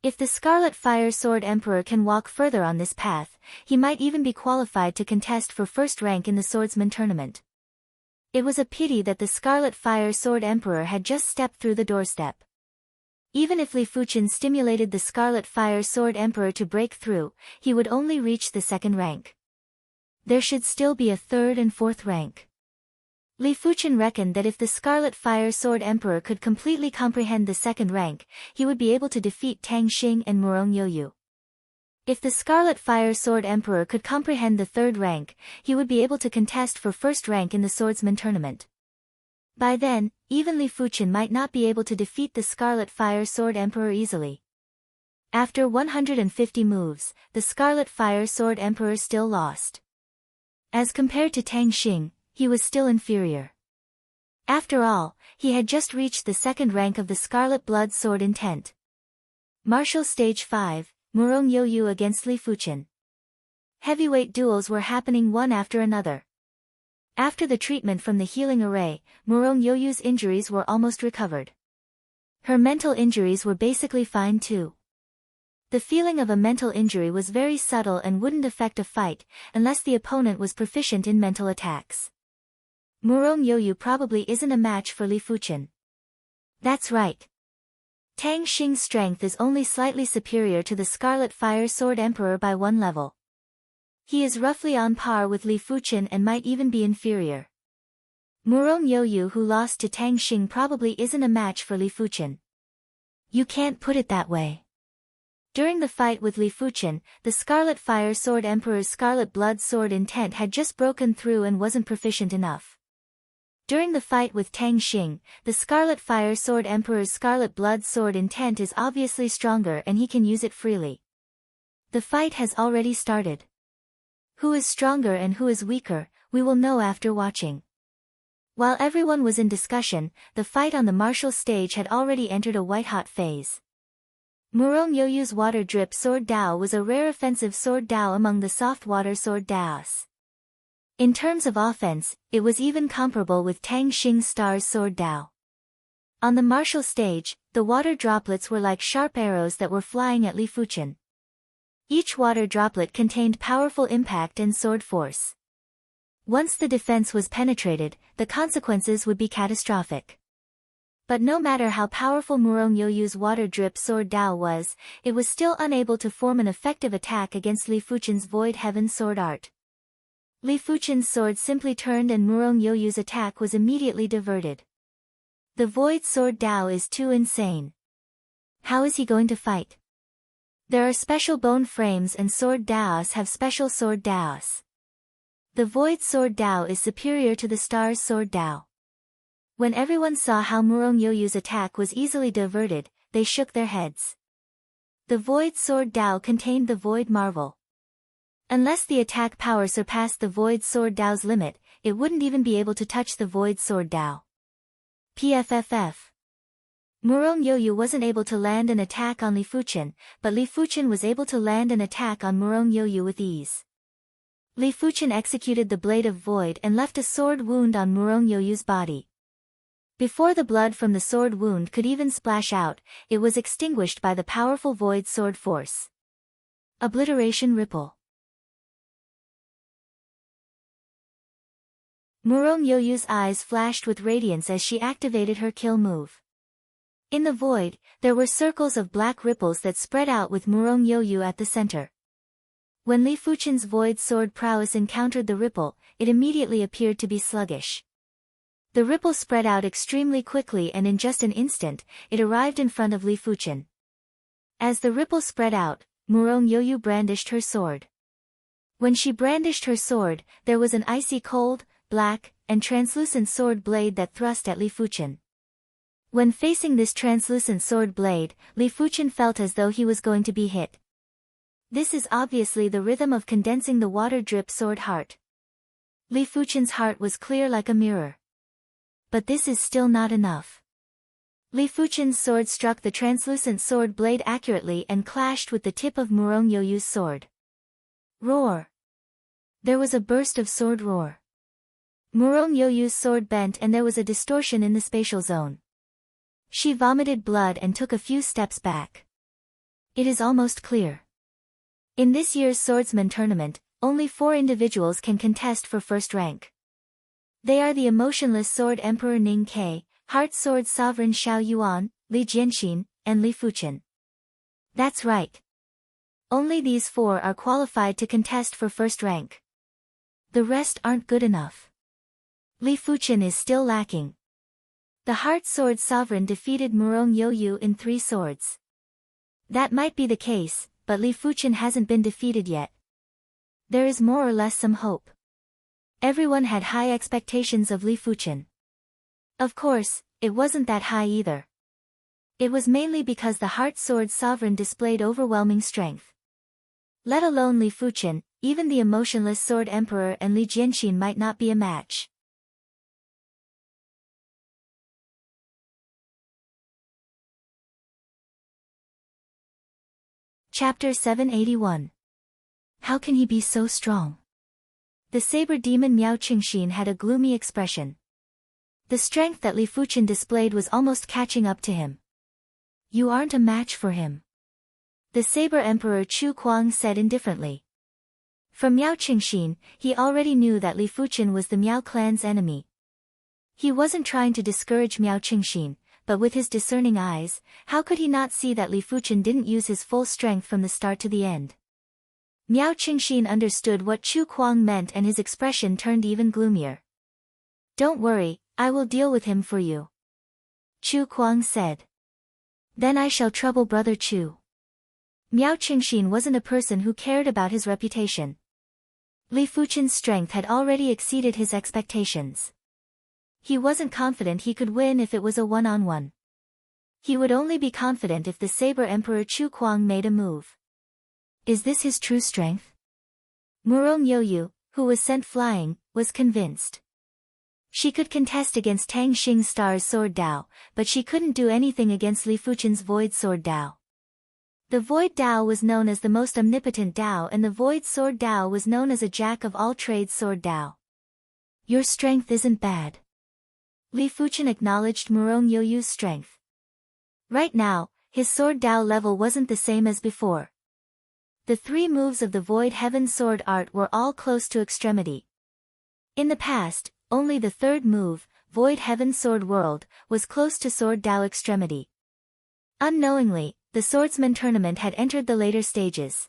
If the Scarlet Fire Sword Emperor can walk further on this path, he might even be qualified to contest for first rank in the swordsman tournament. It was a pity that the Scarlet Fire Sword Emperor had just stepped through the doorstep. Even if Li Fuchen stimulated the Scarlet Fire Sword Emperor to break through, he would only reach the 2nd rank. There should still be a 3rd and 4th rank. Li Fuchen reckoned that if the Scarlet Fire Sword Emperor could completely comprehend the 2nd rank, he would be able to defeat Tang Xing and Murong Yoyu. If the Scarlet Fire Sword Emperor could comprehend the 3rd rank, he would be able to contest for first rank in the swordsman tournament. By then, even Li Fuchen might not be able to defeat the Scarlet Fire Sword Emperor easily. After 150 moves, the Scarlet Fire Sword Emperor still lost. As compared to Tang Xing, he was still inferior. After all, he had just reached the 2nd rank of the Scarlet Blood Sword intent. Martial Stage 5, Murong Yoyu against Li Fuchen. Heavyweight duels were happening one after another. After the treatment from the healing array, Murong Yoyu's injuries were almost recovered. Her mental injuries were basically fine too. The feeling of a mental injury was very subtle and wouldn't affect a fight, unless the opponent was proficient in mental attacks. Murong Yoyu probably isn't a match for Li Fuchen. That's right. Tang Xing's strength is only slightly superior to the Scarlet Fire Sword Emperor by 1 level. He is roughly on par with Li Fuchen and might even be inferior. Murong Yoyu who lost to Tang Xing probably isn't a match for Li Fuchen. You can't put it that way. During the fight with Li Fuchen, the Scarlet Fire Sword Emperor's Scarlet Blood Sword intent had just broken through and wasn't proficient enough. During the fight with Tang Xing, the Scarlet Fire Sword Emperor's Scarlet Blood Sword intent is obviously stronger and he can use it freely. The fight has already started. Who is stronger and who is weaker, we will know after watching. While everyone was in discussion, the fight on the martial stage had already entered a white-hot phase. Murong Yoyu's Water Drip Sword Dao was a rare offensive sword Dao among the soft water sword Daos. In terms of offense, it was even comparable with Tang Xing's Star's Sword Dao. On the martial stage, the water droplets were like sharp arrows that were flying at Li Fuchen. Each water droplet contained powerful impact and sword force. Once the defense was penetrated, the consequences would be catastrophic. But no matter how powerful Murong Yoyu's water-drip sword Dao was, it was still unable to form an effective attack against Li Fuchen's Void Heaven sword art. Li Fuchen's sword simply turned and Murong Yoyu's attack was immediately diverted. The Void Sword Dao is too insane. How is he going to fight? There are special bone frames and sword Daos have special sword Daos. The Void Sword Dao is superior to the Star's Sword Dao. When everyone saw how Murong Yoyu's attack was easily diverted, they shook their heads. The Void Sword Dao contained the Void Marvel. Unless the attack power surpassed the Void Sword Dao's limit, it wouldn't even be able to touch the Void Sword Dao. PFFF. Murong Yoyu wasn't able to land an attack on Li Fuchen, but Li Fuchen was able to land an attack on Murong Yoyu with ease. Li Fuchen executed the Blade of Void and left a sword wound on Murong Yoyu's body. Before the blood from the sword wound could even splash out, it was extinguished by the powerful Void Sword Force. Obliteration Ripple. Murong Yoyu's eyes flashed with radiance as she activated her kill move. In the void, there were circles of black ripples that spread out with Murong Yoyu at the center. When Li Fuchen's Void Sword prowess encountered the ripple, it immediately appeared to be sluggish. The ripple spread out extremely quickly and in just an instant, it arrived in front of Li Fuchen. As the ripple spread out, Murong Yoyu brandished her sword. When she brandished her sword, there was an icy cold, black, and translucent sword blade that thrust at Li Fuchen. When facing this translucent sword blade, Li Fuchen felt as though he was going to be hit. This is obviously the rhythm of condensing the water-drip sword heart. Li Fuchen's heart was clear like a mirror. But this is still not enough. Li Fuchen's sword struck the translucent sword blade accurately and clashed with the tip of Murong Yoyu's sword. Roar! There was a burst of sword roar. Murong Yoyu's sword bent and there was a distortion in the spatial zone. She vomited blood and took a few steps back. It is almost clear. In this year's swordsman tournament, only 4 individuals can contest for first rank. They are the emotionless sword Emperor Ning Ke, heart sword sovereign Xiao Yuan, Li Jianxin, and Li Fuchen. That's right. Only these 4 are qualified to contest for first rank. The rest aren't good enough. Li Fuchen is still lacking. The Heart Sword Sovereign defeated Murong Yoyu in 3 swords. That might be the case, but Li Fuchen hasn't been defeated yet. There is more or less some hope. Everyone had high expectations of Li Fuchen. Of course, it wasn't that high either. It was mainly because the Heart Sword Sovereign displayed overwhelming strength. Let alone Li Fuchen, even the emotionless Sword Emperor and Li Jianxin might not be a match. Chapter 781. How can he be so strong? The saber demon Miao Qingxin had a gloomy expression. The strength that Li Fuchen displayed was almost catching up to him. You aren't a match for him. The saber emperor Chu Kuang said indifferently. From Miao Qingxin, he already knew that Li Fuchen was the Miao clan's enemy. He wasn't trying to discourage Miao Qingxin, but with his discerning eyes, how could he not see that Li Fuchen didn't use his full strength from the start to the end? Miao Qingxin understood what Chu Kuang meant and his expression turned even gloomier. Don't worry, I will deal with him for you. Chu Kuang said. Then I shall trouble brother Chu. Miao Qingxin wasn't a person who cared about his reputation. Li Fuchen's strength had already exceeded his expectations. He wasn't confident he could win if it was a one-on-one. He would only be confident if the Saber Emperor Chu Kuang made a move. Is this his true strength? Murong Yoyu, who was sent flying, was convinced. She could contest against Tang Xing's Star's Sword Dao, but she couldn't do anything against Li Fuchen's Void Sword Dao. The Void Dao was known as the most omnipotent Dao and the Void Sword Dao was known as a jack-of-all-trades sword Dao. Your strength isn't bad. Li Fuchen acknowledged Murong Yoyu's strength. Right now, his sword Dao level wasn't the same as before. The 3 moves of the Void Heaven Sword art were all close to extremity. In the past, only the 3rd move, Void Heaven Sword World, was close to Sword Dao extremity. Unknowingly, the swordsman tournament had entered the later stages.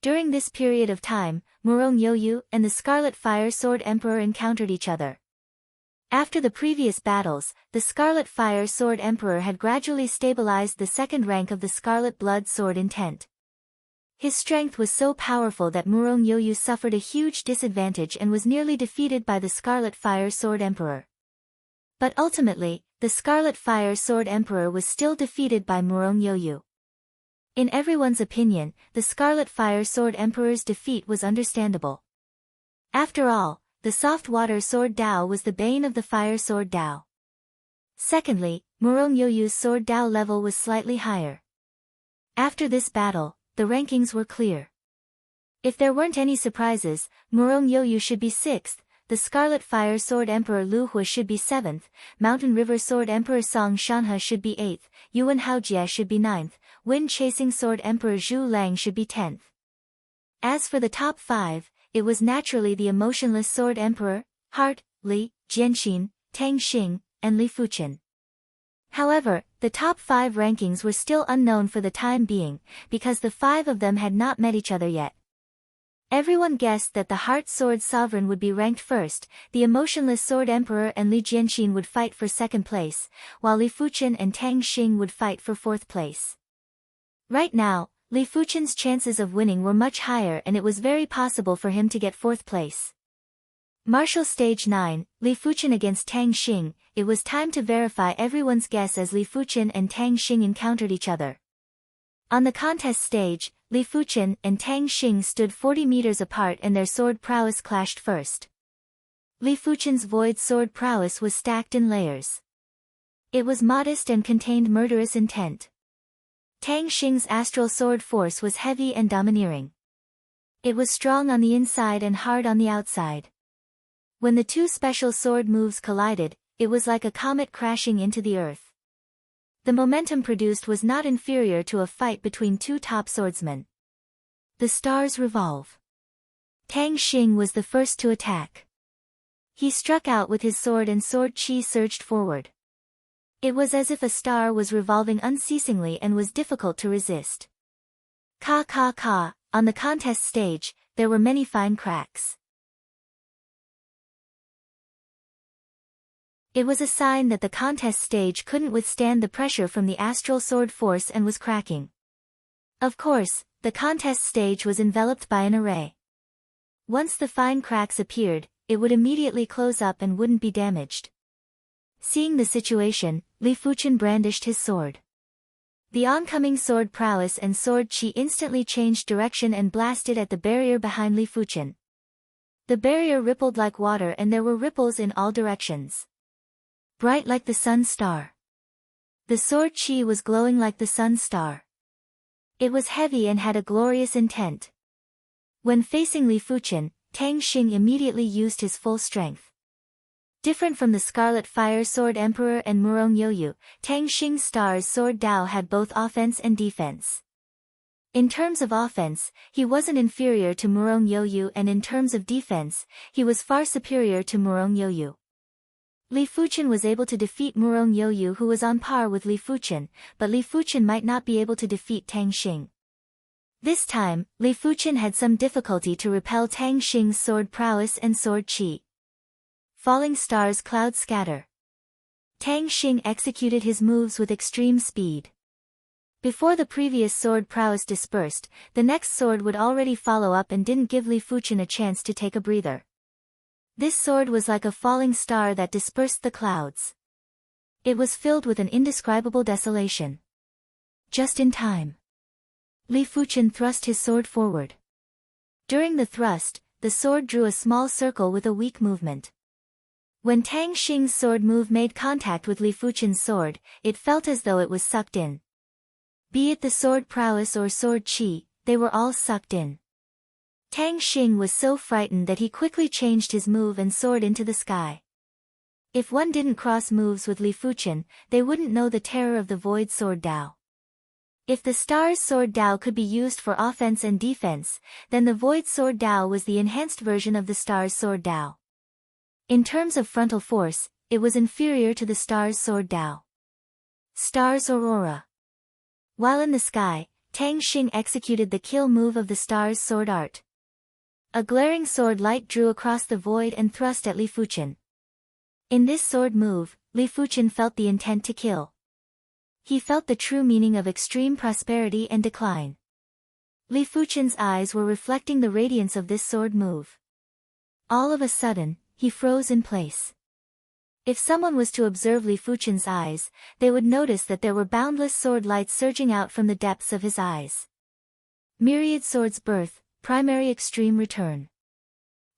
During this period of time, Murong Yoyu and the Scarlet Fire Sword Emperor encountered each other. After the previous battles, the Scarlet Fire Sword Emperor had gradually stabilized the 2nd rank of the Scarlet Blood Sword intent. His strength was so powerful that Murong Yoyu suffered a huge disadvantage and was nearly defeated by the Scarlet Fire Sword Emperor. But ultimately, the Scarlet Fire Sword Emperor was still defeated by Murong Yoyu. In everyone's opinion, the Scarlet Fire Sword Emperor's defeat was understandable. After all, the Soft Water Sword Dao was the bane of the Fire Sword Dao. Secondly, Murong Yoyu's Sword Dao level was slightly higher. After this battle, the rankings were clear. If there weren't any surprises, Murong Yoyu should be 6th, the Scarlet Fire Sword Emperor Lu Hua should be 7th, Mountain River Sword Emperor Song Shanhe should be 8th, Yuan Haojie should be 9th, Wind Chasing Sword Emperor Zhu Lang should be 10th. As for the top 5, it was naturally the Emotionless Sword Emperor, Heart, Li, Jianxin, Tang Xing, and Li Fuchen. However, the top 5 rankings were still unknown for the time being, because the 5 of them had not met each other yet. Everyone guessed that the Heart Sword Sovereign would be ranked 1st, the Emotionless Sword Emperor and Li Jianxin would fight for 2nd place, while Li Fuchen and Tang Xing would fight for 4th place. Right now, Li Fuchen's chances of winning were much higher and it was very possible for him to get 4th place. Martial Stage 9, Li Fuchen against Tang Xing. It was time to verify everyone's guess as Li Fuchen and Tang Xing encountered each other. On the contest stage, Li Fuchen and Tang Xing stood 40 meters apart and their sword prowess clashed first. Li Fuchen's void sword prowess was stacked in layers. It was modest and contained murderous intent. Tang Xing's astral sword force was heavy and domineering. It was strong on the inside and hard on the outside. When the 2 special sword moves collided, it was like a comet crashing into the earth. The momentum produced was not inferior to a fight between 2 top swordsmen. The stars revolve. Tang Xing was the first to attack. He struck out with his sword and sword chi surged forward. It was as if a star was revolving unceasingly and was difficult to resist. Ka ka ka, on the contest stage, there were many fine cracks. It was a sign that the contest stage couldn't withstand the pressure from the astral sword force and was cracking. Of course, the contest stage was enveloped by an array. Once the fine cracks appeared, it would immediately close up and wouldn't be damaged. Seeing the situation, Li Fuchen brandished his sword. The oncoming sword prowess and sword chi instantly changed direction and blasted at the barrier behind Li Fuchen. The barrier rippled like water and there were ripples in all directions. Bright like the sun star. The sword chi was glowing like the sun star. It was heavy and had a glorious intent. When facing Li Fuchen, Tang Xing immediately used his full strength. Different from the Scarlet Fire Sword Emperor and Murong Yoyu, Tang Xing's Star's Sword Dao had both offense and defense. In terms of offense, he wasn't inferior to Murong Yoyu and in terms of defense, he was far superior to Murong Yoyu. Li Fuchen was able to defeat Murong Yoyu who was on par with Li Fuchen, but Li Fuchen might not be able to defeat Tang Xing. This time, Li Fuchen had some difficulty to repel Tang Xing's sword prowess and sword chi. Falling stars cloud scatter. Tang Xing executed his moves with extreme speed. Before the previous sword prowess dispersed, the next sword would already follow up and didn't give Li Fuchen a chance to take a breather. This sword was like a falling star that dispersed the clouds. It was filled with an indescribable desolation. Just in time. Li Fuchen thrust his sword forward. During the thrust, the sword drew a small circle with a weak movement. When Tang Xing's sword move made contact with Li Fuchen's sword, it felt as though it was sucked in. Be it the sword prowess or sword chi, they were all sucked in. Tang Xing was so frightened that he quickly changed his move and soared into the sky. If one didn't cross moves with Li Fuchen, they wouldn't know the terror of the Void Sword Dao. If the Star's Sword Dao could be used for offense and defense, then the Void Sword Dao was the enhanced version of the Star's Sword Dao. In terms of frontal force, it was inferior to the Star's Sword Dao. Star's Aurora. While in the sky, Tang Xing executed the kill move of the Star's Sword Art. A glaring sword light drew across the void and thrust at Li Fuchen. In this sword move, Li Fuchen felt the intent to kill. He felt the true meaning of extreme prosperity and decline. Li Fuchen's eyes were reflecting the radiance of this sword move. All of a sudden, he froze in place. If someone was to observe Li Fuchen's eyes, they would notice that there were boundless sword lights surging out from the depths of his eyes. Myriad Swords Birth, Primary Extreme Return.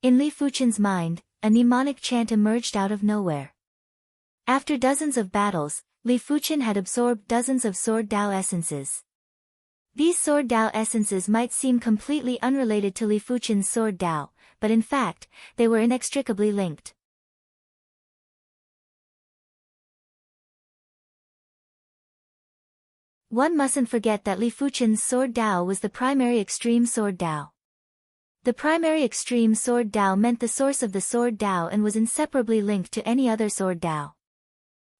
In Li Fuchen's mind, a mnemonic chant emerged out of nowhere. After dozens of battles, Li Fuchen had absorbed dozens of Sword Dao essences. These Sword Dao essences might seem completely unrelated to Li Fuchen's Sword Dao, but in fact, they were inextricably linked. One mustn't forget that Li Fuchen's Sword Dao was the primary extreme Sword Dao. The primary extreme Sword Dao meant the source of the Sword Dao and was inseparably linked to any other Sword Dao.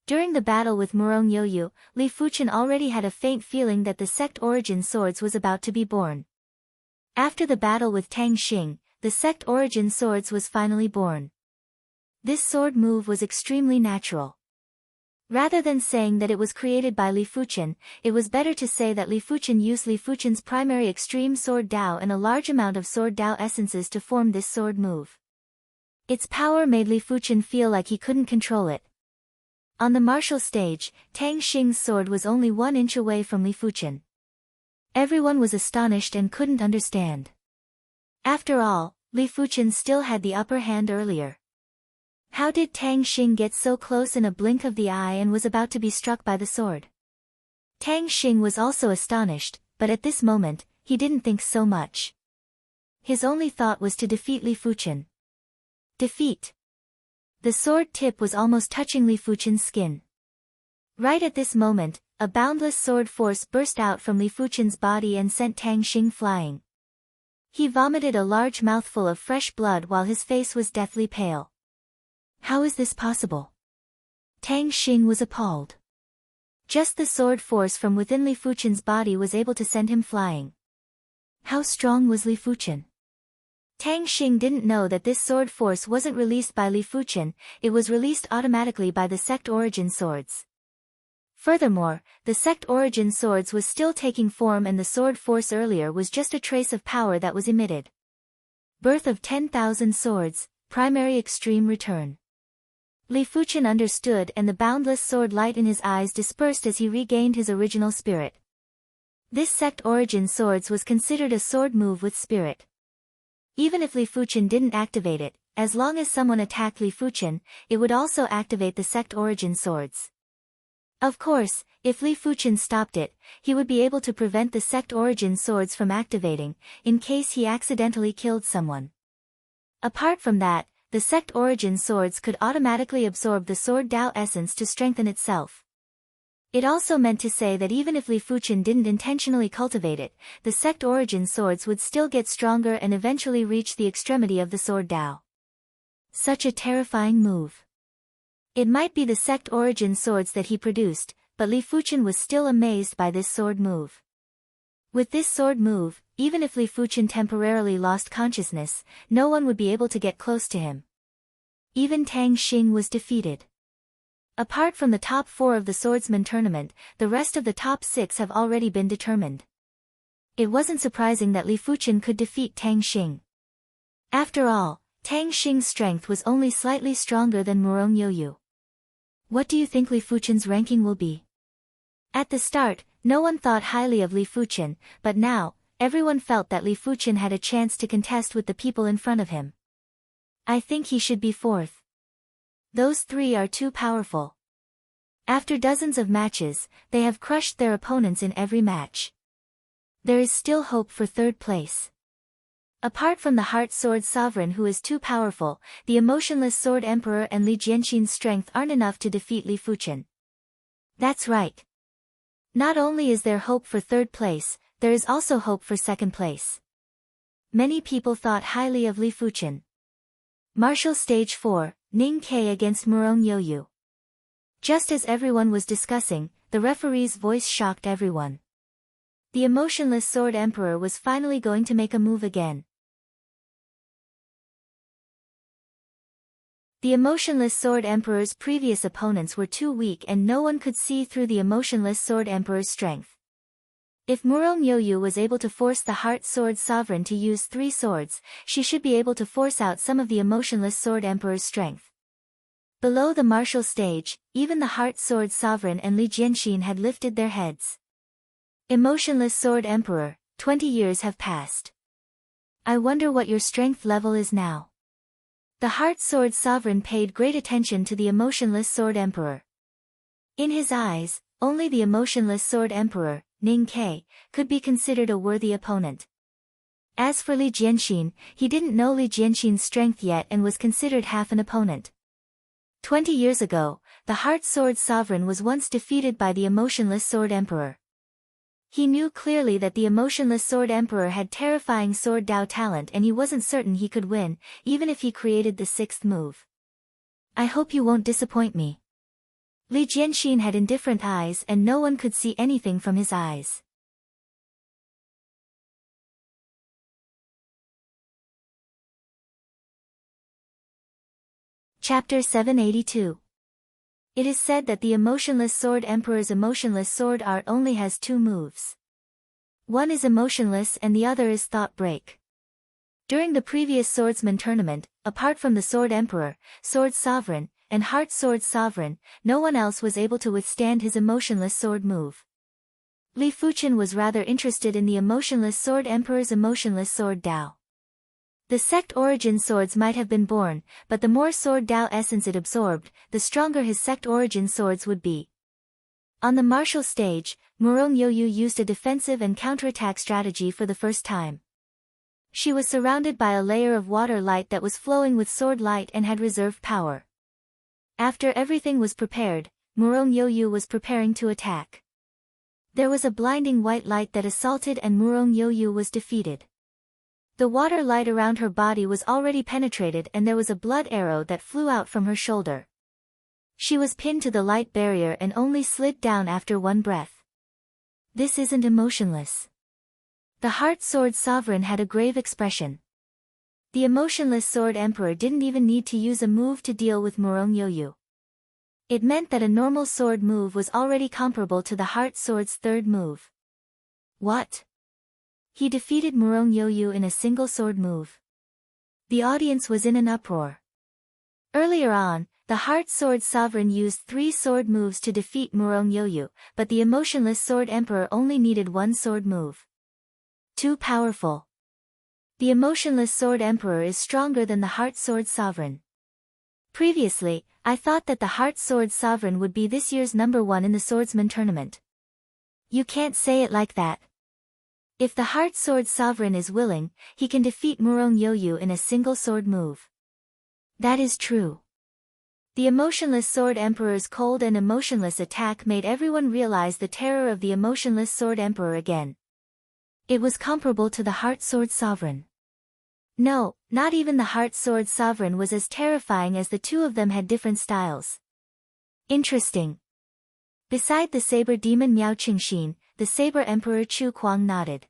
During the battle with Murong Yoyu, Li Fuchen already had a faint feeling that the sect Origin Swords was about to be born. After the battle with Tang Xing, the sect Origin Swords was finally born. This sword move was extremely natural. Rather than saying that it was created by Li Fuchen, it was better to say that Li Fuchen used Li Fuchen's primary extreme Sword Dao and a large amount of Sword Dao essences to form this sword move. Its power made Li Fuchen feel like he couldn't control it. On the martial stage, Tang Xing's sword was only 1 inch away from Li Fuchen. Everyone was astonished and couldn't understand. After all, Li Fuchen still had the upper hand earlier. How did Tang Xing get so close in a blink of the eye and was about to be struck by the sword? Tang Xing was also astonished, but at this moment, he didn't think so much. His only thought was to defeat Li Fuchen. Defeat. The sword tip was almost touching Li Fuchen's skin. Right at this moment, a boundless sword force burst out from Li Fuchen's body and sent Tang Xing flying. He vomited a large mouthful of fresh blood while his face was deathly pale. How is this possible? Tang Xing was appalled. Just the sword force from within Li Fuchen's body was able to send him flying. How strong was Li Fuchen? Tang Xing didn't know that this sword force wasn't released by Li Fuchen, it was released automatically by the sect Origin Swords. Furthermore, the sect Origin Swords was still taking form and the sword force earlier was just a trace of power that was emitted. Birth of 10,000 Swords, Primary Extreme Return. Li Fuchen understood and the boundless sword light in his eyes dispersed as he regained his original spirit. This sect Origin Swords was considered a sword move with spirit. Even if Li Fuchen didn't activate it, as long as someone attacked Li Fuchen, it would also activate the sect Origin Swords. Of course, if Li Fuchen stopped it, he would be able to prevent the sect Origin Swords from activating, in case he accidentally killed someone. Apart from that, the sect Origin Swords could automatically absorb the Sword Dao essence to strengthen itself. It also meant to say that even if Li Fuchen didn't intentionally cultivate it, the sect Origin Swords would still get stronger and eventually reach the extremity of the Sword Dao. Such a terrifying move. It might be the sect Origin Swords that he produced, but Li Fuchen was still amazed by this sword move. With this sword move, even if Li Fuchen temporarily lost consciousness, no one would be able to get close to him. Even Tang Xing was defeated. Apart from the top 4 of the swordsman tournament, the rest of the top 6 have already been determined. It wasn't surprising that Li Fuchen could defeat Tang Xing. After all, Tang Xing's strength was only slightly stronger than Murong Yoyu. What do you think Li Fuchen's ranking will be? At the start, no one thought highly of Li Fuchen, but now, everyone felt that Li Fuchen had a chance to contest with the people in front of him. I think he should be 4th. Those 3 are too powerful. After dozens of matches, they have crushed their opponents in every match. There is still hope for 3rd place. Apart from the Heart Sword Sovereign who is too powerful, the Emotionless Sword Emperor and Li Jianxin's strength aren't enough to defeat Li Fuchen. That's right. Not only is there hope for third place, there is also hope for second place. Many people thought highly of Li Fuchen. Martial Stage 4, Ning Ke against Murong Yoyu. Just as everyone was discussing, the referee's voice shocked everyone. The emotionless Sword Emperor was finally going to make a move again. The emotionless Sword Emperor's previous opponents were too weak and no one could see through the emotionless Sword Emperor's strength. If Murong Yoyu was able to force the Heart Sword Sovereign to use 3 swords, she should be able to force out some of the emotionless Sword Emperor's strength. Below the martial stage, even the Heart Sword Sovereign and Li Jianxin had lifted their heads. Emotionless Sword Emperor, 20 years have passed. I wonder what your strength level is now. The Heart Sword Sovereign paid great attention to the emotionless Sword Emperor. In his eyes, only the emotionless Sword Emperor, Ning Ke, could be considered a worthy opponent. As for Li Jianxin, he didn't know Li Jianxin's strength yet and was considered half an opponent. 20 years ago, the Heart Sword Sovereign was once defeated by the emotionless Sword Emperor. He knew clearly that the emotionless Sword Emperor had terrifying Sword Dao talent and he wasn't certain he could win, even if he created the 6th move. I hope you won't disappoint me. Li Jianxin had indifferent eyes and no one could see anything from his eyes. Chapter 782. It is said that the emotionless Sword Emperor's emotionless sword art only has 2 moves. One is emotionless and the other is thought break. During the previous swordsman tournament, apart from the Sword Emperor, Sword Sovereign, and Heart Sword Sovereign, no one else was able to withstand his emotionless sword move. Li Fuchen was rather interested in the emotionless Sword Emperor's emotionless Sword Dao. The sect origin swords might have been born, but the more Sword Dao essence it absorbed, the stronger his sect origin swords would be. On the martial stage, Murong Yoyu used a defensive and counterattack strategy for the first time. She was surrounded by a layer of water light that was flowing with sword light and had reserve power. After everything was prepared, Murong Yoyu was preparing to attack. There was a blinding white light that assaulted and Murong Yoyu was defeated. The water light around her body was already penetrated and there was a blood arrow that flew out from her shoulder. She was pinned to the light barrier and only slid down after one breath. This isn't emotionless. The Heart Sword Sovereign had a grave expression. The emotionless Sword Emperor didn't even need to use a move to deal with Murong Yoyu. It meant that a normal sword move was already comparable to the Heart Sword's 3rd move. What? He defeated Murong Yoyu in a single sword move. The audience was in an uproar. Earlier on, the Heart Sword Sovereign used 3 sword moves to defeat Murong Yoyu, but the emotionless Sword Emperor only needed 1 sword move. Too powerful. The emotionless Sword Emperor is stronger than the Heart Sword Sovereign. Previously, I thought that the Heart Sword Sovereign would be this year's number 1 in the swordsman tournament. You can't say it like that. If the Heart Sword Sovereign is willing, he can defeat Murong Yoyu in a single sword move. That is true. The emotionless Sword Emperor's cold and emotionless attack made everyone realize the terror of the emotionless Sword Emperor again. It was comparable to the Heart Sword Sovereign. No, not even the Heart Sword Sovereign was as terrifying as the two of them had different styles. Interesting. Beside the Saber Demon Miao Qingxin, the Saber Emperor Chu Kuang nodded.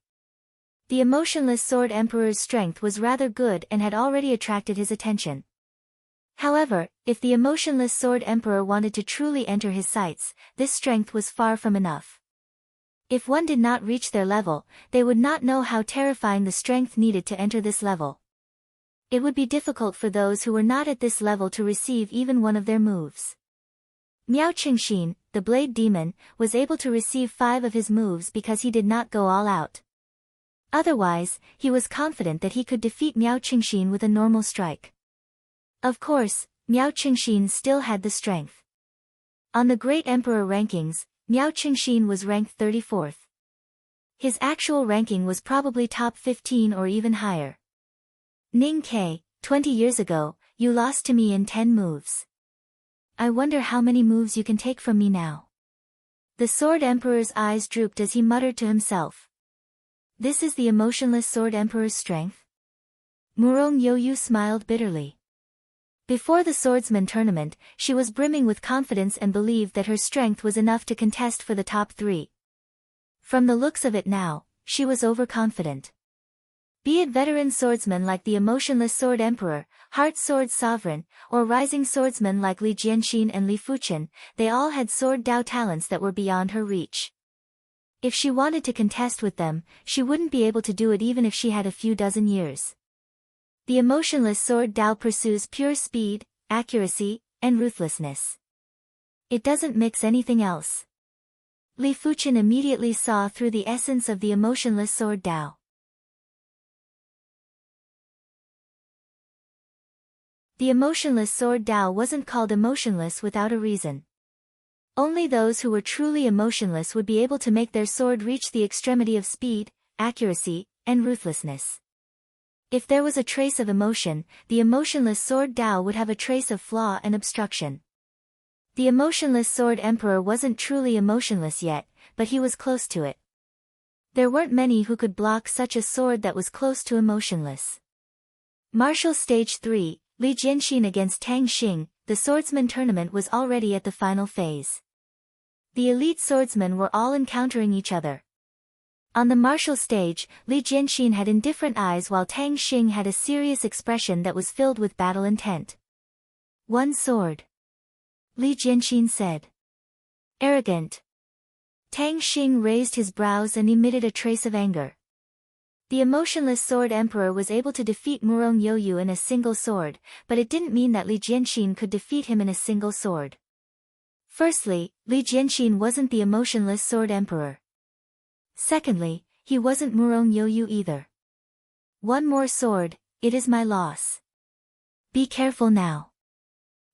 The emotionless Sword Emperor's strength was rather good and had already attracted his attention. However, if the emotionless Sword Emperor wanted to truly enter his sights, this strength was far from enough. If one did not reach their level, they would not know how terrifying the strength needed to enter this level. It would be difficult for those who were not at this level to receive even one of their moves. Miao Qingxin, the Blade Demon, was able to receive 5 of his moves because he did not go all out. Otherwise, he was confident that he could defeat Miao Qingxin with a normal strike. Of course, Miao Qingxin still had the strength. On the Great Emperor rankings, Miao Qingxin was ranked 34th. His actual ranking was probably top 15 or even higher. Ning Ke, 20 years ago, you lost to me in 10 moves. I wonder how many moves you can take from me now. The Sword Emperor's eyes drooped as he muttered to himself. This is the emotionless Sword Emperor's strength? Murong Yoyu smiled bitterly. Before the swordsman tournament, she was brimming with confidence and believed that her strength was enough to contest for the top 3. From the looks of it now, she was overconfident. Be it veteran swordsmen like the emotionless Sword Emperor, Heart Sword Sovereign, or rising swordsmen like Li Jianxin and Li Fuchen, they all had sword Dao talents that were beyond her reach. If she wanted to contest with them, she wouldn't be able to do it even if she had a few dozen years. The emotionless sword Dao pursues pure speed, accuracy, and ruthlessness. It doesn't mix anything else. Li Fuchen immediately saw through the essence of the emotionless sword Dao. The emotionless sword Dao wasn't called emotionless without a reason. Only those who were truly emotionless would be able to make their sword reach the extremity of speed, accuracy, and ruthlessness. If there was a trace of emotion, the emotionless sword Dao would have a trace of flaw and obstruction. The emotionless Sword Emperor wasn't truly emotionless yet, but he was close to it. There weren't many who could block such a sword that was close to emotionless. Martial Stage 3, Li Jianxin against Tang Xing, the swordsman tournament was already at the final phase. The elite swordsmen were all encountering each other. On the martial stage, Li Jianxin had indifferent eyes while Tang Xing had a serious expression that was filled with battle intent. One sword, Li Jianxin said. Arrogant. Tang Xing raised his brows and emitted a trace of anger. The emotionless Sword Emperor was able to defeat Murong Yoyu in a single sword, but it didn't mean that Li Jianxin could defeat him in a single sword. Firstly, Li Jianxin wasn't the emotionless Sword Emperor. Secondly, he wasn't Murong Yoyu either. One more sword, it is my loss. Be careful now.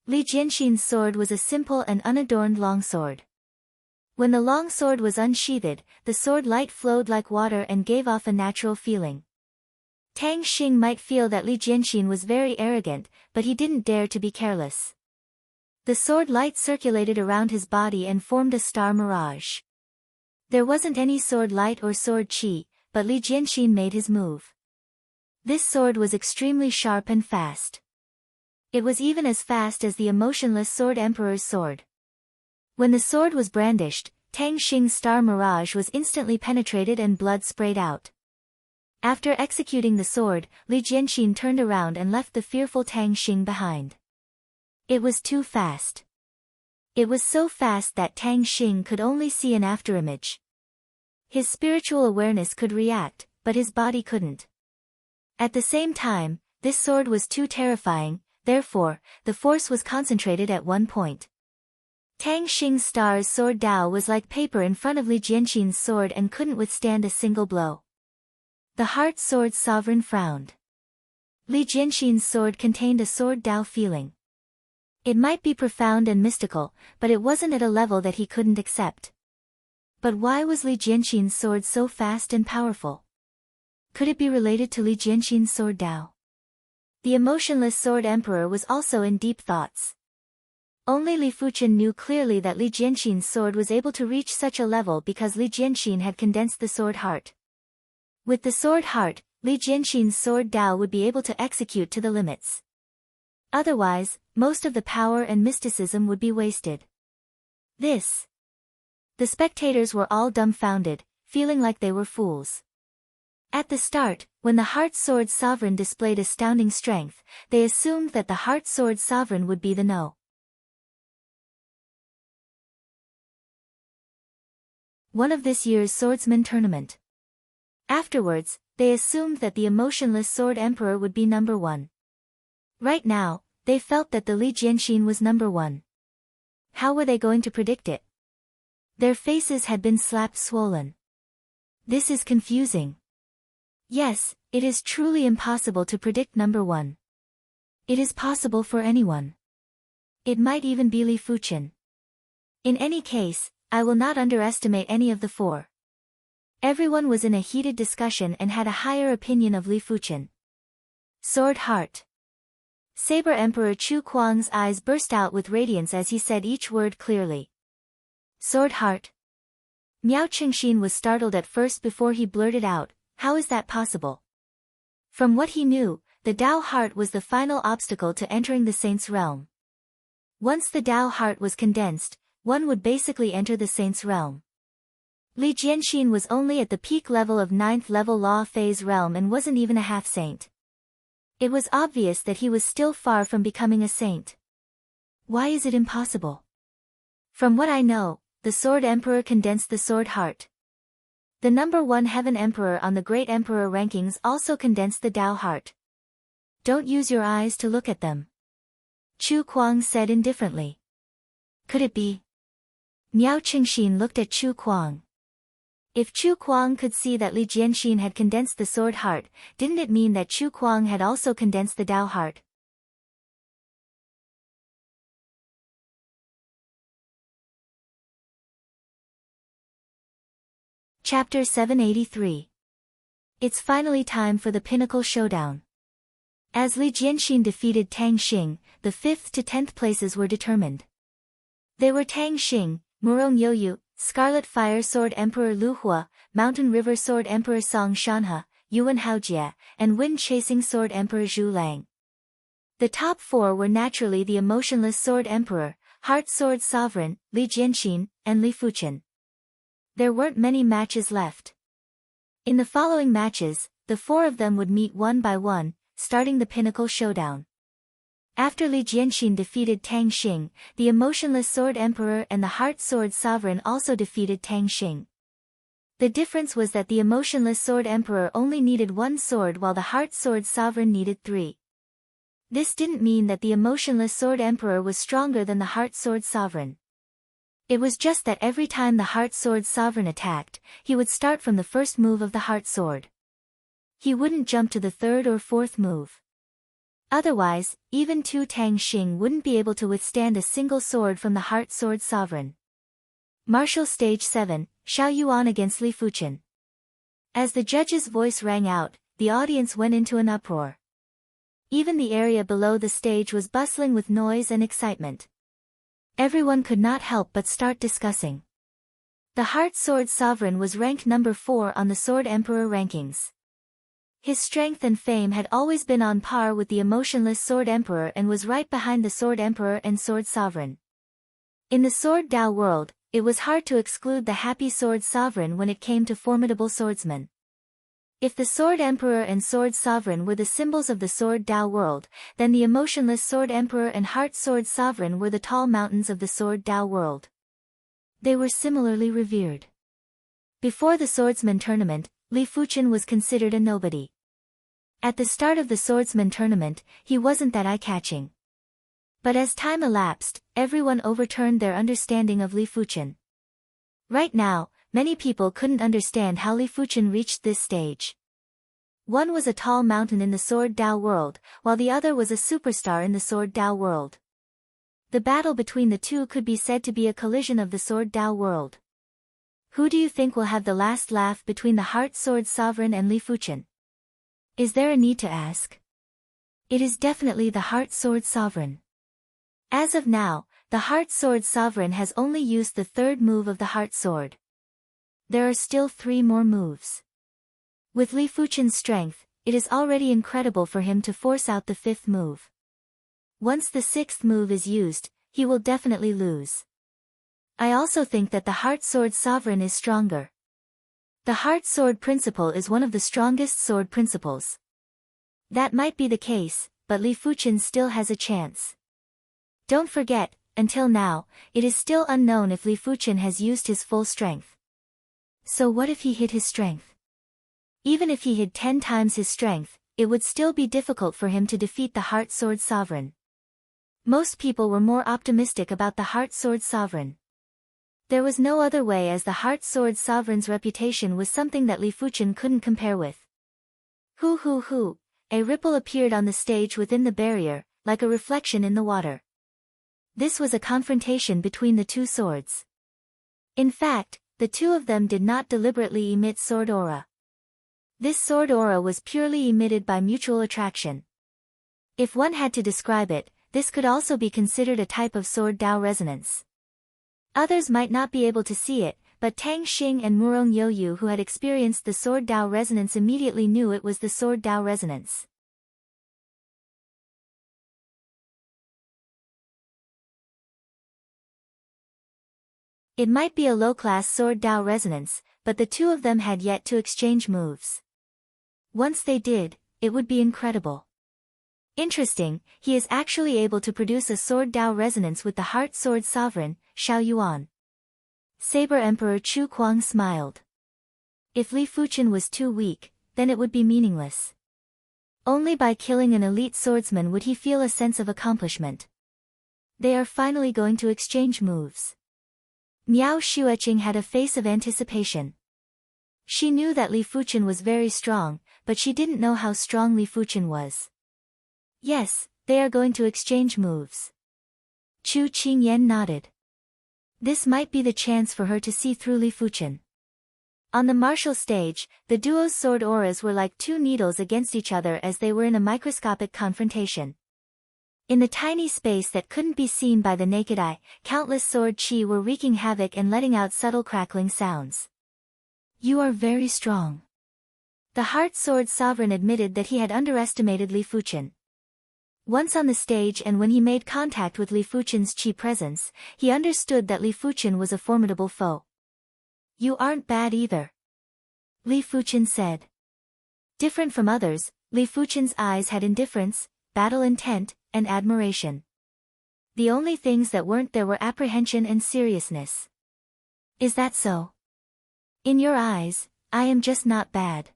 Li Jianxin's sword was a simple and unadorned longsword. When the longsword was unsheathed, the sword light flowed like water and gave off a natural feeling. Tang Xing might feel that Li Jianxin was very arrogant, but he didn't dare to be careless. The sword light circulated around his body and formed a star mirage. There wasn't any sword light or sword qi, but Li Jianxin made his move. This sword was extremely sharp and fast. It was even as fast as the emotionless Sword Emperor's sword. When the sword was brandished, Tang Xing's star mirage was instantly penetrated and blood sprayed out. After executing the sword, Li Jianxin turned around and left the fearful Tang Xing behind. It was too fast. It was so fast that Tang Xing could only see an afterimage. His spiritual awareness could react, but his body couldn't. At the same time, this sword was too terrifying, therefore, the force was concentrated at one point. Tang Xing's star's sword Dao was like paper in front of Li Jianxin's sword and couldn't withstand a single blow. The Heart Sword Sovereign frowned. Li Jianxin's sword contained a sword Dao feeling. It might be profound and mystical, but it wasn't at a level that he couldn't accept. But why was Li Jianxin's sword so fast and powerful? Could it be related to Li Jianxin's sword Dao? The emotionless Sword Emperor was also in deep thoughts. Only Li Fuchen knew clearly that Li Jianxin's sword was able to reach such a level because Li Jianxin had condensed the sword heart. With the sword heart, Li Jianxin's sword Dao would be able to execute to the limits. Otherwise, most of the power and mysticism would be wasted. The spectators were all dumbfounded, feeling like they were fools. At the start, when the Heart Sword Sovereign displayed astounding strength, they assumed that the Heart Sword Sovereign would be the no. One of this year's swordsman tournament. Afterwards, they assumed that the emotionless Sword Emperor would be number 1. Right now, they felt that the Li Jianxin was number 1. How were they going to predict it? Their faces had been slapped swollen. This is confusing. Yes, it is truly impossible to predict number 1. It is possible for anyone. It might even be Li Fuchen. In any case, I will not underestimate any of the 4. Everyone was in a heated discussion and had a higher opinion of Li Fuchen. Sword Heart. Saber Emperor Chu Kuang's eyes burst out with radiance as he said each word clearly. Sword Heart. Miao Qingxin was startled at first before he blurted out, "How is that possible?" From what he knew, the Tao heart was the final obstacle to entering the saint's realm. Once the Tao heart was condensed, one would basically enter the saint's realm. Li Jianxin was only at the peak level of 9th level law phase realm and wasn't even a half-saint. It was obvious that he was still far from becoming a saint. Why is it impossible? From what I know, the Sword Emperor condensed the Sword Heart. The number 1 Heaven Emperor on the Great Emperor rankings also condensed the Tao Heart. Don't use your eyes to look at them. Chu Kuang said indifferently. Could it be? Miao Qingxin looked at Chu Kuang. If Chu Kuang could see that Li Jianxin had condensed the Sword Heart, didn't it mean that Chu Kuang had also condensed the Tao Heart? Chapter 783. It's finally time for the pinnacle showdown. As Li Jianxin defeated Tang Xing, the 5th to 10th places were determined. They were Tang Xing, Murong Youyu, Scarlet Fire Sword Emperor Lu Hua, Mountain River Sword Emperor Song Shanhe, Yuan Haojie, and Wind Chasing Sword Emperor Zhu Lang. The top 4 were naturally the Emotionless Sword Emperor, Heart Sword Sovereign, Li Jianxin, and Li Fuchen. There weren't many matches left. In the following matches, the 4 of them would meet one by one, starting the pinnacle showdown. After Li Jianxin defeated Tang Xing, the Emotionless Sword Emperor and the Heart Sword Sovereign also defeated Tang Xing. The difference was that the Emotionless Sword Emperor only needed 1 sword while the Heart Sword Sovereign needed 3. This didn't mean that the Emotionless Sword Emperor was stronger than the Heart Sword Sovereign. It was just that every time the Heart Sword Sovereign attacked, he would start from the first move of the Heart Sword. He wouldn't jump to the 3rd or 4th move. Otherwise, even 2 Tang Xing wouldn't be able to withstand a single sword from the Heart Sword Sovereign. Martial Stage 7, Xiao Yuan against Li Fuchen. As the judge's voice rang out, the audience went into an uproar. Even the area below the stage was bustling with noise and excitement. Everyone could not help but start discussing. The Heart Sword Sovereign was ranked number 4 on the Sword Emperor rankings. His strength and fame had always been on par with the Emotionless Sword Emperor and was right behind the Sword Emperor and Sword Sovereign. In the Sword Tao world, it was hard to exclude the Happy Sword Sovereign when it came to formidable swordsmen. If the Sword Emperor and Sword Sovereign were the symbols of the Sword Tao world, then the Emotionless Sword Emperor and Heart Sword Sovereign were the tall mountains of the Sword Tao world. They were similarly revered. Before the Swordsman tournament, Li Fuchen was considered a nobody. At the start of the Swordsman tournament, he wasn't that eye-catching. But as time elapsed, everyone overturned their understanding of Li Fuchen. Right now, many people couldn't understand how Li Fuchen reached this stage. One was a tall mountain in the Sword Tao world, while the other was a superstar in the Sword Tao world. The battle between the two could be said to be a collision of the Sword Tao world. Who do you think will have the last laugh between the Heart Sword Sovereign and Li Fuchen? Is there a need to ask? It is definitely the Heart Sword Sovereign. As of now, the Heart Sword Sovereign has only used the 3rd move of the Heart Sword. There are still 3 more moves. With Li Fuchen's strength, it is already incredible for him to force out the 5th move. Once the 6th move is used, he will definitely lose. I also think that the Heart Sword Sovereign is stronger. The Heart Sword Principle is one of the strongest sword principles. That might be the case, but Li Fuchen still has a chance. Don't forget, until now, it is still unknown if Li Fuchen has used his full strength. So what if he hid his strength? Even if he hid 10 times his strength, it would still be difficult for him to defeat the Heart Sword Sovereign. Most people were more optimistic about the Heart Sword Sovereign. There was no other way, as the Heart Sword Sovereign's reputation was something that Li Fuchen couldn't compare with. Hoo hoo hoo, a ripple appeared on the stage within the barrier, like a reflection in the water. This was a confrontation between the 2 swords. In fact, the 2 of them did not deliberately emit sword aura. This sword aura was purely emitted by mutual attraction. If one had to describe it, this could also be considered a type of Sword Tao resonance. Others might not be able to see it, but Tang Xing and Murong Youyu, who had experienced the sword Dao resonance, immediately knew it was the sword Dao resonance. It might be a low-class sword Dao resonance, but the two of them had yet to exchange moves. Once they did, it would be incredible. Interesting, he is actually able to produce a sword Dao resonance with the Heart Sword Sovereign, Xiao Yuan. Saber Emperor Chu Kuang smiled. If Li Fuchen was too weak, then it would be meaningless. Only by killing an elite swordsman would he feel a sense of accomplishment. They are finally going to exchange moves. Miao Xueqing had a face of anticipation. She knew that Li Fuchen was very strong, but she didn't know how strong Li Fuchen was. Yes, they are going to exchange moves. Chu Qingyan nodded. This might be the chance for her to see through Li Fuchen. On the martial stage, the duo's sword auras were like two needles against each other as they were in a microscopic confrontation. In the tiny space that couldn't be seen by the naked eye, countless sword chi were wreaking havoc and letting out subtle crackling sounds. You are very strong. The Heart Sword Sovereign admitted that he had underestimated Li Fuchen. Once on the stage and when he made contact with Li Fuchen's chi presence, he understood that Li Fuchen was a formidable foe. You aren't bad either. Li Fuchen said. Different from others, Li Fuchen's eyes had indifference, battle intent, and admiration. The only things that weren't there were apprehension and seriousness. Is that so? In your eyes, I am just not bad.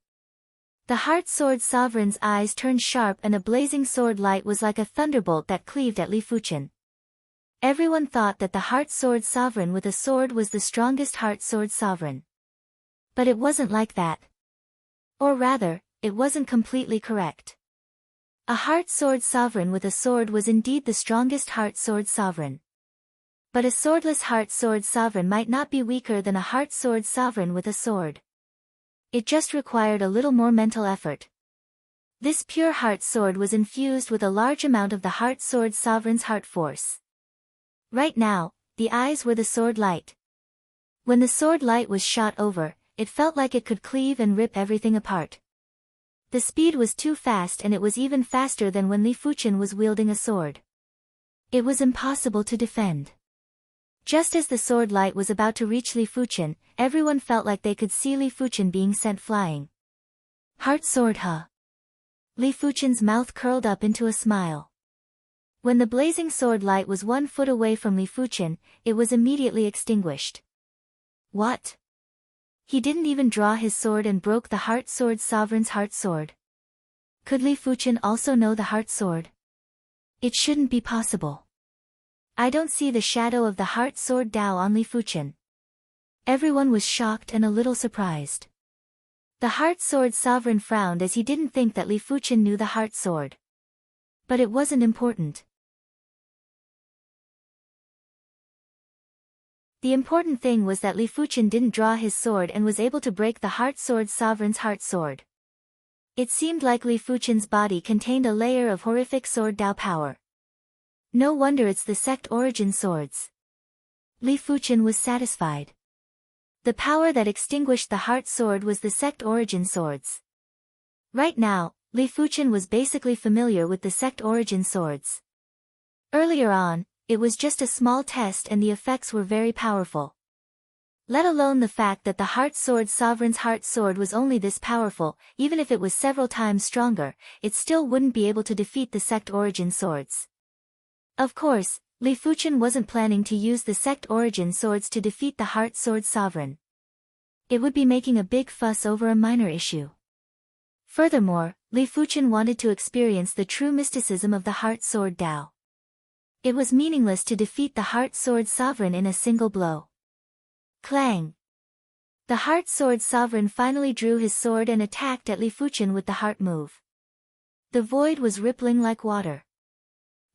The Heart Sword Sovereign's eyes turned sharp and a blazing sword light was like a thunderbolt that cleaved at Li Fuchen. Everyone thought that the Heart Sword Sovereign with a sword was the strongest Heart Sword Sovereign. But it wasn't like that. Or rather, it wasn't completely correct. A Heart Sword Sovereign with a sword was indeed the strongest Heart Sword Sovereign. But a swordless Heart Sword Sovereign might not be weaker than a Heart Sword Sovereign with a sword. It just required a little more mental effort. This pure Heart Sword was infused with a large amount of the Heart Sword Sovereign's heart force. Right now, the eyes were the sword light. When the sword light was shot over, it felt like it could cleave and rip everything apart. The speed was too fast and it was even faster than when Li Fuchen was wielding a sword. It was impossible to defend. Just as the sword light was about to reach Li Fuchen, everyone felt like they could see Li Fuchen being sent flying. Heart sword huh? Li Fuchen's mouth curled up into a smile. When the blazing sword light was 1 foot away from Li Fuchen, it was immediately extinguished. What? He didn't even draw his sword and broke the Heart Sword Sovereign's heart sword. Could Li Fuchen also know the heart sword? It shouldn't be possible. I don't see the shadow of the Heart Sword Dao on Li Fuchen. Everyone was shocked and a little surprised. The Heart Sword Sovereign frowned as he didn't think that Li Fuchen knew the heart sword. But it wasn't important. The important thing was that Li Fuchen didn't draw his sword and was able to break the Heart Sword Sovereign's heart sword. It seemed like Li Fuchen's body contained a layer of horrific sword Dao power. No wonder it's the sect origin swords. Li Fuchen was satisfied. The power that extinguished the heart sword was the sect origin swords. Right now, Li Fuchen was basically familiar with the sect origin swords. Earlier on, it was just a small test and the effects were very powerful. Let alone the fact that the Heart Sword Sovereign's heart sword was only this powerful, even if it was several times stronger, it still wouldn't be able to defeat the sect origin swords. Of course, Li Fuchen wasn't planning to use the sect origin swords to defeat the Heart Sword Sovereign. It would be making a big fuss over a minor issue. Furthermore, Li Fuchen wanted to experience the true mysticism of the Heart Sword Dao. It was meaningless to defeat the Heart Sword Sovereign in a single blow. Clang! The Heart Sword Sovereign finally drew his sword and attacked at Li Fuchen with the heart move. The void was rippling like water.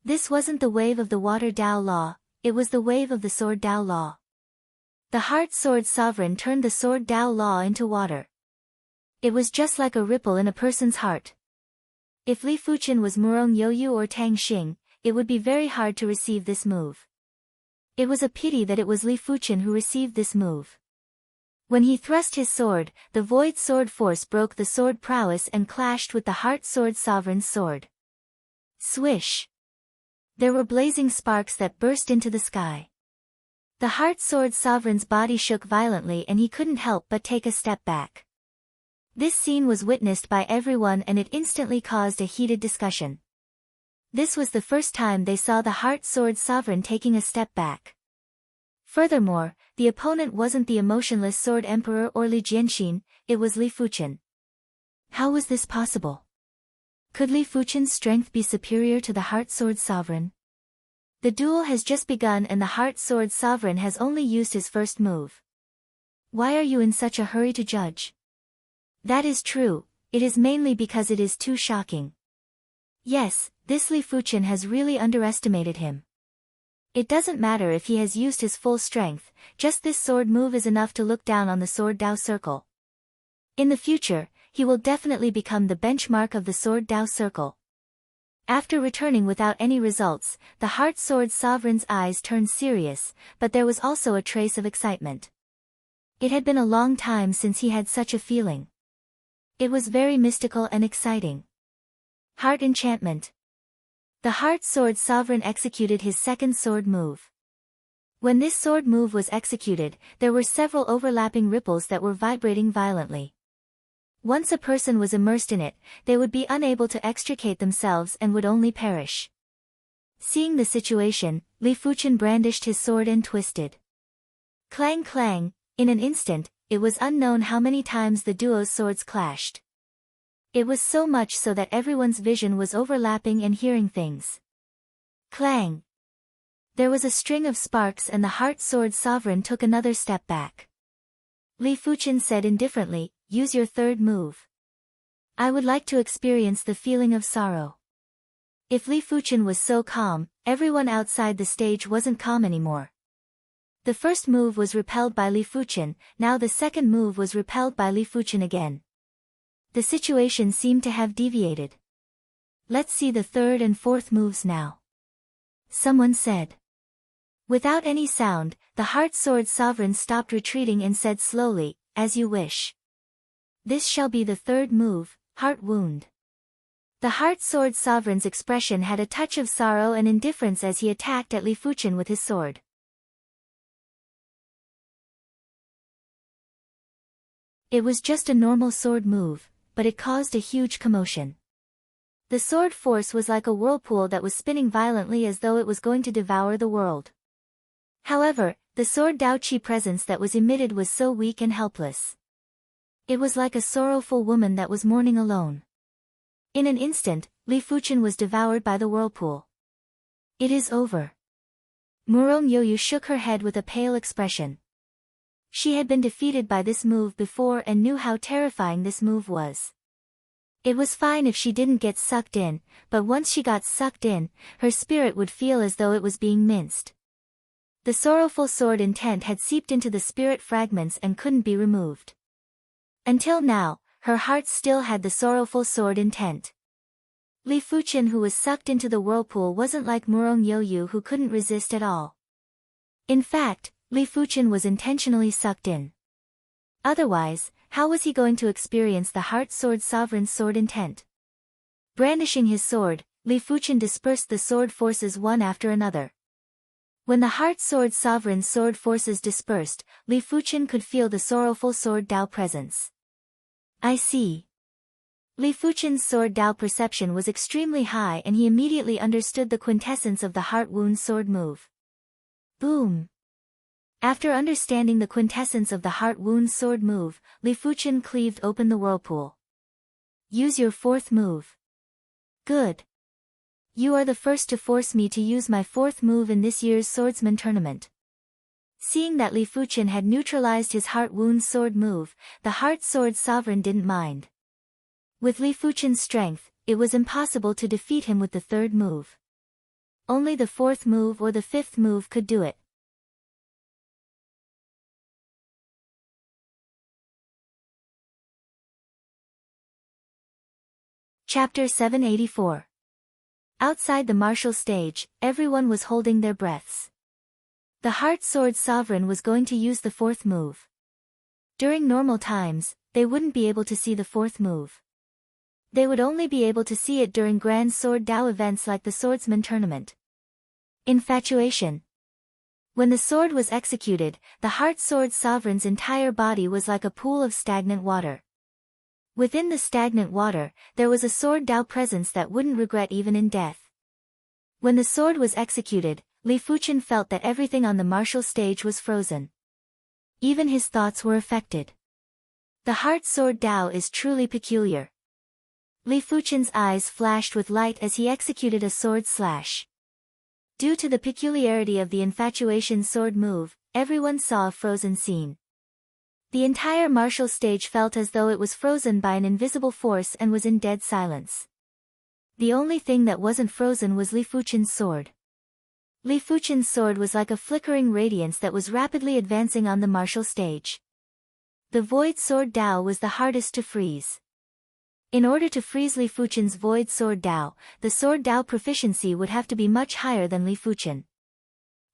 This wasn't the wave of the water Dao law, it was the wave of the sword Dao law. The Heart Sword Sovereign turned the sword Dao law into water. It was just like a ripple in a person's heart. If Li Fuchen was Murong Youyu or Tang Xing, it would be very hard to receive this move. It was a pity that it was Li Fuchen who received this move. When he thrust his sword, the void sword force broke the sword prowess and clashed with the heart sword sovereign's sword. Swish! There were blazing sparks that burst into the sky. The heart sword sovereign's body shook violently and he couldn't help but take a step back. This scene was witnessed by everyone and it instantly caused a heated discussion. This was the first time they saw the heart sword sovereign taking a step back. Furthermore, the opponent wasn't the emotionless sword emperor or Li Jianxin, it was Li Fuqian. How was this possible? Could Li Fuqian's strength be superior to the heart sword sovereign? The duel has just begun and the heart sword sovereign has only used his first move. Why are you in such a hurry to judge? That is true, it is mainly because it is too shocking. Yes, this Li Fuqian has really underestimated him. It doesn't matter if he has used his full strength, just this sword move is enough to look down on the sword Dao circle. In the future, he will definitely become the benchmark of the sword Dao circle. After returning without any results, the heart sword sovereign's eyes turned serious, but there was also a trace of excitement. It had been a long time since he had such a feeling. It was very mystical and exciting. Heart enchantment. The heart sword sovereign executed his second sword move. When this sword move was executed, there were several overlapping ripples that were vibrating violently. Once a person was immersed in it, they would be unable to extricate themselves and would only perish. Seeing the situation, Li Fuqian brandished his sword and twisted. Clang clang, in an instant, it was unknown how many times the duo's swords clashed. It was so much so that everyone's vision was overlapping and hearing things. Clang! There was a string of sparks and the heart sword sovereign took another step back. Li Fuqian said indifferently, "Use your third move. I would like to experience the feeling of sorrow." If Li Fuqian was so calm, everyone outside the stage wasn't calm anymore. The first move was repelled by Li Fuqian, now the second move was repelled by Li Fuqian again. The situation seemed to have deviated. Let's see the third and fourth moves now. Someone said. Without any sound, the heart sword sovereign stopped retreating and said slowly, "As you wish. This shall be the third move, heart wound." The heart sword sovereign's expression had a touch of sorrow and indifference as he attacked at Li Fuqian with his sword. It was just a normal sword move, but it caused a huge commotion. The sword force was like a whirlpool that was spinning violently as though it was going to devour the world. However, the sword Dao Qi presence that was emitted was so weak and helpless. It was like a sorrowful woman that was mourning alone. In an instant, Li Fuqian was devoured by the whirlpool. It is over. Murong Yoyu shook her head with a pale expression. She had been defeated by this move before and knew how terrifying this move was. It was fine if she didn't get sucked in, but once she got sucked in, her spirit would feel as though it was being minced. The sorrowful sword intent had seeped into the spirit fragments and couldn't be removed. Until now, her heart still had the sorrowful sword intent. Li Fuqian who was sucked into the whirlpool wasn't like Murong Yoyu who couldn't resist at all. In fact, Li Fuqian was intentionally sucked in. Otherwise, how was he going to experience the heart sword sovereign's sword intent? Brandishing his sword, Li Fuqian dispersed the sword forces one after another. When the heart sword sovereign's sword forces dispersed, Li Fuqian could feel the sorrowful sword Dao presence. I see. Li Fuqian's sword Dao perception was extremely high and he immediately understood the quintessence of the heart wound sword move. Boom! After understanding the quintessence of the heart wound sword move, Li Fuqian cleaved open the whirlpool. Use your fourth move. Good. You are the first to force me to use my fourth move in this year's swordsman tournament. Seeing that Li Fuqian had neutralized his heart wound sword move, the heart sword sovereign didn't mind. With Li Fuqian's strength, it was impossible to defeat him with the third move. Only the fourth move or the fifth move could do it. Chapter 784. Outside the martial stage, everyone was holding their breaths. The heart sword sovereign was going to use the fourth move. During normal times, they wouldn't be able to see the fourth move. They would only be able to see it during Grand Sword Dao events like the Swordsman Tournament. Infatuation. When the sword was executed, the Heart Sword Sovereign's entire body was like a pool of stagnant water. Within the stagnant water, there was a Sword Dao presence that wouldn't regret even in death. When the sword was executed, Li Fuchen felt that everything on the martial stage was frozen. Even his thoughts were affected. The Heart Sword Dao is truly peculiar. Li Fuchen's eyes flashed with light as he executed a sword slash. Due to the peculiarity of the infatuation sword move, everyone saw a frozen scene. The entire martial stage felt as though it was frozen by an invisible force and was in dead silence. The only thing that wasn't frozen was Li Fuchen's sword. Li Fuchen's sword was like a flickering radiance that was rapidly advancing on the martial stage. The Void Sword Dao was the hardest to freeze. In order to freeze Li Fuchen's Void Sword Dao, the Sword Dao proficiency would have to be much higher than Li Fuchen.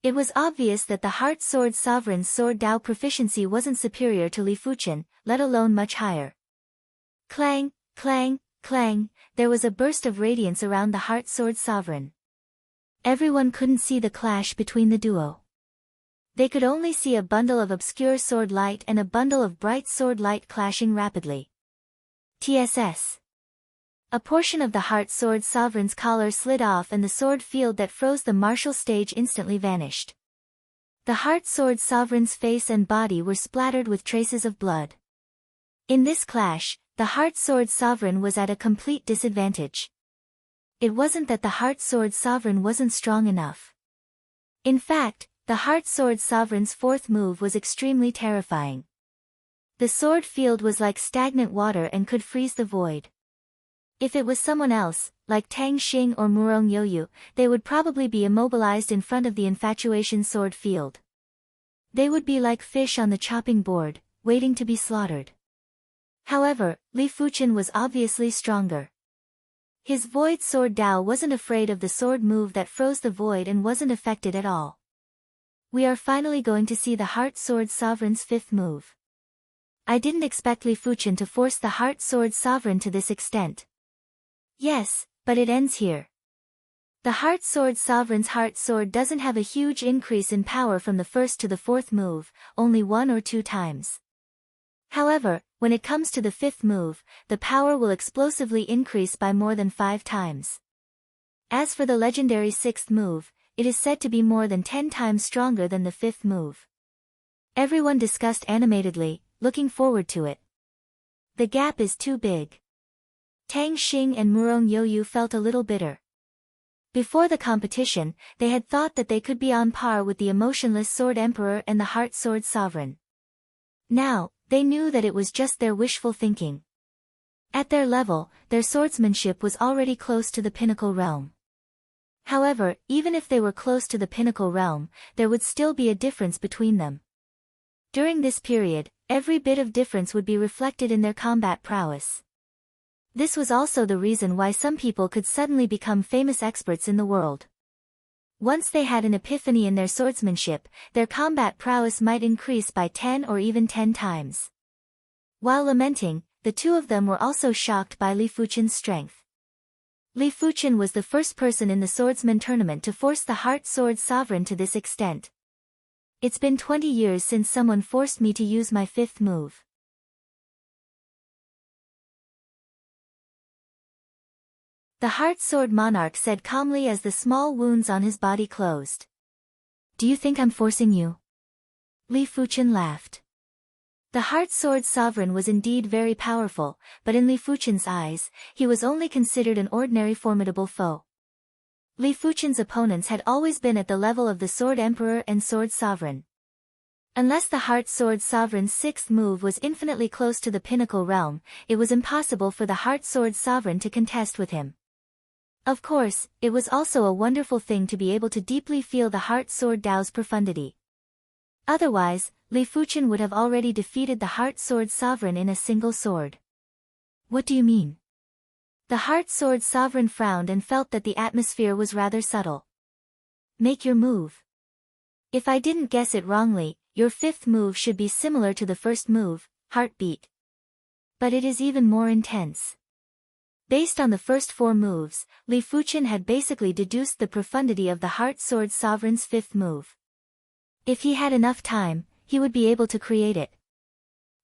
It was obvious that the Heart Sword Sovereign's Sword Dao proficiency wasn't superior to Li Fuchen, let alone much higher. Clang, clang, clang, there was a burst of radiance around the Heart Sword Sovereign. Everyone couldn't see the clash between the duo. They could only see a bundle of obscure sword light and a bundle of bright sword light clashing rapidly. TSS. A portion of the Heart Sword Sovereign's collar slid off and the sword field that froze the martial stage instantly vanished. The Heart Sword Sovereign's face and body were splattered with traces of blood. In this clash, the Heart Sword Sovereign was at a complete disadvantage. It wasn't that the Heart Sword Sovereign wasn't strong enough. In fact, the Heart Sword Sovereign's fourth move was extremely terrifying. The sword field was like stagnant water and could freeze the void. If it was someone else, like Tang Xing or Murong Yoyu, they would probably be immobilized in front of the infatuation sword field. They would be like fish on the chopping board, waiting to be slaughtered. However, Li Fuchen was obviously stronger. His Void Sword Dao wasn't afraid of the sword move that froze the void and wasn't affected at all. We are finally going to see the Heart Sword Sovereign's fifth move. I didn't expect Li Fuchen to force the Heart Sword Sovereign to this extent. Yes, but it ends here. The Heart Sword Sovereign's Heart Sword doesn't have a huge increase in power from the first to the fourth move, only 1 or 2 times. However, when it comes to the fifth move, the power will explosively increase by more than 5 times. As for the legendary sixth move, it is said to be more than 10 times stronger than the fifth move. Everyone discussed animatedly, looking forward to it. The gap is too big. Tang Xing and Murong Yoyu felt a little bitter. Before the competition, they had thought that they could be on par with the emotionless Sword Emperor and the Heart Sword Sovereign. Now, they knew that it was just their wishful thinking. At their level, their swordsmanship was already close to the pinnacle realm. However, even if they were close to the pinnacle realm, there would still be a difference between them. During this period, every bit of difference would be reflected in their combat prowess. This was also the reason why some people could suddenly become famous experts in the world. Once they had an epiphany in their swordsmanship, their combat prowess might increase by 10 or even 10 times. While lamenting, the two of them were also shocked by Li Fuchen's strength. Li Fuchen was the first person in the swordsman tournament to force the Heart Sword Sovereign to this extent. It's been 20 years since someone forced me to use my fifth move. The Heart Sword Monarch said calmly as the small wounds on his body closed. Do you think I'm forcing you? Li Fuchen laughed. The Heart Sword Sovereign was indeed very powerful, but in Li Fuchen's eyes, he was only considered an ordinary formidable foe. Li Fuchen's opponents had always been at the level of the Sword Emperor and Sword Sovereign. Unless the Heart Sword Sovereign's sixth move was infinitely close to the pinnacle realm, it was impossible for the Heart Sword Sovereign to contest with him. Of course, it was also a wonderful thing to be able to deeply feel the Heart Sword Dao's profundity. Otherwise, Li Fuchen would have already defeated the Heart Sword Sovereign in a single sword. What do you mean? The Heart Sword Sovereign frowned and felt that the atmosphere was rather subtle. Make your move. If I didn't guess it wrongly, your fifth move should be similar to the first move, heartbeat. But it is even more intense. Based on the first 4 moves, Li Fuqian had basically deduced the profundity of the Heart Sword Sovereign's 5th move. If he had enough time, he would be able to create it.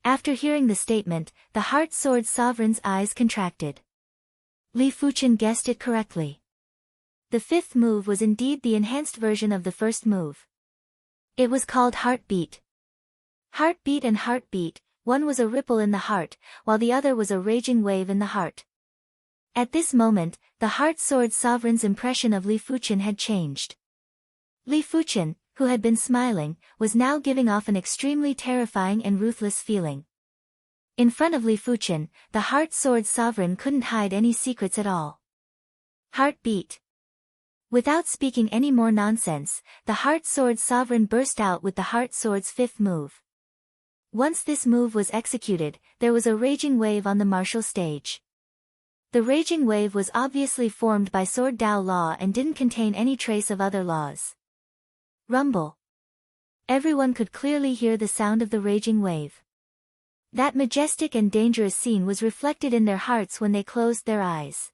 After hearing the statement, the Heart Sword Sovereign's eyes contracted. Li Fuqian guessed it correctly. The 5th move was indeed the enhanced version of the first move. It was called Heartbeat. Heartbeat and Heartbeat, one was a ripple in the heart, while the other was a raging wave in the heart. At this moment, the Heart Sword Sovereign's impression of Li Fuqian had changed. Li Fuqian, who had been smiling, was now giving off an extremely terrifying and ruthless feeling. In front of Li Fuqian, the Heart Sword Sovereign couldn't hide any secrets at all. Heartbeat. Without speaking any more nonsense, the Heart Sword Sovereign burst out with the Heart Sword's 5th move. Once this move was executed, there was a raging wave on the martial stage. The raging wave was obviously formed by Sword Dao Law and didn't contain any trace of other laws. Rumble. Everyone could clearly hear the sound of the raging wave. That majestic and dangerous scene was reflected in their hearts when they closed their eyes.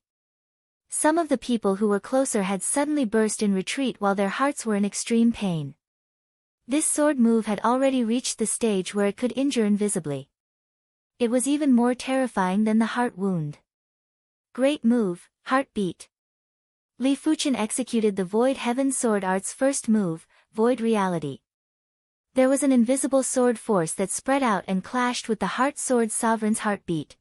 Some of the people who were closer had suddenly burst in retreat while their hearts were in extreme pain. This sword move had already reached the stage where it could injure invisibly. It was even more terrifying than the heart wound. Great move, Heartbeat. Li Fuqian executed the Void Heaven Sword Art's first move, Void Reality. There was an invisible sword force that spread out and clashed with the Heart Sword Sovereign's heartbeat.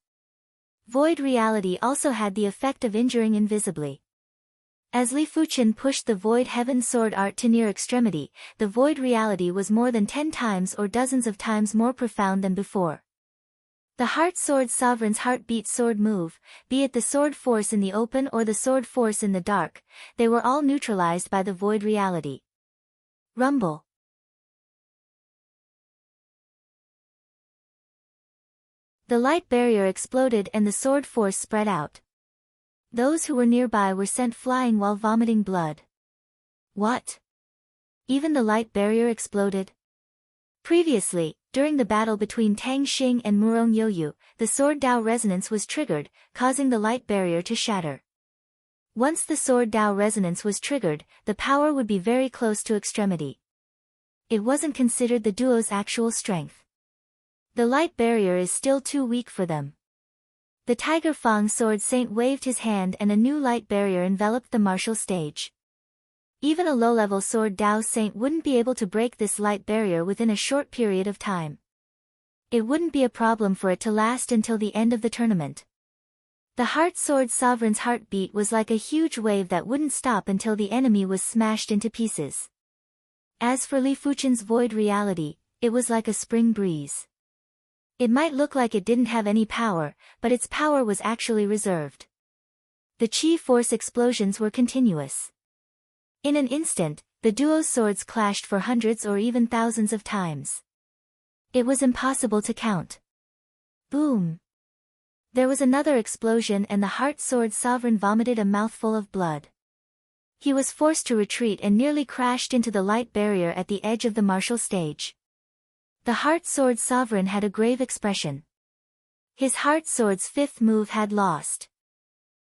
Void Reality also had the effect of injuring invisibly. As Li Fuqian pushed the Void Heaven Sword Art to near extremity, the Void Reality was more than 10 times or dozens of times more profound than before. The Heart Sword Sovereign's heartbeat sword move, be it the sword force in the open or the sword force in the dark, they were all neutralized by the Void Reality. Rumble. The light barrier exploded and the sword force spread out. Those who were nearby were sent flying while vomiting blood. What? Even the light barrier exploded? Previously, during the battle between Tang Xing and Murong Yoyu, the Sword Dao resonance was triggered, causing the light barrier to shatter. Once the Sword Dao resonance was triggered, the power would be very close to extremity. It wasn't considered the duo's actual strength. The light barrier is still too weak for them. The Tiger Fang Sword Saint waved his hand and a new light barrier enveloped the martial stage. Even a low-level Sword Dao Saint wouldn't be able to break this light barrier within a short period of time. It wouldn't be a problem for it to last until the end of the tournament. The Heart Sword Sovereign's heartbeat was like a huge wave that wouldn't stop until the enemy was smashed into pieces. As for Li Fuqian's Void Reality, it was like a spring breeze. It might look like it didn't have any power, but its power was actually reserved. The chi force explosions were continuous. In an instant, the duo's swords clashed for hundreds or even thousands of times. It was impossible to count. Boom! There was another explosion and the Heart Sword Sovereign vomited a mouthful of blood. He was forced to retreat and nearly crashed into the light barrier at the edge of the martial stage. The Heart Sword Sovereign had a grave expression. His Heart Sword's 5th move had lost.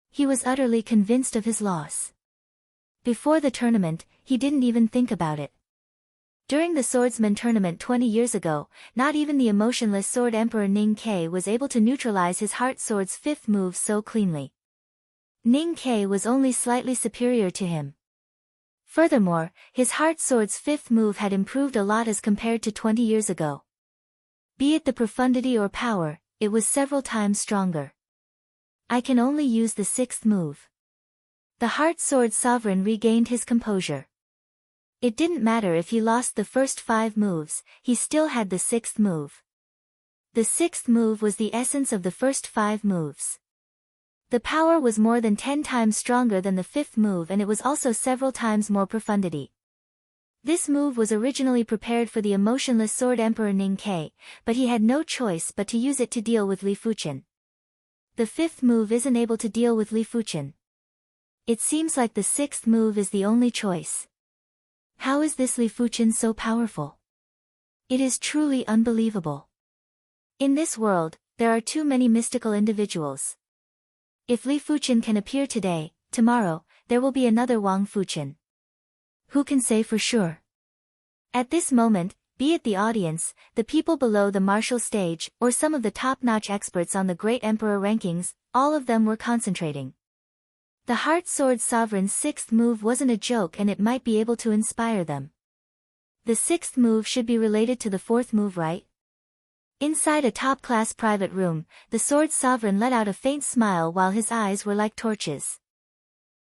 He was utterly convinced of his loss. Before the tournament, he didn't even think about it. During the swordsman tournament 20 years ago, not even the emotionless Sword Emperor Ning Ke was able to neutralize his Heart Sword's 5th move so cleanly. Ning Ke was only slightly superior to him. Furthermore, his Heart Sword's 5th move had improved a lot as compared to 20 years ago. Be it the profundity or power, it was several times stronger. I can only use the 6th move. The Heart Sword Sovereign regained his composure. It didn't matter if he lost the first 5 moves, he still had the 6th move. The 6th move was the essence of the first 5 moves. The power was more than 10 times stronger than the 5th move and it was also several times more profundity. This move was originally prepared for the emotionless Sword Emperor Ning Ke, but he had no choice but to use it to deal with Li Fuqian. The 5th move isn't able to deal with Li Fuqian. It seems like the 6th move is the only choice. How is this Li Fuqian so powerful? It is truly unbelievable. In this world, there are too many mystical individuals. If Li Fuchen can appear today, tomorrow, there will be another Wang Fuchen. Who can say for sure? At this moment, be it the audience, the people below the martial stage, or some of the top-notch experts on the great emperor rankings, all of them were concentrating. The Heart Sword Sovereign's sixth move wasn't a joke, and it might be able to inspire them. The sixth move should be related to the fourth move, right? Inside a top-class private room, the Sword Sovereign let out a faint smile while his eyes were like torches.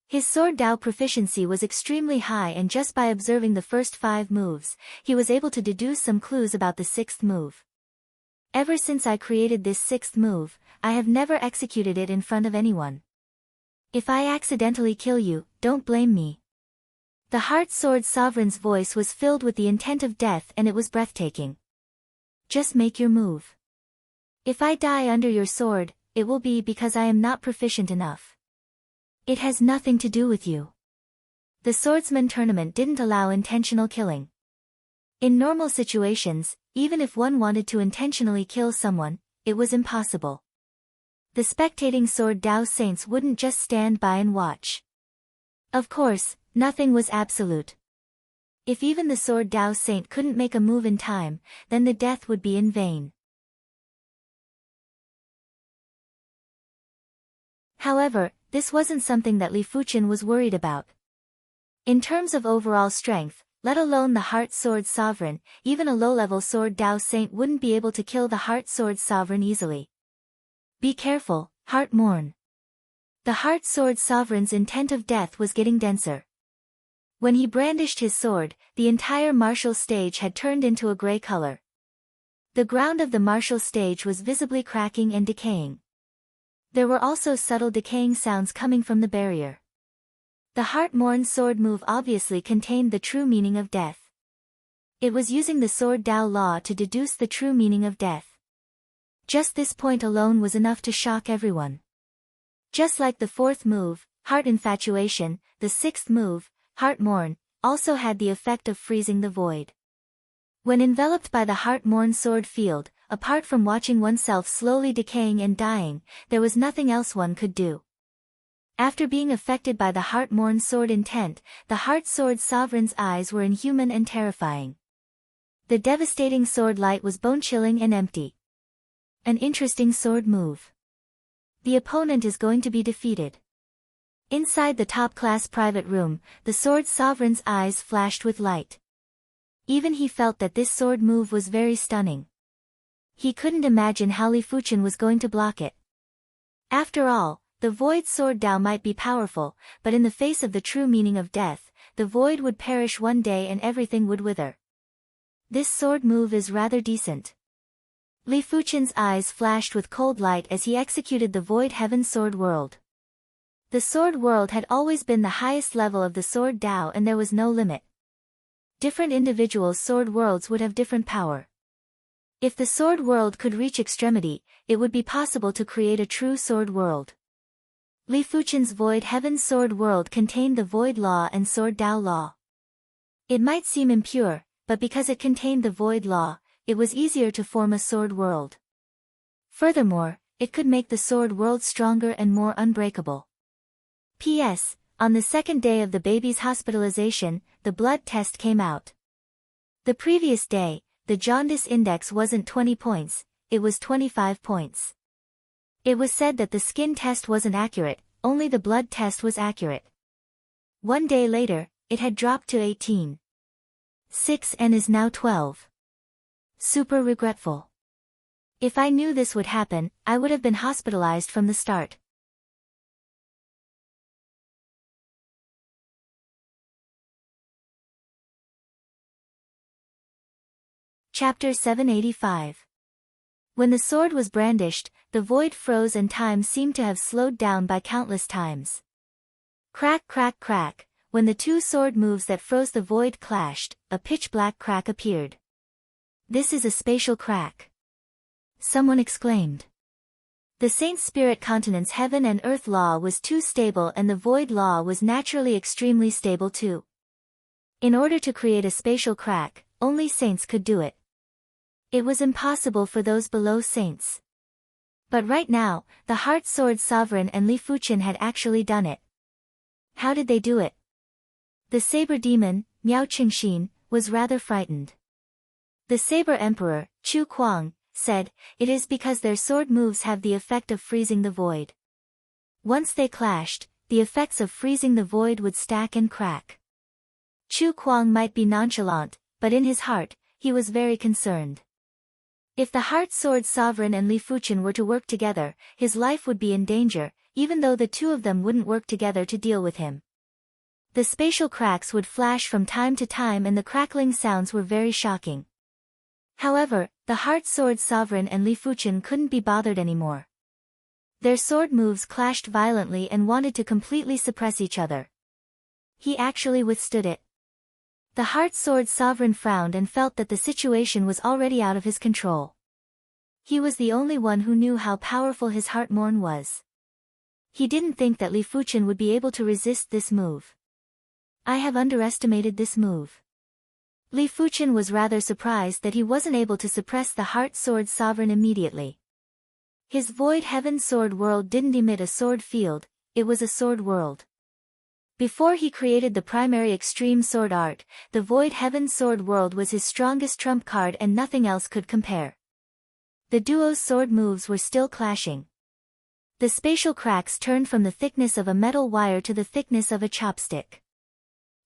His sword Dao proficiency was extremely high, and just by observing the first 5 moves, he was able to deduce some clues about the sixth move. Ever since I created this sixth move, I have never executed it in front of anyone. If I accidentally kill you, don't blame me. The Heart Sword Sovereign's voice was filled with the intent of death, and it was breathtaking. Just make your move. If I die under your sword, it will be because I am not proficient enough. It has nothing to do with you. The swordsman tournament didn't allow intentional killing. In normal situations, even if one wanted to intentionally kill someone, it was impossible. The spectating sword Dao saints wouldn't just stand by and watch. Of course, nothing was absolute. If even the sword Dao saint couldn't make a move in time, then the death would be in vain. However, this wasn't something that Li Fuchen was worried about. In terms of overall strength, let alone the Heart Sword Sovereign, even a low-level sword Dao Saint wouldn't be able to kill the Heart Sword Sovereign easily. Be careful, Heart Morn. The Heart Sword Sovereign's intent of death was getting denser. When he brandished his sword, the entire martial stage had turned into a gray color. The ground of the martial stage was visibly cracking and decaying. There were also subtle decaying sounds coming from the barrier. The Heart Morn sword move obviously contained the true meaning of death. It was using the sword Dao law to deduce the true meaning of death. Just this point alone was enough to shock everyone. Just like the fourth move, Heart Infatuation, the sixth move, Heart Morn, also had the effect of freezing the void. When enveloped by the Heart Morn sword field, apart from watching oneself slowly decaying and dying, there was nothing else one could do. After being affected by the Heart Morn sword intent, the Heart Sword Sovereign's eyes were inhuman and terrifying. The devastating sword light was bone-chilling and empty. An interesting sword move. The opponent is going to be defeated. Inside the top-class private room, the Sword Sovereign's eyes flashed with light. Even he felt that this sword move was very stunning. He couldn't imagine how Li Fuchen was going to block it. After all, the Void Sword Dao might be powerful, but in the face of the true meaning of death, the void would perish one day and everything would wither. This sword move is rather decent. Li Fuchen's eyes flashed with cold light as he executed the Void Heaven Sword World. The Sword World had always been the highest level of the Sword Dao, and there was no limit. Different individuals' sword worlds would have different power. If the sword world could reach extremity, it would be possible to create a true sword world. Li Fuchen's Void Heaven Sword World contained the Void Law and Sword Dao Law. It might seem impure, but because it contained the Void Law, it was easier to form a sword world. Furthermore, it could make the sword world stronger and more unbreakable. P.S. On the second day of the baby's hospitalization, the blood test came out. The previous day, the jaundice index wasn't 20 points, it was 25 points. It was said that the skin test wasn't accurate, only the blood test was accurate. One day later, it had dropped to 18.6 and is now 12. Super regretful. If I knew this would happen, I would have been hospitalized from the start. Chapter 785. When the sword was brandished, the void froze and time seemed to have slowed down by countless times. Crack, crack, crack, when the two sword moves that froze the void clashed, a pitch-black crack appeared. This is a spatial crack. Someone exclaimed. The Saint Spirit Continent's heaven and earth law was too stable, and the void law was naturally extremely stable too. In order to create a spatial crack, only saints could do it. It was impossible for those below saints. But right now, the Heart Sword Sovereign and Li Fuchen had actually done it. How did they do it? The Saber Demon, Miao Qingxin, was rather frightened. The Saber Emperor, Chu Kuang, said, "It is because their sword moves have the effect of freezing the void. Once they clashed, the effects of freezing the void would stack and crack." Chu Kuang might be nonchalant, but in his heart, he was very concerned. If the Heart Sword Sovereign and Li Fuchen were to work together, his life would be in danger, even though the two of them wouldn't work together to deal with him. The spatial cracks would flash from time to time and the crackling sounds were very shocking. However, the Heart Sword Sovereign and Li Fuchen couldn't be bothered anymore. Their sword moves clashed violently and wanted to completely suppress each other. He actually withstood it. The Heart Sword Sovereign frowned and felt that the situation was already out of his control. He was the only one who knew how powerful his Heart Morn was. He didn't think that Li Fuchen would be able to resist this move. "I have underestimated this move." Li Fuchen was rather surprised that he wasn't able to suppress the Heart Sword Sovereign immediately. His Void Heaven Sword World didn't emit a sword field, it was a sword world. Before he created the primary extreme sword art, the Void Heaven Sword World was his strongest trump card and nothing else could compare. The duo's sword moves were still clashing. The spatial cracks turned from the thickness of a metal wire to the thickness of a chopstick.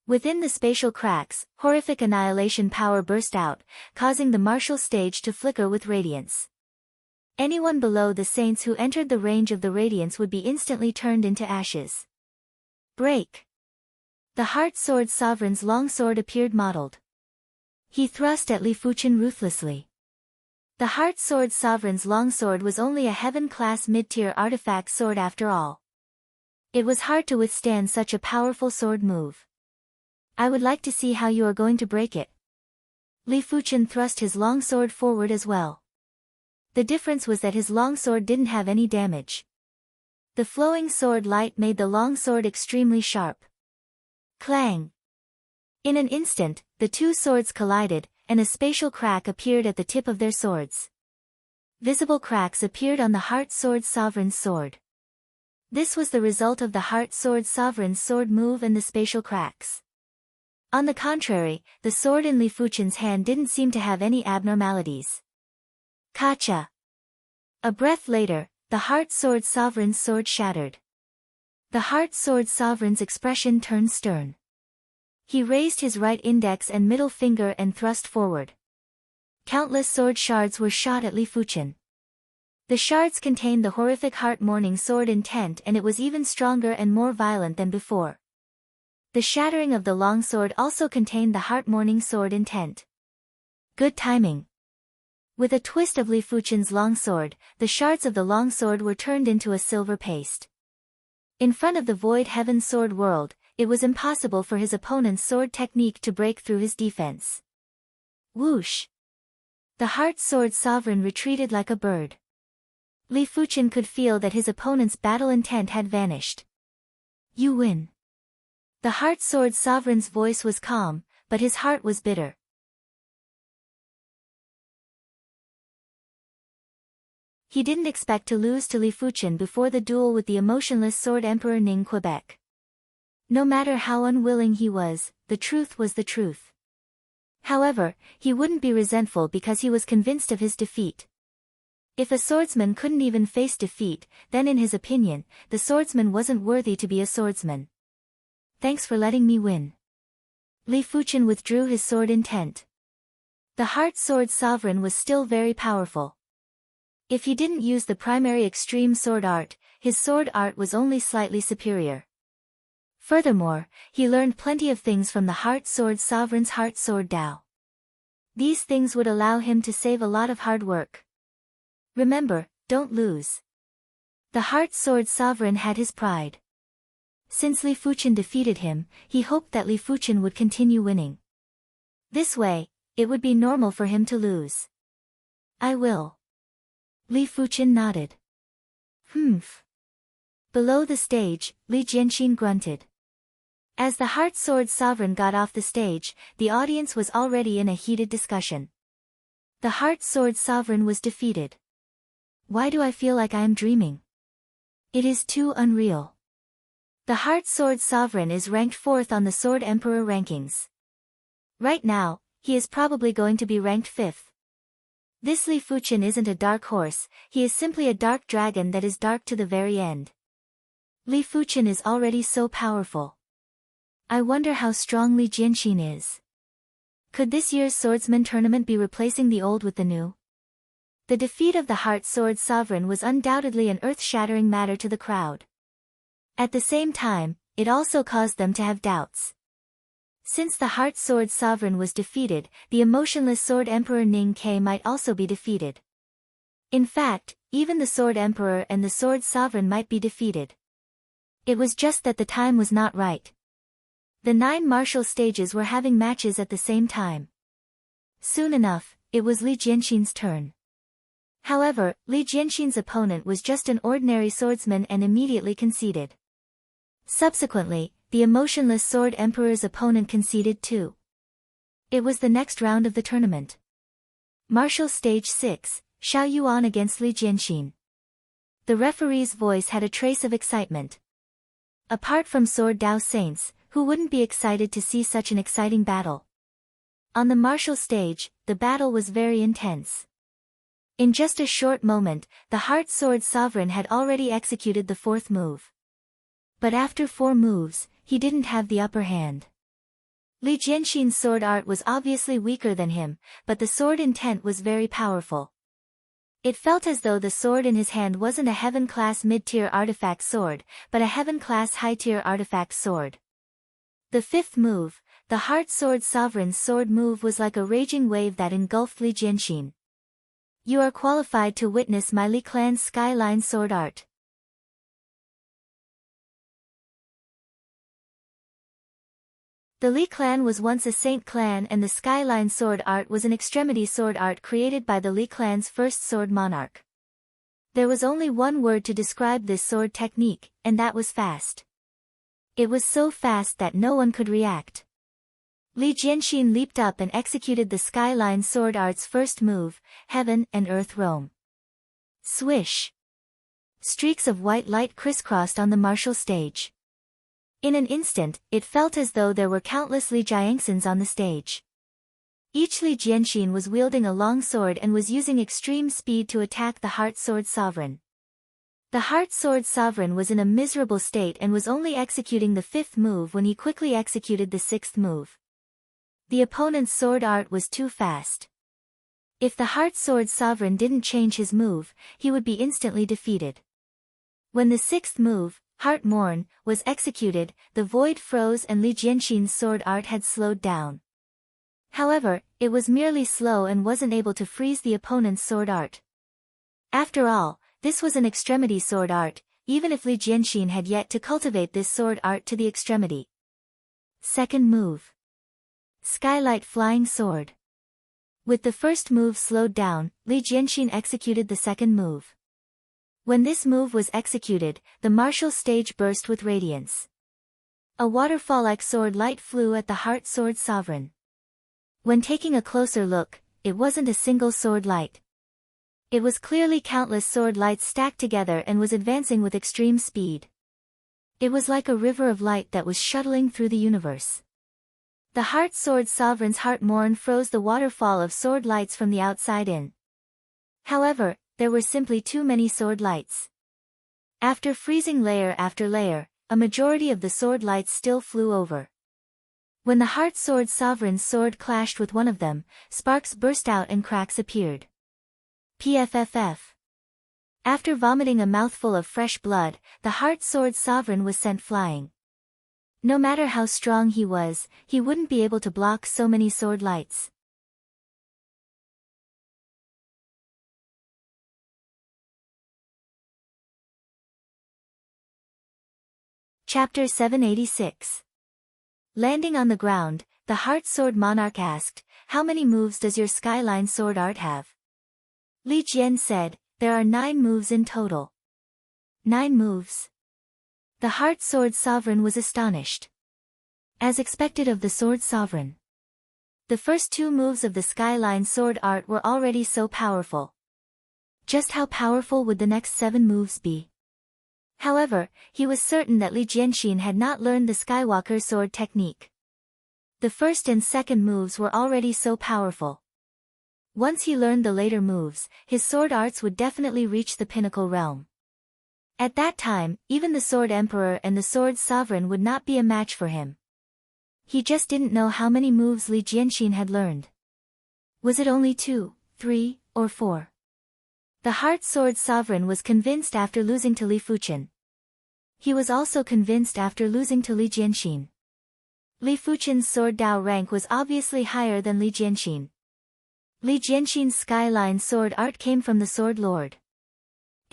Within the spatial cracks, horrific annihilation power burst out, causing the martial stage to flicker with radiance. Anyone below the saints who entered the range of the radiance would be instantly turned into ashes. Break! The Heart Sword Sovereign's longsword appeared mottled. He thrust at Li Fuchen ruthlessly. The Heart Sword Sovereign's longsword was only a heaven-class mid-tier artifact sword after all. It was hard to withstand such a powerful sword move. "I would like to see how you are going to break it." Li Fuchen thrust his longsword forward as well. The difference was that his longsword didn't have any damage. The flowing sword light made the longsword extremely sharp. Clang! In an instant, the two swords collided, and a spatial crack appeared at the tip of their swords. Visible cracks appeared on the Heart Sword Sovereign's sword. This was the result of the Heart Sword Sovereign's sword move and the spatial cracks. On the contrary, the sword in Li Fuchen's hand didn't seem to have any abnormalities. Kacha! A breath later, the Heart Sword Sovereign's sword shattered. The Heart Sword Sovereign's expression turned stern. He raised his right index and middle finger and thrust forward. Countless sword shards were shot at Li Fuchen. The shards contained the horrific Heart Morning Sword intent and it was even stronger and more violent than before. The shattering of the longsword also contained the Heart Morning Sword intent. Good timing. With a twist of Li Fuchen's longsword, the shards of the longsword were turned into a silver paste. In front of the Void Heaven Sword World, it was impossible for his opponent's sword technique to break through his defense. Whoosh! The Heart Sword Sovereign retreated like a bird. Li Fuchen could feel that his opponent's battle intent had vanished. "You win." The Heart Sword Sovereign's voice was calm, but his heart was bitter. He didn't expect to lose to Li Fuchen before the duel with the emotionless Sword Emperor Ning Quebec. No matter how unwilling he was, the truth was the truth. However, he wouldn't be resentful because he was convinced of his defeat. If a swordsman couldn't even face defeat, then in his opinion, the swordsman wasn't worthy to be a swordsman. "Thanks for letting me win." Li Fuchen withdrew his sword intent. The Heart Sword Sovereign was still very powerful. If he didn't use the primary extreme sword art, his sword art was only slightly superior. Furthermore, he learned plenty of things from the Heart Sword Sovereign's Heart Sword Dao. These things would allow him to save a lot of hard work. Remember, don't lose. The Heart Sword Sovereign had his pride. Since Li Fuchen defeated him, he hoped that Li Fuchen would continue winning. This way, it would be normal for him to lose. "I will." Li Fuchen nodded. "Humph." Below the stage, Li Jianxin grunted. As the Heart Sword Sovereign got off the stage, the audience was already in a heated discussion. The Heart Sword Sovereign was defeated. Why do I feel like I am dreaming? It is too unreal. The Heart Sword Sovereign is ranked 4th on the Sword Emperor rankings. Right now, he is probably going to be ranked 5th. This Li Fuqian isn't a dark horse, he is simply a dark dragon that is dark to the very end. Li Fuqian is already so powerful. I wonder how strong Li Jianxin is. Could this year's swordsman tournament be replacing the old with the new? The defeat of the Heart Sword Sovereign was undoubtedly an earth-shattering matter to the crowd. At the same time, it also caused them to have doubts. Since the Heart Sword Sovereign was defeated, the emotionless Sword Emperor Ning Ke might also be defeated. In fact, even the Sword Emperor and the Sword Sovereign might be defeated. It was just that the time was not right. The 9 martial stages were having matches at the same time. Soon enough, it was Li Jianxin's turn. However, Li Jianxin's opponent was just an ordinary swordsman and immediately conceded. Subsequently, the emotionless Sword Emperor's opponent conceded too. It was the next round of the tournament. Martial Stage 6, Xiao Yuan against Li Jianxin. The referee's voice had a trace of excitement. Apart from Sword Dao Saints, who wouldn't be excited to see such an exciting battle? On the martial stage, the battle was very intense. In just a short moment, the Heart Sword Sovereign had already executed the 4th move. But after 4 moves, he didn't have the upper hand. Li Jianxin's sword art was obviously weaker than him, but the sword intent was very powerful. It felt as though the sword in his hand wasn't a Heaven-class mid-tier artifact sword, but a Heaven-class high-tier artifact sword. The 5th move, the Heart Sword Sovereign's sword move, was like a raging wave that engulfed Li Jianxin. You are qualified to witness my Li clan's Skyline sword art. The Li clan was once a saint clan, and the Skyline sword art was an extremity sword art created by the Li clan's first sword monarch. There was only one word to describe this sword technique, and that was fast. It was so fast that no one could react. Li Jianxin leaped up and executed the Skyline sword art's first move, Heaven and Earth Roam. Swish! Streaks of white light crisscrossed on the martial stage. In an instant, it felt as though there were countless Li Jiangxins on the stage. Each Li Jianxin was wielding a long sword and was using extreme speed to attack the Heart Sword Sovereign. The Heart Sword Sovereign was in a miserable state and was only executing the 5th move when he quickly executed the 6th move. The opponent's sword art was too fast. If the Heart Sword Sovereign didn't change his move, he would be instantly defeated. When the 6th move, Heart Morn, was executed, the void froze and Li Jianxin's sword art had slowed down. However, it was merely slow and wasn't able to freeze the opponent's sword art. After all, this was an extremity sword art, even if Li Jianxin had yet to cultivate this sword art to the extremity. 2nd move. Skylight Flying Sword. With the 1st move slowed down, Li Jianxin executed the 2nd move. When this move was executed, the martial stage burst with radiance. A waterfall-like sword light flew at the Heart Sword Sovereign. When taking a closer look, it wasn't a single sword light. It was clearly countless sword lights stacked together and was advancing with extreme speed. It was like a river of light that was shuttling through the universe. The Heart Sword Sovereign's Heart Morn froze the waterfall of sword lights from the outside in. However, there were simply too many sword lights. After freezing layer after layer, a majority of the sword lights still flew over. When the Heart Sword Sovereign's sword clashed with one of them, sparks burst out and cracks appeared. PFFF. After vomiting a mouthful of fresh blood, the Heart Sword Sovereign was sent flying. No matter how strong he was, he wouldn't be able to block so many sword lights. Chapter 786. Landing on the ground, the Heart Sword Monarch asked, "How many moves does your Skyline sword art have?" Li Jian said, "There are 9 moves in total." 9 moves? The Heart Sword Sovereign was astonished. As expected of the Sword Sovereign. The first two moves of the Skyline sword art were already so powerful. Just how powerful would the next 7 moves be? However, he was certain that Li Jianxin had not learned the Skywalker sword technique. The first and second moves were already so powerful. Once he learned the later moves, his sword arts would definitely reach the pinnacle realm. At that time, even the Sword Emperor and the Sword Sovereign would not be a match for him. He just didn't know how many moves Li Jianxin had learned. Was it only 2, 3, or 4? The Heart Sword Sovereign was convinced after losing to Li Fuchen. He was also convinced after losing to Li Jianxin. Li Fuchen's sword Dao rank was obviously higher than Li Jianxin. Li Jianxin's Skyline sword art came from the Sword Lord.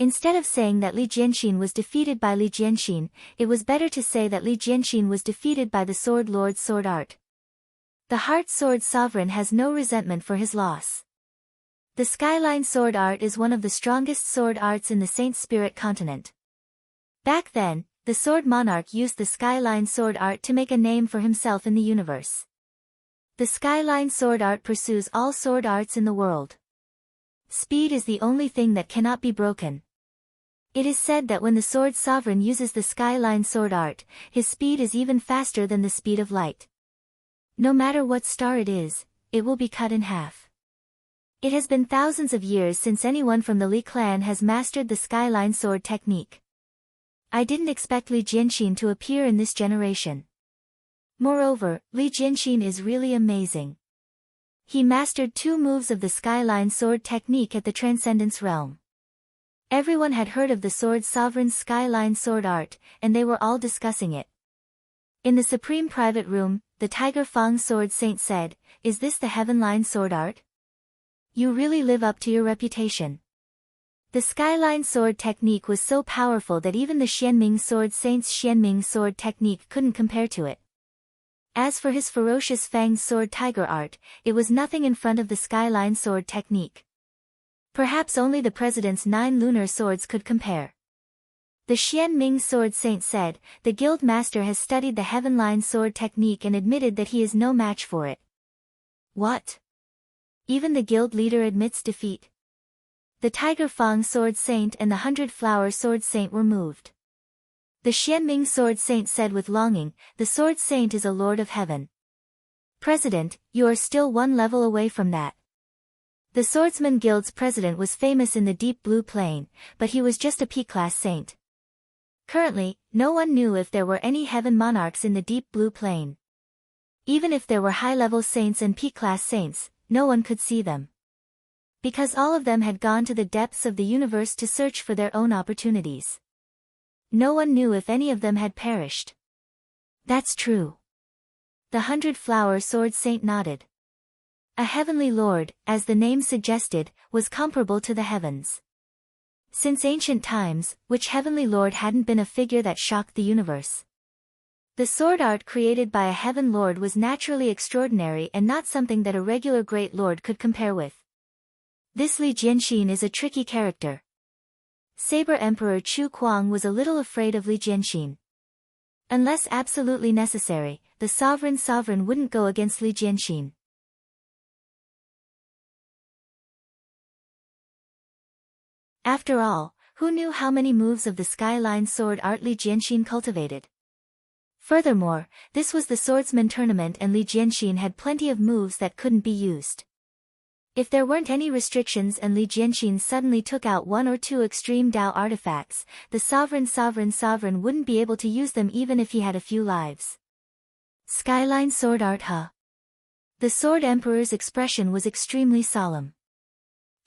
Instead of saying that Li Jianxin was defeated by Li Jianxin, it was better to say that Li Jianxin was defeated by the Sword Lord's sword art. The Heart Sword Sovereign has no resentment for his loss. The Skyline sword art is one of the strongest sword arts in the Saint Spirit continent. Back then, the Sword Monarch used the Skyline sword art to make a name for himself in the universe. The Skyline sword art pursues all sword arts in the world. Speed is the only thing that cannot be broken. It is said that when the Sword Sovereign uses the Skyline sword art, his speed is even faster than the speed of light. No matter what star it is, it will be cut in half. It has been thousands of years since anyone from the Li clan has mastered the Skyline sword technique. I didn't expect Li Jianxin to appear in this generation. Moreover, Li Jianxin is really amazing. He mastered 2 moves of the Skyline sword technique at the Transcendence realm. Everyone had heard of the Sword Sovereign's Skyline sword art, and they were all discussing it. In the Supreme Private Room, the Tiger Fang Sword Saint said, "Is this the Heavenline sword art? You really live up to your reputation." The Skyline sword technique was so powerful that even the Xianming Sword Saint's Xianming sword technique couldn't compare to it. As for his ferocious Fang sword tiger art, it was nothing in front of the Skyline sword technique. Perhaps only the President's 9 lunar swords could compare. The Xianming Sword Saint said, "The Guild Master has studied the Heavenline sword technique and admitted that he is no match for it." What? Even the guild leader admits defeat? The Tiger Fang Sword Saint and the 100-Flower Sword Saint were moved. The Xianming Sword Saint said with longing, "The Sword Saint is a Lord of Heaven. President, you are still 1 level away from that." The Swordsman Guild's president was famous in the Deep Blue Plain, but he was just a P-class saint. Currently, no one knew if there were any Heaven Monarchs in the Deep Blue Plain. Even if there were high-level saints and P-class saints, no one could see them. Because all of them had gone to the depths of the universe to search for their own opportunities. No one knew if any of them had perished. That's true. The 100-Flower Sword Saint nodded. A heavenly lord, as the name suggested, was comparable to the heavens. Since ancient times, which heavenly lord hadn't been a figure that shocked the universe? The sword art created by a heaven lord was naturally extraordinary and not something that a regular great lord could compare with. This Li Jianxin is a tricky character. Saber Emperor Chu Kuang was a little afraid of Li Jianxin. Unless absolutely necessary, the sovereign wouldn't go against Li Jianxin. After all, who knew how many moves of the Skyline sword art Li Jianxin cultivated? Furthermore, this was the swordsman tournament and Li Jianxin had plenty of moves that couldn't be used. If there weren't any restrictions and Li Jianxin suddenly took out 1 or 2 extreme Dao artifacts, the sovereign wouldn't be able to use them even if he had a few lives. Skyline sword art, huh? The Sword Emperor's expression was extremely solemn.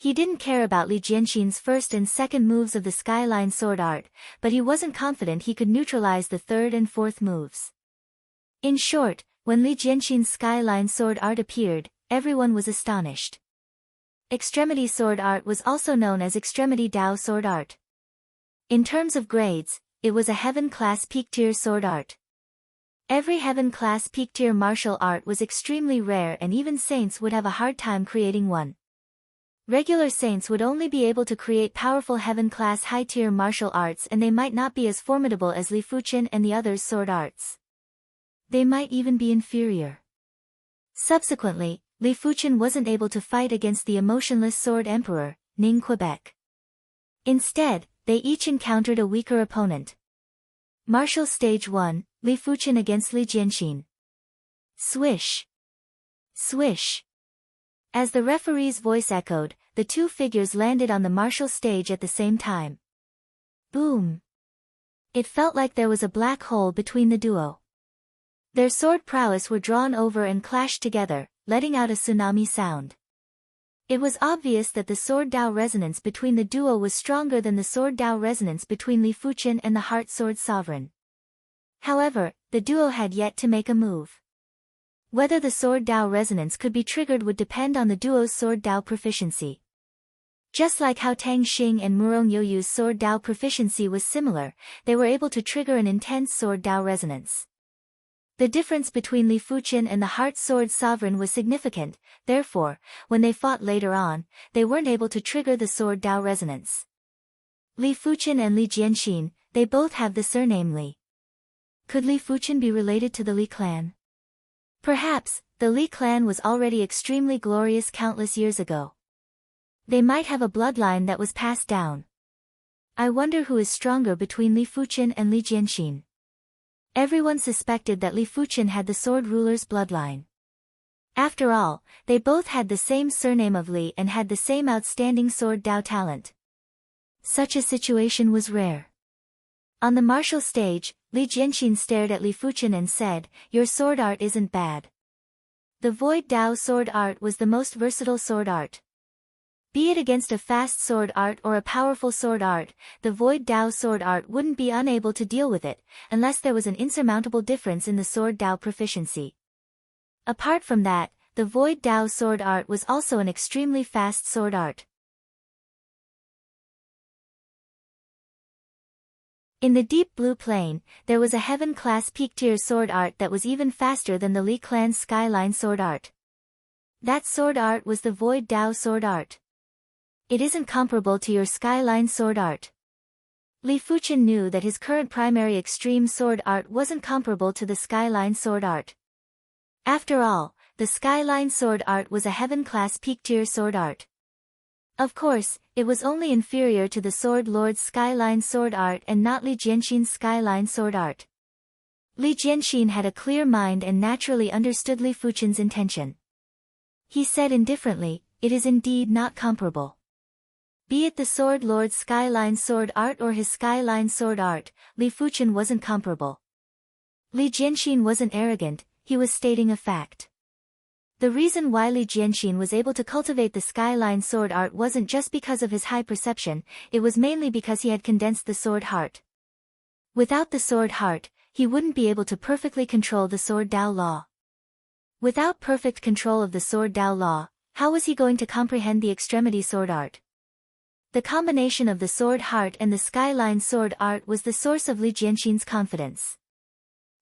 He didn't care about Li Jianxin's first and second moves of the Skyline sword art, but he wasn't confident he could neutralize the third and fourth moves. In short, when Li Jianxin's Skyline sword art appeared, everyone was astonished. Extremity sword art was also known as Extremity Dao sword art. In terms of grades, it was a Heaven-class peak-tier sword art. Every Heaven-class peak-tier martial art was extremely rare and even saints would have a hard time creating one. Regular saints would only be able to create powerful Heaven-class high-tier martial arts and they might not be as formidable as Li Fuchen and the others' sword arts. They might even be inferior. Subsequently, Li Fuchen wasn't able to fight against the emotionless Sword Emperor, Ning Quebec. Instead, they each encountered a weaker opponent. Martial Stage 1, Li Fuchen against Li Jianxin. Swish! Swish! As the referee's voice echoed, the two figures landed on the martial stage at the same time. Boom! It felt like there was a black hole between the duo. Their sword prowess were drawn over and clashed together, letting out a tsunami sound. It was obvious that the sword Dao resonance between the duo was stronger than the sword Dao resonance between Li Fuchen and the Heart Sword Sovereign. However, the duo had yet to make a move. Whether the sword Dao resonance could be triggered would depend on the duo's sword Dao proficiency. Just like how Tang Xing and Murong Yoyu's sword Dao proficiency was similar, they were able to trigger an intense sword Dao resonance. The difference between Li Fuchen and the Heart Sword Sovereign was significant, therefore, when they fought later on, they weren't able to trigger the sword Dao resonance. Li Fuchen and Li Jianxin, they both have the surname Li. Could Li Fuchen be related to the Li clan? Perhaps, the Li clan was already extremely glorious countless years ago. They might have a bloodline that was passed down. I wonder who is stronger between Li Fuchen and Li Jianxin. Everyone suspected that Li Fuchen had the sword ruler's bloodline. After all, they both had the same surname of Li and had the same outstanding sword Dao talent. Such a situation was rare. On the martial stage, Li Jianxin stared at Li Fuchen and said, "Your sword art isn't bad." The Void Dao sword art was the most versatile sword art. Be it against a fast sword art or a powerful sword art, the Void Dao sword art wouldn't be unable to deal with it, unless there was an insurmountable difference in the sword Dao proficiency. Apart from that, the Void Dao sword art was also an extremely fast sword art. In the deep blue plain, there was a heaven-class peak-tier sword art that was even faster than the Li clan's Skyline sword art. That sword art was the Void Dao sword art. It isn't comparable to your Skyline sword art. Li Fuchen knew that his current primary extreme sword art wasn't comparable to the Skyline sword art. After all, the Skyline sword art was a heaven-class peak-tier sword art. Of course, it was only inferior to the Sword Lord's Skyline sword art and not Li Jianxin's Skyline sword art. Li Jianxin had a clear mind and naturally understood Li Fuchen's intention. He said indifferently, "It is indeed not comparable." Be it the Sword Lord's Skyline sword art or his Skyline sword art, Li Fuchen wasn't comparable. Li Jianxin wasn't arrogant, he was stating a fact. The reason why Li Jianxin was able to cultivate the Skyline sword art wasn't just because of his high perception, it was mainly because he had condensed the sword heart. Without the sword heart, he wouldn't be able to perfectly control the sword Dao law. Without perfect control of the sword Dao law, how was he going to comprehend the extremity sword art? The combination of the sword heart and the Skyline sword art was the source of Li Jianxin's confidence.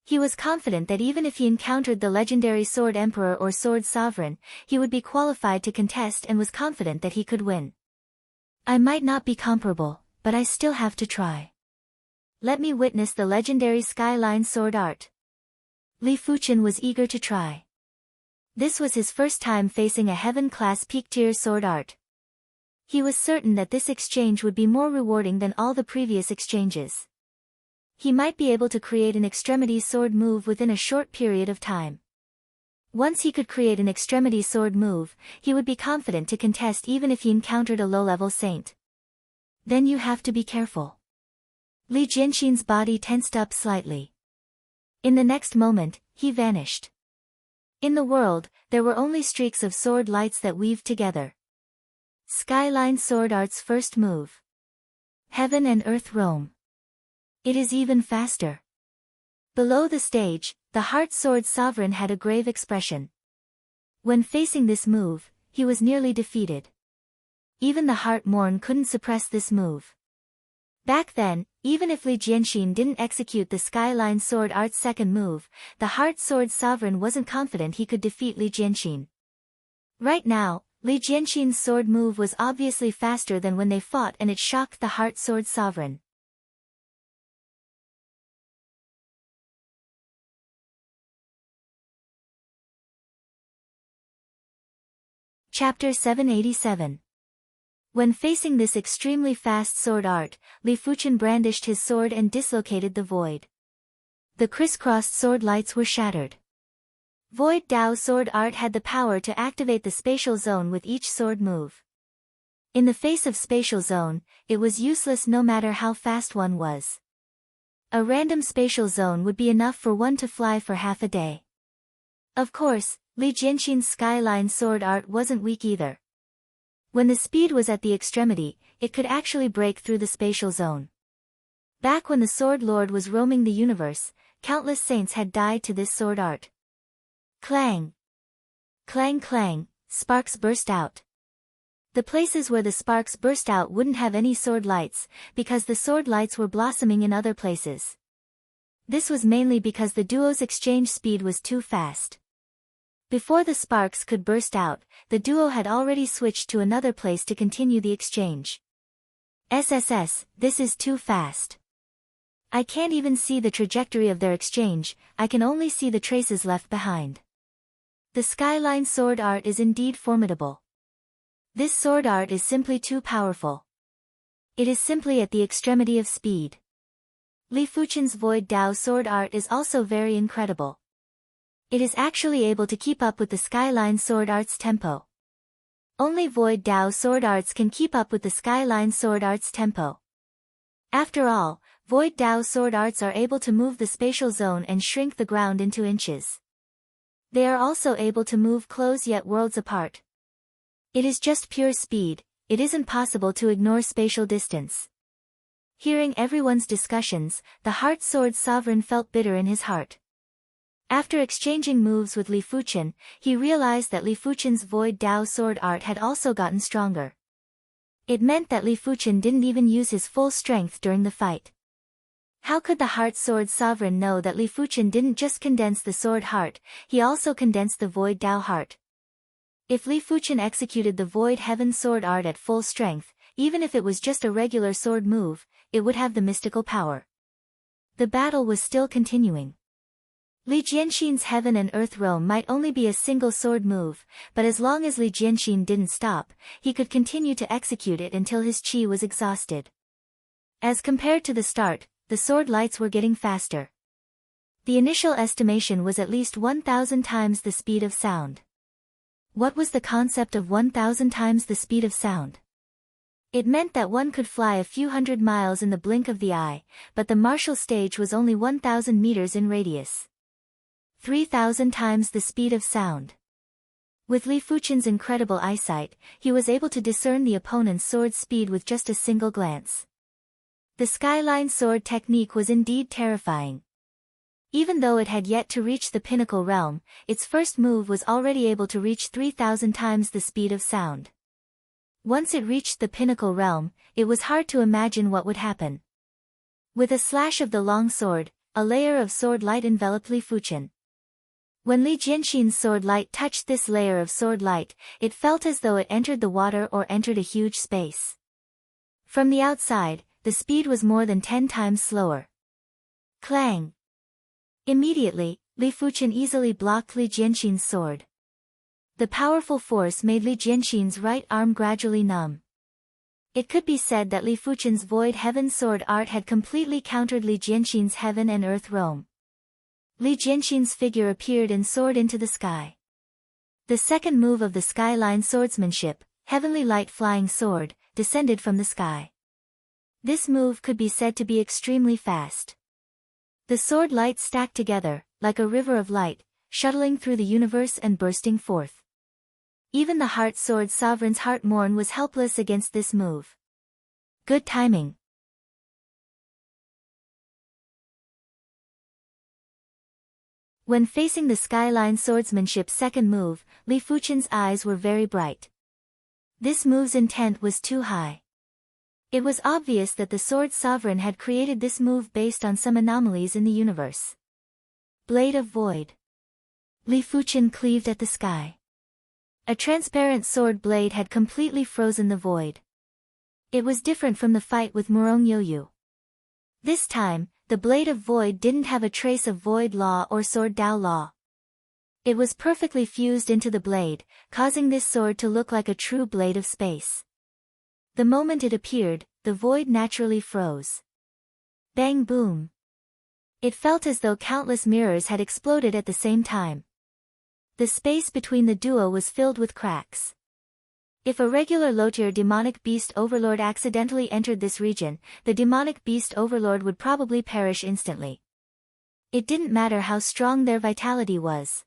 He was confident that even if he encountered the legendary Sword Emperor or Sword Sovereign, he would be qualified to contest and was confident that he could win. I might not be comparable, but I still have to try. Let me witness the legendary Skyline sword art. Li Fuchen was eager to try. This was his first time facing a heaven-class peak-tier sword art. He was certain that this exchange would be more rewarding than all the previous exchanges. He might be able to create an extremity sword move within a short period of time. Once he could create an extremity sword move, he would be confident to contest even if he encountered a low-level saint. Then you have to be careful. Li Jianxin's body tensed up slightly. In the next moment, he vanished. In the world, there were only streaks of sword lights that weaved together. Skyline sword art's first move. Heaven and earth roam. It is even faster. Below the stage, the Heart Sword Sovereign had a grave expression. When facing this move, he was nearly defeated. Even the Heart Morn couldn't suppress this move. Back then, even if Li Jianxin didn't execute the Skyline sword art's second move, the Heart Sword Sovereign wasn't confident he could defeat Li Jianxin. Right now, Li Jianxin's sword move was obviously faster than when they fought and it shocked the Heart Sword Sovereign. Chapter 787. When facing this extremely fast sword art, Li Fuchen brandished his sword and dislocated the void. The crisscrossed sword lights were shattered. Void Dao sword art had the power to activate the spatial zone with each sword move. In the face of spatial zone, it was useless no matter how fast one was. A random spatial zone would be enough for one to fly for half a day. Of course, Li Jianxin's skyline sword art wasn't weak either. When the speed was at the extremity, it could actually break through the spatial zone. Back when the Sword Lord was roaming the universe, countless saints had died to this sword art. Clang! Clang clang, sparks burst out. The places where the sparks burst out wouldn't have any sword lights, because the sword lights were blossoming in other places. This was mainly because the duo's exchange speed was too fast. Before the sparks could burst out, the duo had already switched to another place to continue the exchange. SSS, this is too fast. I can't even see the trajectory of their exchange, I can only see the traces left behind. The skyline sword art is indeed formidable. This sword art is simply too powerful. It is simply at the extremity of speed. Li Fuchen's Void Dao sword art is also very incredible. It is actually able to keep up with the skyline sword art's tempo. Only Void Dao sword arts can keep up with the skyline sword art's tempo. After all, Void Dao sword arts are able to move the spatial zone and shrink the ground into inches. They are also able to move close yet worlds apart. It is just pure speed, it isn't possible to ignore spatial distance. Hearing everyone's discussions, the Heart Sword Sovereign felt bitter in his heart. After exchanging moves with Li Fuchen, he realized that Li Fuchen's Void Dao sword art had also gotten stronger. It meant that Li Fuchen didn't even use his full strength during the fight. How could the Heart Sword Sovereign know that Li Fuchen didn't just condense the sword heart, he also condensed the Void Dao heart? If Li Fuchen executed the Void Heaven sword art at full strength, even if it was just a regular sword move, it would have the mystical power. The battle was still continuing. Li Jianxin's Heaven and Earth Realm might only be a single sword move, but as long as Li Jianxin didn't stop, he could continue to execute it until his qi was exhausted. As compared to the start, the sword lights were getting faster. The initial estimation was at least 1,000 times the speed of sound. What was the concept of 1,000 times the speed of sound? It meant that one could fly a few hundred miles in the blink of the eye, but the martial stage was only 1,000 meters in radius. 3,000 times the speed of sound. With Li Fuchen's incredible eyesight, he was able to discern the opponent's sword speed with just a single glance. The skyline sword technique was indeed terrifying. Even though it had yet to reach the pinnacle realm, its first move was already able to reach 3,000 times the speed of sound. Once it reached the pinnacle realm, it was hard to imagine what would happen. With a slash of the long sword, a layer of sword light enveloped Li Fuchen. When Li Jianxin's sword light touched this layer of sword light, it felt as though it entered the water or entered a huge space. From the outside, the speed was more than 10 times slower. Clang! Immediately, Li Fuchen easily blocked Li Jianxin's sword. The powerful force made Li Jianxin's right arm gradually numb. It could be said that Li Fuchen's Void Heaven sword art had completely countered Li Jianxin's Heaven and Earth Realm. Li Jianxin's figure appeared and soared into the sky. The second move of the skyline swordsmanship, Heavenly Light Flying Sword, descended from the sky. This move could be said to be extremely fast. The sword lights stacked together, like a river of light, shuttling through the universe and bursting forth. Even the Heart Sword Sovereign's Heart Morn was helpless against this move. Good timing. When facing the skyline swordsmanship's second move, Li Fuchen's eyes were very bright. This move's intent was too high. It was obvious that the Sword Sovereign had created this move based on some anomalies in the universe. Blade of Void. Li Fuchen cleaved at the sky. A transparent sword blade had completely frozen the void. It was different from the fight with Murong Yoyu. This time, the Blade of Void didn't have a trace of Void Law or Sword Dao Law. It was perfectly fused into the blade, causing this sword to look like a true blade of space. The moment it appeared, the void naturally froze. Bang boom. It felt as though countless mirrors had exploded at the same time. The space between the duo was filled with cracks. If a regular low-tier demonic beast overlord accidentally entered this region, the demonic beast overlord would probably perish instantly. It didn't matter how strong their vitality was.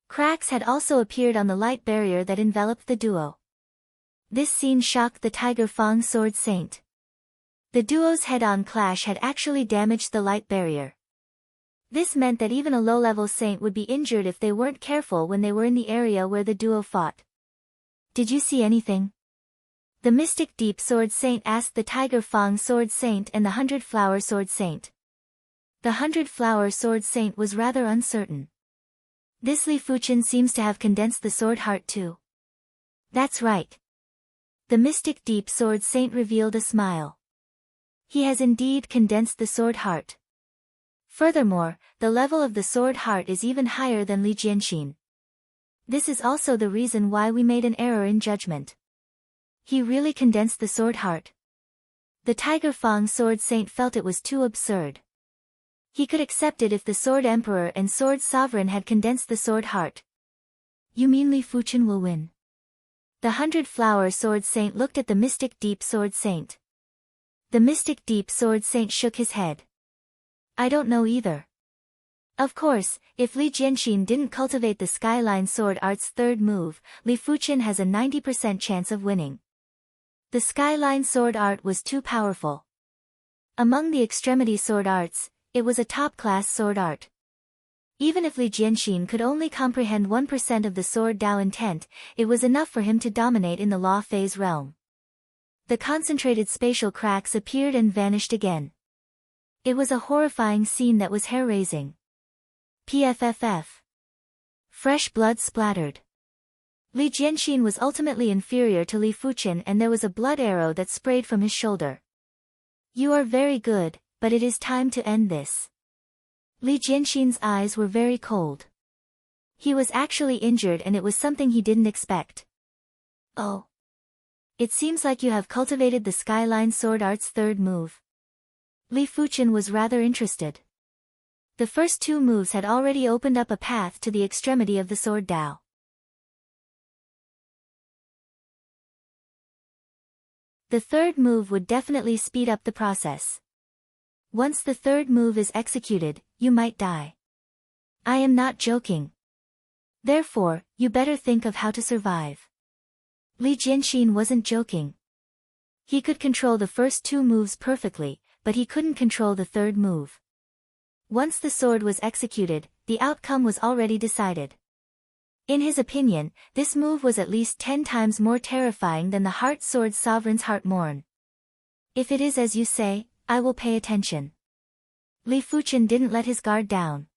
Cracks had also appeared on the light barrier that enveloped the duo. This scene shocked the Tiger Fang Sword Saint. The duo's head-on clash had actually damaged the light barrier. This meant that even a low-level saint would be injured if they weren't careful when they were in the area where the duo fought. Did you see anything? The Mystic Deep Sword Saint asked the Tiger Fang Sword Saint and the 100-Flower Sword Saint. The 100-Flower Sword Saint was rather uncertain. This Li Fuchen seems to have condensed the sword heart too. That's right. The Mystic Deep Sword Saint revealed a smile. He has indeed condensed the sword heart. Furthermore, the level of the sword heart is even higher than Li Jianxin. This is also the reason why we made an error in judgment. He really condensed the sword heart. The Tiger Fang Sword Saint felt it was too absurd. He could accept it if the Sword Emperor and Sword Sovereign had condensed the sword heart. You mean Li Fuchen will win? The 100-Flower Sword Saint looked at the Mystic Deep Sword Saint. The Mystic Deep Sword Saint shook his head. I don't know either. Of course, if Li Jianxin didn't cultivate the Skyline Sword Art's third move, Li Fuchen has a 90% chance of winning. The Skyline Sword Art was too powerful. Among the Extremity Sword Arts, it was a top-class sword art. Even if Li Jianxin could only comprehend 1% of the Sword Dao intent, it was enough for him to dominate in the Law Phase realm. The concentrated spatial cracks appeared and vanished again. It was a horrifying scene that was hair-raising. PFFF. Fresh blood splattered. Li Jianxin was ultimately inferior to Li Fuchen and there was a blood arrow that sprayed from his shoulder. You are very good, but it is time to end this. Li Jianxin's eyes were very cold. He was actually injured and it was something he didn't expect. Oh. It seems like you have cultivated the Skyline Sword Art's third move. Li Fuchen was rather interested. The first two moves had already opened up a path to the extremity of the Sword Dao. The third move would definitely speed up the process. Once the third move is executed, you might die. I am not joking. Therefore, you better think of how to survive. Li Jianxin wasn't joking. He could control the first two moves perfectly, but he couldn't control the third move. Once the sword was executed, the outcome was already decided. In his opinion, this move was at least 10 times more terrifying than the Heart Sword Sovereign's Heart Morn. If it is as you say, I will pay attention. Li Fuchen didn't let his guard down.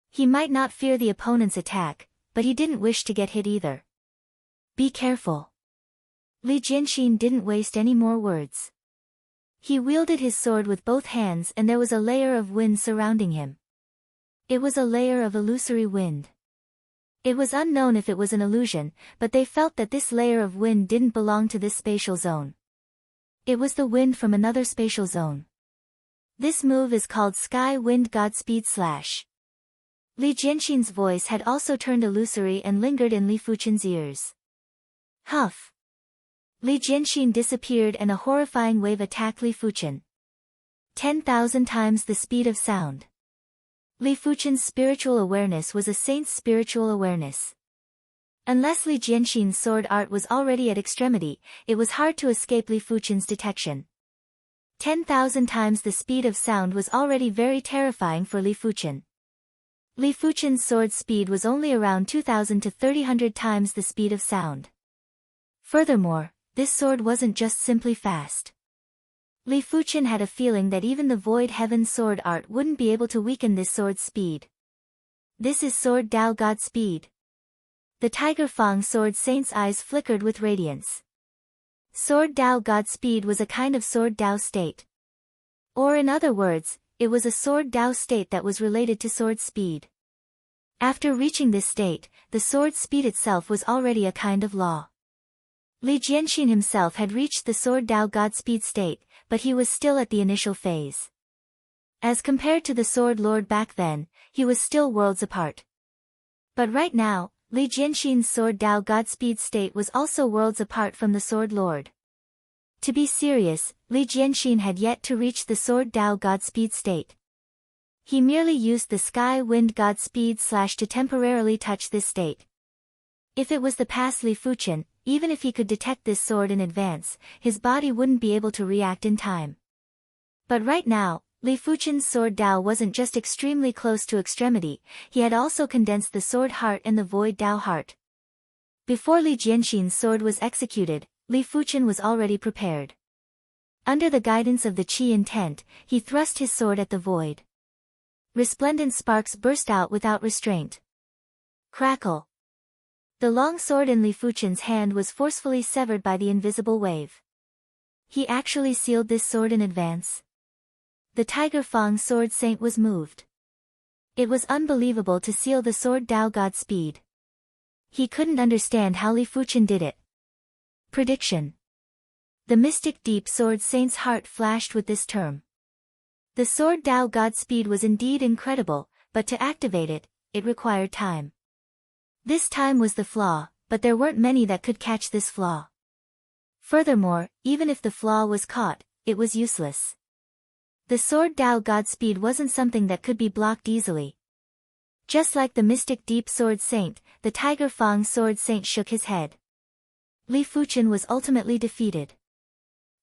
He might not fear the opponent's attack, but he didn't wish to get hit either. Be careful. Li Jianxin didn't waste any more words. He wielded his sword with both hands and there was a layer of wind surrounding him. It was a layer of illusory wind. It was unknown if it was an illusion, but they felt that this layer of wind didn't belong to this spatial zone. It was the wind from another spatial zone. This move is called Sky Wind Godspeed Slash. Li Jianxin's voice had also turned illusory and lingered in Li Fuchen's ears. Huff. Li Jianxin disappeared and a horrifying wave attacked Li Fuchen. 10,000 times the speed of sound. Li Fuchen's spiritual awareness was a saint's spiritual awareness. Unless Li Jianxin's sword art was already at extremity, it was hard to escape Li Fuchen's detection. 10,000 times the speed of sound was already very terrifying for Li Fuchen. Li Fuchen's sword speed was only around 2,000 to 3,000 times the speed of sound. Furthermore, this sword wasn't just simply fast. Li Fuchen had a feeling that even the Void Heaven sword art wouldn't be able to weaken this sword's speed. This is Sword Dao God speed. The Tiger Fang Sword Saint's eyes flickered with radiance. Sword Dao God speed was a kind of Sword Dao state. Or in other words, it was a Sword Dao state that was related to sword speed. After reaching this state, the sword's speed itself was already a kind of law. Li Jianxin himself had reached the sword Dao Godspeed state, but he was still at the initial phase. As compared to the Sword Lord back then, he was still worlds apart. But right now, Li Jianxin's sword Dao Godspeed state was also worlds apart from the Sword Lord. To be serious, Li Jianxin had yet to reach the sword Dao Godspeed state. He merely used the Sky Wind Godspeed / to temporarily touch this state. If it was the past Li Fuchen, even if he could detect this sword in advance, his body wouldn't be able to react in time. But right now, Li Fuchen's sword Dao wasn't just extremely close to extremity, he had also condensed the sword heart and the void Dao heart. Before Li Jianxin's sword was executed, Li Fuchen was already prepared. Under the guidance of the Qi intent, he thrust his sword at the void. Resplendent sparks burst out without restraint. Crackle! The long sword in Li Fuchen's hand was forcefully severed by the invisible wave. He actually sealed this sword in advance. The Tiger Fang Sword Saint was moved. It was unbelievable to seal the sword Dao Godspeed. He couldn't understand how Li Fuchen did it. Prediction. The mystic deep sword saint's heart flashed with this term. The sword Dao Godspeed was indeed incredible, but to activate it, it required time. This time was the flaw, but there weren't many that could catch this flaw. Furthermore, even if the flaw was caught, it was useless. The sword Dao Godspeed wasn't something that could be blocked easily. Just like the mystic deep sword saint, the Tiger Fang sword saint shook his head. Li Fuchen was ultimately defeated.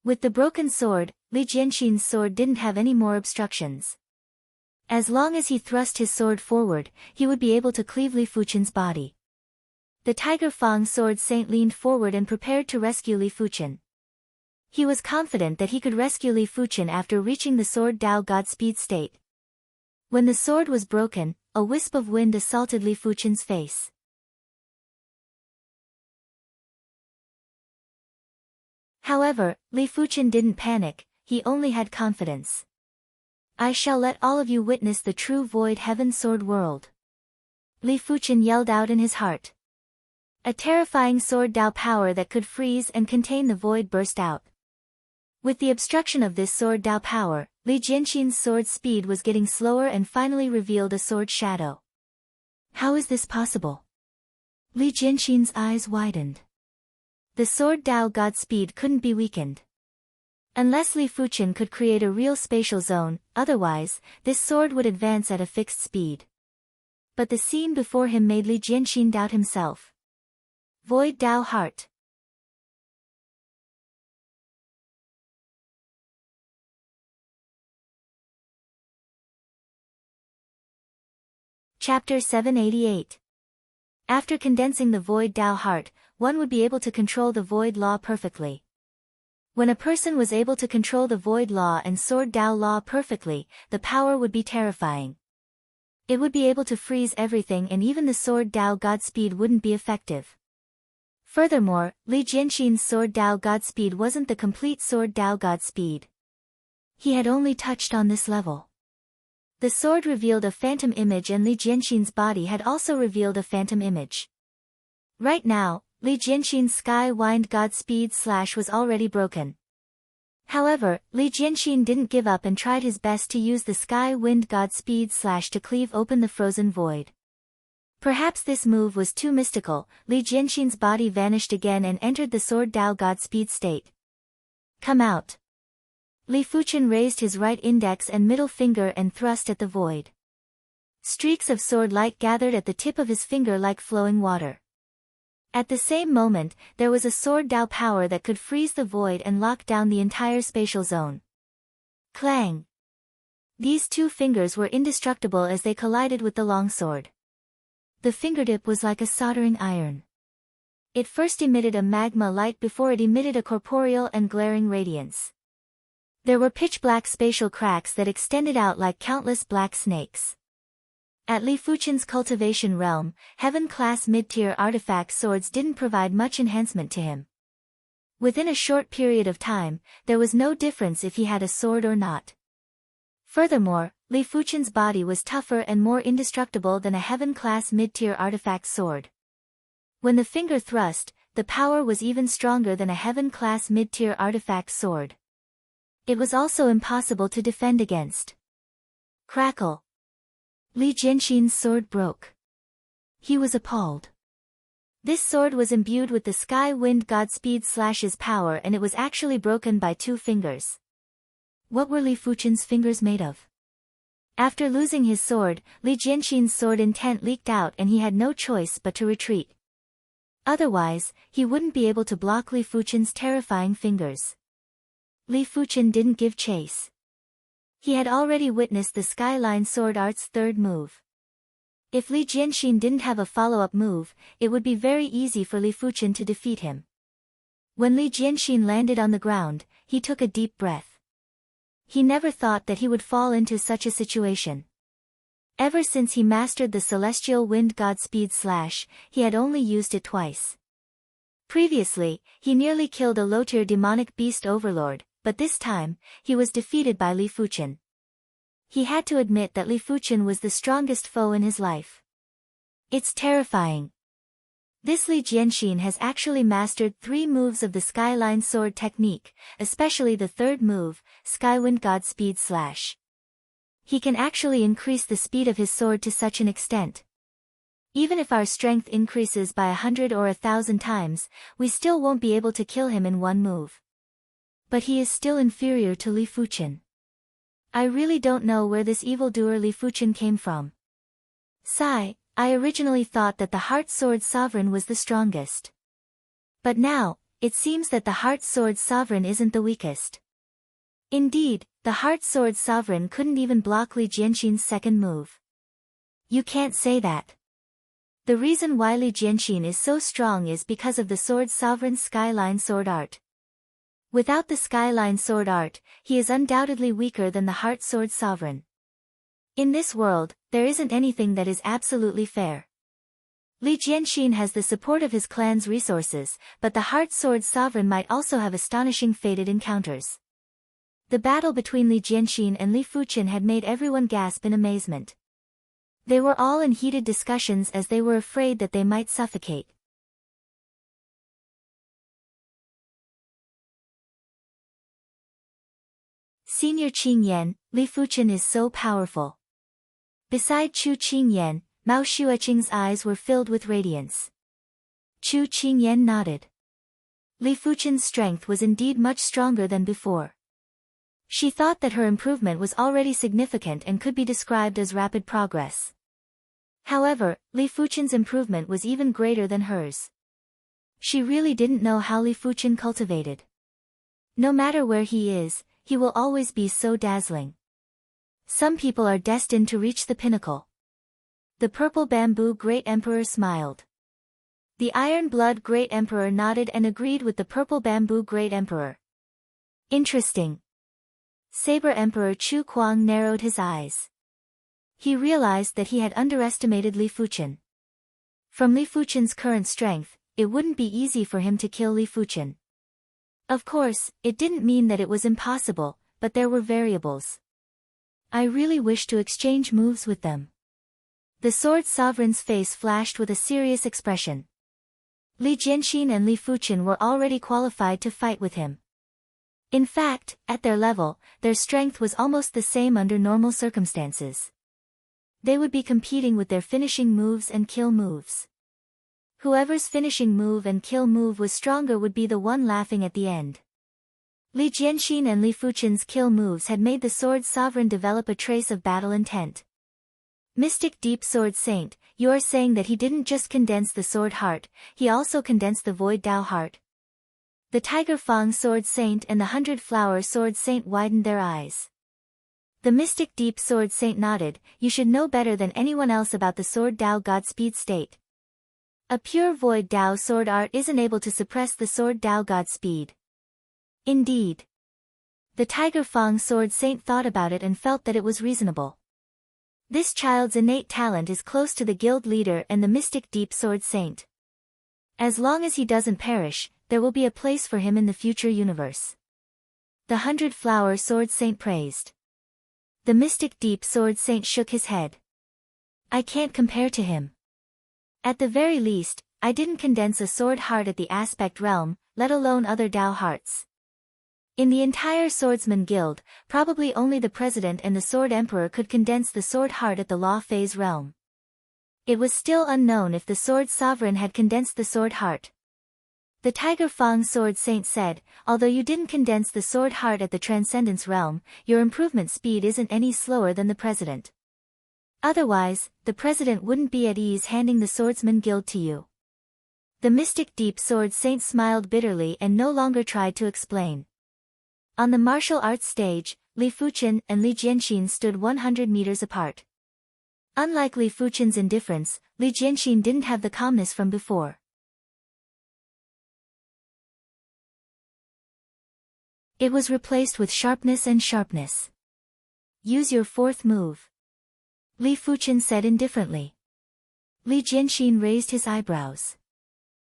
With the broken sword, Li Jianxin's sword didn't have any more obstructions. As long as he thrust his sword forward, he would be able to cleave Li Fuchen's body. The Tiger Fang sword saint leaned forward and prepared to rescue Li Fuchen. He was confident that he could rescue Li Fuchen after reaching the sword Dao Godspeed state. When the sword was broken, a wisp of wind assaulted Li Fuchen's face. However, Li Fuchen didn't panic, he only had confidence. I shall let all of you witness the true void heaven sword world. Li Fuchen yelled out in his heart. A terrifying sword Dao power that could freeze and contain the void burst out. With the obstruction of this sword Dao power, Li Jianxin's sword speed was getting slower and finally revealed a sword shadow. How is this possible? Li Jianxin's eyes widened. The sword Dao Godspeed couldn't be weakened. Unless Li Fuchen could create a real spatial zone, otherwise, this sword would advance at a fixed speed. But the scene before him made Li Jianxin doubt himself. Void Dao Heart. Chapter 788. After condensing the Void Dao Heart, one would be able to control the Void Law perfectly. When a person was able to control the Void Law and Sword Dao Law perfectly, the power would be terrifying. It would be able to freeze everything and even the Sword Dao Godspeed wouldn't be effective. Furthermore, Li Jianxin's Sword Dao Godspeed wasn't the complete Sword Dao Godspeed. He had only touched on this level. The sword revealed a phantom image and Li Jianxin's body had also revealed a phantom image. Right now, Li Jianxin's Sky Wind Godspeed / was already broken. However, Li Jianxin didn't give up and tried his best to use the Sky Wind Godspeed / to cleave open the frozen void. Perhaps this move was too mystical, Li Jianxin's body vanished again and entered the Sword Dao Godspeed state. Come out. Li Fuchen raised his right index and middle finger and thrust at the void. Streaks of sword light gathered at the tip of his finger like flowing water. At the same moment, there was a Sword Dao power that could freeze the void and lock down the entire spatial zone. Clang! These two fingers were indestructible as they collided with the long sword. The fingertip was like a soldering iron. It first emitted a magma light before it emitted a corporeal and glaring radiance. There were pitch-black spatial cracks that extended out like countless black snakes. At Li Fuchen's cultivation realm, heaven-class mid-tier artifact swords didn't provide much enhancement to him. Within a short period of time, there was no difference if he had a sword or not. Furthermore, Li Fuchen's body was tougher and more indestructible than a heaven-class mid-tier artifact sword. When the finger thrust, the power was even stronger than a heaven-class mid-tier artifact sword. It was also impossible to defend against. Crackle! Li Jianxin's sword broke. He was appalled. This sword was imbued with the Sky Wind Godspeed Slash's power, and it was actually broken by 2 fingers. What were Li Fuchen's fingers made of? After losing his sword, Li Jianxin's sword intent leaked out and he had no choice but to retreat. Otherwise, he wouldn't be able to block Li Fuchen's terrifying fingers. Li Fuchen didn't give chase. He had already witnessed the Skyline Sword Art's 3rd move. If Li Jianxin didn't have a follow-up move, it would be very easy for Li Fuchen to defeat him. When Li Jianxin landed on the ground, he took a deep breath. He never thought that he would fall into such a situation. Ever since he mastered the Celestial Wind Godspeed Slash, he had only used it twice. Previously, he nearly killed a low-tier demonic beast overlord, but this time, he was defeated by Li Fuchen. He had to admit that Li Fuchen was the strongest foe in his life. It's terrifying. This Li Jianxin has actually mastered 3 moves of the Skyline Sword technique, especially the 3rd move, Skywind Godspeed Slash. He can actually increase the speed of his sword to such an extent. Even if our strength increases by 100 or 1,000 times, we still won't be able to kill him in 1 move. But he is still inferior to Li Fuchen. I really don't know where this evildoer Li Fuchen came from. Sigh. I originally thought that the Heart Sword Sovereign was the strongest. But now, it seems that the Heart Sword Sovereign isn't the weakest. Indeed, the Heart Sword Sovereign couldn't even block Li Jianxin's 2nd move. You can't say that. The reason why Li Jianxin is so strong is because of the Sword Sovereign's Skyline Sword Art. Without the Skyline Sword Art, he is undoubtedly weaker than the Heart Sword Sovereign. In this world, there isn't anything that is absolutely fair. Li Jianxin has the support of his clan's resources, but the Heart Sword Sovereign might also have astonishing fated encounters. The battle between Li Jianxin and Li Fuchen had made everyone gasp in amazement. They were all in heated discussions as they were afraid that they might suffocate. Senior Qingyan, Li Fuchen is so powerful. Beside Chu Qingyan, Mao Xueqing's eyes were filled with radiance. Chu Qingyan nodded. Li Fuchen's strength was indeed much stronger than before. She thought that her improvement was already significant and could be described as rapid progress. However, Li Fuchen's improvement was even greater than hers. She really didn't know how Li Fuchen cultivated. No matter where he is, he will always be so dazzling. Some people are destined to reach the pinnacle. The Purple Bamboo Great Emperor smiled. The Iron Blood Great Emperor nodded and agreed with the Purple Bamboo Great Emperor. Interesting. Saber Emperor Chu Kuang narrowed his eyes. He realized that he had underestimated Li Fuchen. From Li Fuchen's current strength, it wouldn't be easy for him to kill Li Fuchen. Of course, it didn't mean that it was impossible, but there were variables. I really wish to exchange moves with them. The Sword Sovereign's face flashed with a serious expression. Li Jianxin and Li Fuchen were already qualified to fight with him. In fact, at their level, their strength was almost the same under normal circumstances. They would be competing with their finishing moves and kill moves. Whoever's finishing move and kill move was stronger would be the one laughing at the end. Li Jianxin and Li Fuchen's kill moves had made the Sword Sovereign develop a trace of battle intent. Mystic Deep Sword Saint, you are saying that he didn't just condense the Sword Heart, he also condensed the Void Dao Heart. The Tiger Fang Sword Saint and the 100-Flower Sword Saint widened their eyes. The Mystic Deep Sword Saint nodded, you should know better than anyone else about the Sword Dao Godspeed state. A pure Void Dao Sword Art isn't able to suppress the Sword Dao Godspeed. Indeed. The Tiger Fang Sword Saint thought about it and felt that it was reasonable. This child's innate talent is close to the guild leader and the Mystic Deep Sword Saint. As long as he doesn't perish, there will be a place for him in the future universe. The 100-Flower Sword Saint praised. The mystic deep sword saint shook his head. I can't compare to him. At the very least, I didn't condense a sword heart at the aspect realm, let alone other Dao hearts. In the entire Swordsman Guild, probably only the President and the Sword Emperor could condense the sword heart at the law phase realm. It was still unknown if the Sword Sovereign had condensed the sword heart. The Tiger Fang Sword Saint said, although you didn't condense the sword heart at the Transcendence realm, your improvement speed isn't any slower than the President. Otherwise, the President wouldn't be at ease handing the Swordsman Guild to you. The Mystic Deep Sword Saint smiled bitterly and no longer tried to explain. On the martial arts stage, Li Fuchen and Li Jianxin stood 100 meters apart. Unlike Li Fuchen's indifference, Li Jianxin didn't have the calmness from before. It was replaced with sharpness and sharpness. Use your fourth move. Li Fuchen said indifferently. Li Jianxin raised his eyebrows.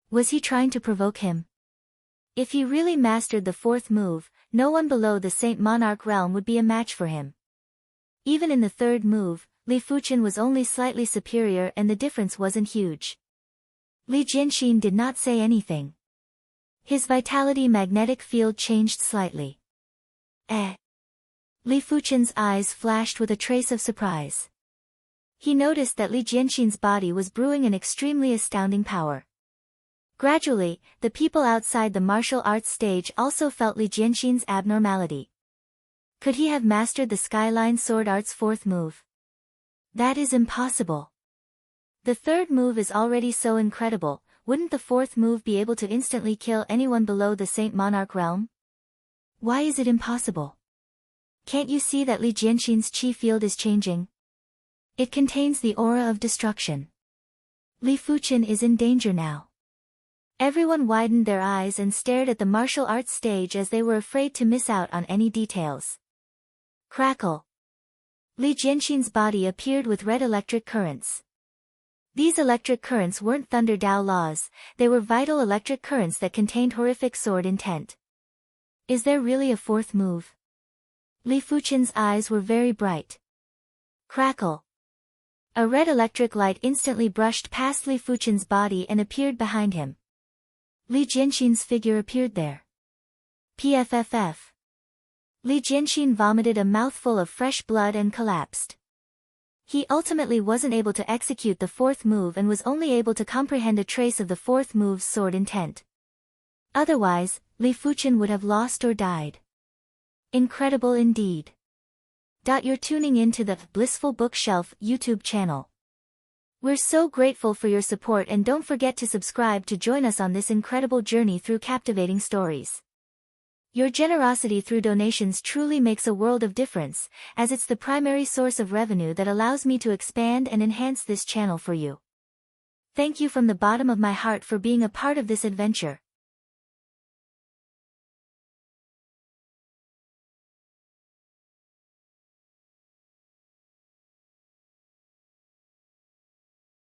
Was he trying to provoke him? If he really mastered the fourth move, no one below the Saint Monarch realm would be a match for him. Even in the third move, Li Fuchen was only slightly superior and the difference wasn't huge. Li Jianxin did not say anything. His vitality magnetic field changed slightly. Li Fuchen's eyes flashed with a trace of surprise. He noticed that Li Jianxin's body was brewing an extremely astounding power. Gradually, the people outside the martial arts stage also felt Li Jianxin's abnormality. Could he have mastered the Skyline Sword Art's fourth move? That is impossible. The third move is already so incredible, wouldn't the fourth move be able to instantly kill anyone below the Saint Monarch realm? Why is it impossible? Can't you see that Li Jianxin's chi field is changing? It contains the aura of destruction. Li Fuchen is in danger now. Everyone widened their eyes and stared at the martial arts stage as they were afraid to miss out on any details. Crackle. Li Jianxin's body appeared with red electric currents. These electric currents weren't Thunder Dao laws, they were vital electric currents that contained horrific sword intent. Is there really a fourth move? Li Fuchen's eyes were very bright. Crackle. A red electric light instantly brushed past Li Fuchen's body and appeared behind him. Li Jianxin's figure appeared there. PFFF. Li Jianxin vomited a mouthful of fresh blood and collapsed. He ultimately wasn't able to execute the fourth move and was only able to comprehend a trace of the fourth move's sword intent. Otherwise, Li Fuchen would have lost or died. Incredible indeed. You're tuning in to the Blissful Bookshelf YouTube channel. We're so grateful for your support and don't forget to subscribe to join us on this incredible journey through captivating stories. Your generosity through donations truly makes a world of difference, as it's the primary source of revenue that allows me to expand and enhance this channel for you. Thank you from the bottom of my heart for being a part of this adventure.